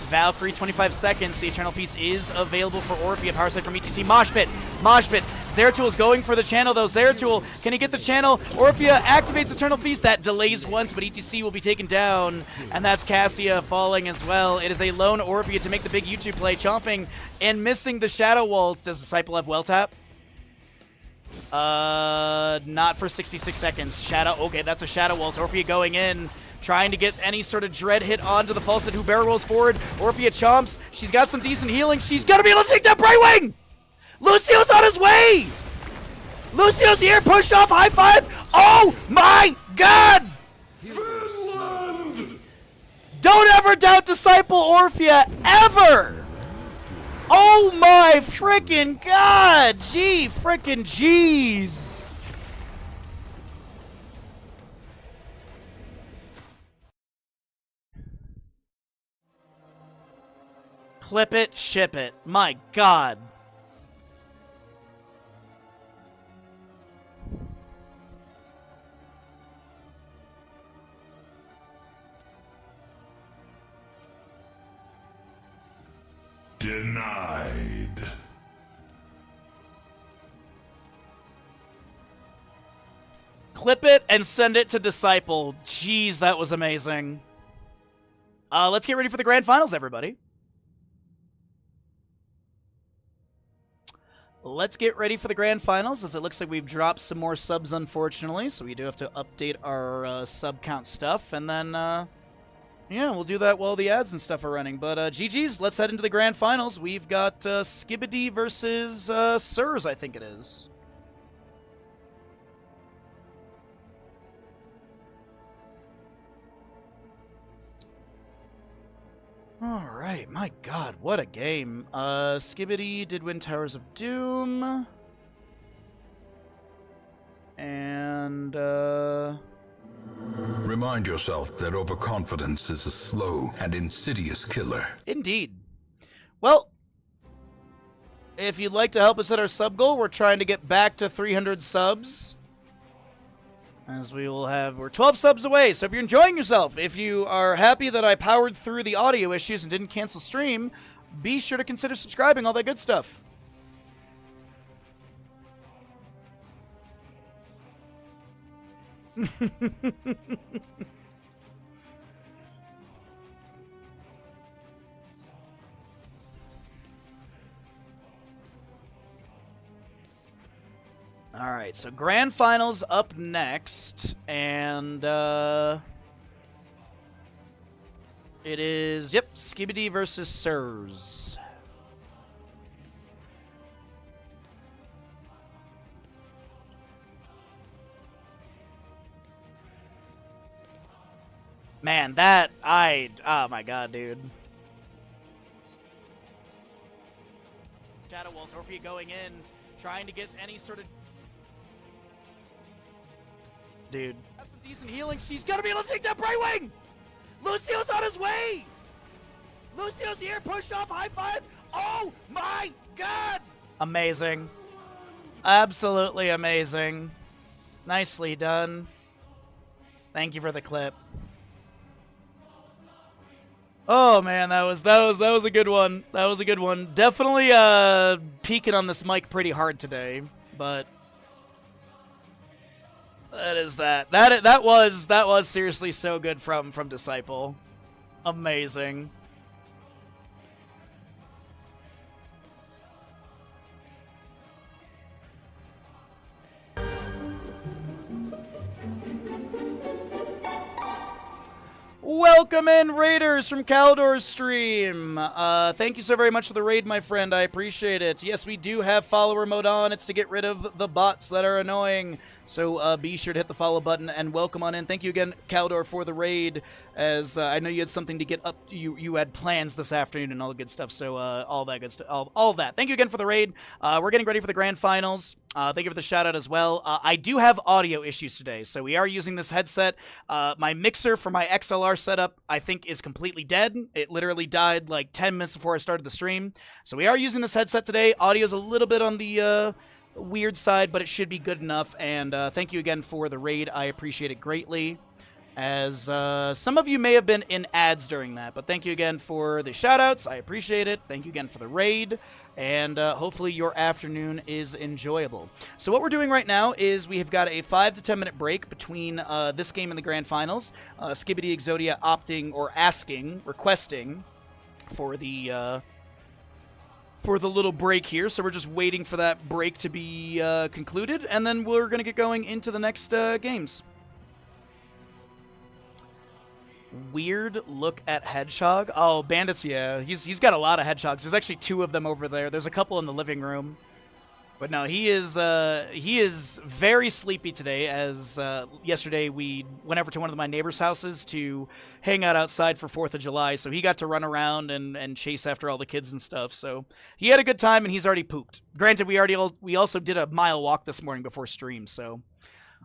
Valkyrie, 25 seconds. The Eternal Feast is available for Orphea. Power slide from ETC. Moshpit. Zeratul is going for the channel, though. Zeratul, can he get the channel? Orphea activates Eternal Feast. That delays once, but ETC will be taken down. And that's Cassia falling as well. It is a lone Orphea to make the big YouTube play. Chomping and missing the Shadow Waltz. Does Disciple have well tap? Not for 66 seconds. Shadow, okay, that's a Shadow Wall. Orphea going in, trying to get any sort of dread hit onto the Falstad, who barrel rolls forward. Orphea chomps. She's got some decent healing. She's gonna be able to take that Brightwing! Lucio's on his way! Lucio's here, push off, high five! Oh my god! Finland! Don't ever doubt Disciple Orphea, ever! Oh my frickin' god! Gee, frickin' jeez! Clip it, ship it. My god. Denied. Clip it and send it to Disciple. Jeez, that was amazing. Let's get ready for the grand finals, everybody. Let's get ready for the grand finals, as it looks like we've dropped some more subs, unfortunately, so we do have to update our sub count stuff, and then, yeah, we'll do that while the ads and stuff are running. But, GG's, let's head into the grand finals. We've got Skibidi versus Sirs, I think it is. Alright, my god, what a game. Skibidi did win Towers of Doom. And, Remind yourself that overconfidence is a slow and insidious killer. Indeed. Well, if you'd like to help us hit our sub goal, we're trying to get back to 300 subs. As we will have, we're 12 subs away, so if you're enjoying yourself, if you are happy that I powered through the audio issues and didn't cancel stream, be sure to consider subscribing, all that good stuff. Alright, so grand finals up next, and it is, yep, Skibidi versus Sirs. Man, oh my god, dude. Shadow Wall, Orphea going in, trying to get any sort of... Dude. Have some decent healing. She's gonna be able to take that Brightwing! Lucio's on his way! Lucio's here, push off, high five! Oh my god! Amazing. Absolutely amazing. Nicely done. Thank you for the clip. Oh man, that was a good one. That was a good one. Definitely peeking on this mic pretty hard today, but that is that. That was seriously so good from Disciple. Amazing. Welcome in, Raiders from Caldor's stream. Thank you so very much for the raid, my friend. I appreciate it. Yes, we do have follower mode on. It's to get rid of the bots that are annoying. So be sure to hit the follow button and welcome on in. Thank you again, Caldor, for the raid. As I know you had something to get up. You had plans this afternoon and all the good stuff. So all that good stuff. All that. Thank you again for the raid. We're getting ready for the grand finals. Thank you for the shout out as well. I do have audio issues today, so we are using this headset. My mixer for my XLR setup, I think, is completely dead. It literally died like 10 minutes before I started the stream. So we are using this headset today. Audio's a little bit on the weird side, but it should be good enough. And thank you again for the raid. I appreciate it greatly. As some of you may have been in ads during that, but thank you again for the shout-outs. I appreciate it. Thank you again for the raid, and hopefully your afternoon is enjoyable. So what we're doing right now is we have got a 5 to 10 minute break between this game and the grand finals. Skibidi Exodia opting or requesting for the for the little break here. So we're just waiting for that break to be concluded, and then we're going to get going into the next games. Weird look at Hedgehog. Oh, Bandits, yeah. He's got a lot of Hedgehogs. There's actually 2 of them over there. There's a couple in the living room. But no, he is very sleepy today, as yesterday we went over to one of my neighbors' houses to hang out outside for 4th of July, so he got to run around and chase after all the kids and stuff. So he had a good time, and he's already pooped. Granted, we also did a mile walk this morning before stream, so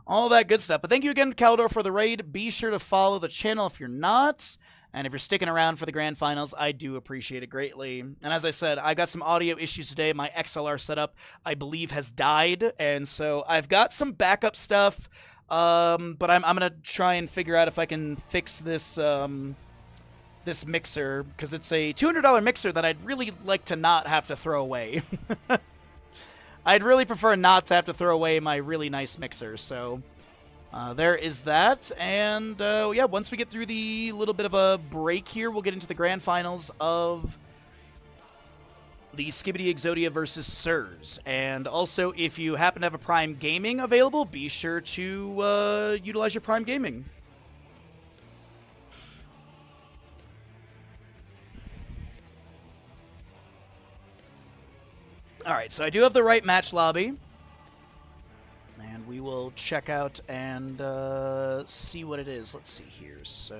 all that good stuff. But thank you again, Caldor, for the raid. Be sure to follow the channel if you're not. And if you're sticking around for the grand finals, I do appreciate it greatly. And as I said, I got some audio issues today. My XLR setup, I believe, has died. And so I've got some backup stuff. But I'm going to try and figure out if I can fix this this mixer. Because it's a $200 mixer that I'd really like to not have to throw away. I'd really prefer not to have to throw away my really nice mixer. So there is that. And yeah, once we get through the little bit of a break here, we'll get into the grand finals of the Skibidi Exodia versus Sirs. And also, if you happen to have a Prime Gaming available, be sure to utilize your Prime Gaming. Alright, so I do have the right match lobby. And we will check out and see what it is. Let's see here. So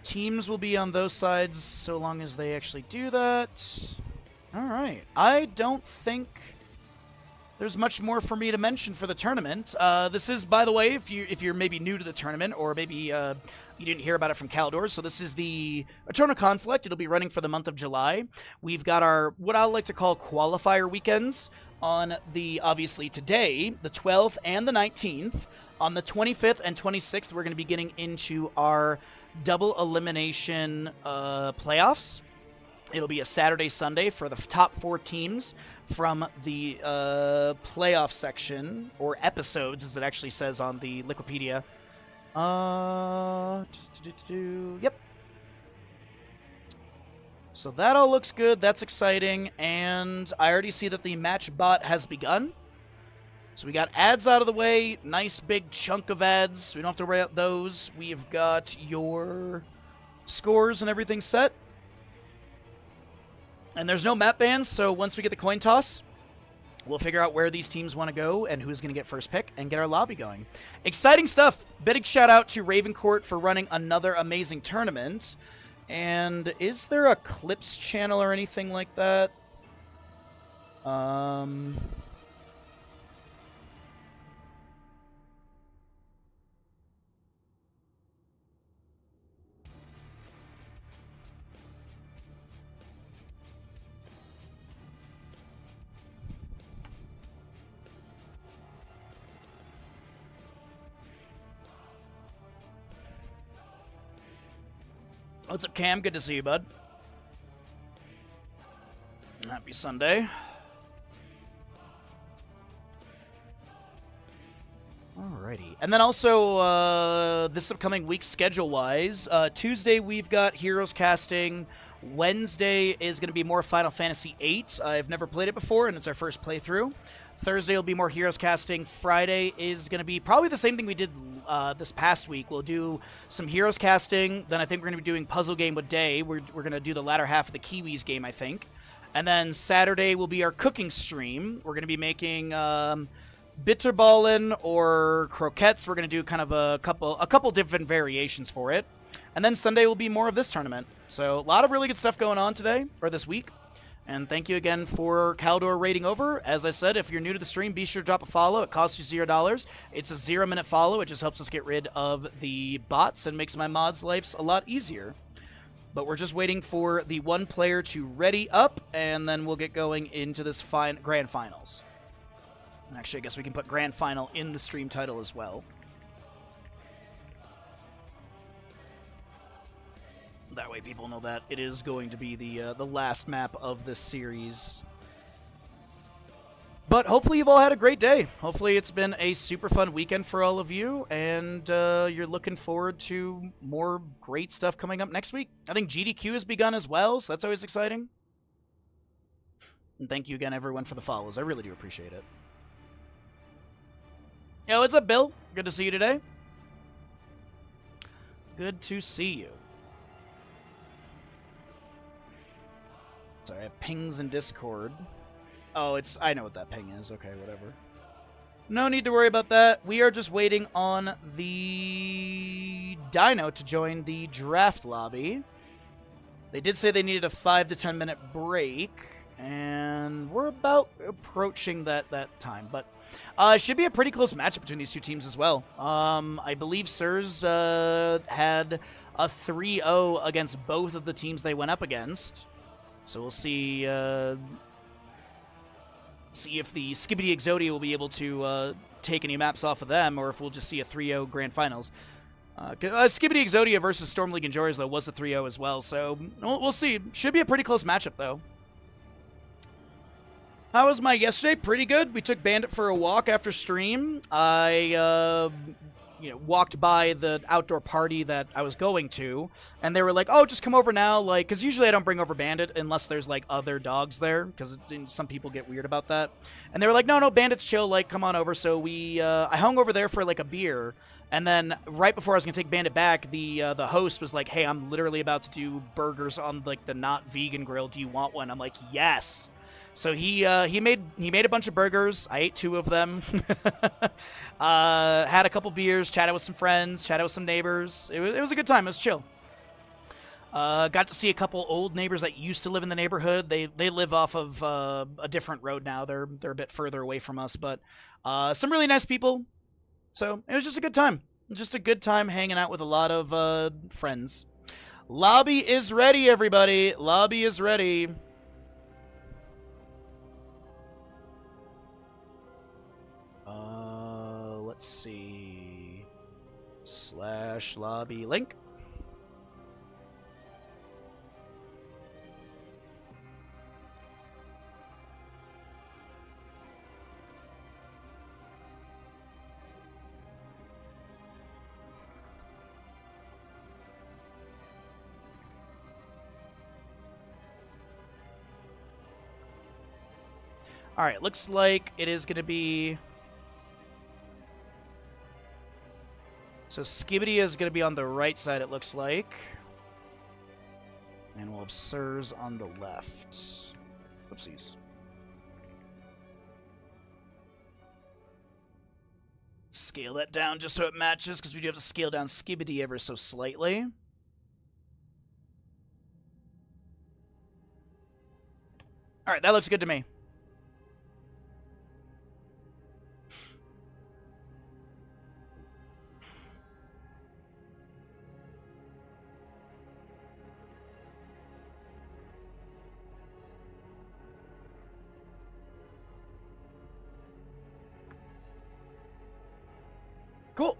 teams will be on those sides so long as they actually do that. Alright. I don't think there's much more for me to mention for the tournament. This is, by the way, if you're maybe new to the tournament, or maybe you didn't hear about it from Caldor, so this is the Eternal Conflict. It'll be running for the month of July. We've got our, what I like to call, qualifier weekends on the, obviously today, the 12th and the 19th. On the 25th and 26th, we're going to be getting into our double elimination playoffs. It'll be a Saturday, Sunday for the top 4 teams from the playoff section, or episodes, as it actually says on the Wikipedia. Yep. So that all looks good. That's exciting. And I already see that the match bot has begun. So we got ads out of the way. Nice big chunk of ads. We don't have to worry about those. We've got your scores and everything set. And there's no map bans, so once we get the coin toss, we'll figure out where these teams want to go and who's going to get first pick and get our lobby going. Exciting stuff. Big shout out to Ravencourt for running another amazing tournament. And is there a Clips channel or anything like that? What's up, Cam? Good to see you, bud. Happy Sunday. Alrighty. And then also, this upcoming week, schedule-wise, Tuesday we've got Heroes casting. Wednesday is going to be more Final Fantasy VIII. I've never played it before, and it's our first playthrough. Thursday will be more Heroes casting. Friday is going to be probably the same thing we did this past week. We'll do some Heroes casting. Then I think we're going to be doing Puzzle Game with Day. We're going to do the latter half of the Kiwis game, I think. And then Saturday will be our cooking stream. We're going to be making bitterballen or croquettes. We're going to do kind of a couple different variations for it. And then Sunday will be more of this tournament. So a lot of really good stuff going on today, or this week. And thank you again for Caldor raiding over. As I said, if you're new to the stream, be sure to drop a follow. It costs you $0. It's a 0-minute follow. It just helps us get rid of the bots and makes my mods' lives a lot easier. But we're just waiting for the one player to ready up, and then we'll get going into this grand finals. And actually, I guess we can put grand final in the stream title as well. That way people know that it is going to be the last map of this series. But hopefully you've all had a great day. Hopefully it's been a super fun weekend for all of you, and you're looking forward to more great stuff coming up next week. I think GDQ has begun as well, so that's always exciting. And thank you again, everyone, for the follows. I really do appreciate it. Yo, what's up, Bill? Good to see you today. Good to see you. Sorry, I have pings in Discord. Oh, I know what that ping is. Okay, whatever. No need to worry about that. We are just waiting on the Dino to join the draft lobby. They did say they needed a 5 to 10 minute break, and we're about approaching that time. But it should be a pretty close matchup between these two teams as well. I believe Sirs had a 3-0 against both of the teams they went up against. So we'll see if the Skibidi Exodia will be able to take any maps off of them, or if we'll just see a 3-0 Grand Finals. Skibidi Exodia versus Storm League and Joyers, though, was a 3-0 as well, so we'll see. Should be a pretty close matchup, though. How was my yesterday? Pretty good. We took Bandit for a walk after stream. I walked by the outdoor party that I was going to, and they were like, oh, just come over now, like, because usually I don't bring over Bandit unless there's, like, other dogs there, because some people get weird about that. And they were like, no, Bandit's chill, like, come on over. So I hung over there for, like, a beer, and then right before I was going to take Bandit back, the host was like, hey, I'm literally about to do burgers on, like, the not vegan grill. Do you want one? I'm like, yes. So he made a bunch of burgers. I ate 2 of them. Had a couple beers, chatted with some friends, chatted with some neighbors. It was a good time. It was chill. Got to see a couple old neighbors that used to live in the neighborhood. They live off of a different road now. They're a bit further away from us, but some really nice people. So it was just a good time. Just a good time hanging out with a lot of friends. Lobby is ready, everybody. Lobby is ready. Let's see. /lobby link. All right, looks like it is going to be... So Skibidi is going to be on the right side, it looks like. And we'll have Sirs on the left. Oopsies. Scale that down just so it matches, because we do have to scale down Skibidi ever so slightly. Alright, that looks good to me. Cool.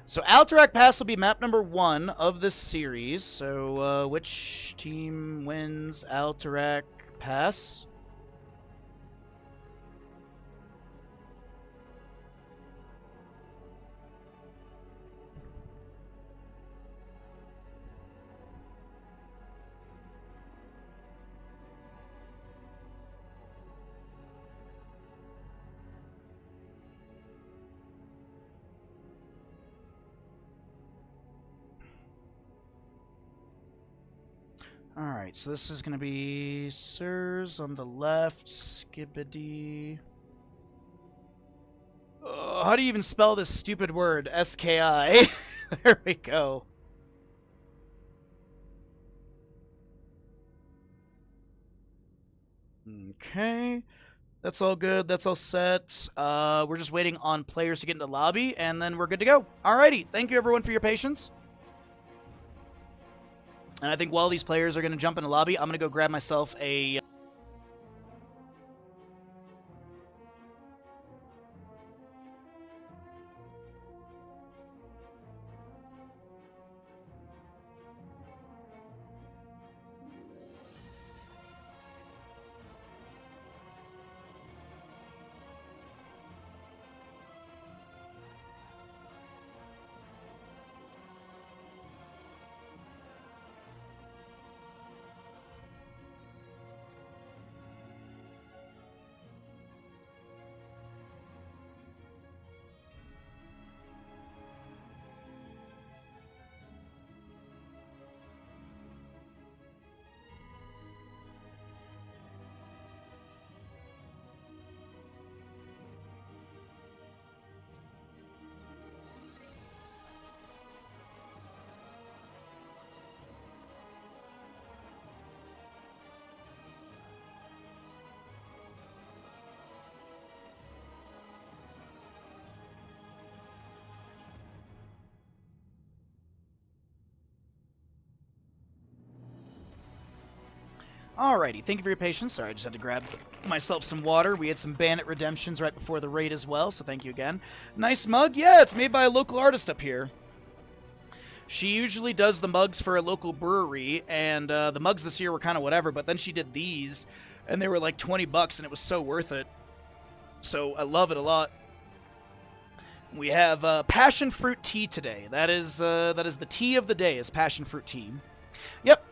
So Alterac Pass will be map number 1 of this series. So which team wins Alterac Pass? Alright, so this is going to be Sirs on the left, Skibidi. How do you even spell this stupid word? S-K-I. There we go. Okay. That's all good. That's all set. We're just waiting on players to get into the lobby, and then we're good to go. Alrighty. Thank you, everyone, for your patience. And I think while these players are going to jump in the lobby, I'm going to go grab myself a... Alrighty, thank you for your patience. Sorry, I just had to grab myself some water. We had some Bandit redemptions right before the raid as well, so thank you again. Nice mug. Yeah, it's made by a local artist up here. She usually does the mugs for a local brewery, and the mugs this year were kind of whatever, but then she did these, and they were like 20 bucks, and it was so worth it. So I love it a lot. We have passion fruit tea today. That is the tea of the day, is passion fruit tea. Yep,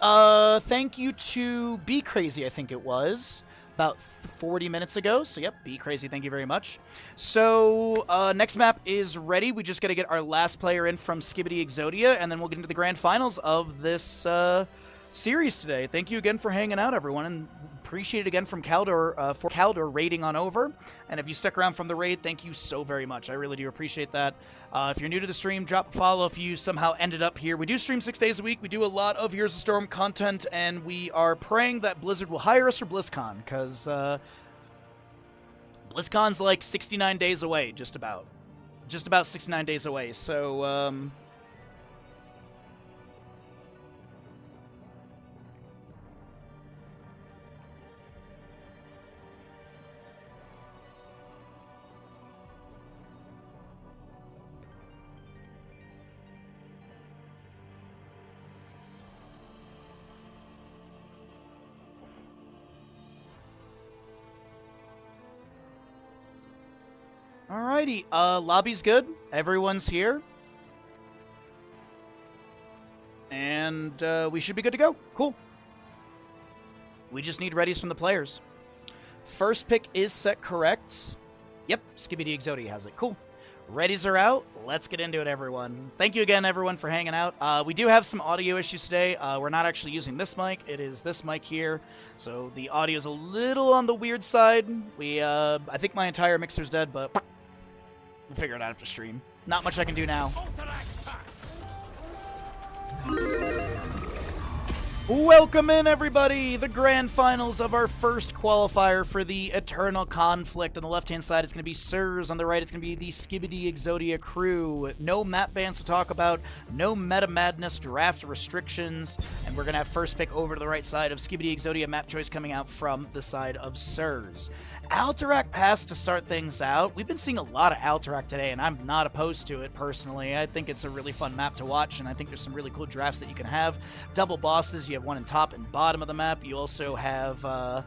thank you to Be Crazy, I think it was, about 40 minutes ago. So, yep, Be Crazy, thank you very much. So, next map is ready. We just got to get our last player in from Skibidi Exodia, and then we'll get into the grand finals of this series today. Thank you again for hanging out, everyone, and appreciate it again from Caldor for Caldor raiding on over. And if you stuck around from the raid, thank you so very much. I really do appreciate that. If you're new to the stream, drop a follow if you somehow ended up here. We do stream 6 days a week. We do a lot of Heroes of Storm content, and we are praying that Blizzard will hire us for BlizzCon, because BlizzCon's like 69 days away, just about. Just about 69 days away, so, alrighty, lobby's good. Everyone's here. And we should be good to go. Cool. We just need readies from the players. First pick is set correct. Yep, Skibidi Exodia has it. Cool. Readies are out. Let's get into it, everyone. Thank you again, everyone, for hanging out. We do have some audio issues today. We're not actually using this mic. It is this mic here. So the audio is a little on the weird side. I think my entire mixer's dead, but we'll figure it out after stream. Not much I can do now. Welcome in, everybody! The grand finals of our first qualifier for the Eternal Conflict. On the left-hand side, it's going to be Sirs. On the right, it's going to be the Skibidi Exodia crew. No map bans to talk about, no meta madness, draft restrictions, and we're going to have first pick over to the right side of Skibidi Exodia map choice coming out from the side of Sirs. Alterac Pass to start things out. We've been seeing a lot of Alterac today, and I'm not opposed to it, personally. I think it's a really fun map to watch, and I think there's some really cool drafts that you can have. Double bosses, you have one in top and bottom of the map. You also have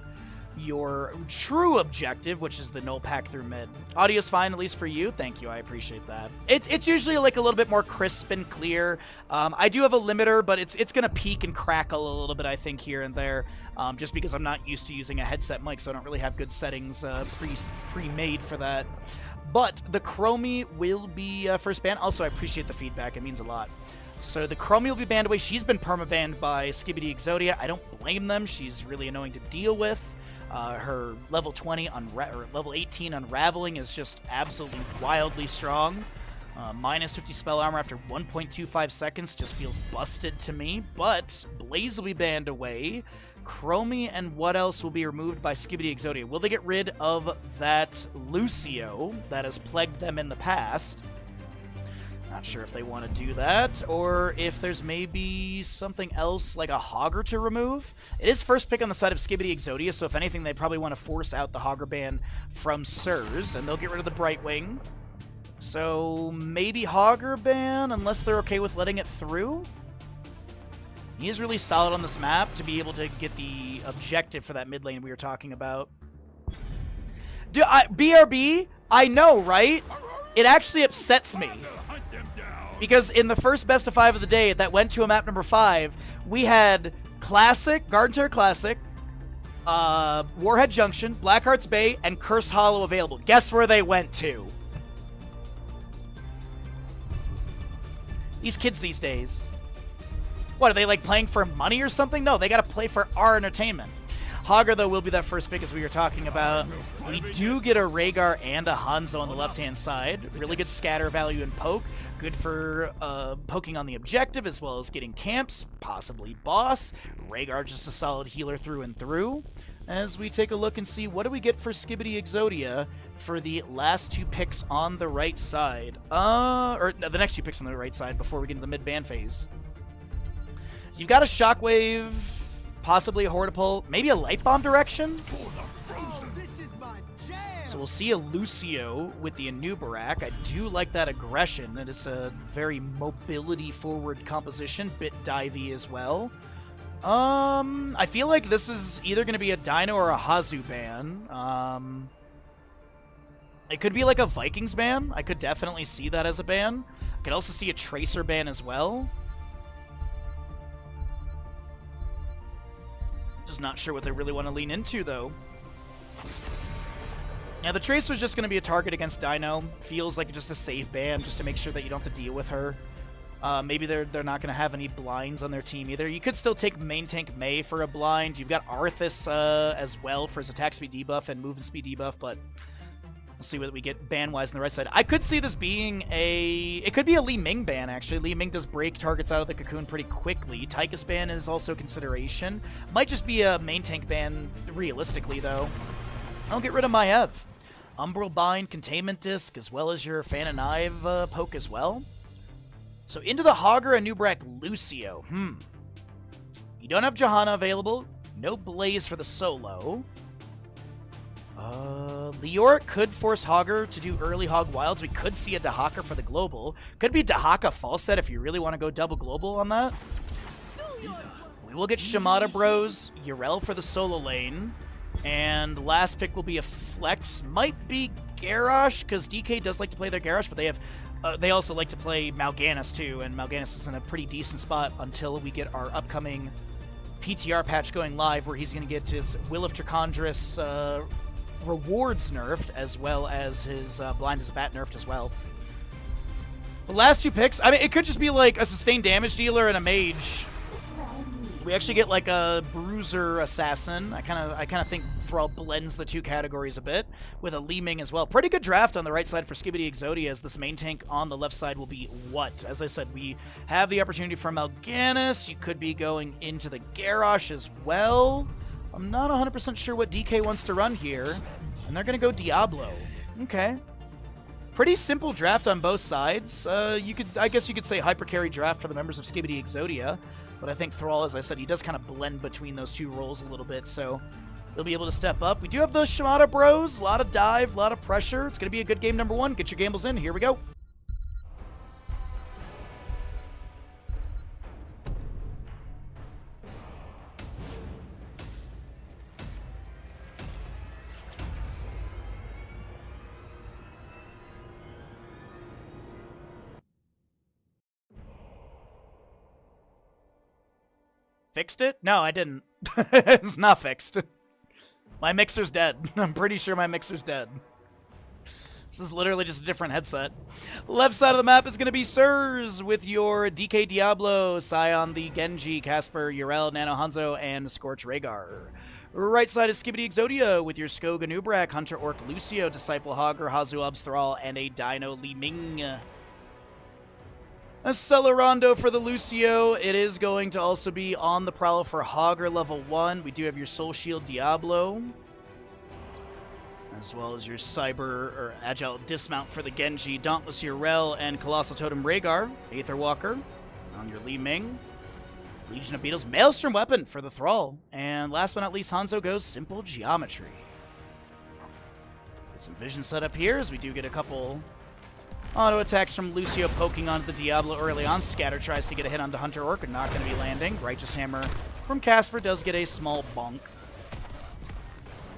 your true objective, which is the null pack through mid. Audio's fine, at least for you. Thank you, I appreciate that. It's usually like a little bit more crisp and clear. I do have a limiter, but it's going to peak and crackle a little bit, I think, here and there. Just because I'm not used to using a headset mic, so I don't really have good settings pre-made for that. But the Chromie will be first banned. Also, I appreciate the feedback. It means a lot. So the Chromie will be banned away. She's been perma-banned by Skibidi Exodia. I don't blame them. She's really annoying to deal with. Her level 20 or level 18 Unraveling is just absolutely wildly strong. Minus 50 spell armor after 1.25 seconds just feels busted to me. But Blaze will be banned away. Chromie and what else will be removed by Skibidi Exodia? Will they get rid of that Lucio that has plagued them in the past? Not sure if they want to do that, or if there's maybe something else like a Hogger to remove. It is first pick on the side of Skibidi Exodia, so if anything, they probably want to force out the Hogger ban from Sirs, and they'll get rid of the Brightwing. So maybe Hogger ban, unless they're okay with letting it through? He is really solid on this map to be able to get the objective for that mid lane we were talking about. BRB, I know, right? It actually upsets me. Because in the first best of 5 of the day that went to a map number 5, we had Classic, Garden Terror Classic, Warhead Junction, Blackheart's Bay, and Curse Hollow available. Guess where they went to? These kids these days. What, are they like playing for money or something? No, they gotta play for our entertainment. Hogger, though, will be that first pick as we were talking about. We do get a Rhaegar and a Hanzo on the left-hand side. Really good scatter value and poke. Good for poking on the objective as well as getting camps, possibly boss. Rhaegar just a solid healer through and through. As we take a look and see what do we get for Skibidi Exodia for the last 2 picks on the right side. Or no, the next 2 picks on the right side before we get into the mid-ban phase. You've got a Shockwave possibly a Hortipole, maybe a Light Bomb direction. Oh, this is my jam. So we'll see a Lucio with the Anubarak. I do like that aggression. That is a very mobility-forward composition, bit divey as well. I feel like this is either going to be a Dino or a Hazu ban. It could be like a Vikings ban. I could definitely see that as a ban. I could also see a Tracer ban as well. Just not sure what they really want to lean into, though. Yeah, the Tracer's just going to be a target against Dino. Feels like just a safe ban, just to make sure that you don't have to deal with her. Maybe they're not going to have any blinds on their team either. You could still take main tank Mei for a blind. You've got Arthas as well for his attack speed debuff and movement speed debuff, but we'll see what we get ban-wise on the right side. I could see this being it could be a Li Ming ban, actually. Li Ming does break targets out of the cocoon pretty quickly. Tychus ban is also a consideration. Might just be a main tank ban, realistically, though. I'll get rid of Maev. Umbral Bind, Containment Disc, as well as your Fan and Knive poke as well. So into the Hogger and Nubrak Lucio. You don't have Johanna available. No Blaze for the solo. Leoric could force Hogger to do early Hog Wilds. We could see a Dahaka for the global. Could be Dahaka fall set if you really want to go double global on that. We will get Shimada Bros, Yrel for the solo lane. And last pick will be a flex. Might be Garrosh, because DK does like to play their Garrosh, but they also like to play Mal'Ganis too, and Mal'Ganis is in a pretty decent spot until we get our upcoming PTR patch going live, where he's going to get his Will of Trachondris rewards nerfed, as well as his Blind as a Bat nerfed as well. The last two picks, I mean, it could just be like a sustained damage dealer and a mage. We actually get like a bruiser assassin. I kind of think Thrall blends the two categories a bit with a Li Ming as well. Pretty good draft on the right side for Skibidi Exodia, as this main tank on the left side will be what? As I said, we have the opportunity for Mal'Ganis. You could be going into the Garrosh as well. I'm not 100% sure what DK wants to run here, and they're going to go Diablo. Okay. Pretty simple draft on both sides. I guess you could say hyper carry draft for the members of Skibidi Exodia. But I think Thrall, as I said, he does kind of blend between those two roles a little bit, so he'll be able to step up. We do have those Shimada Bros. A lot of dive, a lot of pressure. It's going to be a good game number one. Get your gambles in. Here we go. Fixed it? No, I didn't. It's not fixed. My mixer's dead. I'm pretty sure my mixer's dead. This is literally just a different headset. Left side of the map is going to be Sirs with your DK Diablo, Scion the Genji, Casper, Yrel, Nano Hanzo, and Scorch Rhaegar. Right side is Skibidi Exodia with your Skog Anubrak, Hunter Orc Lucio, Disciple Hogger, Hazu Obs Thrall, and a Dino Li Ming. A Celerando for the Lucio. It is going to also be on the prowl for Hogger level 1. We do have your Soul Shield Diablo, as well as your Cyber or Agile Dismount for the Genji, Dauntless Yrel, and Colossal Totem Rhaegar. Aether Walker on your Li Ming. Legion of Beetles, Maelstrom Weapon for the Thrall. And last but not least, Hanzo goes Simple Geometry. Get some vision set up here, as we do get a couple auto attacks from Lucio poking onto the Diablo early on. Scatter tries to get a hit onto Hunter Orc, and not going to be landing. Righteous Hammer from Casper does get a small bonk.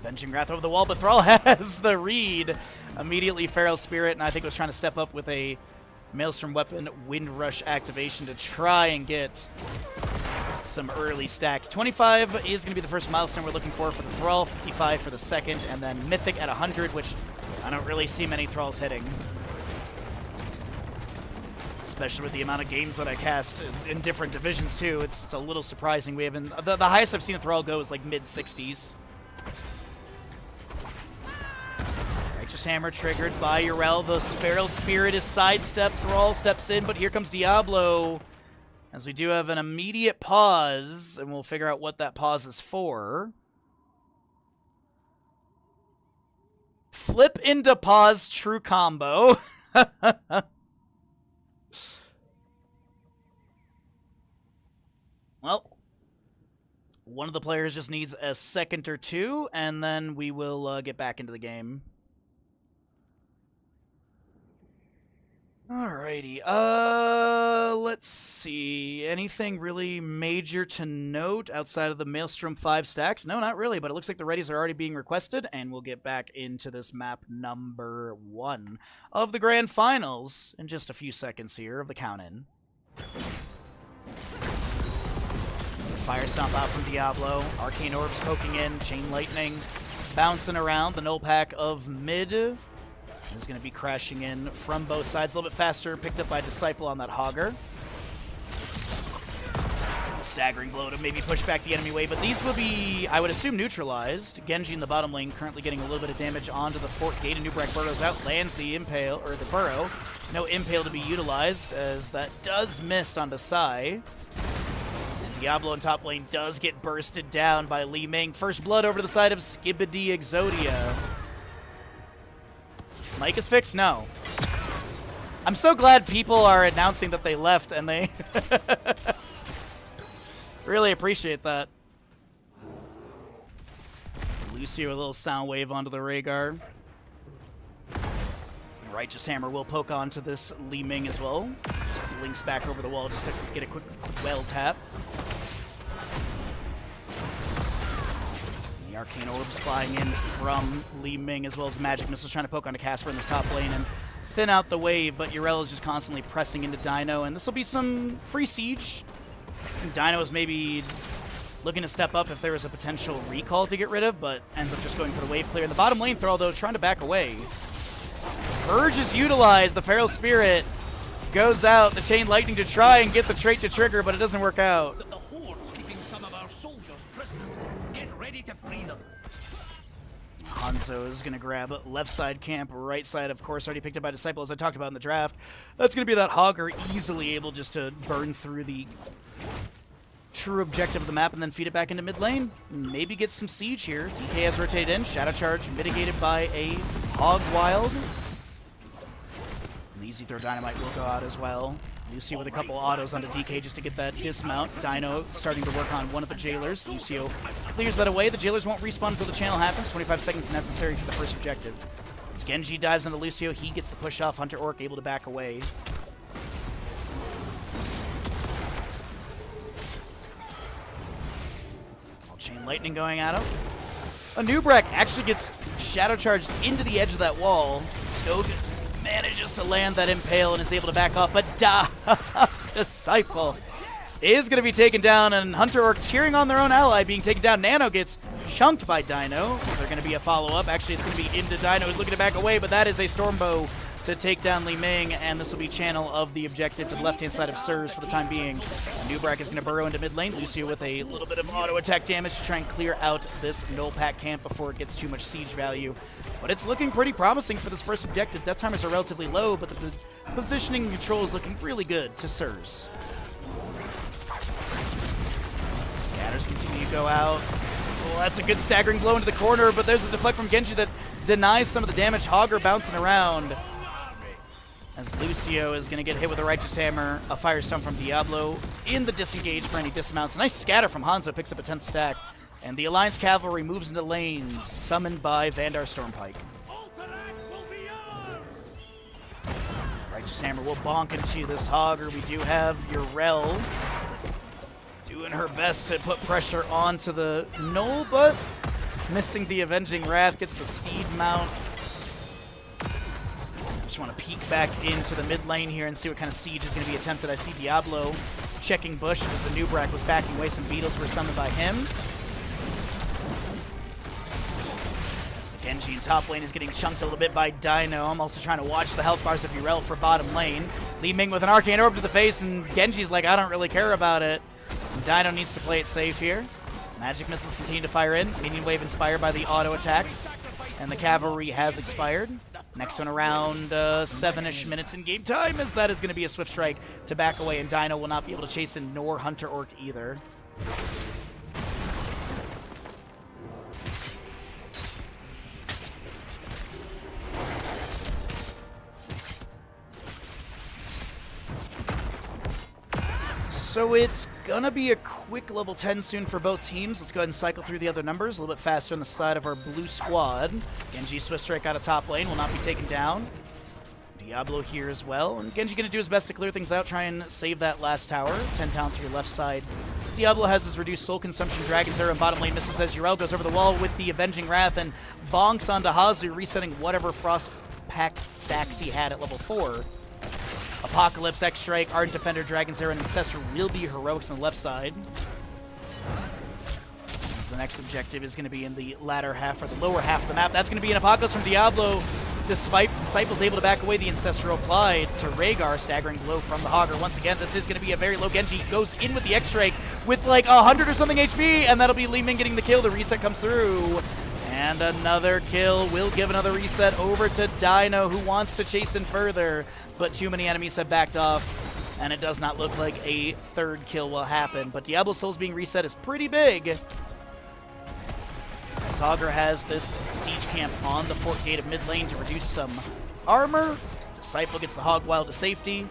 Avenging Wrath over the wall, but Thrall has the read. Immediately Feral Spirit, and I think was trying to step up with a Maelstrom Weapon Wind Rush activation to try and get some early stacks. 25 is going to be the first milestone we're looking for the Thrall, 55 for the second, and then Mythic at 100, which I don't really see many Thralls hitting. Especially with the amount of games that I cast in different divisions, too. It's a little surprising. We haven't... The highest I've seen a Thrall go is like mid-60s. Righteous Hammer triggered by Yrel. The Feral Spirit is sidestepped. Thrall steps in, but here comes Diablo. As we do have an immediate pause, and we'll figure out what that pause is for. Flip into pause, true combo. Well, One of the players just needs a second or two, and then we will get back into the game. Alrighty, let's see. Anything really major to note outside of the Maelstrom 5 stacks? No, not really, but it looks like the readies are already being requested, and we'll get back into this map number 1 of the Grand Finals in just a few seconds here of the count-in. Fire Stomp out from Diablo, Arcane Orbs poking in, Chain Lightning bouncing around, the null pack of mid is going to be crashing in from both sides a little bit faster, picked up by Disciple on that Hogger. Staggering blow to maybe push back the enemy wave, but these will be, I would assume, neutralized. Genji in the bottom lane currently getting a little bit of damage onto the fort gate, and Nubrak burrows out, lands the impale, or the burrow. No impale to be utilized, as that does miss onto Sai. Diablo in top lane does get bursted down by Li Ming. First blood over to the side of Skibidi Exodia. Mic is fixed? No. I'm so glad people are announcing that they left, and they really appreciate that. Lucio a little sound wave onto the Rhaegar. Righteous Hammer will poke onto this Li Ming as well. Just links back over the wall just to get a quick well tap. The Arcane Orbs flying in from Li Ming, as well as Magic Missiles trying to poke onto Casper in this top lane and thin out the wave, but Yrel is just constantly pressing into Dino, and this will be some free siege. Dino is maybe looking to step up if there was a potential recall to get rid of, but ends up just going for the wave clear. In the bottom lane throw, though, trying to back away. Urge is utilized. The Feral Spirit goes out. The Chain Lightning to try and get the trait to trigger, but it doesn't work out. The Horde's keeping some of our soldiers prisoner. Get ready to free them. Hanzo is going to grab left side camp, right side, of course, already picked up by Disciple, as I talked about in the draft. That's going to be that Hogger easily able just to burn through the true objective of the map and then feed it back into mid lane. Maybe get some siege here. DK has rotated in. Shadow Charge mitigated by a Hog Wild. The Easy Throw Dynamite will go out as well. Lucio with a couple autos onto DK just to get that dismount. Dino starting to work on one of the Jailers. Lucio clears that away. The Jailers won't respawn until the channel happens. 25 seconds necessary for the first objective. As Genji dives onto Lucio, he gets the push off. Hunter Orc able to back away. Chain Lightning going at him. Nubrak actually gets Shadow Charged into the edge of that wall. Stoke manages to land that Impale and is able to back off, but Disciple is going to be taken down, and Hunter Orc cheering on their own ally being taken down. Nano gets chunked by Dino. Is there going to be a follow-up? Actually, it's going to be into Dino, who's looking to back away, but that is a Stormbow to take down Li Ming, and this will be channel of the objective to the left-hand side of Sirs for the time being. Nubrak is going to burrow into mid lane. Lucio with a little bit of auto attack damage to try and clear out this null pack camp before it gets too much siege value. But it's looking pretty promising for this first objective. Death timers are relatively low, but the positioning and control is looking really good to Sirs. Scatters continue to go out. Oh, that's a good staggering blow into the corner, but there's a deflect from Genji that denies some of the damage. Hogger bouncing around. As Lucio is going to get hit with a Righteous Hammer, a Fire Stomp from Diablo in the disengage for any dismounts. Nice scatter from Hanzo, picks up a 10th stack. And the Alliance Cavalry moves into lanes, summoned by Vandar Stormpike. Righteous Hammer will bonk into this Hogger. We do have Yrel doing her best to put pressure onto the Null, but missing the Avenging Wrath, gets the Steed Mount. Just want to peek back into the mid lane here and see what kind of siege is going to be attempted. I see Diablo checking bush as the Nubrak was backing away. Some beetles were summoned by him. As the Genji in top lane is getting chunked a little bit by Dino. I'm also trying to watch the health bars of Yrel for bottom lane. Li Ming with an Arcane Orb to the face, and Genji's like, I don't really care about it. And Dino needs to play it safe here. Magic Missiles continue to fire in. Minion Wave inspired by the auto attacks. And the Cavalry has expired. Next one around 7-ish minutes in game time, as that is going to be a Swift Strike to back away, and Dino will not be able to chase in, nor Hunter Orc either. So it's gonna be a quick level 10 soon for both teams. Let's go ahead and cycle through the other numbers. A little bit faster on the side of our blue squad. Genji Swift Strike out of top lane, will not be taken down. Diablo here as well. And Genji gonna do his best to clear things out, try and save that last tower. 10 talent to your left side. Diablo has his reduced soul consumption. Dragon's Arrow in bottom lane misses as Yrel goes over the wall with the Avenging Wrath and bonks onto Hazu, resetting whatever Frost Pact stacks he had at level 4. Apocalypse, X-Strike, Ardent Defender, Dragon's Arrow, and Ancestor will be heroics on the left side. As the next objective is going to be in the latter half, or the lower half of the map. That's going to be an Apocalypse from Diablo. Despite Disciples able to back away, the Ancestral applied to Rhaegar, staggering blow from the Hogger. Once again, this is going to be a very low. Genji goes in with the X-Strike with like 100 or something HP, and that'll be Li Ming getting the kill. The reset comes through. And another kill will give another reset over to Dino, who wants to chase in further, but too many enemies have backed off, and it does not look like a third kill will happen. But Diablo's Souls being reset is pretty big. As Hogger has this siege camp on the fort gate of mid lane to reduce some armor. Disciple gets the Hog Wild to safety.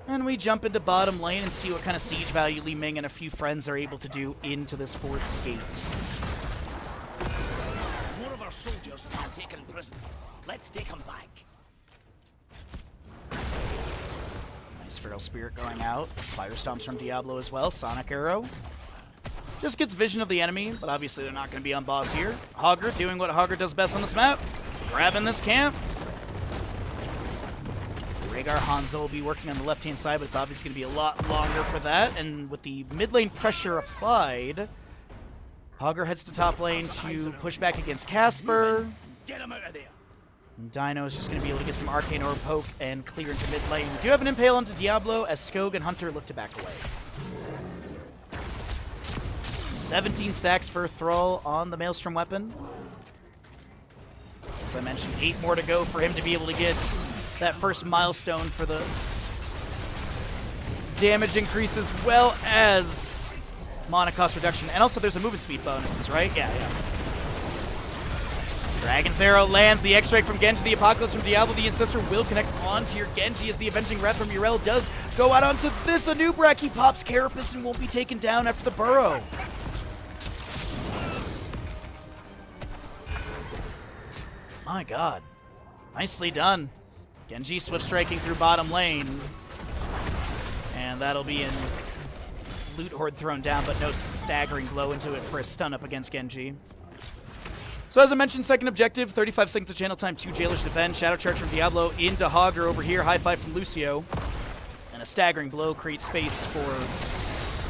And we jump into bottom lane and see what kind of siege value Li Ming and a few friends are able to do into this fort gate. More of our soldiers are taken prisoner. Let's take them back. Nice Feral Spirit going out. Fire Stomps from Diablo as well. Sonic Arrow. Just gets vision of the enemy, but obviously they're not going to be on boss here. Hogger doing what Hogger does best on this map. Grabbing this camp. Rhaegar Hanzo will be working on the left-hand side, but it's obviously going to be a lot longer for that. And with the mid lane pressure applied, Hogger heads to top lane to push back against Casper. Get him out of there. And Dino is just going to be able to get some Arcane Orb poke and clear into mid lane. We do have an Impale onto Diablo as Skog and Hunter look to back away. 17 stacks for Thrall on the Maelstrom weapon. As I mentioned, 8 more to go for him to be able to get that first milestone for the damage increase as well as mana cost reduction. And also there's a movement speed bonuses, right? Yeah. Dragon's Arrow lands, the X-Strike from Genji, the Apocalypse from Diablo, the Ancestor will connect onto your Genji as the Avenging Wrath from Yrel does go out onto this Anub'arak. He pops Carapace and won't be taken down after the burrow. My god. Nicely done. Genji Swift Striking through bottom lane. And that'll be in Loot Horde thrown down, but no staggering blow into it for a stun up against Genji. So as I mentioned, second objective, 35 seconds of channel time, 2 Jailers to defend. Shadow Charge from Diablo into Hogger over here. High five from Lucio. And a staggering blow creates space for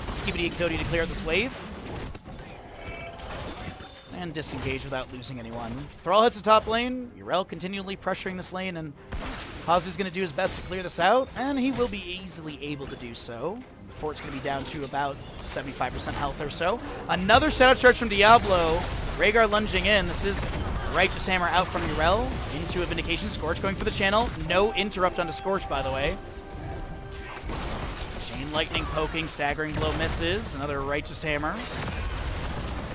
Skibidi Exodia to clear out this wave. And disengage without losing anyone. Thrall heads to top lane. Yrel continually pressuring this lane, and Hazu's going to do his best to clear this out, and he will be easily able to do so. The fort's going to be down to about 75% health or so. Another Shadow Charge from Diablo. Rhaegar lunging in. This is Righteous Hammer out from Yrel into a Vindication. Scorch going for the channel. No interrupt onto Scorch, by the way. Chain Lightning poking. Staggering blow misses. Another Righteous Hammer.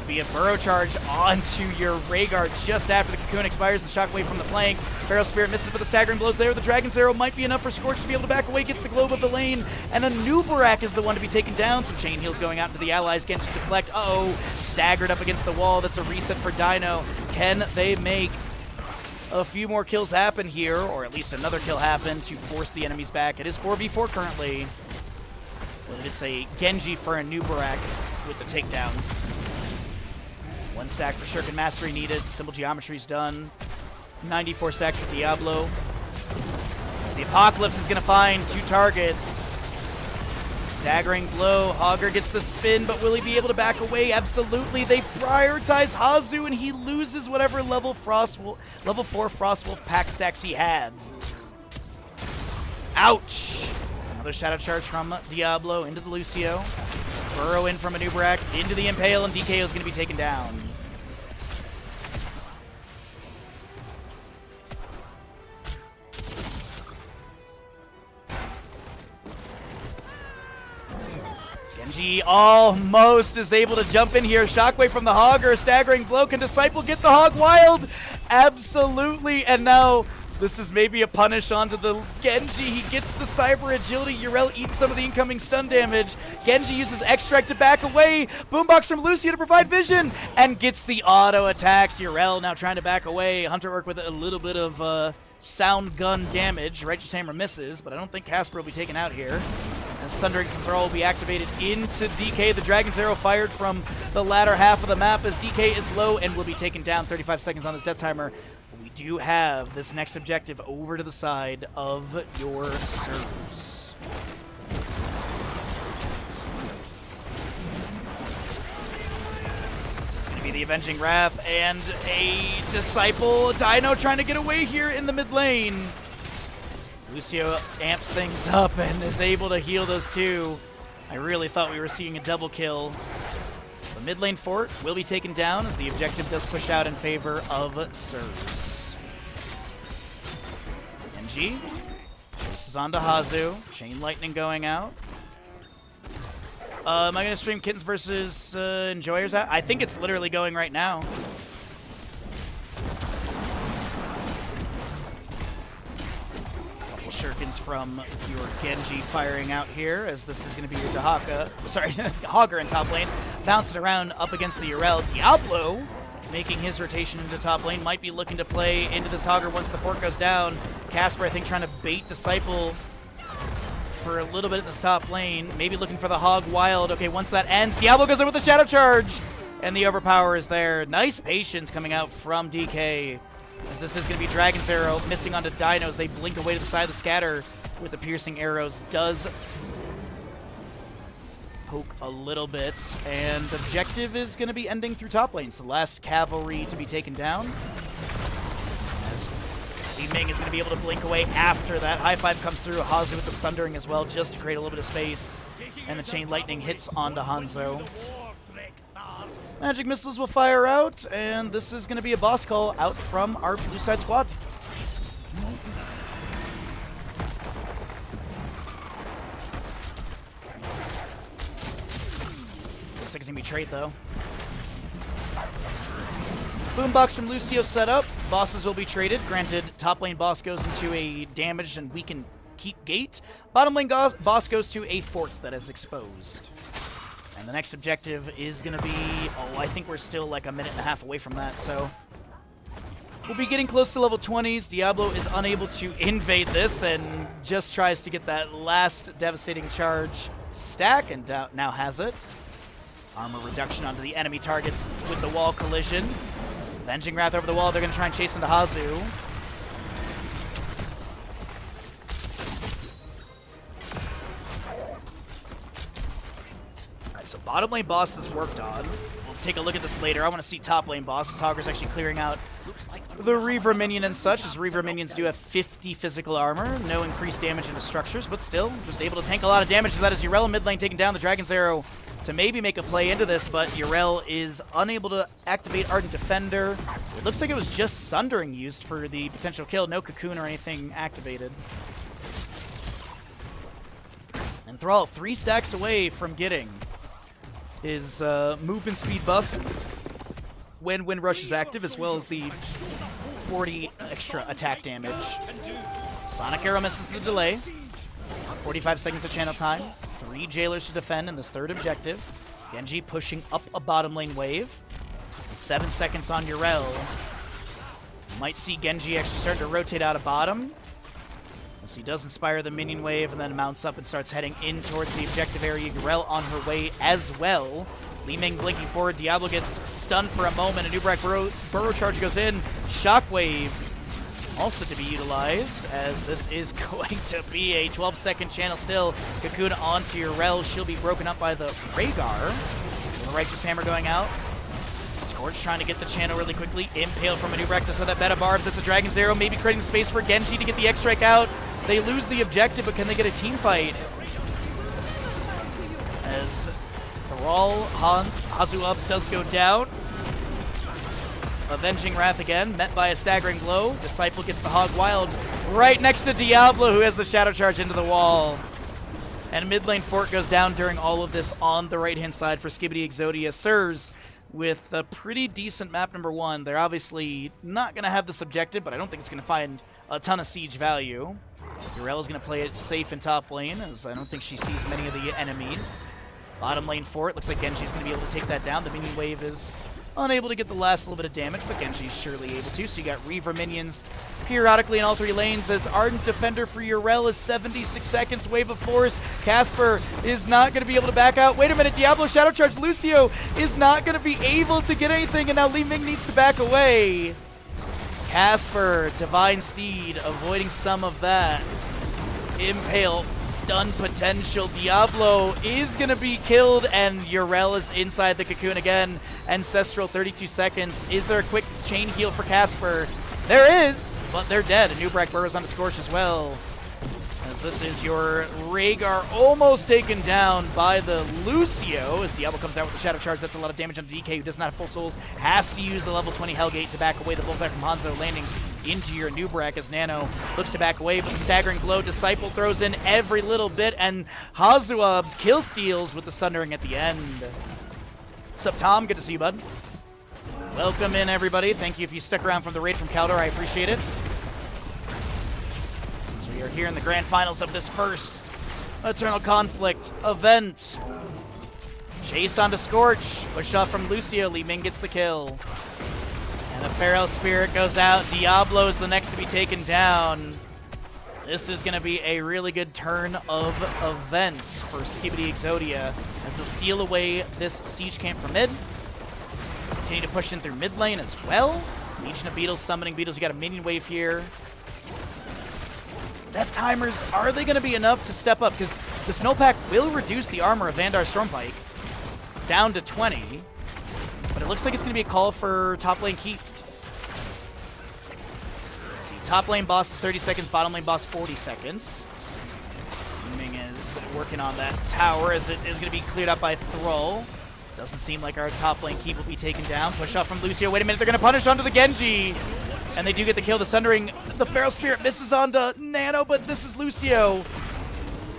Be a Burrow Charge onto your Rhaegar just after the Cocoon expires. The Shockwave from the flank. Feral Spirit misses, but the staggering blows there. The Dragon's Arrow might be enough for Scorch to be able to back away. Gets the Globe of the lane, and Anub'arak is the one to be taken down. Some chain heals going out to the allies. Genji deflect. Uh-oh. Staggered up against the wall. That's a reset for Dino. Can they make a few more kills happen here, or at least another kill happen to force the enemies back? It is 4v4 currently. But it's a Genji for Anub'arak with the takedowns. 1 stack for Shuriken Mastery needed. Symbol Geometry's done. 94 stacks for Diablo. The Apocalypse is going to find 2 targets. Staggering blow. Hogger gets the spin, but will he be able to back away? Absolutely. They prioritize Hazu, and he loses whatever level 4 Frostwolf pack stacks he had. Ouch. Another Shadow Charge from Diablo into the Lucio. Burrow in from Anub'arak into the Impale, and DKO is going to be taken down. Genji almost is able to jump in here. Shockwave from the Hogger, staggering blow. Can Disciple get the Hog Wild? Absolutely, and now This is maybe a punish onto the Genji. He gets the cyber agility. Yrel eats some of the incoming stun damage. Genji uses extract to back away. Boombox from Lucio to provide vision and gets the auto attacks. Yrel now trying to back away. Hunter work with a little bit of sound gun damage. Righteous Hammer misses, but I don't think Casper will be taken out here. As Sundering Control will be activated into DK. The Dragon's Arrow fired from the latter half of the map as DK is low and will be taken down. 35 seconds on his death timer. We do have this next objective over to the side of your servers. This is going to be the Avenging Wrath and a Disciple. Dino trying to get away here in the mid lane. Lucio amps things up and is able to heal those two. I really thought we were seeing a double kill. The mid lane fort will be taken down as the objective does push out in favor of Sirs. NG chases onto Hazu. Chain Lightning going out. Am I going to stream Kittens versus Enjoyers? I think it's literally going right now. Shurikens from your Genji firing out here, as this is going to be your Hogger in top lane. Bounce it around up against the Yrel. Diablo making his rotation into top lane. Might be looking to play into this Hogger once the fort goes down. Casper, I think, trying to bait Disciple for a little bit in this top lane. Maybe looking for the Hog Wild. Okay, once that ends, Diablo goes in with a Shadow Charge. And the Overpower is there. Nice patience coming out from DK. As this is going to be Dragon's Arrow missing onto Dinos. They blink away to the side of the scatter with the piercing arrows. Does poke a little bit. And objective is going to be ending through top lane. So the last cavalry to be taken down. As Li Ming is going to be able to blink away after that. High five comes through. Hazu with the Sundering as well, just to create a little bit of space. And the Chain Lightning hits onto Hanzo. Magic missiles will fire out, and this is going to be a boss call out from our blue side squad. Looks like it's going to be trade, though. Boombox from Lucio set up. Bosses will be traded. Granted, top lane boss goes into a damaged and weakened keep gate. Bottom lane boss goes to a fort that is exposed. And the next objective is going to be, I think we're still like a minute and a half away from that, so we'll be getting close to level 20s. Diablo is unable to invade this and just tries to get that last devastating charge stack, and now has it. Armor reduction onto the enemy targets with the wall collision. Avenging Wrath over the wall. They're going to try and chase into Hazu. So bottom lane boss is worked on. We'll take a look at this later. I want to see top lane boss. This Hogger's actually clearing out the Reaver minion and such, as Reaver minions do have 50 physical armor. No increased damage into structures, but still just able to tank a lot of damage. So that is Yrel in mid lane taking down the Dragon's Arrow to maybe make a play into this, but Yrel is unable to activate Ardent Defender. It looks like it was just Sundering used for the potential kill. No Cocoon or anything activated. And Thrall 3 stacks away from getting his movement speed buff when Windrush is active, as well as the 40 extra attack damage. Sonic Arrow misses the delay. 45 seconds of channel time. 3 jailers to defend in this third objective. Genji pushing up a bottom lane wave. 7 seconds on Yrel. Might see Genji actually starting to rotate out of bottom, as he does inspire the minion wave and then mounts up and starts heading in towards the objective area. Yrel on her way as well. Li Ming blinking forward. Diablo gets stunned for a moment. A Nubrak burrow charge goes in. Shockwave also to be utilized, as this is going to be a 12-second channel still. Cocoon onto Yrel. She'll be broken up by the Rhaegar. The Righteous Hammer going out. Scorch trying to get the channel really quickly. Impale from a Nubrak to set that bed of barbs. That's a Dragon's Arrow, maybe creating space for Genji to get the X-Strike out. They lose the objective, but can they get a team fight? As Thrall, Hazu Ubs does go down. Avenging Wrath again, met by a staggering blow. Disciple gets the Hog Wild right next to Diablo, who has the Shadow Charge into the wall. And mid lane fort goes down during all of this on the right-hand side for Skibidi Exodia. Sirs with a pretty decent map number 1. They're obviously not going to have this objective, but I don't think it's going to find a ton of siege value. Urella's going to play it safe in top lane, as I don't think she sees many of the enemies. Bottom lane for it. Looks like Genji's going to be able to take that down. The minion wave is unable to get the last little bit of damage, but Genji's surely able to. So you got Reaver minions periodically in all three lanes as Ardent Defender for Urel is 76 seconds. Wave of Force. Casper is not going to be able to back out. Wait a minute. Diablo Shadow Charge. Lucio is not going to be able to get anything, and now Li Ming needs to back away. Casper, Divine Steed, avoiding some of that. Impale, stun potential. Diablo is going to be killed, and Urel is inside the cocoon again. Ancestral, 32 seconds. Is there a quick chain heal for Casper? There is, but they're dead. And Nubrak burrows onto Scorch as well. As this is your Rhaegar almost taken down by the Lucio. As Diablo comes out with the Shadow Charge, that's a lot of damage on DK, who does not have full souls. Has to use the level 20 Hellgate to back away the bullseye from Hanzo, landing into your Nubrak as Nano looks to back away, but the staggering blow. Disciple throws in every little bit, and Hazuab's kill steals with the Sundering at the end. What's up, Tom? Good to see you, bud. Welcome in, everybody. Thank you if you stuck around from the raid from Kaldor. I appreciate it. So we are here in the grand finals of this first Eternal Conflict event. Chase onto Scorch. Push off from Lucio. Li Ming gets the kill. And the Pharaoh Spirit goes out. Diablo is the next to be taken down. This is going to be a really good turn of events for Skibidi Exodia as they'll steal away this siege camp from mid. Continue to push in through mid lane as well. Legion of Beetles summoning Beetles. You got a minion wave here. Death timers, are they going to be enough to step up? Because the snowpack will reduce the armor of Vandar Stormpike down to 20. But it looks like it's going to be a call for top lane keep. Let's see, top lane boss is 30 seconds, bottom lane boss 40 seconds. Ming is working on that tower as it is going to be cleared up by Thrall. Doesn't seem like our top lane keep will be taken down. Push off from Lucio. Wait a minute, they're going to punish onto the Genji. And they do get the kill. The Sundering, the Feral Spirit misses onto Nano, but this is Lucio.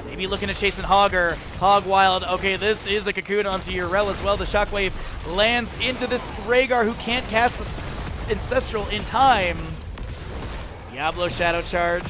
Maybe looking to chase in Hogger. Hog Wild. Okay, this is a cocoon onto Urel as well. The Shockwave lands into this Rhaegar who can't cast the Ancestral in time. Diablo Shadow Charge.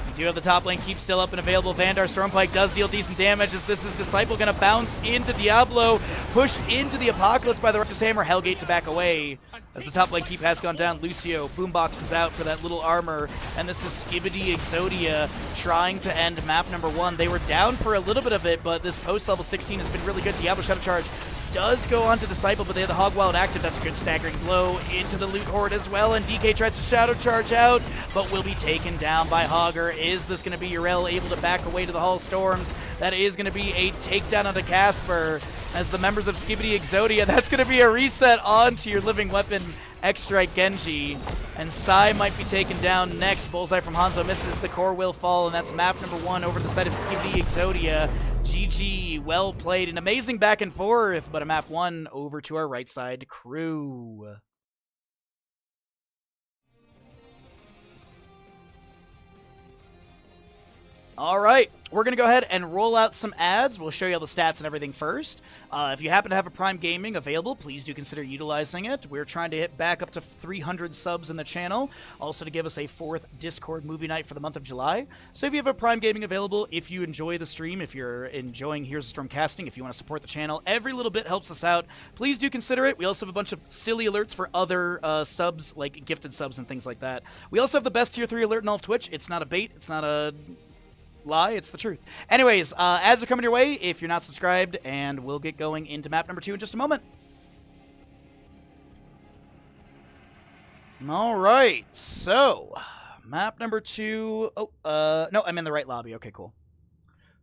We do have the top lane keep still up and available. Vandar Stormpike does deal decent damage as this is Disciple going to bounce into Diablo. Push into the Apocalypse by the Righteous Hammer. Hellgate to back away. As the top lane keep has gone down, Lucio, Boombox is out for that little armor, and this is Skibidi Exodia trying to end map number 1. They were down for a little bit of it, but this post-level 16 has been really good. Diablo Shadow Charge does go on to Disciple, but they have the Hog Wild active. That's a good staggering blow into the Loot Horde as well, and DK tries to Shadow Charge out, but will be taken down by Hogger. Is this going to be Urel able to back away to the Hall of Storms? That is going to be a takedown onto Casper. As the members of Skibidi Exodia, that's going to be a reset onto your Living Weapon X-Strike Genji. And Sai might be taken down next. Bullseye from Hanzo misses. The core will fall, and that's map number 1 over the side of Skibidi Exodia. GG, well played. An amazing back and forth, but a map 1 over to our right side crew. All right, we're going to go ahead and roll out some ads. We'll show you all the stats and everything first. If you happen to have a Prime Gaming available, please do consider utilizing it. We're trying to hit back up to 300 subs in the channel, also to give us a 4th Discord movie night for the month of July. So if you have a Prime Gaming available, if you enjoy the stream, if you're enjoying Here's a Storm casting, if you want to support the channel, every little bit helps us out. Please do consider it. We also have a bunch of silly alerts for other subs, like gifted subs and things like that. We also have the best Tier 3 alert in all of Twitch. It's not a bait. It's not a lie, it's the truth. Anyways, ads are coming your way if you're not subscribed, and we'll get going into map number 2 in just a moment. All right, so map number 2. No, I'm in the right lobby. Okay, cool.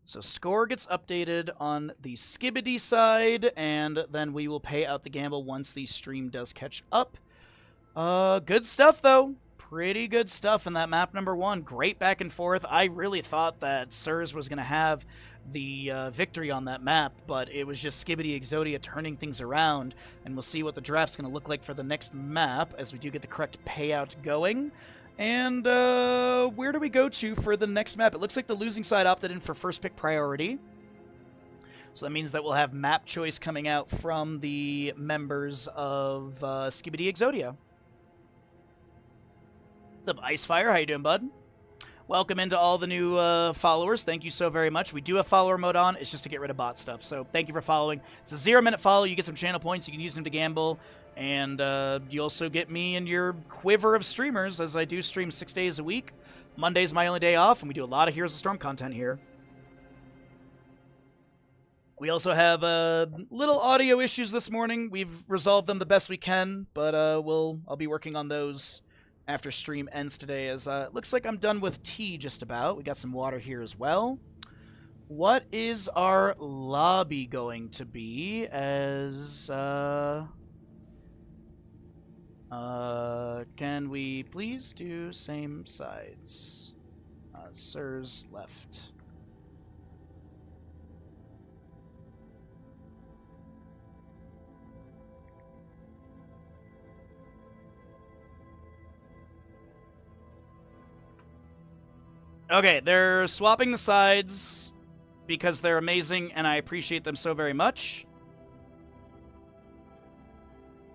So score gets updated on the Skibidi side, and then we will pay out the gamble once the stream does catch up. Good stuff, though. Pretty good stuff in that map number 1. Great back and forth. I really thought that Sirs was going to have the victory on that map, but it was just Skibidi Exodia turning things around, and we'll see what the draft's going to look like for the next map as we do get the correct payout going. And where do we go to for the next map? It looks like the losing side opted in for first pick priority. So that means that we'll have map choice coming out from the members of Skibidi Exodia. What's up, Icefire? How you doing, bud? Welcome into all the new followers. Thank you so very much. We do have follower mode on. It's just to get rid of bot stuff. So thank you for following. It's a 0-minute follow. You get some channel points. You can use them to gamble. And you also get me in your quiver of streamers, as I do stream 6 days a week. Monday's my only day off, and we do a lot of Heroes of Storm content here. We also have little audio issues this morning. We've resolved them the best we can, but I'll be working on those after stream ends today, as it looks like I'm done with tea just about. We got some water here as well. What is our lobby going to be as... can we please do same sides? Sirs left. Okay, they're swapping the sides because they're amazing and I appreciate them so very much.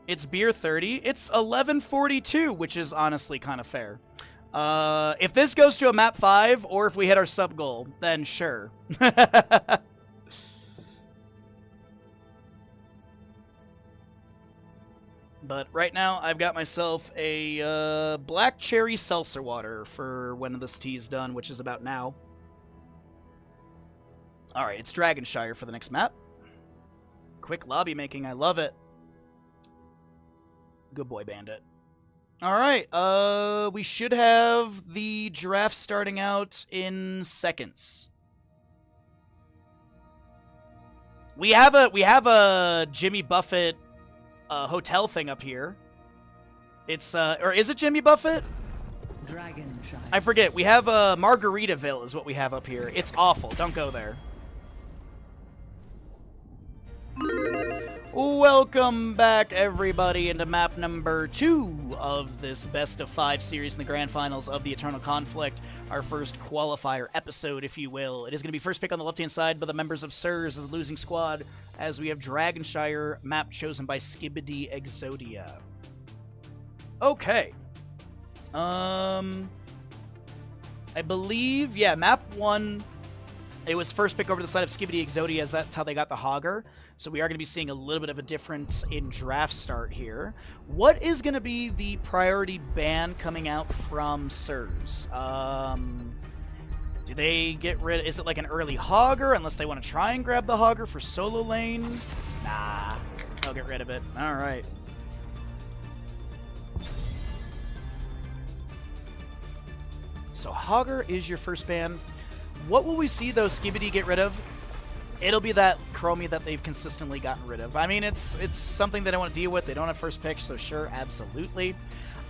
It's beer 30. It's 11:42, which is honestly kind of fair. If this goes to a map 5 or if we hit our sub goal, then sure. But right now, I've got myself a black cherry seltzer water for when this tea is done, which is about now. Alright, it's Dragonshire for the next map. Quick lobby making, I love it. Good boy, Bandit. Alright, we should have the draft starting out in seconds. We have a Jimmy Buffett hotel thing up here. It's or is it Jimmy Buffett? Dragonshire. I forget. We have Margaritaville is what we have up here. It's awful. Don't go there. Welcome back, everybody, into map number 2 of this Best of 5 series in the Grand Finals of the Eternal Conflict. Our first qualifier episode, if you will. It is going to be first pick on the left-hand side by the members of Sirs as losing squad, as we have Dragonshire, map chosen by Skibidi Exodia. Okay. I believe, yeah, map 1, it was first pick over the side of Skibidi Exodia, as that's how they got the Hogger. So we are going to be seeing a little bit of a difference in draft start here. What is going to be the priority ban coming out from Sirs? Do they get rid... Is it like an early Hogger, unless they want to try and grab the Hogger for solo lane? Nah, they'll get rid of it. All right. So Hogger is your first ban. What will we see, though, Skibidi get rid of? It'll be that Chromie that they've consistently gotten rid of. I mean, it's something they don't want to deal with. They don't have first pick, so sure, absolutely.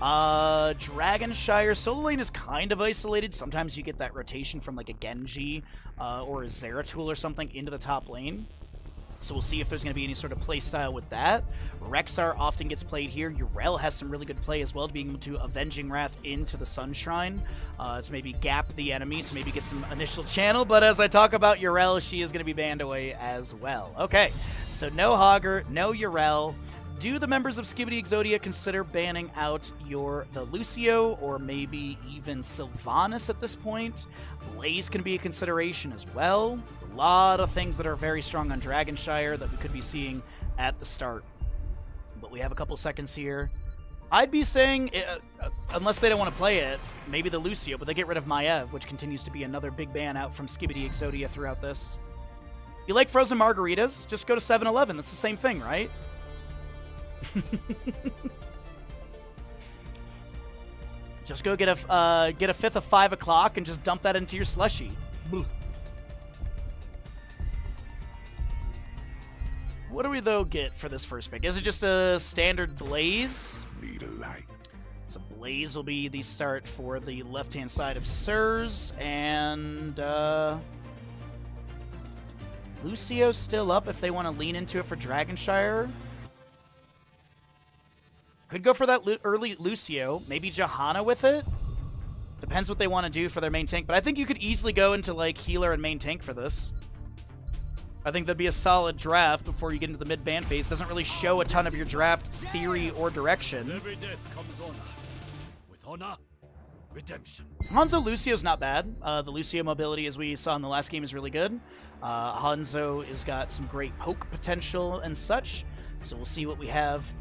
Dragonshire, solo lane is kind of isolated. Sometimes you get that rotation from like a Genji or a Zeratul or something into the top lane. So we'll see if there's going to be any sort of play style with that. Rexxar often gets played here. Yrel has some really good play as well, to being able to Avenging Wrath into the Sunshrine, to maybe gap the enemy, to maybe get some initial channel. But as I talk about Yrel, she is going to be banned away as well. Okay, so no Hogger, no Yrel. Do the members of Skibidi Exodia consider banning out the Lucio or maybe even Sylvanas at this point? Blaze can be a consideration as well. A lot of things that are very strong on Dragonshire that we could be seeing at the start. But we have a couple seconds here. I'd be saying, unless they don't want to play it, maybe the Lucio, but they get rid of Maiev, which continues to be another big ban out from Skibidi Exodia throughout this. You like frozen margaritas? Just go to 7-Eleven. That's the same thing, right? Just go get a fifth of 5 o'clock and just dump that into your slushie. What do we, though, get for this first pick? Is it just a standard Blaze? Need a light. So Blaze will be the start for the left-hand side of Sirs, and Lucio's still up if they want to lean into it for Dragonshire. Could go for that early Lucio, maybe Johanna with it. Depends what they want to do for their main tank, but I think you could easily go into like healer and main tank for this. I think that'd be a solid draft before you get into the mid-ban phase. Doesn't really show a ton of your draft theory or direction. Every death comes honor. With honor redemption. Hanzo Lucio's not bad. The Lucio mobility, as we saw in the last game, is really good. Hanzo has got some great poke potential and such. So we'll see what we have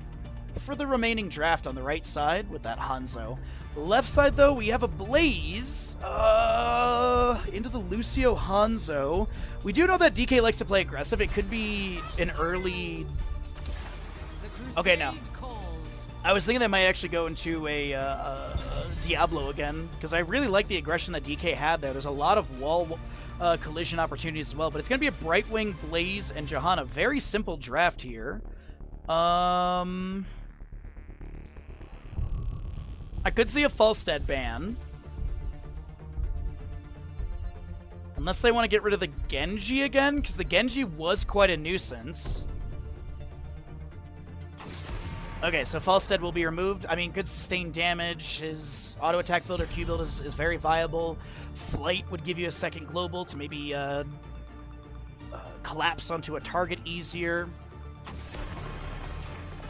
for the remaining draft on the right side with that Hanzo. The left side, though, we have a Blaze into the Lucio Hanzo. We do know that DK likes to play aggressive. It could be an early... Okay, no. I was thinking they might actually go into a Diablo again, because I really like the aggression that DK had there. There's a lot of wall collision opportunities as well, but it's going to be a Brightwing, Blaze, and Johanna. Very simple draft here. I could see a Falstead ban. Unless they want to get rid of the Genji again, because the Genji was quite a nuisance. Okay, so Falstead will be removed. I mean, could sustain damage. His auto attack build or Q build is very viable. Flight would give you a second global to maybe collapse onto a target easier.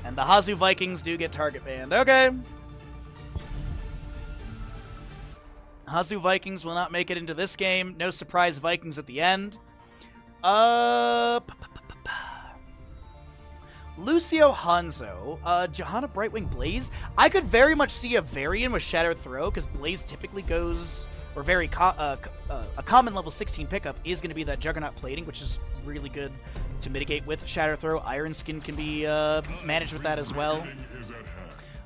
And the Hazu Vikings do get target banned. Okay. Hazu Vikings will not make it into this game. No surprise Vikings at the end. Lucio Hanzo, Johanna Brightwing Blaze. I could very much see a variant with Shattered Throw, because Blaze typically goes, or a common level 16 pickup is going to be that Juggernaut Plating, which is really good to mitigate with Shattered Throw. Iron Skin can be managed with that as well.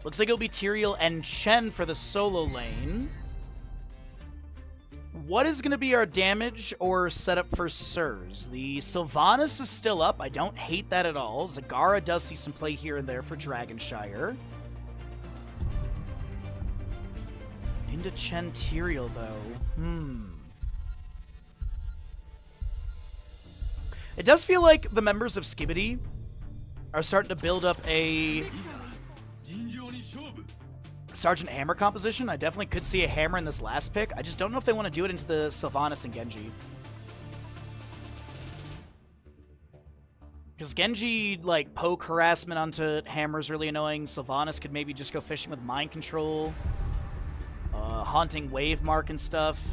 Looks like it'll be Tyrael and Chen for the solo lane. What is going to be our damage or setup for Sirs? The Sylvanas is still up. I don't hate that at all. Zagara does see some play here and there for Dragonshire. Into Chen Tyrael, though. It does feel like the members of Skibidi are starting to build up a Sergeant Hammer composition. I definitely could see a Hammer in this last pick. I just don't know if they want to do it into the Sylvanas and Genji. Because Genji, like, poke harassment onto Hammer is really annoying. Sylvanas could maybe just go fishing with Mind Control. Haunting Wave Mark and stuff.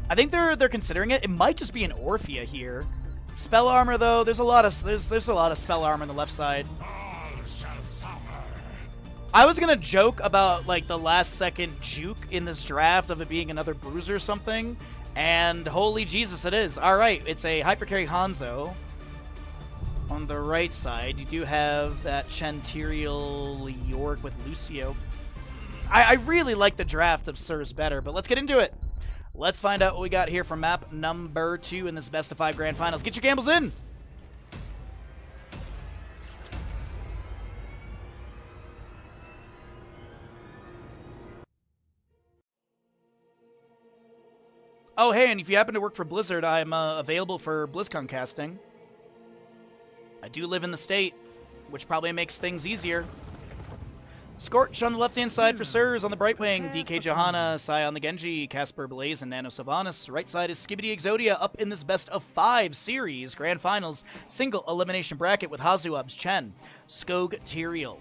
I think they're considering it. It might just be an Orphea here. Spell Armor, though, there's a lot of Spell Armor on the left side. I was gonna joke about, like, the last second juke in this draft of it being another Bruiser or something, and holy Jesus, it is. Alright, it's a Hypercarry Hanzo. On the right side, you do have that Chen Tyrael York with Lucio. I really like the draft of Sirs better, but let's get into it. Let's find out what we got here for map number 2 in this best of 5 grand finals. Get your gambles in! Oh, hey, and if you happen to work for Blizzard, I'm available for BlizzCon casting. I do live in the state, which probably makes things easier. Scorch on the left-hand side for Sirs on the Brightwing, DK Johanna, Sai on the Genji, Casper Blaze, and Nano Sylvanas. Right side is Skibidi Exodia up in this best of 5 series, grand finals, single elimination bracket with Hazuabs Chen, Skog Tyrael,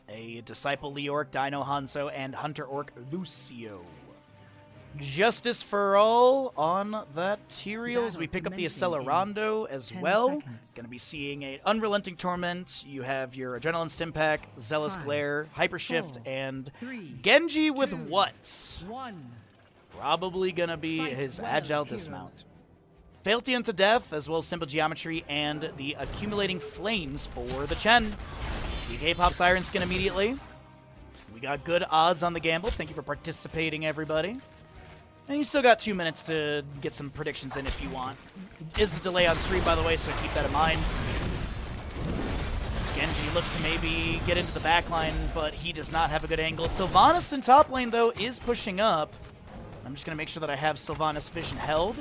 a Disciple Leorc, Dino Hanzo, and Hunter Orc Lucio. Justice for all on that Tyrael as we pick up the Accelerando as well. Gonna be seeing a Unrelenting Torment. You have your Adrenaline Stim Pack, Zealous Glare, Hyper Shift, and Genji with what? Probably gonna be his Agile Dismount. Fealty unto Death, as well as Simple Geometry, and the Accumulating Flames for the Chen. DK pops Iron Skin immediately. We got good odds on the gamble. Thank you for participating, everybody. And you still got 2 minutes to get some predictions in if you want. Is a delay on stream, by the way, so keep that in mind. Genji looks to maybe get into the back line, but he does not have a good angle. Sylvanas in top lane, though, is pushing up. I'm just going to make sure that I have Sylvanas vision held.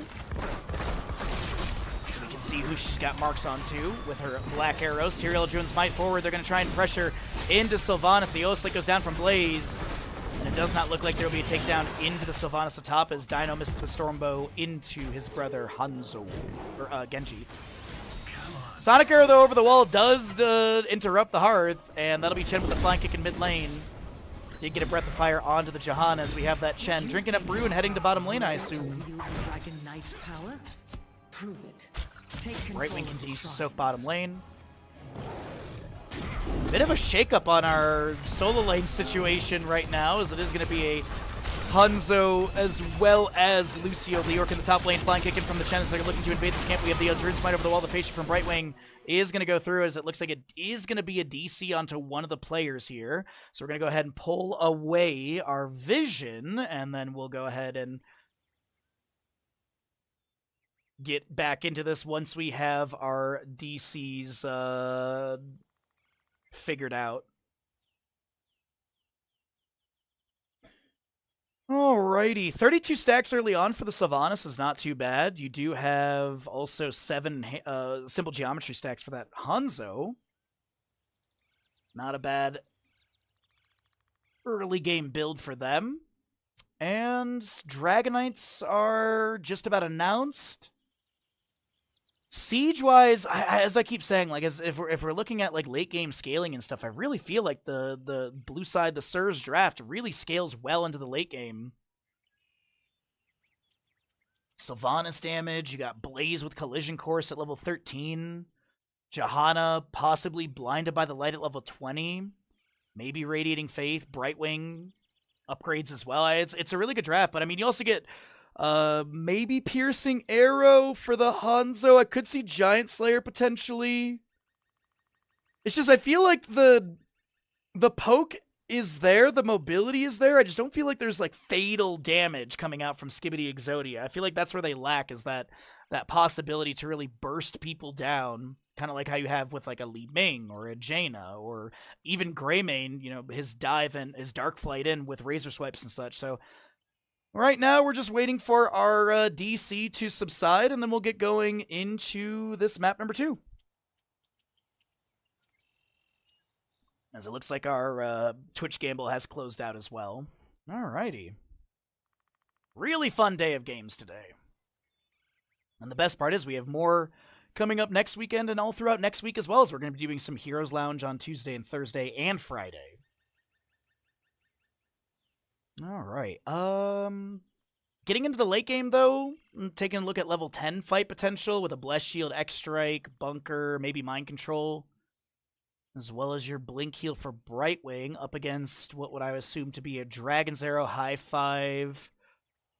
So we can see who she's got marks on, too, with her black arrows. Tyrael Druin's Might forward. They're going to try and pressure into Sylvanas. The O-Slick goes down from Blaze. And it does not look like there will be a takedown into the Sylvanas atop as Dino misses the Stormbow into his brother Hanzo, or Genji. Sonic Arrow, though, over the wall does interrupt the Hearth, and that'll be Chen with the flank kick in mid lane. Did get a Breath of Fire onto the Jahan as we have that Chen drinking up brew and heading to bottom lane, I assume. Wield the Dragon Knight's power? Prove it. Take control Right wing of the continues to shrine. soak bottom lane. Bit of a shakeup on our solo lane situation right now, as it is going to be a Hanzo as well as Lucio. Leorc in the top lane, flying kicking from the Chen as they're looking to invade this camp. We have the Druid's Might over the wall. The Facial from Brightwing is going to go through, as it looks like it is going to be a DC onto one of the players here. So we're going to go ahead and pull away our vision, and then we'll go ahead and get back into this once we have our DCs figured out. Alrighty, 32 stacks early on for the Sylvanas is not too bad. You do have also 7 simple geometry stacks for that Hanzo. Not a bad early game build for them. And Dragonites are just about announced. Siege-wise, as I keep saying, like if we're looking at like late game scaling and stuff, I really feel like the blue side, the Surge draft really scales well into the late game. Sylvanas damage, you got Blaze with Collision Course at level 13. Johanna possibly blinded by the light at level 20. Maybe Radiating Faith, Brightwing upgrades as well. It's a really good draft, but I mean you also get maybe Piercing Arrow for the Hanzo. I could see Giant Slayer potentially. It's just I feel like the poke is there, the mobility is there. I just don't feel like there's like fatal damage coming out from Skibidi Exodia. I feel like that's where they lack, is that possibility to really burst people down, kind of like how you have with like a Li Ming or a Jaina or even Greymane, you know, his dive and his Dark Flight in with Razor Swipes and such. So right now, we're just waiting for our DC to subside, and then we'll get going into this map number 2. As it looks like our Twitch gamble has closed out as well. Alrighty. Really fun day of games today. And the best part is we have more coming up next weekend and all throughout next week as well, as we're going to be doing some Heroes Lounge on Tuesday and Thursday and Friday. All right. Getting into the late game, though, taking a look at level 10 fight potential with a Blessed Shield, X-Strike, Bunker, maybe Mind Control, as well as your Blink Heal for Brightwing up against what would I assume to be a Dragon's Arrow, High Five,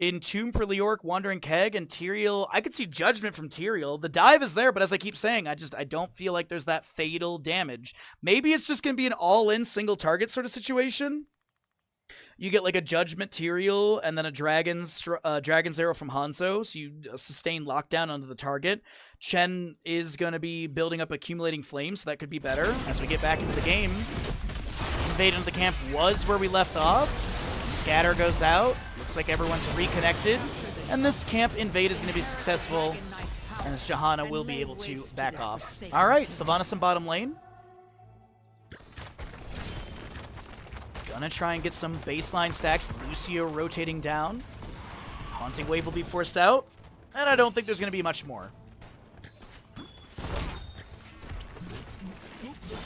Entomb for Leorc, Wandering Keg, and Tyrael. I could see Judgment from Tyrael. The dive is there, but as I keep saying, I don't feel like there's that fatal damage. Maybe it's just going to be an all-in single target sort of situation. You get like a Judgment Tyrael and then a Dragon's Arrow from Hanzo, so you sustain lockdown onto the target. Chen is going to be building up Accumulating Flames, so that could be better. As we get back into the game, Invade into the camp was where we left off. Scatter goes out. Looks like everyone's reconnected. And this camp invade is going to be successful, and as Johanna will be able to back off. Alright, Sylvanas in bottom lane. Gonna try and get some baseline stacks. Lucio rotating down. Haunting Wave will be forced out. And I don't think there's going to be much more.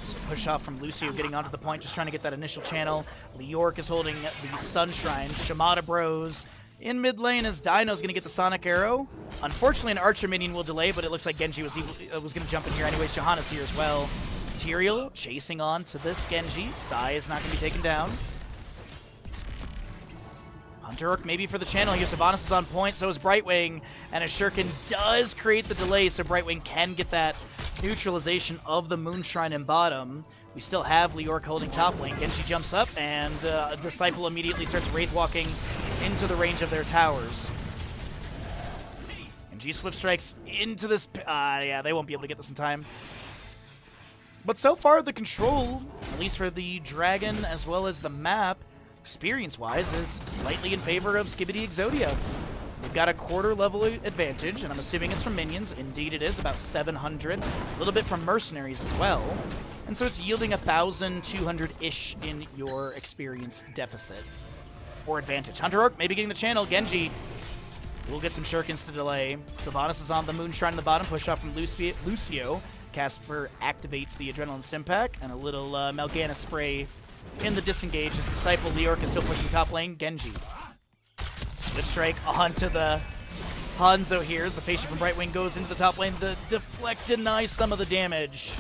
So push off from Lucio, getting onto the point, just trying to get that initial channel. Leorc is holding the Sun Shrine. Shimada Bros in mid lane as Dino's going to get the Sonic Arrow. Unfortunately, an Archer minion will delay, but it looks like Genji was going to jump in here anyways. Johanna's here as well. Tyrael chasing on to this Genji. Sai is not going to be taken down. Hunter Orc maybe for the channel here. Sylvanas is on point, so is Brightwing. And a Shuriken does create the delay, so Brightwing can get that neutralization of the Moonshrine in bottom. We still have Leorc holding top lane. Genji jumps up, and Disciple immediately starts Wraith Walking into the range of their towers. And G-Swift strikes into this... yeah, they won't be able to get this in time. But so far, the control, at least for the dragon as well as the map, experience-wise, is slightly in favor of Skibidi Exodia. We've got a quarter level advantage, and I'm assuming it's from minions. Indeed it is, about 700. A little bit from mercenaries as well. And so it's yielding 1,200-ish in your experience deficit. Or advantage. Hunter Orc maybe getting the channel. Genji will get some shurikens to delay. Sylvanas is on the Moonshrine in the bottom. Push off from Lucio. Casper activates the Adrenaline Stim Pack, and a little Mal'Ganis spray in the disengage as Disciple Leorc is still pushing top lane. Genji. Switch strike onto the Hanzo here as the Facia from Brightwing goes into the top lane. The deflect denies some of the damage.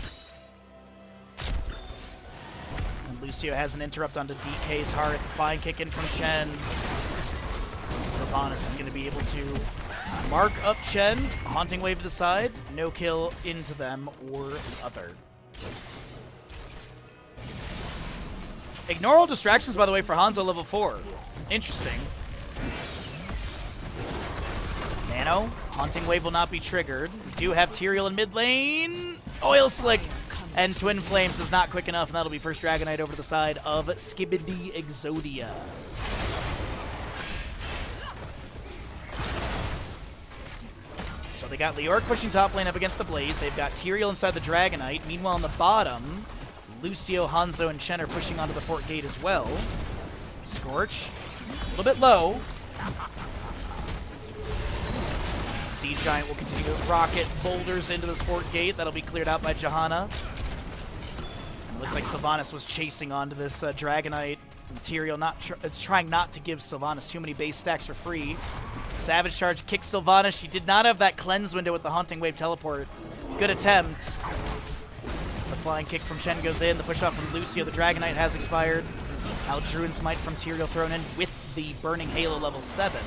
And Lucio has an interrupt onto DK's heart. Fine kick in from Chen. Sylvanas is going to be able to mark up Chen. Haunting wave to the side. No kill into them or the other. Ignore all distractions, by the way, for Hanzo level 4. Interesting. Nano. Haunting wave will not be triggered. We do have Tyrael in mid lane. Oil Slick and Twin Flames is not quick enough, and that'll be first Dragonite over to the side of Skibidi Exodia. So they got Leorc pushing top lane up against the Blaze. They've got Tyrael inside the Dragonite. Meanwhile, on the bottom, Lucio, Hanzo, and Chen are pushing onto the fort gate as well. Scorch, a little bit low. The Siege Giant will continue to rocket boulders into this fort gate. That'll be cleared out by Johanna. And it looks like Sylvanas was chasing onto this Dragonite. Tyrael trying not to give Sylvanas too many base stacks for free. Savage Charge kicks Sylvanas. She did not have that cleanse window with the Haunting Wave teleport. Good attempt. The flying kick from Chen goes in. The push off from Lucio. The Dragonite has expired. Druid's Might from Tyrael thrown in with the Burning Halo level 7.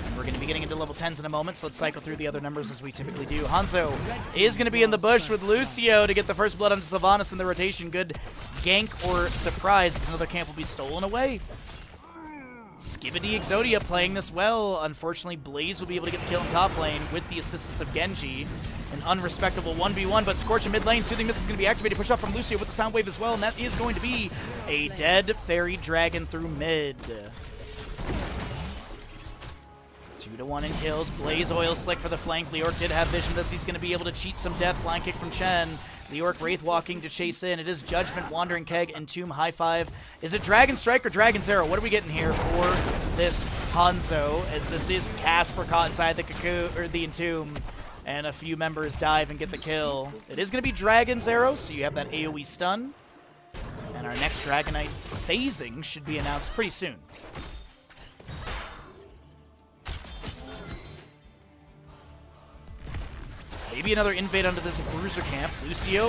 And we're going to be getting into level 10s in a moment, so let's cycle through the other numbers as we typically do. Hanzo is going to be in the bush with Lucio to get the first blood onto Sylvanas in the rotation. Good gank or surprise as another camp will be stolen away. Skibidi Exodia playing this well. Unfortunately, Blaze will be able to get the kill in top lane with the assistance of Genji. An unrespectable 1v1, but Scorch in mid lane. Soothing Mist is going to be activated. Push off from Lucio with the Sound Wave as well, and that is going to be a dead Fairy Dragon through mid. 2-1 in kills. Blaze Oil Slick for the flank. Leorc did have vision of this. He's going to be able to cheat some death. Flying kick from Chen. Leorc Wraith walking to chase in. It is Judgment, Wandering Keg, Entomb, High Five. Is it Dragon Strike or Dragon's Arrow? What are we getting here for this Hanzo? As this is Casper caught inside the cocoon or the Entomb, and a few members dive and get the kill. It is going to be Dragon's Arrow, so you have that AoE stun. And our next Dragonite phasing should be announced pretty soon. Maybe another invade onto this Bruiser camp. Lucio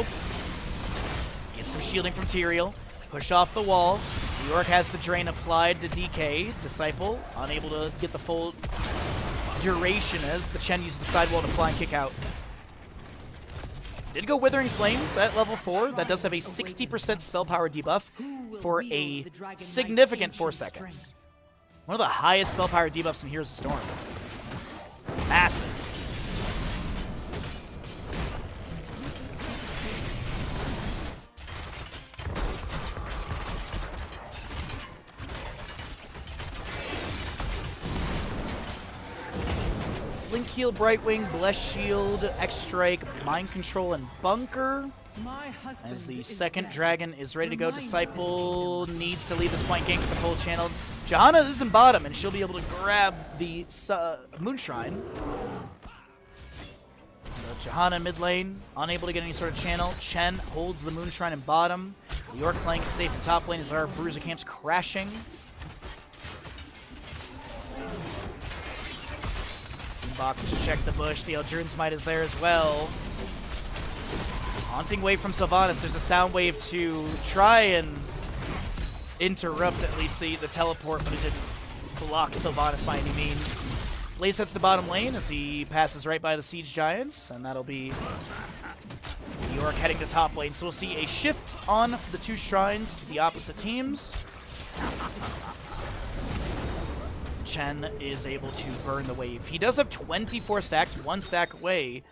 gets some shielding from Tyrael. Push off the wall. Leorc has the drain applied to DK. Disciple unable to get the full duration as the Chen uses the sidewall to fly and kick out. Did go Withering Flames at level 4. That does have a 60% spell power debuff for a significant 4 seconds. One of the highest spell power debuffs in Heroes of Storm. Massive. Blink Heal, Brightwing, Bless Shield, X-Strike, Mind Control, and Bunker. As the second dragon is ready to go, Disciple needs to leave this point gank with the full channel. Johanna is in bottom, and she'll be able to grab the Moonshrine. Johanna mid lane, unable to get any sort of channel. Chen holds the Moonshrine in bottom. Leorc playing it safe in top lane as our Bruiser camps crashing. Box to check the bush. The Eldruin's Might is there as well. Haunting Wave from Sylvanas. There's a Sound Wave to try and interrupt at least the teleport, but it didn't block Sylvanas by any means. Blaze heads to bottom lane as he passes right by the Siege Giants, and that'll be Leorc heading to top lane. So we'll see a shift on the 2 shrines to the opposite teams. Chen is able to burn the wave. He does have 24 stacks, 1 stack away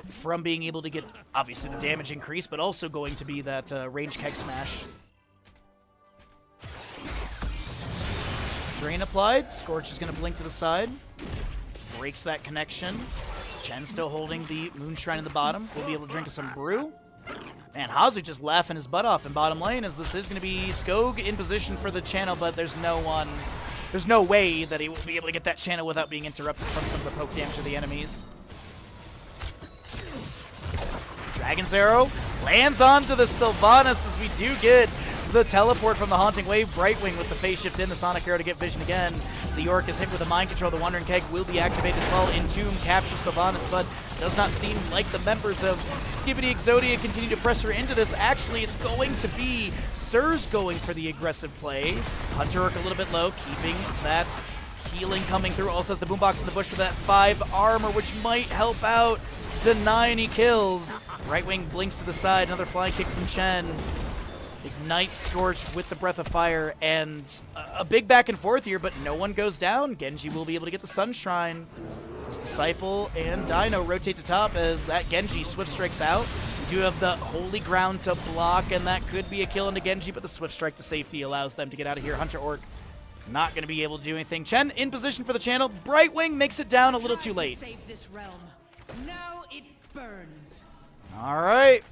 from being able to get, obviously, the damage increase, but also going to be that range keg smash. Drain applied. Scorch is going to blink to the side. Breaks that connection. Chen still holding the Moonshrine in the bottom. We'll be able to drink some brew. Man, Hazu just laughing his butt off in bottom lane as this is going to be Skog in position for the channel, but there's no one... There's no way that he will be able to get that channel without being interrupted from some of the poke damage of the enemies. Dragon's Arrow lands onto the Sylvanas as we do get the teleport from the Haunting Wave. Brightwing with the phase shift in, the Sonic Arrow to get vision again. Leoric is hit with a Mind Control. The Wandering Keg will be activated as well. Entomb captures Sylvanas, but does not seem like the members of Skibidi Exodia continue to press her into this. Actually, it's going to be Surge going for the aggressive play. Hunter Orc a little bit low, keeping that healing coming through. Also has the boombox in the bush for that 5 armor, which might help out deny any kills. Brightwing blinks to the side, another flying kick from Chen. Ignite Scorch with the Breath of Fire, and a big back and forth here, but no one goes down. Genji will be able to get the Sun Shrine. As Disciple and Dino rotate to top as that Genji Swift Strikes out. We do have the Holy Ground to block, and that could be a kill into Genji, but the Swift Strike to safety allows them to get out of here. Hunter Orc not going to be able to do anything. Chen in position for the channel. Brightwing makes it down a little too late. Save this realm. Now it burns. All right.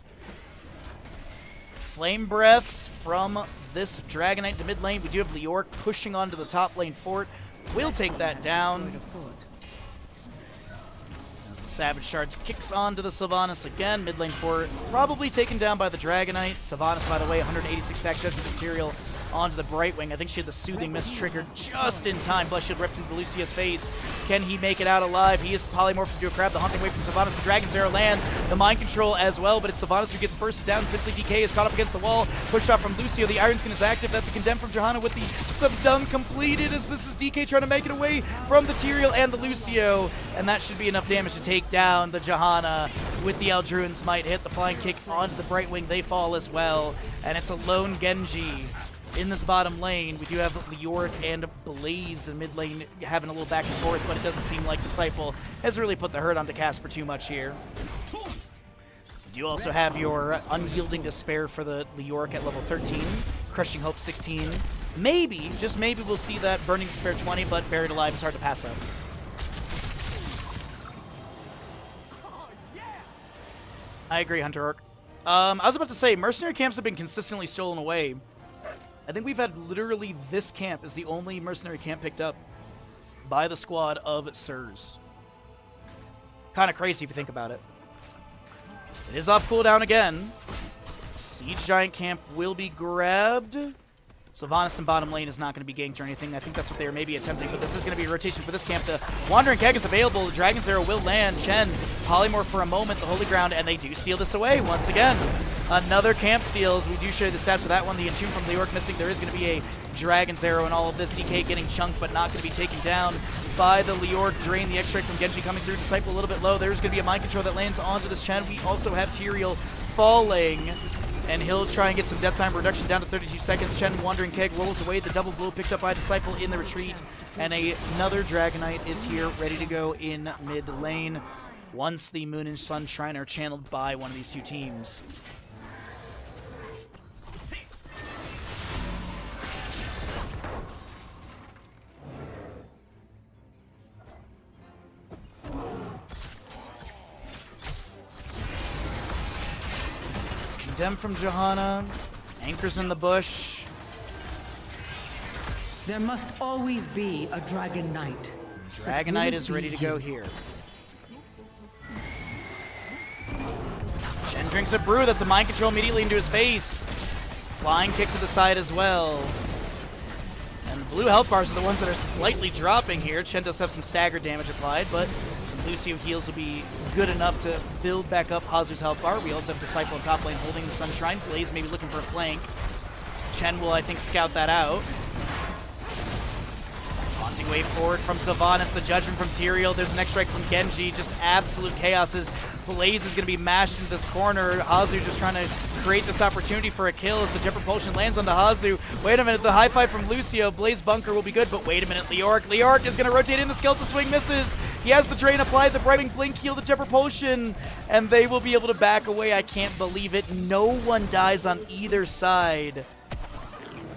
Flame Breaths from this Dragonite to mid lane. We do have Leoric pushing onto the top lane fort. We'll take that down. As the Savage Shards kicks onto the Sylvanas again. Mid lane fort probably taken down by the Dragonite. Sylvanas, by the way, 186 stack Judgment Material onto the Brightwing. I think she had the Soothing Mist triggered just in time. Blood Shield ripped into Lucia's face. Can he make it out alive? He is polymorphed into a crab. The Haunting Wave from Sylvanas. The Dragon's Arrow lands. The Mind Control as well, but it's Sylvanas who gets bursted down. Simply DK is caught up against the wall. Pushed off from Lucio. The Iron Skin is active. That's a Condemn from Johanna with the Subdone completed, as this is DK trying to make it away from the Tyrael and the Lucio. And that should be enough damage to take down the Johanna with the Eldruin's Might. Hit the flying kick onto the Brightwing. They fall as well. And it's a lone Genji in this bottom lane. We do have Leoric and Blaze in mid lane having a little back and forth, but it doesn't seem like Disciple has really put the hurt onto Casper too much here. You also have your Unyielding Despair for the Leoric at level 13, Crushing Hope 16. Maybe, just maybe, we'll see that Burning Despair 20, but Buried Alive is hard to pass up. I agree, Hunter Orc. I was about to say, mercenary camps have been consistently stolen away. I think we've had literally this camp is the only mercenary camp picked up by the squad of Sirs. Kind of crazy if you think about it. It is off cooldown again. Siege Giant camp will be grabbed. Sylvanas in bottom lane is not going to be ganked or anything. I think that's what they were maybe attempting, but this is going to be a rotation for this camp. The Wandering Keg is available. The Dragon's Arrow will land. Chen, Polymorph for a moment, the Holy Ground, and they do steal this away once again. Another camp steals. We do share the stats for that one. The Entomb from Leoric missing. There is going to be a Dragon's Arrow in all of this. DK getting chunked, but not going to be taken down by the Leoric. Drain the X-Ray from Genji coming through. Disciple a little bit low. There's going to be a Mind Control that lands onto this Chen. We also have Tyrael falling, and he'll try and get some death time reduction down to 32 seconds. Chen, Wandering Keg, rolls away. The double blow picked up by Disciple in the retreat. And another Dragonite is here, ready to go in mid lane once the Moon and Sun Shrine are channeled by one of these two teams. Condemn from Johanna. Anchors in the bush. There must always be a Dragon Knight. Dragonite is ready to go here. Chen drinks a brew. That's a Mind Control immediately into his face. Flying kick to the side as well. And the blue health bars are the ones that are slightly dropping here. Chen does have some stagger damage applied, but some Lucio heals will be good enough to build back up Hazu's health bar. We also have Disciple in top lane holding the Sun Shrine. Blaze maybe looking for a flank. Chen will, I think, scout that out. Haunting Wave forward from Sylvanas, the Judgment from Tyrael. There's an X-Strike from Genji. Just absolute chaos as Blaze is going to be mashed into this corner. Hazu just trying to create this opportunity for a kill as the Jet Propulsion lands onto Hazu. Wait a minute, the high five from Lucio. Blaze Bunker will be good, but wait a minute, Leoric. Leoric is going to rotate in, the Skeletal Swing misses. He has the drain applied, the Brightwing Blink heal, the Jet Propulsion, and they will be able to back away. I can't believe it. No one dies on either side.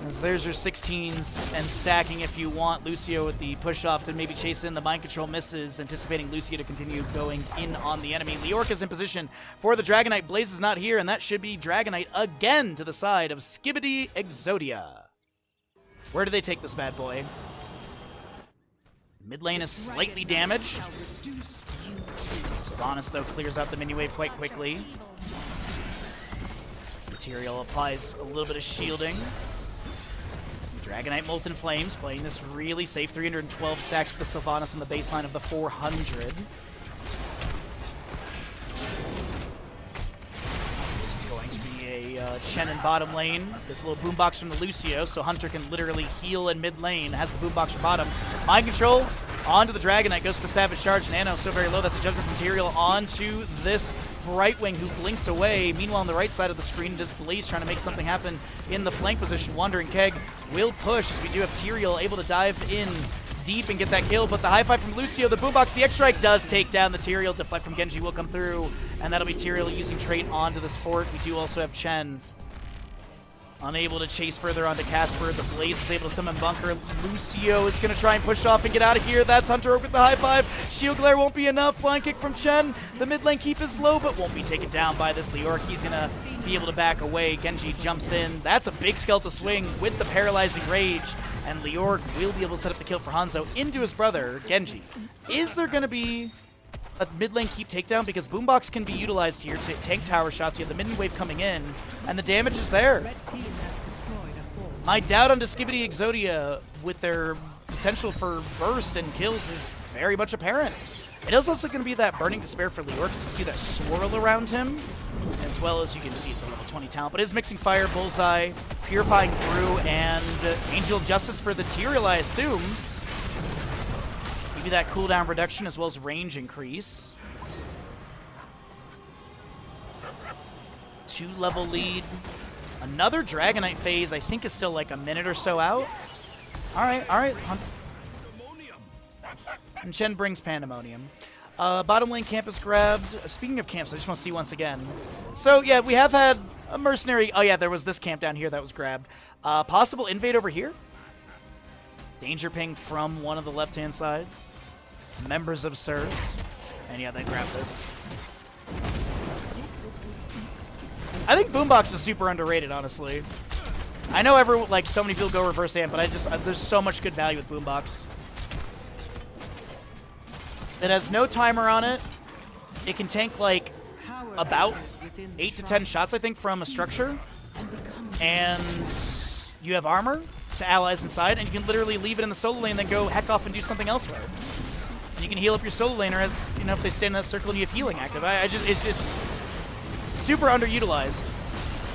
As there's your 16s and stacking if you want. Lucio with the push off to maybe chase in. The Mind Control misses, anticipating Lucio to continue going in on the enemy. Leoric is in position for the Dragonite. Blaze is not here, and that should be Dragonite again to the side of Skibidi Exodia. Where do they take this bad boy? Mid lane is slightly damaged. Sylvanas, though, clears out the mini wave quite quickly. Tyrael applies a little bit of shielding. Dragonite Molten Flames playing this really safe 312 stacks for the Sylvanas on the baseline of the 400. This is going to be a Chen in bottom lane. This little boombox from the Lucio, so Hunter can literally heal in mid lane. Has the boombox from bottom. Mind control onto the Dragonite, goes for the Savage Charge. Nano so very low, that's a judgment from Tyrael onto this Brightwing, who blinks away. Meanwhile, on the right side of the screen, does Blaze trying to make something happen in the flank position. Wandering Keg will push, as we do have Tyrael able to dive in deep and get that kill, but the high five from Lucio, the boombox, the X-Strike does take down the Tyrael. Deflect from Genji will come through, and that'll be Tyrael using trait onto this fort. We do also have Chen unable to chase further onto Casper. The Blaze was able to summon Bunker. Lucio is going to try and push off and get out of here. That's Hunter with the high five. Shield Glare won't be enough. Flying kick from Chen. The mid lane keep is low, but won't be taken down by this Leoric. He's going to be able to back away. Genji jumps in. That's a big skeletal swing with the paralyzing rage. And Leoric will be able to set up the kill for Hanzo into his brother, Genji. Is there going to be a mid lane keep takedown? Because Boombox can be utilized here to tank tower shots. You have the minion wave coming in, and the damage is there. My doubt on Skibidi Exodia with their potential for burst and kills is very much apparent. It is also going to be that Burning Despair for Leoric to see that swirl around him, as well as you can see the level 20 talent. But it is Mixing Fire, Bullseye, Purifying Brew, and Angel of Justice for the Tyrael, I assume. Give you that cooldown reduction as well as range increase. 2-level lead. Another Dragonite phase, I think, is still like a minute or so out. All right. And Chen brings Pandemonium. Bottom lane camp is grabbed. Speaking of camps, I just want to see once again. So, yeah, we have had a mercenary. Oh, yeah, there was this camp down here that was grabbed. Possible invade over here. Danger ping from one of the left-hand side. Members of Sirs. And, yeah, they grabbed this. I think Boombox is super underrated, honestly. I know so many people go reverse amp, but there's so much good value with Boombox. It has no timer on it. It can tank like about 8 to 10 shots, I think, from a structure. And you have armor to allies inside, and you can literally leave it in the solo lane and then go heck off and do something elsewhere. And you can heal up your solo laner as, if they stay in that circle and you have healing active. It's just super underutilized,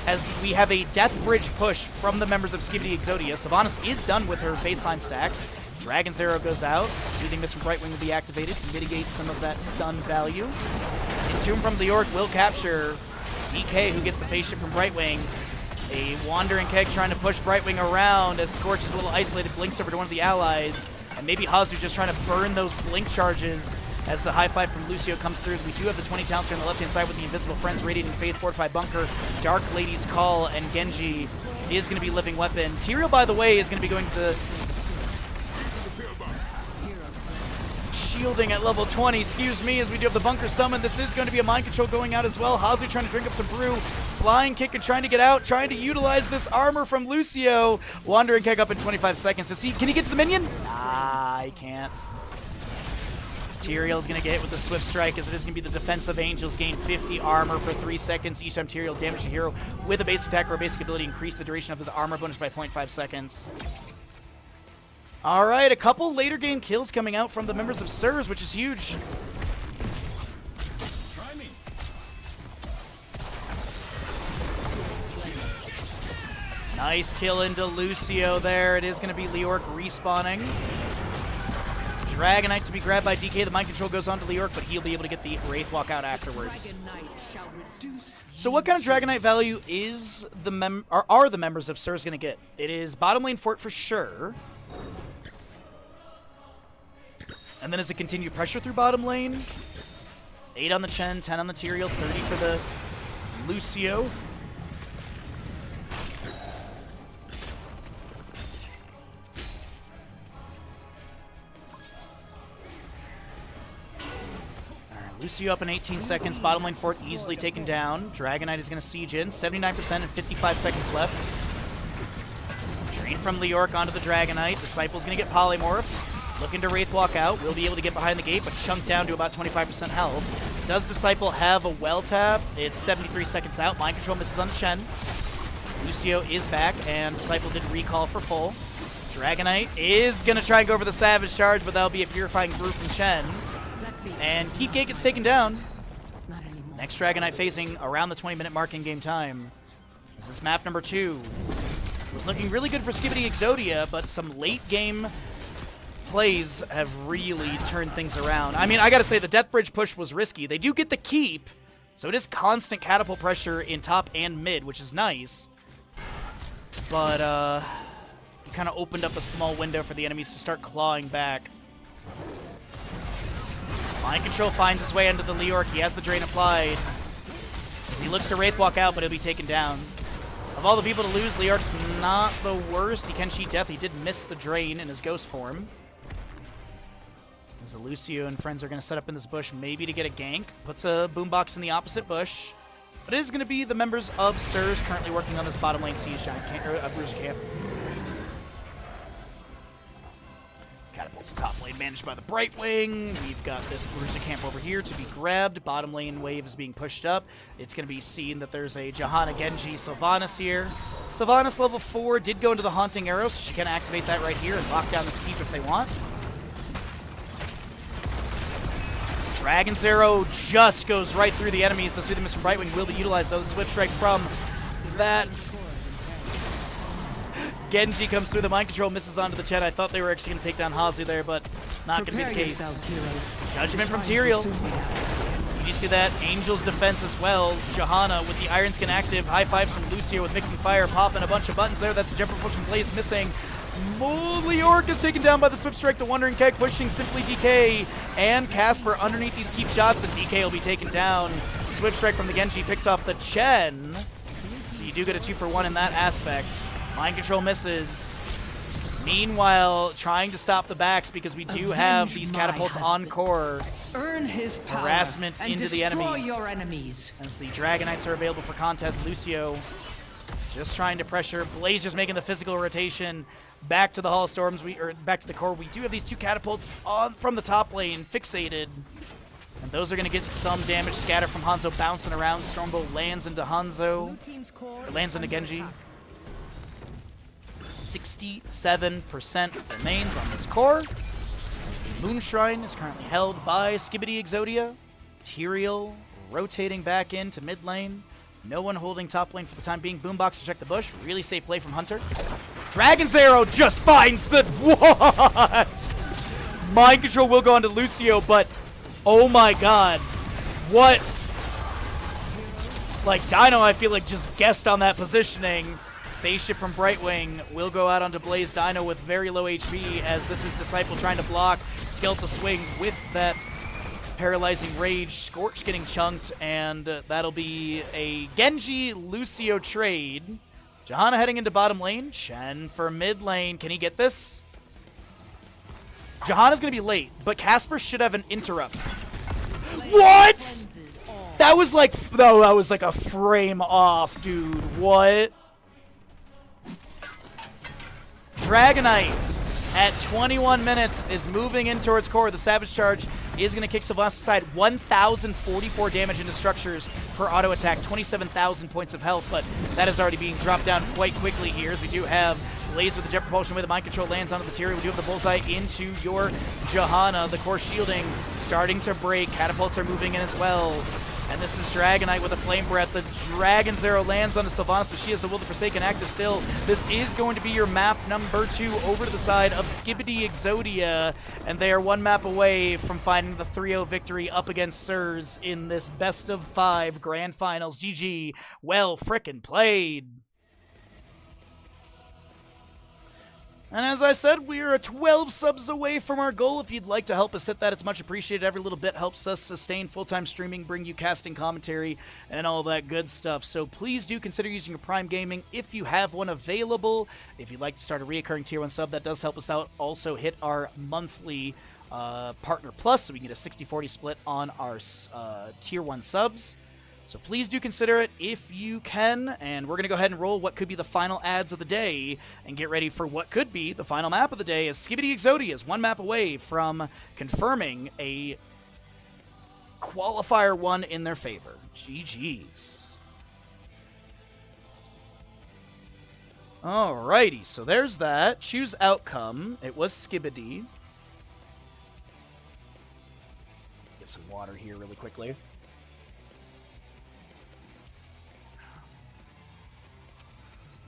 as we have a Death Bridge push from the members of Skibidi Exodia. Sylvanas is done with her baseline stacks. Dragon's Arrow goes out. Soothing Mist from Brightwing will be activated to mitigate some of that stun value. Entomb from Leoric will capture DK, who gets the face shift from Brightwing. A Wandering Keg trying to push Brightwing around as Scorch is a little isolated, blinks over to one of the allies. And maybe Hazu just trying to burn those blink charges as the high five from Lucio comes through. We do have the 20 talents here on the left-hand side with the Invisible Friends, Radiating Faith, Fortified Bunker, Dark Lady's Call, and Genji is going to be Living Weapon. Tyrael, by the way, is going to be going to shielding at level 20, excuse me, as we do have the Bunker Summon. This is going to be a Mind Control going out as well. Hazu trying to drink up some brew. Flying Kick and trying to get out, trying to utilize this armor from Lucio. Wandering Keg up in 25 seconds. Can he get to the minion? Nah, he can't. Tyrael's going to get hit with the Swift Strike, as it is going to be the defensive Angels gain 50 armor for 3 seconds. Each time Tyrael damage the hero with a basic attack or a basic ability, increase the duration of the armor bonus by 0.5 seconds. All right, a couple later game kills coming out from the members of Sirs, which is huge. Try me. Nice kill into Lucio there. It is going to be Leoric respawning. Dragonite to be grabbed by DK. The Mind Control goes on to Leoric, but he'll be able to get the Wraith Walk out afterwards. So what kind of Dragonite value is are the members of Sirs going to get? It is bottom lane fort for sure. And then as it continued pressure through bottom lane, 8 on the Chen, 10 on the Tyrael, 30 for the Lucio. Lucio up in 18 seconds. Bottom lane fort easily taken down. Dragonite is going to siege in. 79% and 55 seconds left. Drain from Leoric onto the Dragonite. Disciple's going to get polymorphed. Looking to Wraith Walk out. Will be able to get behind the gate, but chunked down to about 25% health. Does Disciple have a well tap? It's 73 seconds out. Mind Control misses on the Chen. Lucio is back, and Disciple did recall for full. Dragonite is going to try and go for the Savage Charge, but that'll be a Purifying Brew from Chen. And Keep Gate gets taken down. Not anymore. Next Dragonite phasing around the 20-minute mark in game time. This is map number 2. It was looking really good for Skibidi Exodia, but some late game plays have really turned things around. I mean, I gotta say, the Death Bridge push was risky. They do get the keep, so it is constant catapult pressure in top and mid, which is nice. But, you kind of opened up a small window for the enemies to start clawing back. Mind Control finds his way into the Leorc. He has the Drain applied. As he looks to Wraith Walk out, but he'll be taken down. Of all the people to lose, Leorc's not the worst. He can cheat death. He did miss the Drain in his ghost form. As the Lucio and friends are going to set up in this bush, maybe to get a gank. Puts a boombox in the opposite bush. But it is going to be the members of SIRS currently working on this bottom lane siege giant bruiser camp. Catapults top lane managed by the Brightwing. We've got this bruiser camp over here to be grabbed. Bottom lane wave is being pushed up. It's going to be seen that there's a Johanna, Genji, Sylvanas here. Sylvanas level 4 did go into the Haunting Arrow, so she can activate that right here and lock down this keep if they want. Dragon's Arrow just goes right through the enemies. The Soothing Mist from Brightwing will be utilized, though. The Swift Strike from that. Genji comes through the Mind Control, misses onto the Chen. I thought they were actually going to take down Hazu there, but not going to be the case. Judgment from Tyrael. Did you see that? Angel's Defense as well. Johanna with the Iron Skin active. High fives from Lucio with Mixing Fire, popping a bunch of buttons there. That's a jumper push from Blaze missing. Leorc is taken down by the Swift Strike. The Wandering Keg pushing Simply DK and Casper underneath these keep shots, and DK will be taken down. Swift Strike from the Genji picks off the Chen. So you do get a 2-for-1 in that aspect. Mind Control misses. Meanwhile, trying to stop the backs because we do have these catapults on core. Earn his power Harassment and into the destroy enemies. your enemies. As the Dragonites are available for contest, Lucio just trying to pressure. Blaze just making the physical rotation back to the Hall of Storms. Back to the core. We do have these 2 catapults on from the top lane fixated. And those are going to get some damage. Scatter from Hanzo bouncing around. Stormbolt lands into Hanzo. It lands into Genji. 67% remains on this core. As the Moon Shrine is currently held by Skibidi Exodia. Tyrael rotating back into mid lane. No one holding top lane for the time being. Boombox to check the bush. Really safe play from Hunter. Dragon's Arrow just finds the... What? Mind Control will go onto Lucio, but... Oh my god. What? Like, Dino, I feel like, just guessed on that positioning. Phase shift from Brightwing will go out onto Blaze Dino with very low HP, as this is Disciple trying to block. Skeletal Swing with that Paralyzing Rage. Scorch getting chunked, and that'll be a Genji Lucio trade. Johanna heading into bottom lane. Chen for mid lane. Can he get this? Johanna's going to be late, but Casper should have an interrupt. What? That was like, no, that was like a frame off, dude. What? Dragonite at 21 minutes is moving in towards core. The Savage Charge is going to kick Sylvanas aside. 1,044 damage into structures per auto attack, 27,000 points of health, but that is already being dropped down quite quickly here, as we do have Blaze with the Jet Propulsion with the Mind Control lands onto the Tyrael. We do have the Bullseye into your Johanna. The core shielding starting to break. Catapults are moving in as well. And this is Dragonite with a Flame Breath. The Dragon's Arrow lands on the Sylvanas, but she has the Will to Forsaken active still. This is going to be your map number 2 over to the side of Skibidi Exodia. And they are 1 map away from finding the 3-0 victory up against SIRS in this best of 5 grand finals. GG. Well frickin' played. And as I said, we are 12 subs away from our goal. If you'd like to help us hit that, it's much appreciated. Every little bit helps us sustain full-time streaming, bring you casting commentary, and all that good stuff. So please do consider using your Prime Gaming if you have one available. If you'd like to start a reoccurring Tier 1 sub, that does help us out. Also, hit our monthly Partner Plus, so we can get a 60-40 split on our Tier 1 subs. So please do consider it if you can, and we're going to go ahead and roll what could be the final ads of the day and get ready for what could be the final map of the day, as Skibidi Exodia is 1 map away from confirming a qualifier 1 in their favor. GG's. Alrighty, so there's that. Choose outcome. It was Skibidi. Get some water here really quickly.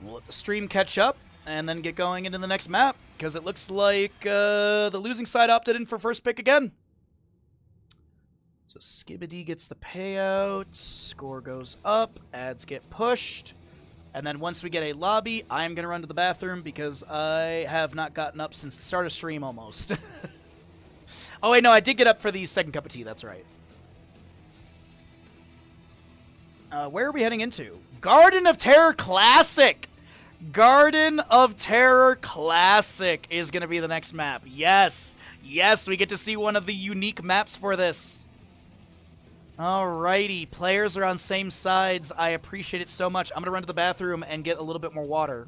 We'll let the stream catch up and then get going into the next map, because it looks like the losing side opted in for first pick again. So Skibidi gets the payout, score goes up, ads get pushed, and then once we get a lobby, I'm going to run to the bathroom because I have not gotten up since the start of stream almost. Oh wait, no, I did get up for the second cup of tea, that's right. Where are we heading into? Garden of Terror Classic! Garden of Terror Classic is going to be the next map. Yes! Yes, we get to see one of the unique maps for this. Alrighty, players are on same sides. I appreciate it so much. I'm going to run to the bathroom and get a little bit more water.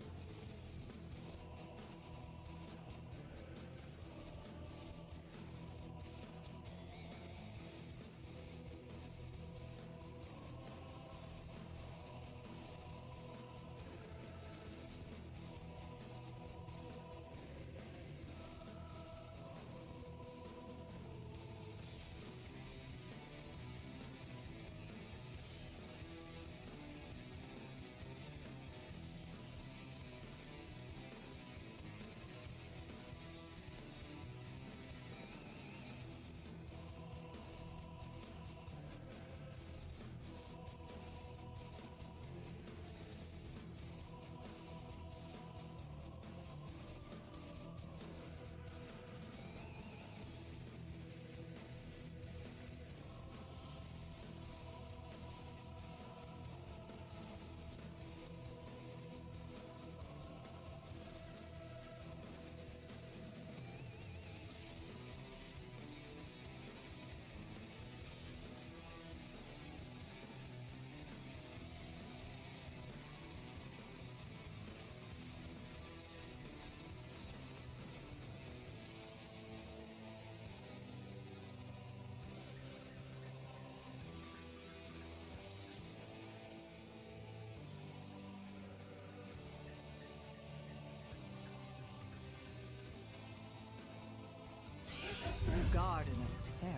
Garden of Terror.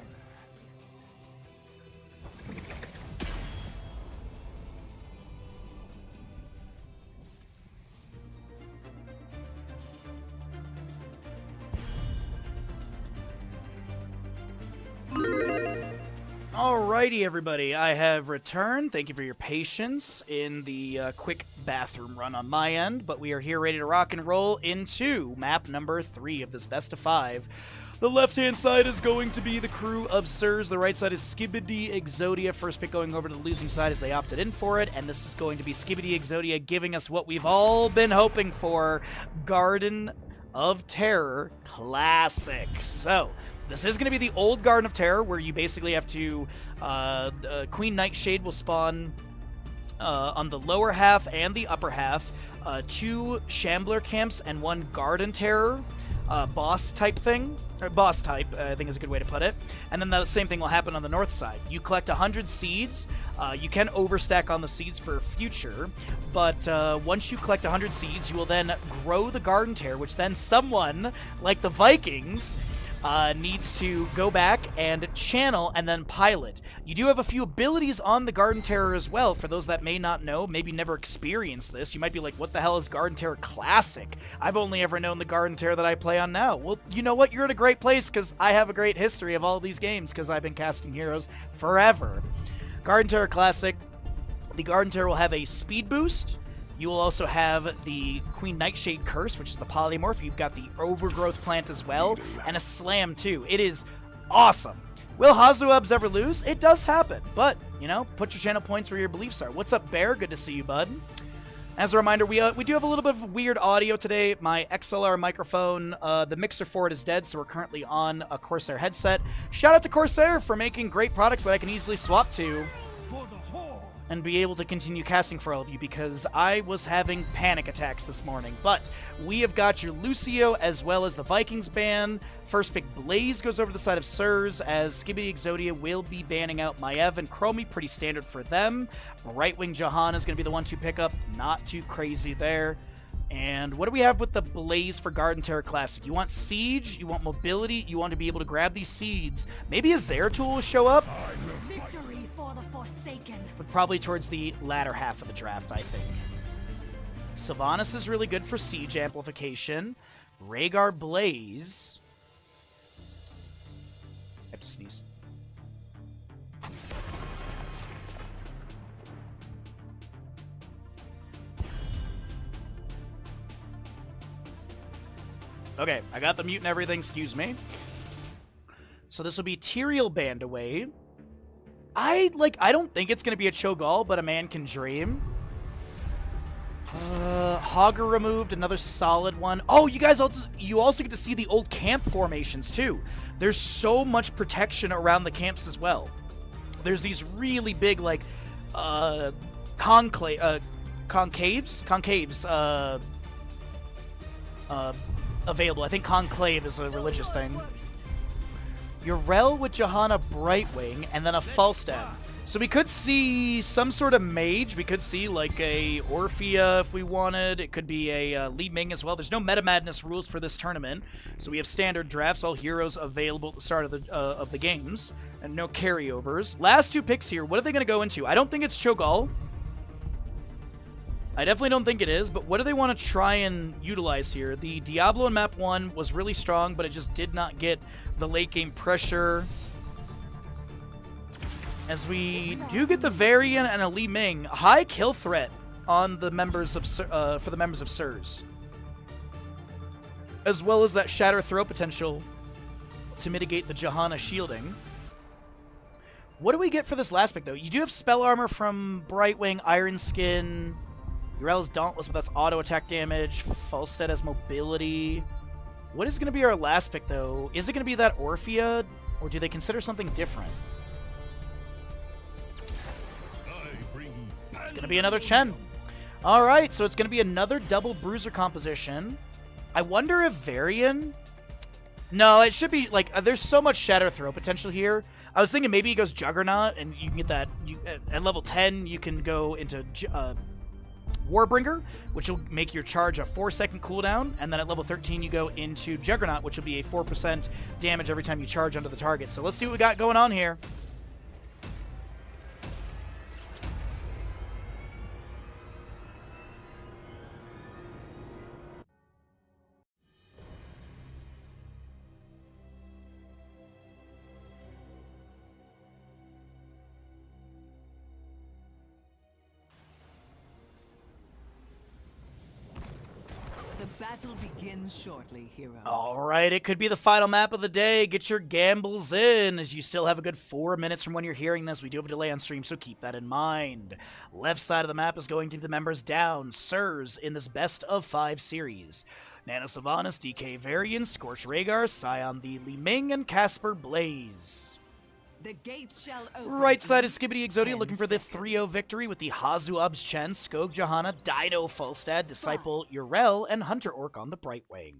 Alrighty, everybody, I have returned. Thank you for your patience in the quick bathroom run on my end, but we are here ready to rock and roll into map number 3 of this best of 5. The left-hand side is going to be the crew of Sirs. The right side is Skibidi Exodia. First pick going over to the losing side as they opted in for it. And this is going to be Skibidi Exodia giving us what we've all been hoping for. Garden of Terror Classic. So, this is going to be the old Garden of Terror where you basically have to... Queen Nightshade will spawn on the lower half and the upper half. 2 Shambler camps and 1 Garden Terror. Boss type thing, or boss type, I think is a good way to put it. And then the same thing will happen on the north side. You collect 100 seeds. You can overstack on the seeds for future, but once you collect 100 seeds, you will then grow the Garden Terror, which then someone, like the Vikings, needs to go back and channel and then pilot. You do have a few abilities on the Garden Terror as well. For those that may not know, maybe never experienced this, you might be like, what the hell is Garden Terror Classic? I've only ever known the Garden Terror that I play on now. Well, you know what? You're in a great place because I have a great history of all these games because I've been casting heroes forever. Garden Terror Classic. The Garden Terror will have a speed boost. You will also have the Queen Nightshade Curse, which is the polymorph. You've got the Overgrowth Plant as well, and a Slam too. It is awesome. Will Hazuabs ever lose? It does happen, but, you know, put your channel points where your beliefs are. What's up, Bear? Good to see you, bud. As a reminder, we do have a little bit of weird audio today. My XLR microphone, the mixer for it is dead, so we're currently on a Corsair headset. Shout out to Corsair for making great products that I can easily swap to and be able to continue casting for all of you, because I was having panic attacks this morning. But we have got your Lucio as well as the Vikings ban. First pick Blaze goes over the side of Sirs, as Skibidi Exodia will be banning out Maiev and Chromie, pretty standard for them. Right wing Jahan is going to be the 1-2 pickup, not too crazy there. And what do we have with the Blaze for Garden Terror Classic? You want Siege, you want Mobility, you want to be able to grab these seeds. Maybe a Zeratul will show up, Victory for the Forsaken. but probably towards the latter half of the draft, I think. Sylvanas is really good for Siege Amplification. Rhaegar Blaze. I have to sneeze. Okay, I got the mute and everything, excuse me. So this will be Tyrael banned away. I don't think it's going to be a Cho'Gall, but a man can dream. Hogger removed, another solid one. Oh, you also get to see the old camp formations too. There's so much protection around the camps as well. There's these really big concaves available. I think conclave is a religious thing. Yrel with Johanna Brightwing, and then a Falstad. So we could see some sort of mage. We could see like a Orphea if we wanted. It could be a Li Ming as well. There's no Meta Madness rules for this tournament, so we have standard drafts, all heroes available at the start of the games, and no carryovers. Last two picks here. What are they going to go into? I don't think it's Cho'Gall. I definitely don't think it is, but what do they want to try and utilize here? The Diablo in map 1 was really strong, but it just did not get the late game pressure. As we do get the Varian and a Li Ming, high kill threat on the members of for the members of Sirs, as well as that Shatter Throw potential to mitigate the Johanna shielding. What do we get for this last pick though? You do have spell armor from Brightwing, Iron Skin, Yrel's Dauntless, but that's auto attack damage. Falstad has mobility. What is going to be our last pick though? Is it going to be that Orphea, or do they consider something different? It's going to be another Chen. All right, so it's going to be another double bruiser composition. I wonder if Varian... No, it should be, like, there's so much Shatter Throw potential here. I was thinking maybe he goes Juggernaut, and you can get that... at level 10, you can go into Warbringer, which will make your charge a 4-second cooldown, and then at level 13, you go into Juggernaut, which will be a 4% damage every time you charge onto the target. So let's see what we got going on here. The battle begins shortly, heroes. All right, it could be the final map of the day. Get your gambles in, as you still have a good 4 minutes from when you're hearing this. We do have a delay on stream, so keep that in mind. Left side of the map is going to be the members down. Sirs in this best of 5 series. Nana Sylvanas, DK Varian, Scorch Rhaegar, Scion the Li Ming, and Casper Blaze. The gates shall open. Right side is Skibidi Exodia 10 looking for the seconds. 3-0 victory with the Hazu Ubs Chen, Skog Johanna, Dido Falstad, Disciple Yrel, and Hunter Orc on the Brightwing.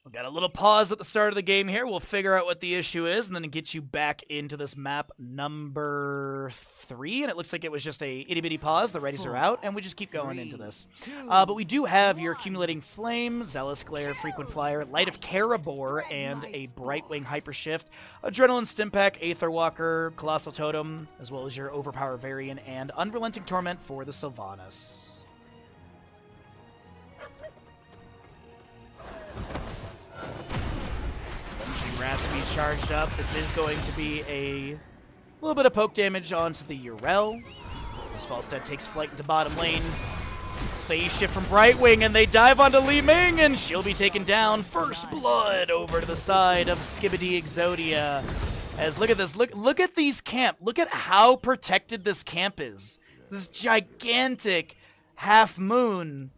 We got a little pause at the start of the game here. We'll figure out what the issue is and then get you back into this map number 3. And it looks like it was just a itty-bitty pause. The readies are out, and we just keep going into this. But we do have your Accumulating Flame, Zealous Glare, Frequent Flyer, Light of Karabor, and a Brightwing Hypershift, Adrenaline Stimpack, Aether Walker, Colossal Totem, as well as your Overpower Variant and Unrelenting Torment for the Sylvanas. Wrath to be charged up. This is going to be a little bit of poke damage onto the Yrel. As Falstad takes flight into bottom lane. Phase shift from Brightwing, and they dive onto Li Ming, and she'll be taken down. First blood over to the side of Skibidi Exodia. As look at this, look at these camp. Look at how protected this camp is. This gigantic half moon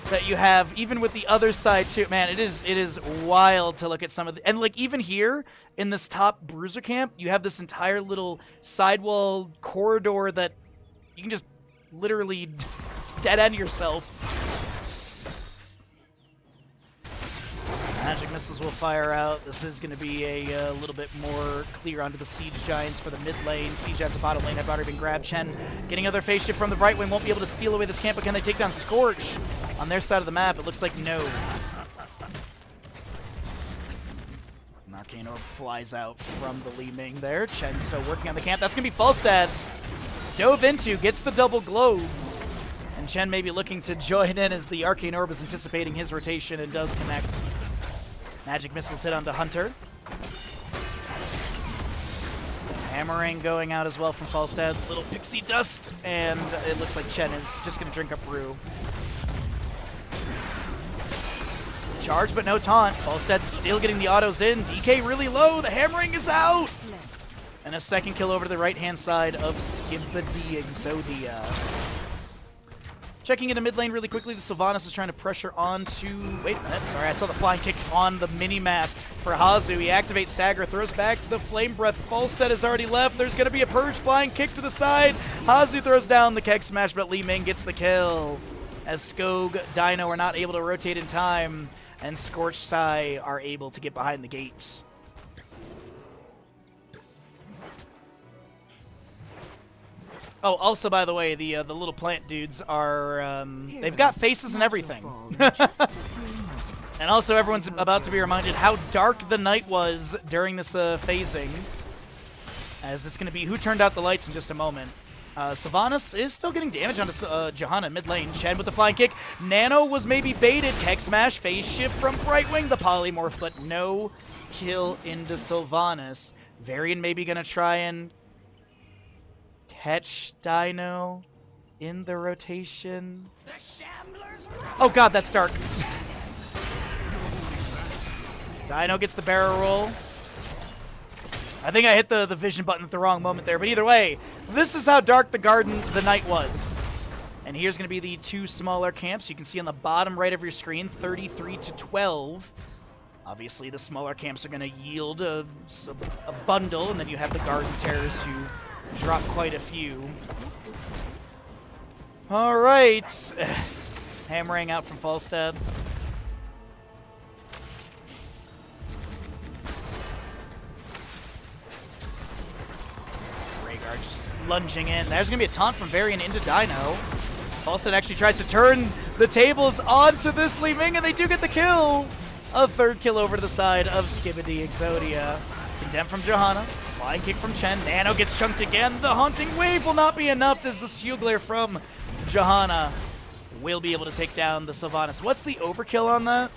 that you have, even with the other side too. Man, it is wild to look at some of the, and like even here in this top bruiser camp, you have this entire little sidewall corridor that you can just literally dead end yourself. Magic missiles will fire out. This is going to be a little bit more clear onto the Siege Giants for the mid lane. Siege Giants at bottom lane have already been grabbed. Chen getting other phase shift from the Brightwing, won't be able to steal away this camp, but can they take down Scorch? On their side of the map, it looks like no. An Arcane Orb flies out from the Li Ming there. Chen still working on the camp. That's going to be Falstad. Dove into, gets the double globes. And Chen may be looking to join in as the Arcane Orb is anticipating his rotation and does connect. Magic missiles hit onto Hunter. Hammering going out as well from Falstad. Little pixie dust, and it looks like Chen is just going to drink up Rue. Charge, but no taunt. Falstad still getting the autos in. DK really low. The hammering is out. And a second kill over to the right-hand side of Skibidi Exodia. Checking into mid lane really quickly, the Sylvanas is trying to pressure onto... Wait a minute, sorry, I saw the flying kick on the mini-map for Hazu. He activates Stagger, throws back to the Flame Breath. Falstad has already left. There's going to be a Purge flying kick to the side. Hazu throws down the Keg Smash, but Li Ming gets the kill. As Skog, Dino are not able to rotate in time, and Scorched Sai are able to get behind the gates. Oh, also, by the way, the little plant dudes are, they've got faces and everything. And also, everyone's about to be reminded how dark the night was during this phasing. As it's going to be who turned out the lights in just a moment. Sylvanas is still getting damage onto Johanna mid lane. Chen with the flying kick. Nano was maybe baited. Keg Smash, phase shift from Brightwing, the polymorph, but no kill into Sylvanas. Varian maybe going to try and catch Dino in the rotation. Oh god, that's dark. Dino gets the barrel roll. I think I hit the vision button at the wrong moment there, but either way, this is how dark the night was. And here's going to be the two smaller camps. You can see on the bottom right of your screen, 33 to 12. Obviously, the smaller camps are going to yield a bundle, and then you have the Garden Terrors who drop quite a few. All right. Hammering out from Falstad. Rhaegar just lunging in. There's going to be a taunt from Varian into Dino. Falstad actually tries to turn the tables onto this Li Ming, and they do get the kill. A third kill over to the side of Skibidi Exodia. Condemned from Johanna. Flying kick from Chen. Nano gets chunked again. The Haunting Wave will not be enough as the Shield Glare from Johanna will be able to take down the Sylvanas. What's the overkill on that?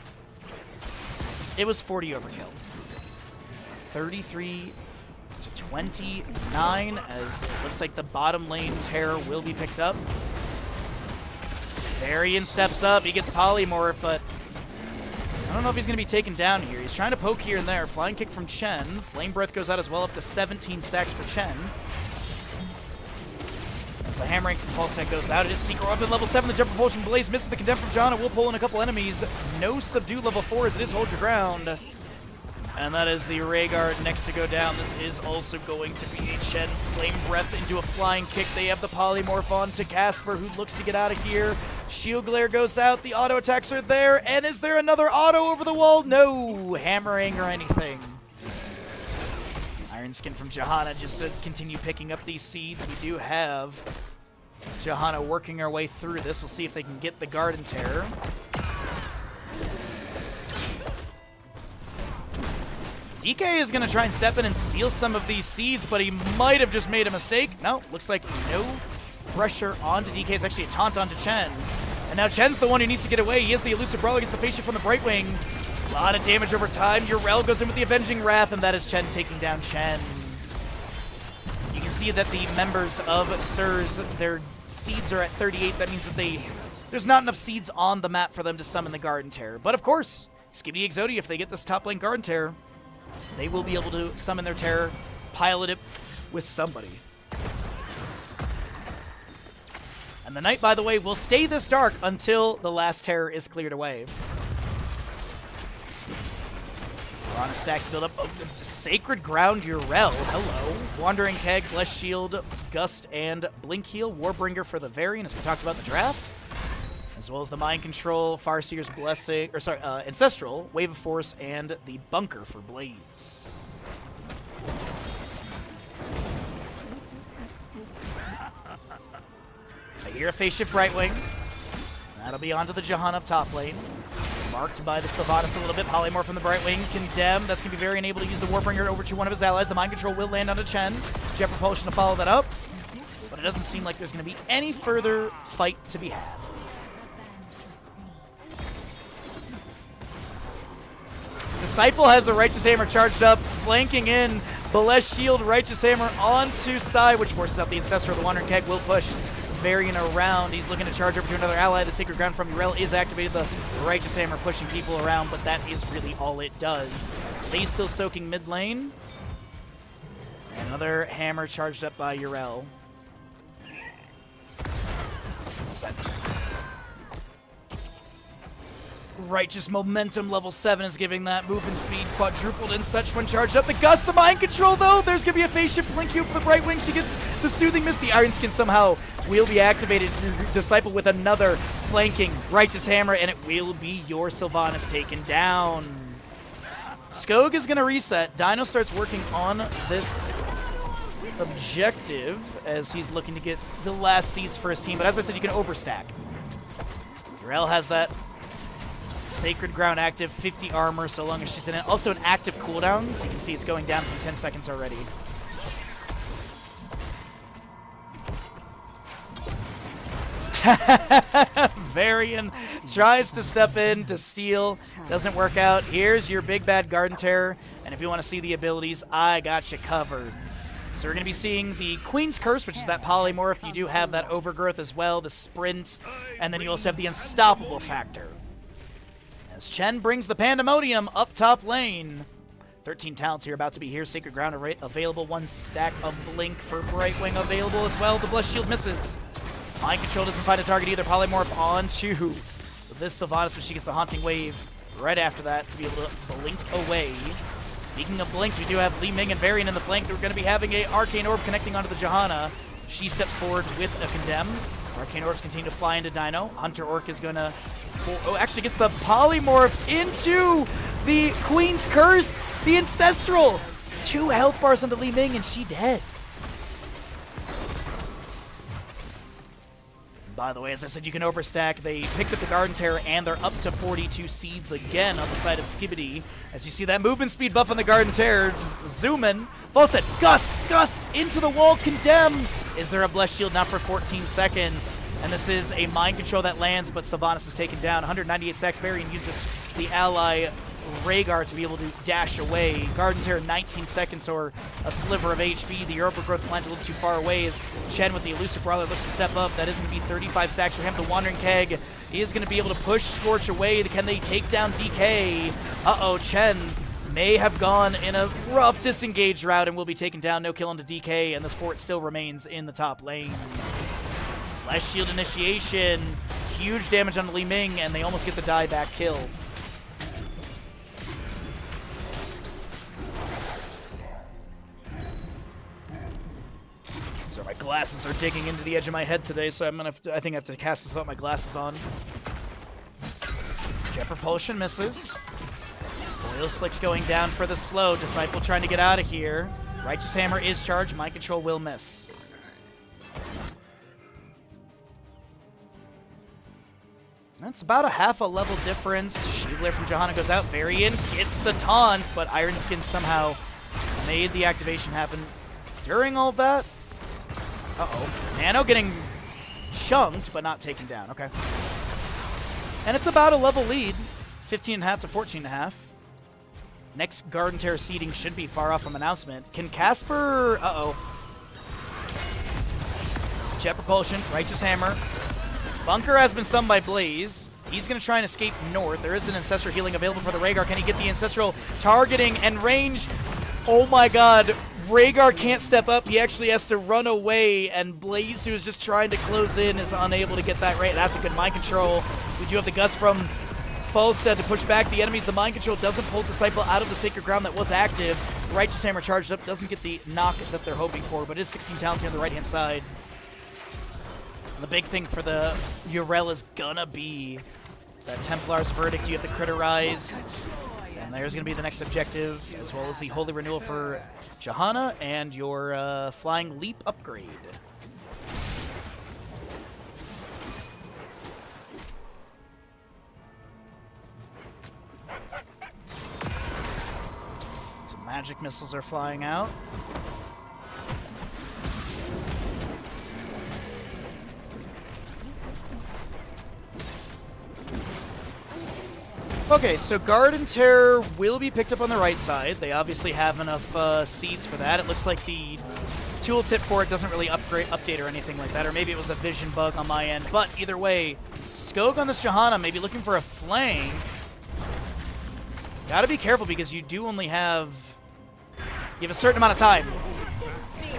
It was 40 overkill. 33 to 29 as it looks like the bottom lane terror will be picked up. Varian steps up. He gets polymorph, but I don't know if he's going to be taken down here. He's trying to poke here and there. Flying kick from Chen. Flame Breath goes out as well, up to 17 stacks for Chen. As the hammering from Falstad goes out, it is Seeker up at level 7. The Jump Propulsion Blaze misses the Condemn from John. It will pull in a couple enemies. No Subdue level 4 as it is Hold Your Ground. And that is the Rhaegar next to go down. This is also going to be a Chen Flame Breath into a flying kick. They have the polymorph on to Casper, who looks to get out of here. Shield Glare goes out. The auto attacks are there. And is there another auto over the wall? No hammering or anything. Iron Skin from Johanna just to continue picking up these seeds. We do have Johanna working our way through this. We'll see if they can get the Garden Terror. DK is going to try and step in and steal some of these seeds, but he might have just made a mistake. No, looks like no pressure onto DK. It's actually a taunt onto Chen. And now Chen's the one who needs to get away. He has the elusive brawler, gets the face shift from the Brightwing. A lot of damage over time. Yrel goes in with the Avenging Wrath, and that is Chen taking down Chen. You can see that the members of Sirs, their seeds are at 38. That means that there's not enough seeds on the map for them to summon the Garden Terror. But of course, Skibidi Exodia, if they get this top lane Garden Terror, they will be able to summon their terror, pilot it with somebody. And the night, by the way, will stay this dark until the last terror is cleared away. Solana stacks build up. Oh, Sacred Ground Yrel. Hello. Wandering Keg, Bless Shield, Gust, and Blink Heal. Warbringer for the Varian, as we talked about in the draft. As well as the Mind Control, Farseer's Blessing, or sorry, Ancestral, Wave of Force, and the Bunker for Blaze. I hear a Phase Shift Brightwing. That'll be onto the Jahan up top lane. Marked by the Sylvanas a little bit. Polymorph from the Bright Wing. Condemn. That's going to be very unable to use the Warbringer over to one of his allies. The Mind Control will land onto Chen. Jet Propulsion to follow that up. But it doesn't seem like there's going to be any further fight to be had. Disciple has the Righteous Hammer charged up, flanking in. Belesh Shield, Righteous Hammer onto side, which forces out the Ancestor. The Wandering Keg will push Varian around. He's looking to charge over to another ally. The Sacred Ground from Yrel is activated. The Righteous Hammer pushing people around, but that is really all it does. Lee's still soaking mid lane. Another hammer charged up by Yrel. What's that? Righteous Momentum level 7 is giving that movement speed quadrupled and such when charged up. The Gust, the Mind Control, though. There's going to be a phase shift blink cube for the Bright Wing. She gets the Soothing Mist. The Iron Skin somehow will be activated. Disciple with another flanking Righteous Hammer, and it will be your Sylvanas taken down. Skog is going to reset. Dino starts working on this objective as he's looking to get the last seeds for his team. But as I said, you can overstack. Yrel has that Sacred Ground active, 50 armor so long as she's in it. Also an active cooldown, so you can see it's going down from 10 seconds already. Varian tries to step in to steal. Doesn't work out. Here's your big bad Garden Terror. And if you want to see the abilities, I got you covered. So we're going to be seeing the Queen's Curse, which is that polymorph. You do have that Overgrowth as well, the Sprint, and then you also have the Unstoppable factor. As Chen brings the Pandemonium up top lane. 13 talents here about to be here. Sacred Ground available. 1 stack of Blink for Bright Wing available as well. The Blessed Shield misses. Mind Control doesn't find a target either. Polymorph onto this Sylvanas, but she gets the Haunting Wave right after that to be able to blink away. Speaking of blinks, we do have Li Ming and Varian in the flank. We're going to be having a Arcane Orb connecting onto the Johanna. She steps forward with a Condemn. Arcane Orbs continue to fly into Dino. Hunter Orc is going to... Oh, actually gets the Polymorph into the Queen's Curse. The Ancestral. 2 health bars onto Li Ming, and she dead. By the way, as I said, you can overstack. They picked up the Garden Terror, and they're up to 42 seeds again on the side of Skibidi. As you see that movement speed buff on the Garden Terror, just zoom in. Volset, Gust, into the wall, Condemn. Is there a Blessed Shield? Not for 14 seconds. And this is a Mind Control that lands, but Sylvanas is taken down. 198 stacks. Varian uses the ally Rhaegar to be able to dash away. Garden Terror, 19 seconds, or a sliver of HP. The Overgrowth plant's a little too far away as Chen with the Elusive Brawler looks to step up. That is going to be 35 stacks for him. The Wandering Keg is going to be able to push Scorch away. Can they take down DK? Uh-oh, Chen may have gone in a rough disengage route and will be taken down. No kill onto DK, and this fort still remains in the top lane. Last Shield initiation. Huge damage on Li Ming, and they almost get the dieback kill. So my glasses are digging into the edge of my head today, so I'm gonna I think I have to cast this without my glasses on. Jet Propulsion misses. Oil Slick's going down for the slow. Disciple trying to get out of here. Righteous Hammer is charged. Mind Control will miss. That's about a half a level difference. Shieldler from Johanna goes out. Varian gets the taunt, but Iron Skin somehow made the activation happen during all of that. Uh-oh. Nano getting chunked, but not taken down. Okay. And it's about a level lead. 15.5 to 14.5. Next Garden Terror seeding should be far off from announcement. Can Casper... Uh-oh. Jet Propulsion, Righteous Hammer. Bunker has been summoned by Blaze. He's going to try and escape north. There is an Ancestral healing available for the Rhaegar. Can he get the Ancestral targeting and range? Oh my god. Rhaegar can't step up. He actually has to run away, and Blaze, who is just trying to close in, is unable to get that right. That's a good Mind Control. We do have the Gust from Falstead to push back the enemies. The Mind Control doesn't pull Disciple out of the Sacred Ground that was active. Righteous Hammer charged up. Doesn't get the knock that they're hoping for, but it is 16 talent here on the right-hand side. The big thing for the Yrel is gonna be that Templar's Verdict. You have the Critter Rise, and there's gonna be the next objective, as well as the Holy Renewal for Johanna and your Flying Leap upgrade. Magic missiles are flying out. Okay, so Guard and Terror will be picked up on the right side. They obviously have enough seeds for that. It looks like the tooltip for it doesn't really update or anything like that, or maybe it was a vision bug on my end. But either way, Skog on this Johanna may be looking for a flank. Gotta be careful because you do only have... You have a certain amount of time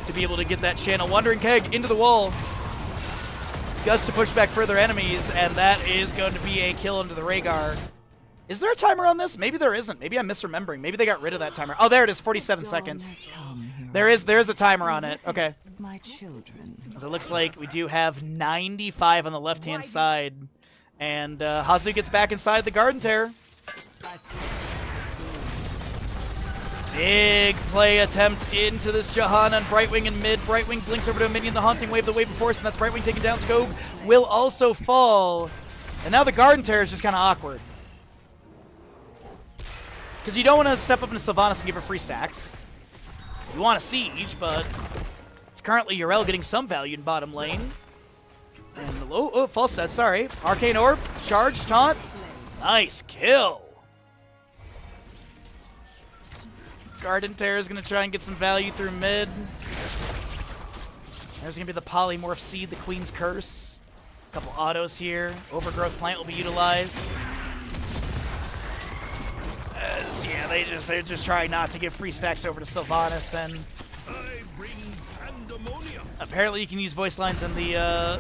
to be able to get that channel. Wandering Keg into the wall. Gust to push back further enemies, and that is going to be a kill into the Rhaegar. Is there a timer on this? Maybe there isn't. Maybe I'm misremembering. Maybe they got rid of that timer. Oh, there it is, 47 seconds. There is a timer on it. Okay. My children. So it looks like we do have 95 on the left-hand side. And Hazu gets back inside the Garden Terror. Big play attempt into this Johanna and Brightwing in mid. Brightwing blinks over to a minion, the Haunting Wave, the wave before us, and that's Brightwing taking down. Skog will also fall. And now the Garden Terror is just kind of awkward. Because you don't want to step up into Sylvanas and give her free stacks. You want a siege, but it's currently Yrel getting some value in bottom lane. And false set, sorry. Arcane Orb, charge, taunt. Nice kill. Garden Terror is going to try and get some value through mid. There's going to be the Polymorph Seed, the Queen's Curse. A couple autos here. Overgrowth Plant will be utilized. Yeah, they're just trying not to give free stacks over to Sylvanas, and apparently you can use voice lines in the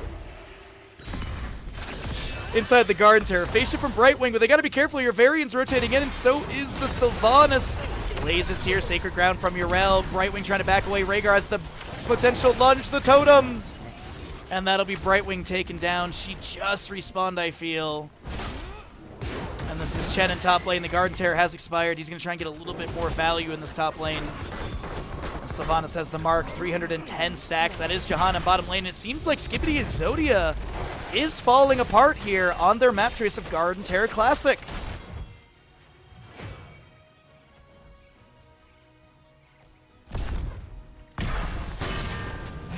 inside the Garden Terror. Face shift from Brightwing, but they got to be careful. Your Varian's rotating in, and so is the Sylvanas. Blazes here, Sacred Ground from Yrel. Brightwing trying to back away. Rhaegar has the potential lunge, the totem, and that'll be Brightwing taken down. She just respawned, I feel. And this is Chen in top lane. The Garden Terror has expired. He's going to try and get a little bit more value in this top lane. And Sylvanas has the mark, 310 stacks. That is Johanna in bottom lane. It seems like Skippity Exodia is falling apart here on their map trace of Garden Terror Classic.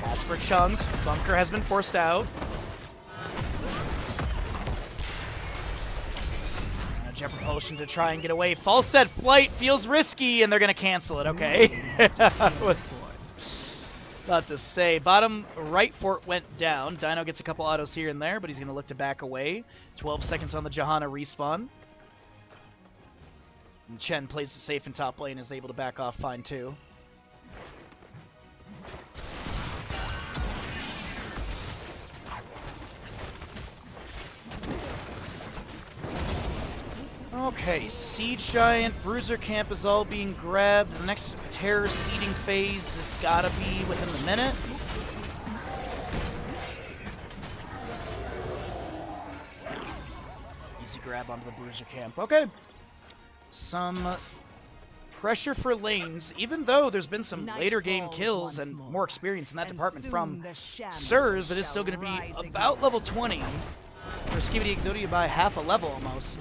Casper chunked. Bunker has been forced out. Jet propulsion to try and get away. Falstead flight feels risky, and they're going to cancel it. Okay. I was about to say. Bottom right fort went down. Dino gets a couple autos here and there, but he's going to look to back away. 12 seconds on the Johanna respawn. And Chen plays the safe in top lane, is able to back off fine too. Okay, Siege Giant, Bruiser Camp is all being grabbed. The next Terror seeding phase has got to be within the minute. Easy grab onto the Bruiser Camp. Okay. Some pressure for lanes, even though there's been some later game kills and more experience in that department from Sirs, it is still going to be about level 20 for Skibbity Exodia by half a level almost.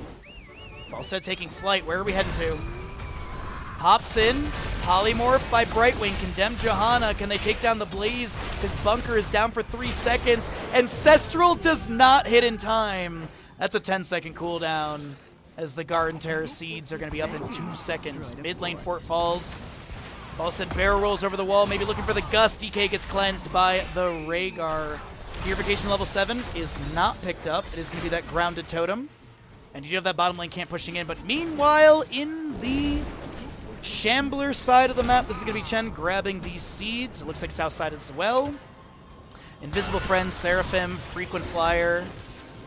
Falstead taking flight. Where are we heading to? Hops in. Polymorph by Brightwing. Condemned Johanna. Can they take down the Blaze? His bunker is down for 3 seconds. Ancestral does not hit in time. That's a 10-second cooldown as the Garden Terror seeds are going to be up in 2 seconds. Mid lane fort falls. Falstead barrel rolls over the wall. Maybe looking for the Gust. DK gets cleansed by the Rhaegar. Purification level 7 is not picked up. It is going to be that grounded totem. And you do have that bottom lane camp pushing in, but meanwhile, in the Shambler side of the map, this is going to be Chen grabbing these seeds. It looks like south side as well. Invisible Friends, Seraphim, Frequent Flyer,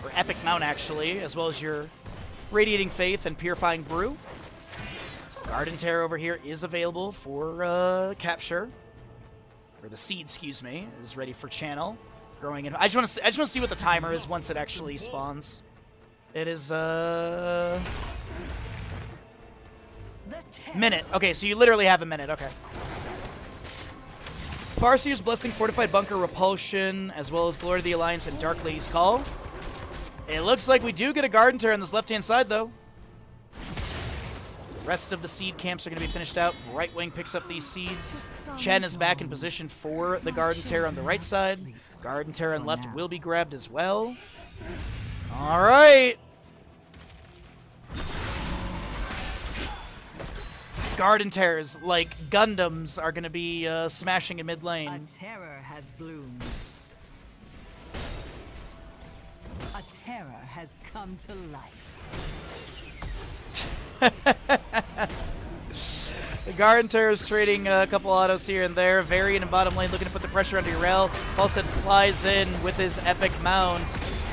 or Epic Mount actually, as well as your Radiating Faith and Purifying Brew. Garden Terror over here is available for capture, or the seed, excuse me, is ready for channel. Growing in. I just want to see what the timer is once it actually spawns. It is minute. Okay, so you literally have a minute. Okay. Farseer's Blessing, Fortified Bunker, Repulsion, as well as Glory of the Alliance and Dark Lady's Call. It looks like we do get a Garden Terror on this left-hand side, though. rest of the seed camps are going to be finished out. Right wing picks up these seeds. Chen is back in position for the Garden Terror on the right side. Garden Terror on left will be grabbed as well. All right. Garden Terrors, like Gundams, are going to be smashing in mid lane. A terror has bloomed. A terror has come to life. The Garden Terror is trading a couple autos here and there. Varian in bottom lane looking to put the pressure under Urel. Falset flies in with his epic mount,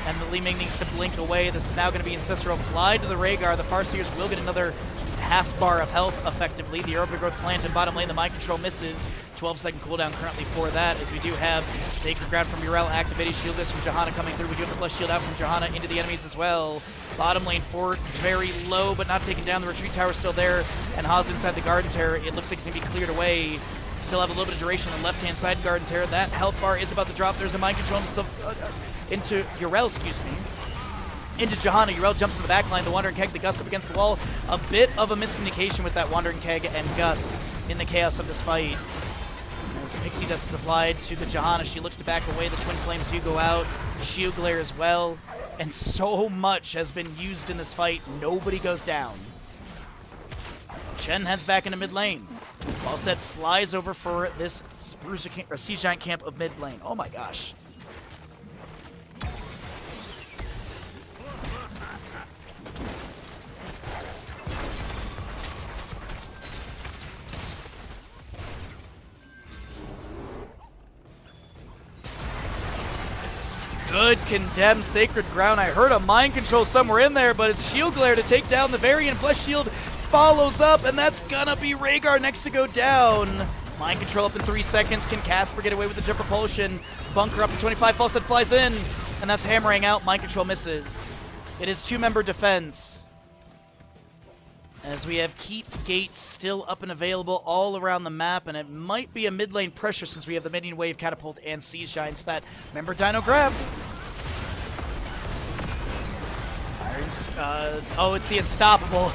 and the Li Ming needs to blink away. This is now going to be Ancestral applied to the Rhaegar. The Farseers will get another half bar of health effectively. The Europa Growth plant in bottom lane. The Mind Control misses. 12-second cooldown currently for that, as we do have Sacred Ground from Urel activated. Shield this from Johanna coming through. We do have the Flesh Shield out from Johanna into the enemies as well. Bottom lane fort very low, but not taken down. The retreat tower still there, and Haas inside the Garden Terror. It looks like it's going to be cleared away. Still have a little bit of duration on the left-hand side Garden Terror. That health bar is about to drop. There's a Mind Control into Urel, excuse me. Into Johanna. Urel jumps in the back line. The Wandering Keg, the Gust up against the wall. A bit of a miscommunication with that Wandering Keg and Gust in the chaos of this fight. As Pixie Dust is applied to the Johanna, she looks to back away. The Twin Flames do go out. Shield Glare as well. And so much has been used in this fight. Nobody goes down. Chen heads back into mid lane. Falstead flies over for this Siege Giant camp of mid lane. Oh my gosh. Good condemned Sacred Ground. I heard a Mind Control somewhere in there, but it's Shield Glare to take down the Varian. Flesh Shield follows up, and that's gonna be Rhaegar next to go down. Mind Control up in 3 seconds. Can Casper get away with the Jump Propulsion? Bunker up to 25. Falset flies in, and that's hammering out. Mind Control misses. It is 2-member defense, as we have Keep Gates still up and available all around the map, and it might be a mid lane pressure since we have the Minion Wave, Catapult, and Siege Giants that member Dino grabbed. Oh, it's the Unstoppable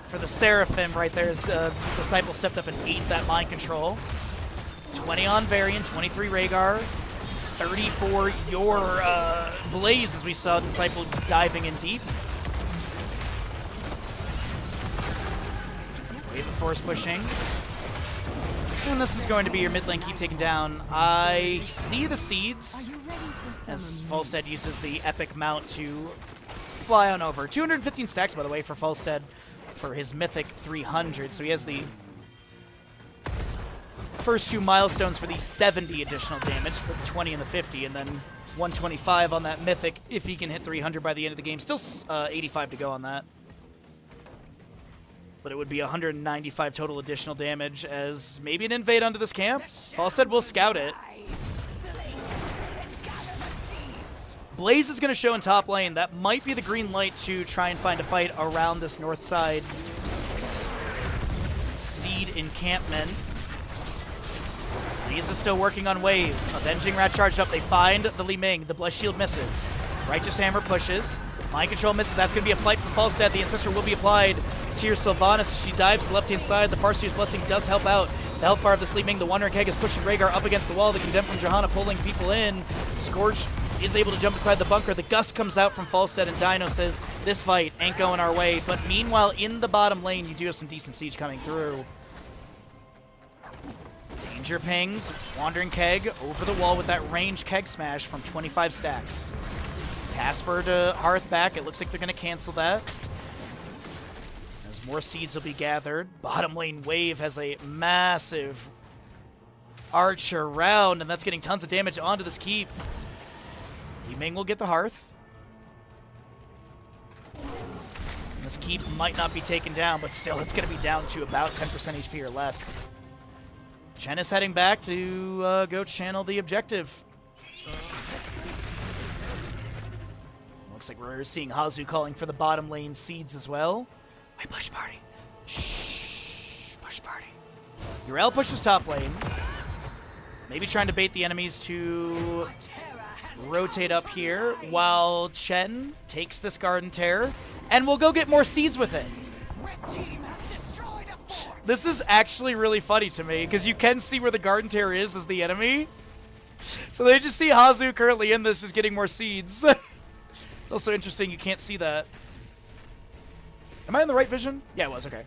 for the Seraphim right there as the Disciple stepped up and ate that Mind Control. 20 on Varian, 23 Rhaegar, 30 for your Blaze, as we saw Disciple diving in deep. Wave of Force pushing. And this is going to be your mid lane keep taken down. I see the seeds as Falstead uses the epic mount to fly on over. 215 stacks, by the way, for Falstead for his mythic 300. So he has the first 2 milestones for the 70 additional damage for the 20 and the 50, and then 125 on that mythic if he can hit 300 by the end of the game. Still 85 to go on that. But it would be 195 total additional damage as maybe an invade onto this camp. Falstead will scout it. Blaze is going to show in top lane. That might be the green light to try and find a fight around this north side seed encampment. Blaze is still working on wave. Avenging Rat charged up. They find the Li Ming. The Blessed Shield misses. Righteous Hammer pushes. Mind Control misses. That's going to be a fight from Falstead. The Ancestor will be applied to your Sylvanas. She dives to the left-hand side. The Farseer's Blessing does help out. The health bar of the Sleeping. The Wandering Keg is pushing Rhaegar up against the wall. The Condemned from Johanna pulling people in. Scorch is able to jump inside the bunker. The Gust comes out from Falstead, and Dino says, this fight ain't going our way. But meanwhile, in the bottom lane, you do have some decent siege coming through. Danger pings. Wandering Keg over the wall with that range Keg smash from 25 stacks. Casper to Hearth back. It looks like they're going to cancel that, as more seeds will be gathered. Bottom lane wave has a massive arch around, and that's getting tons of damage onto this keep. Li Ming will get the Hearth. And this keep might not be taken down, but still it's going to be down to about 10% HP or less. Chen is heading back to go channel the objective. Looks like we're seeing Hazu calling for the bottom lane seeds as well. My push party. Shh. Push party. Urel pushes top lane. Maybe trying to bait the enemies to rotate up here while Chen takes this Garden Terror and we'll go get more seeds with it. team has destroyed a fort. This is actually really funny to me, because you can see where the Garden Terror is as the enemy. So they just see Hazu currently in this, just getting more seeds. It's also interesting you can't see that. Am I in the right vision? Yeah, it was, okay.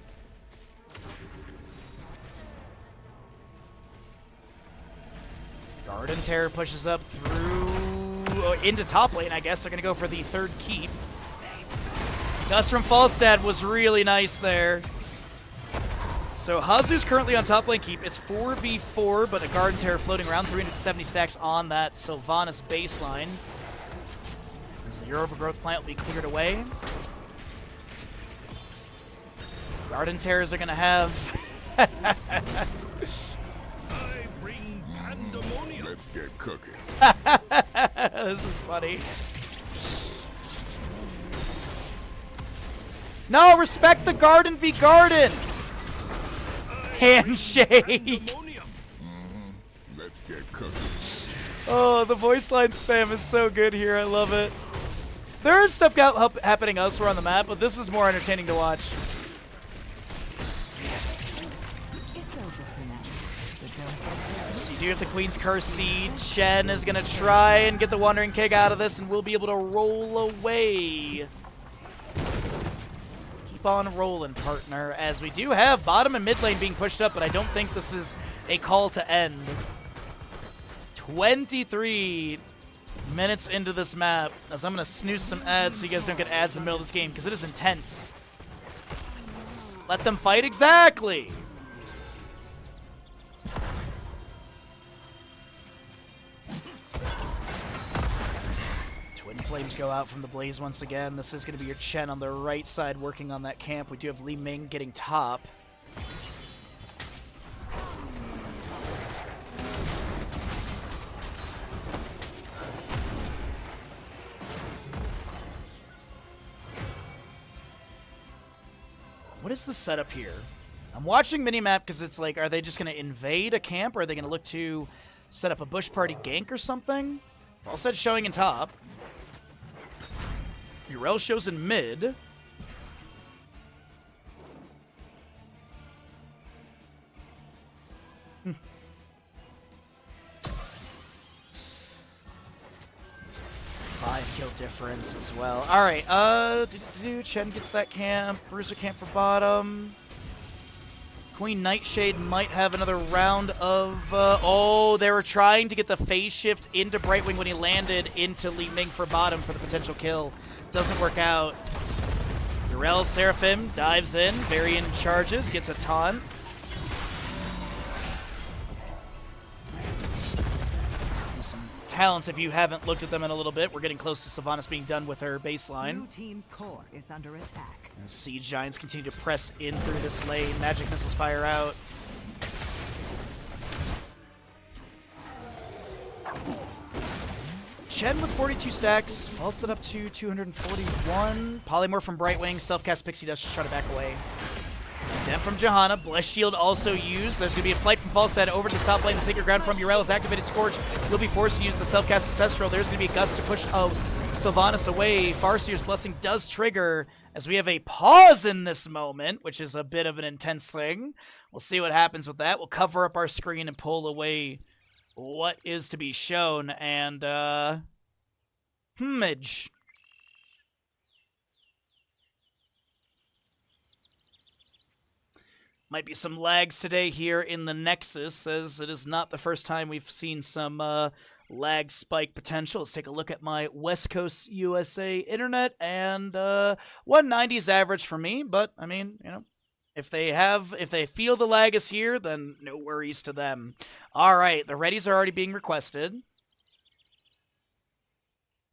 Garden Terror pushes up through, into top lane, I guess. They're going to go for the third keep. Gus from Falstad was really nice there. So Hazu's currently on top lane keep. It's 4v4, but a Garden Terror floating around 370 stacks on that Sylvanas baseline. As the overgrowth plant will be cleared away. Garden Terrors are going to have... Let's get cooking. This is funny. No, respect the Garden v Garden! Handshake! Let's get cooking. Oh, the voice line spam is so good here. I love it. There is stuff happening elsewhere on the map, but this is more entertaining to watch. It's over for now. But don't get So you do have the Queen's Curse Seed. Shen is going to try and get the Wandering Keg out of this, and we'll be able to roll away. Keep on rolling, partner, as we do have bottom and mid lane being pushed up, but I don't think this is a call to end. 23 minutes into this map, as I'm going to snooze some ads so you guys don't get ads in the middle of this game, because it is intense. Let them fight exactly. Twin Flames go out from the Blaze once again. This is going to be your Chen on the right side working on that camp. We do have Li Ming getting top. What is the setup here? I'm watching minimap because it's like, are they just going to invade a camp, or are they going to look to set up a bush party gank or something? Falstad showing in top. Urel shows in mid. Five kill difference as well. All right, Chen gets that camp. Bruiser camp for bottom. Queen Nightshade might have another round of... oh, they were trying to get the phase shift into Brightwing when he landed into Li Ming for bottom for the potential kill. Doesn't work out. Urel Seraphim dives in. Varian charges, gets a taunt. Some talents, if you haven't looked at them in a little bit. We're getting close to Sylvanas being done with her baseline. Blue team's core is under attack. Siege Giants continue to press in through this lane. Magic missiles fire out. Chen with 42 stacks, falls it up to 241. Polymorph from Brightwing, self-cast Pixie Dust, just try to back away. Dem from Johanna, Bless Shield also used. There's going to be a flight from Falstad over to the top lane. The Sacred Ground from Urel is activated. Scourge will be forced to use the self-cast Ancestral. There's going to be a gust to push Sylvanas away. Farseer's Blessing does trigger as we have a pause in this moment, which is a bit of an intense thing. We'll see what happens with that. We'll cover up our screen and pull away what is to be shown. And, Homage. Might be some lags today here in the Nexus, as it is not the first time we've seen some lag spike potential. Let's take a look at my West Coast USA internet, and 190 is average for me, but I mean, you know, if they feel the lag is here, then no worries to them. All right, the readies are already being requested.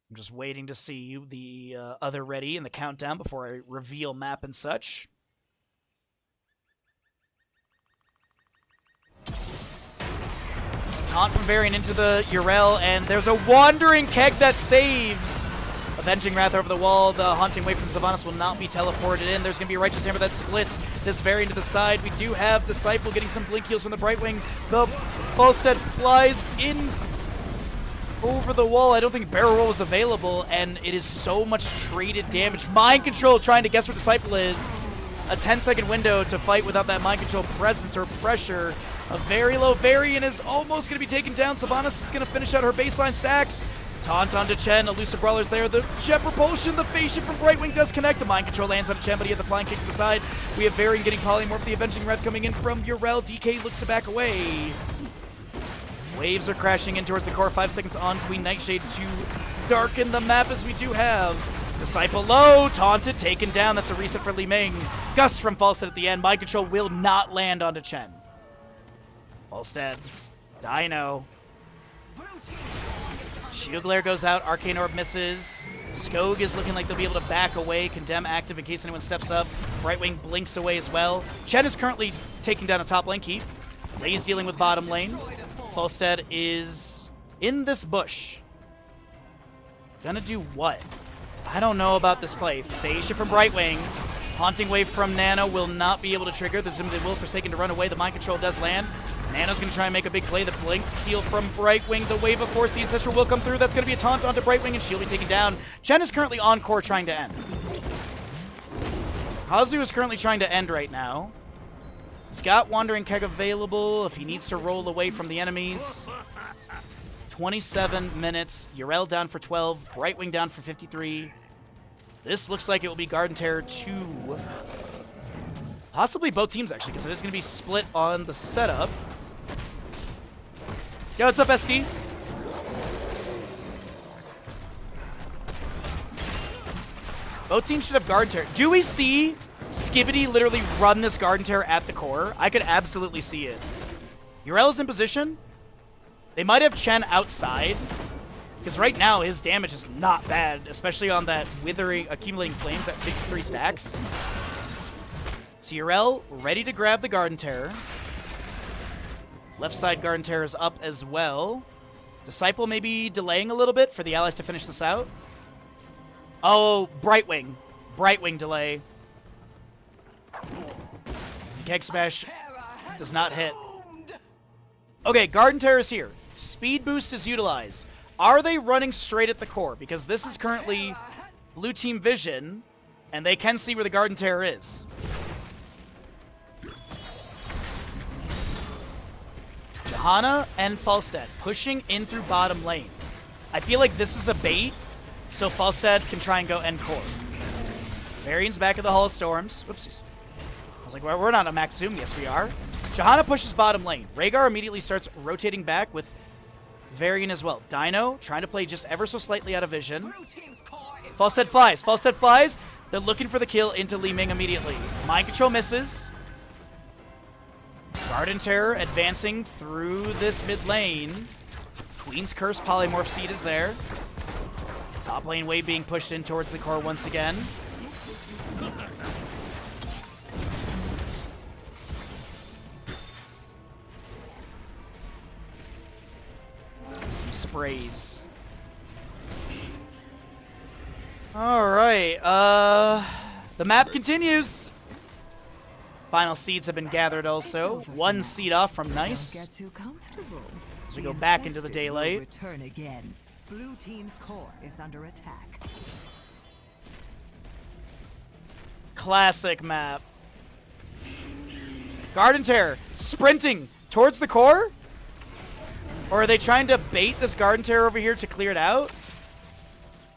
I'm just waiting to see the other ready in the countdown before I reveal map and such. Taunt from Varian into the Urel, and there's a Wandering Keg that saves. Avenging Wrath over the wall. The Haunting Wave from Sylvanas will not be teleported in. There's going to be a Righteous Hammer that splits this Varian to the side. We do have Disciple getting some blink heals from the Brightwing. The Falstad flies in over the wall. I don't think Barrel Roll is available, and it is so much traded damage. Mind Control trying to guess where Disciple is. a 10-second window to fight without that mind control presence or pressure. A very low Varian is almost going to be taken down. Sylvanas is going to finish out her baseline stacks. Taunt onto Chen, elusive brawler's there. The jet propulsion, the phase shift from Brightwing does connect. The mind control lands on Chen, but he had the flying kick to the side. We have Varian getting polymorphed. The avenging wrath coming in from Urel. DK looks to back away. Waves are crashing in towards the core. 5 seconds on Queen Nightshade to darken the map as we do have. Disciple low, taunted, taken down. That's a reset for Li Ming. Gust from Falstad at the end. Mind control will not land onto Chen. Falstad, Dino. Shield Glare goes out, Arcane Orb misses. Skog is looking like they'll be able to back away. Condemn active in case anyone steps up. Brightwing blinks away as well. Chen is currently taking down a top lane keep. Lay's dealing with bottom lane. Falstad is in this bush. Gonna do what? I don't know about this play. Phase shift from Brightwing. Haunting Wave from Nano will not be able to trigger. The Zimmed will Forsaken to run away. The Mind Control does land. Nano's going to try and make a big play. The Blink heal from Brightwing. The Wave of Force, the Ancestral will come through. That's going to be a taunt onto Brightwing, and she'll be taken down. Chen is currently on core trying to end. Hazu is currently trying to end right now. He's got Wandering Keg available if he needs to roll away from the enemies. 27 minutes. Urel down for 12. Brightwing down for 53. This looks like it will be Garden Terror 2. Possibly both teams, actually, because it is going to be split on the setup. Yo, what's up, SD? Both teams should have Garden Terror. Do we see Skibidi literally run this Garden Terror at the core? I could absolutely see it. Urel is in position. They might have Chen outside. Because right now, his damage is not bad, especially on that Withering, Accumulating Flames at 53 stacks. So Urel ready to grab the Garden Terror. Left side Garden Terror is up as well. Disciple may be delaying a little bit for the allies to finish this out. Oh, Brightwing. Brightwing delay. Keg Smash does not hit. Okay, Garden Terror is here. Speed boost is utilized. Are they running straight at the core? Because this is currently blue team vision, and they can see where the Garden Terror is. Johanna and Falstad pushing in through bottom lane. I feel like this is a bait, so Falstad can try and go end core. Varian's back at the Hall of Storms. Whoopsies. I was like, well, we're not a max zoom. Yes, we are. Johanna pushes bottom lane. Rhaegar immediately starts rotating back with Varian as well. Dino trying to play just ever so slightly out of vision. Falstad flies. Falstad flies. They're looking for the kill into Li Ming immediately. Mind Control misses. Garden Terror advancing through this mid lane. Queen's Curse Polymorph Seed is there. Top lane wave being pushed in towards the core once again. Some sprays. Alright, the map continues. Final seeds have been gathered also. One seed off from Nice. Don't get too comfortable. As we go back into the daylight. Return again. Blue team's core is under attack. Classic map. Garden Terror sprinting towards the core? Or are they trying to bait this Garden Terror over here to clear it out?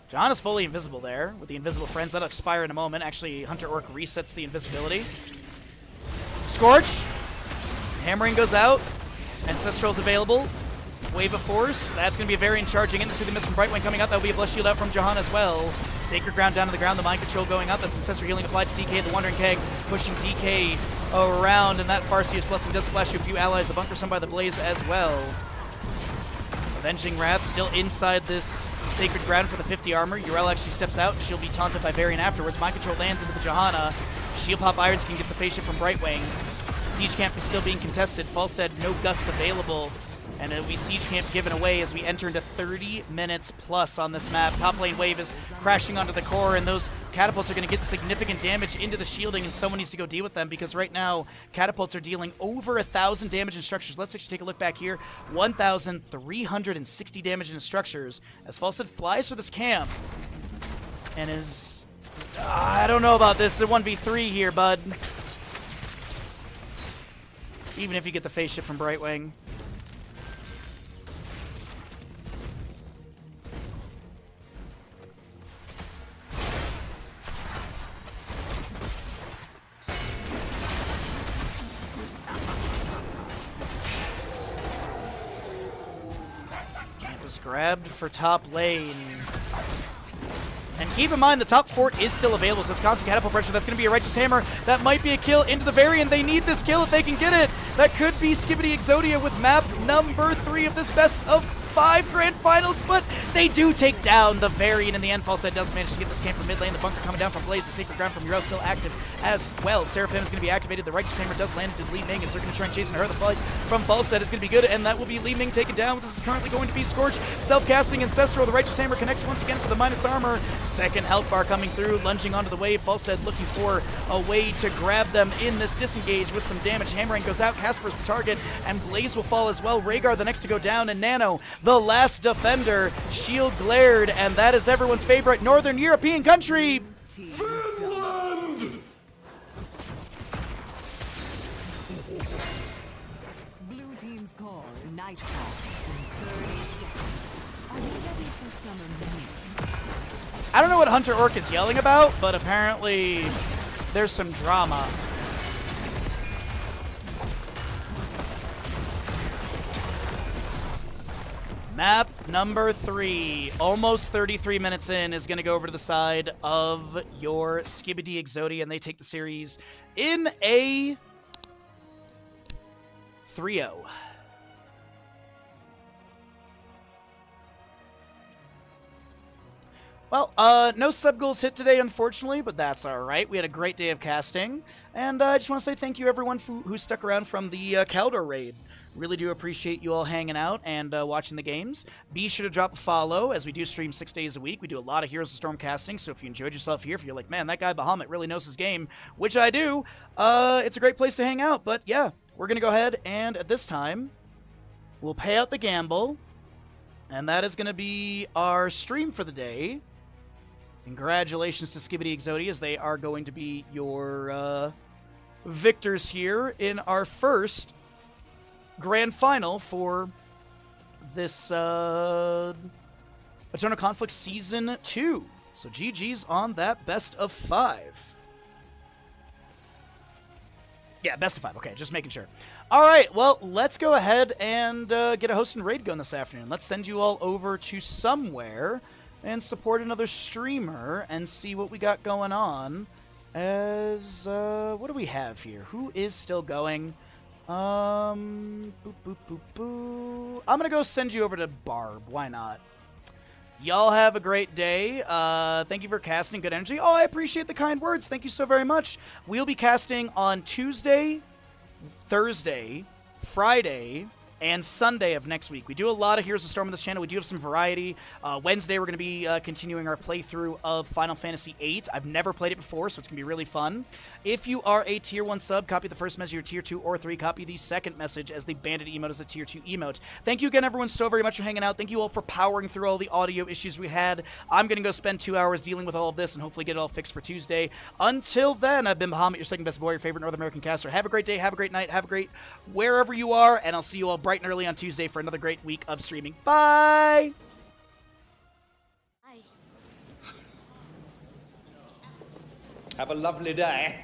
John is fully invisible there with the Invisible Friends. That'll expire in a moment. Actually, Hunter Orc resets the invisibility. Scorch. Hammering goes out. Ancestral's available. Wave of Force. That's going to be a Varian charging in. See the miss from Brightwing coming out. That will be a Bless Shield out from Jahan as well. Sacred Ground down to the ground. The Mind Control going out. That's Ancestral Healing applied to DK. The Wandering Keg pushing DK around. And that Farseer's Blessing does splash to a few allies. The Bunker Sun by the Blaze as well. Avenging Wrath still inside this Sacred Ground for the 50 armor. Urel actually steps out. She'll be taunted by Varian afterwards. Mind Control lands into the Johanna. Shield Pop Iron Skin gets a face shift from Brightwing. Siege Camp is still being contested. Falstad, no Gust available. And it'll be Siege Camp given away as we enter into 30 minutes plus on this map. Top lane wave is crashing onto the core, and those catapults are going to get significant damage into the shielding, and someone needs to go deal with them because right now, catapults are dealing over 1,000 damage in structures. Let's actually take a look back here. 1,360 damage in structures as Falstad flies for this camp and is I don't know about this. It's a 1v3 here, bud. Even if you get the phase shift from Brightwing. Campus grabbed for top lane. And keep in mind, the top fort is still available, so it's constant catapult pressure. That's going to be a Righteous Hammer. That might be a kill into the Varian. They need this kill if they can get it. That could be Skibidi Exodia with map number 3 of this best of 5 grand finals, but they do take down the Varian in the end. Falstad does manage to get this camp from mid lane. The bunker coming down from Blaze. The Sacred Ground from Uro still active as well. Seraphim is going to be activated. The Righteous Hammer does land into Li Ming as they're going to try and chase her. The fight from Falstad is going to be good, and that will be Li Ming taken down. This is currently going to be Scorch. Self-casting Ancestral. The Righteous Hammer connects once again for the minus armor. Second health bar coming through, lunging onto the wave. Falstad looking for a way to grab them in this disengage with some damage. Hammering goes out. Casper's the target, and Blaze will fall as well. Rhaegar the next to go down, and Nano, the last defender. Shield glared, and that is everyone's favorite Northern European country, Finland! Blue team's call, Nightfall, in 30 seconds. Are you ready for summer mix? I don't know what Hunter Orc is yelling about, but apparently there's some drama. Map number 3, almost 33 minutes in, is going to go over to the side of your Skibidi Exodia, and they take the series in a 3-0. Well, no sub-goals hit today, unfortunately, but that's all right. We had a great day of casting, and I just want to say thank you, everyone who stuck around from the Caldor raid. Really do appreciate you all hanging out and watching the games. Be sure to drop a follow, as we do stream 6 days a week. We do a lot of Heroes of Storm casting, so if you enjoyed yourself here, if you're like, man, that guy Bahamut really knows his game, which I do, it's a great place to hang out. But yeah, we're going to go ahead and, at this time, we'll pay out the gamble, and that is going to be our stream for the day. Congratulations to Skibidi Exodia, as they are going to be your victors here in our first grand final for this Eternal Conflict Season 2. So GG's on that best of 5. Yeah, best of 5. Okay, just making sure. All right, well, let's go ahead and get a host and raid going this afternoon. Let's send you all over to somewhere and support another streamer and see what we got going on. As, what do we have here? Who is still going? Boop, boop, boop, boop. I'm gonna go send you over to Barb. Why not? Y'all have a great day. Thank you for casting. Good energy. Oh, I appreciate the kind words. Thank you so very much. We'll be casting on Tuesday, Thursday, Friday, and Sunday of next week. We do a lot of Heroes of Storm on this channel. We do have some variety. Wednesday, we're going to be continuing our playthrough of Final Fantasy VIII. I've never played it before, so it's going to be really fun. If you are a Tier 1 sub, copy the first message, your Tier 2 or 3. Copy the second message, as the bandit emote is a Tier 2 emote. Thank you again, everyone, so very much for hanging out. Thank you all for powering through all the audio issues we had. I'm going to go spend 2 hours dealing with all of this and hopefully get it all fixed for Tuesday. Until then, I've been Bahamut, your second best boy, your favorite North American caster. Have a great day, have a great night, have a great wherever you are, and I'll see you all bright and early on Tuesday for another great week of streaming. Bye! Have a lovely day.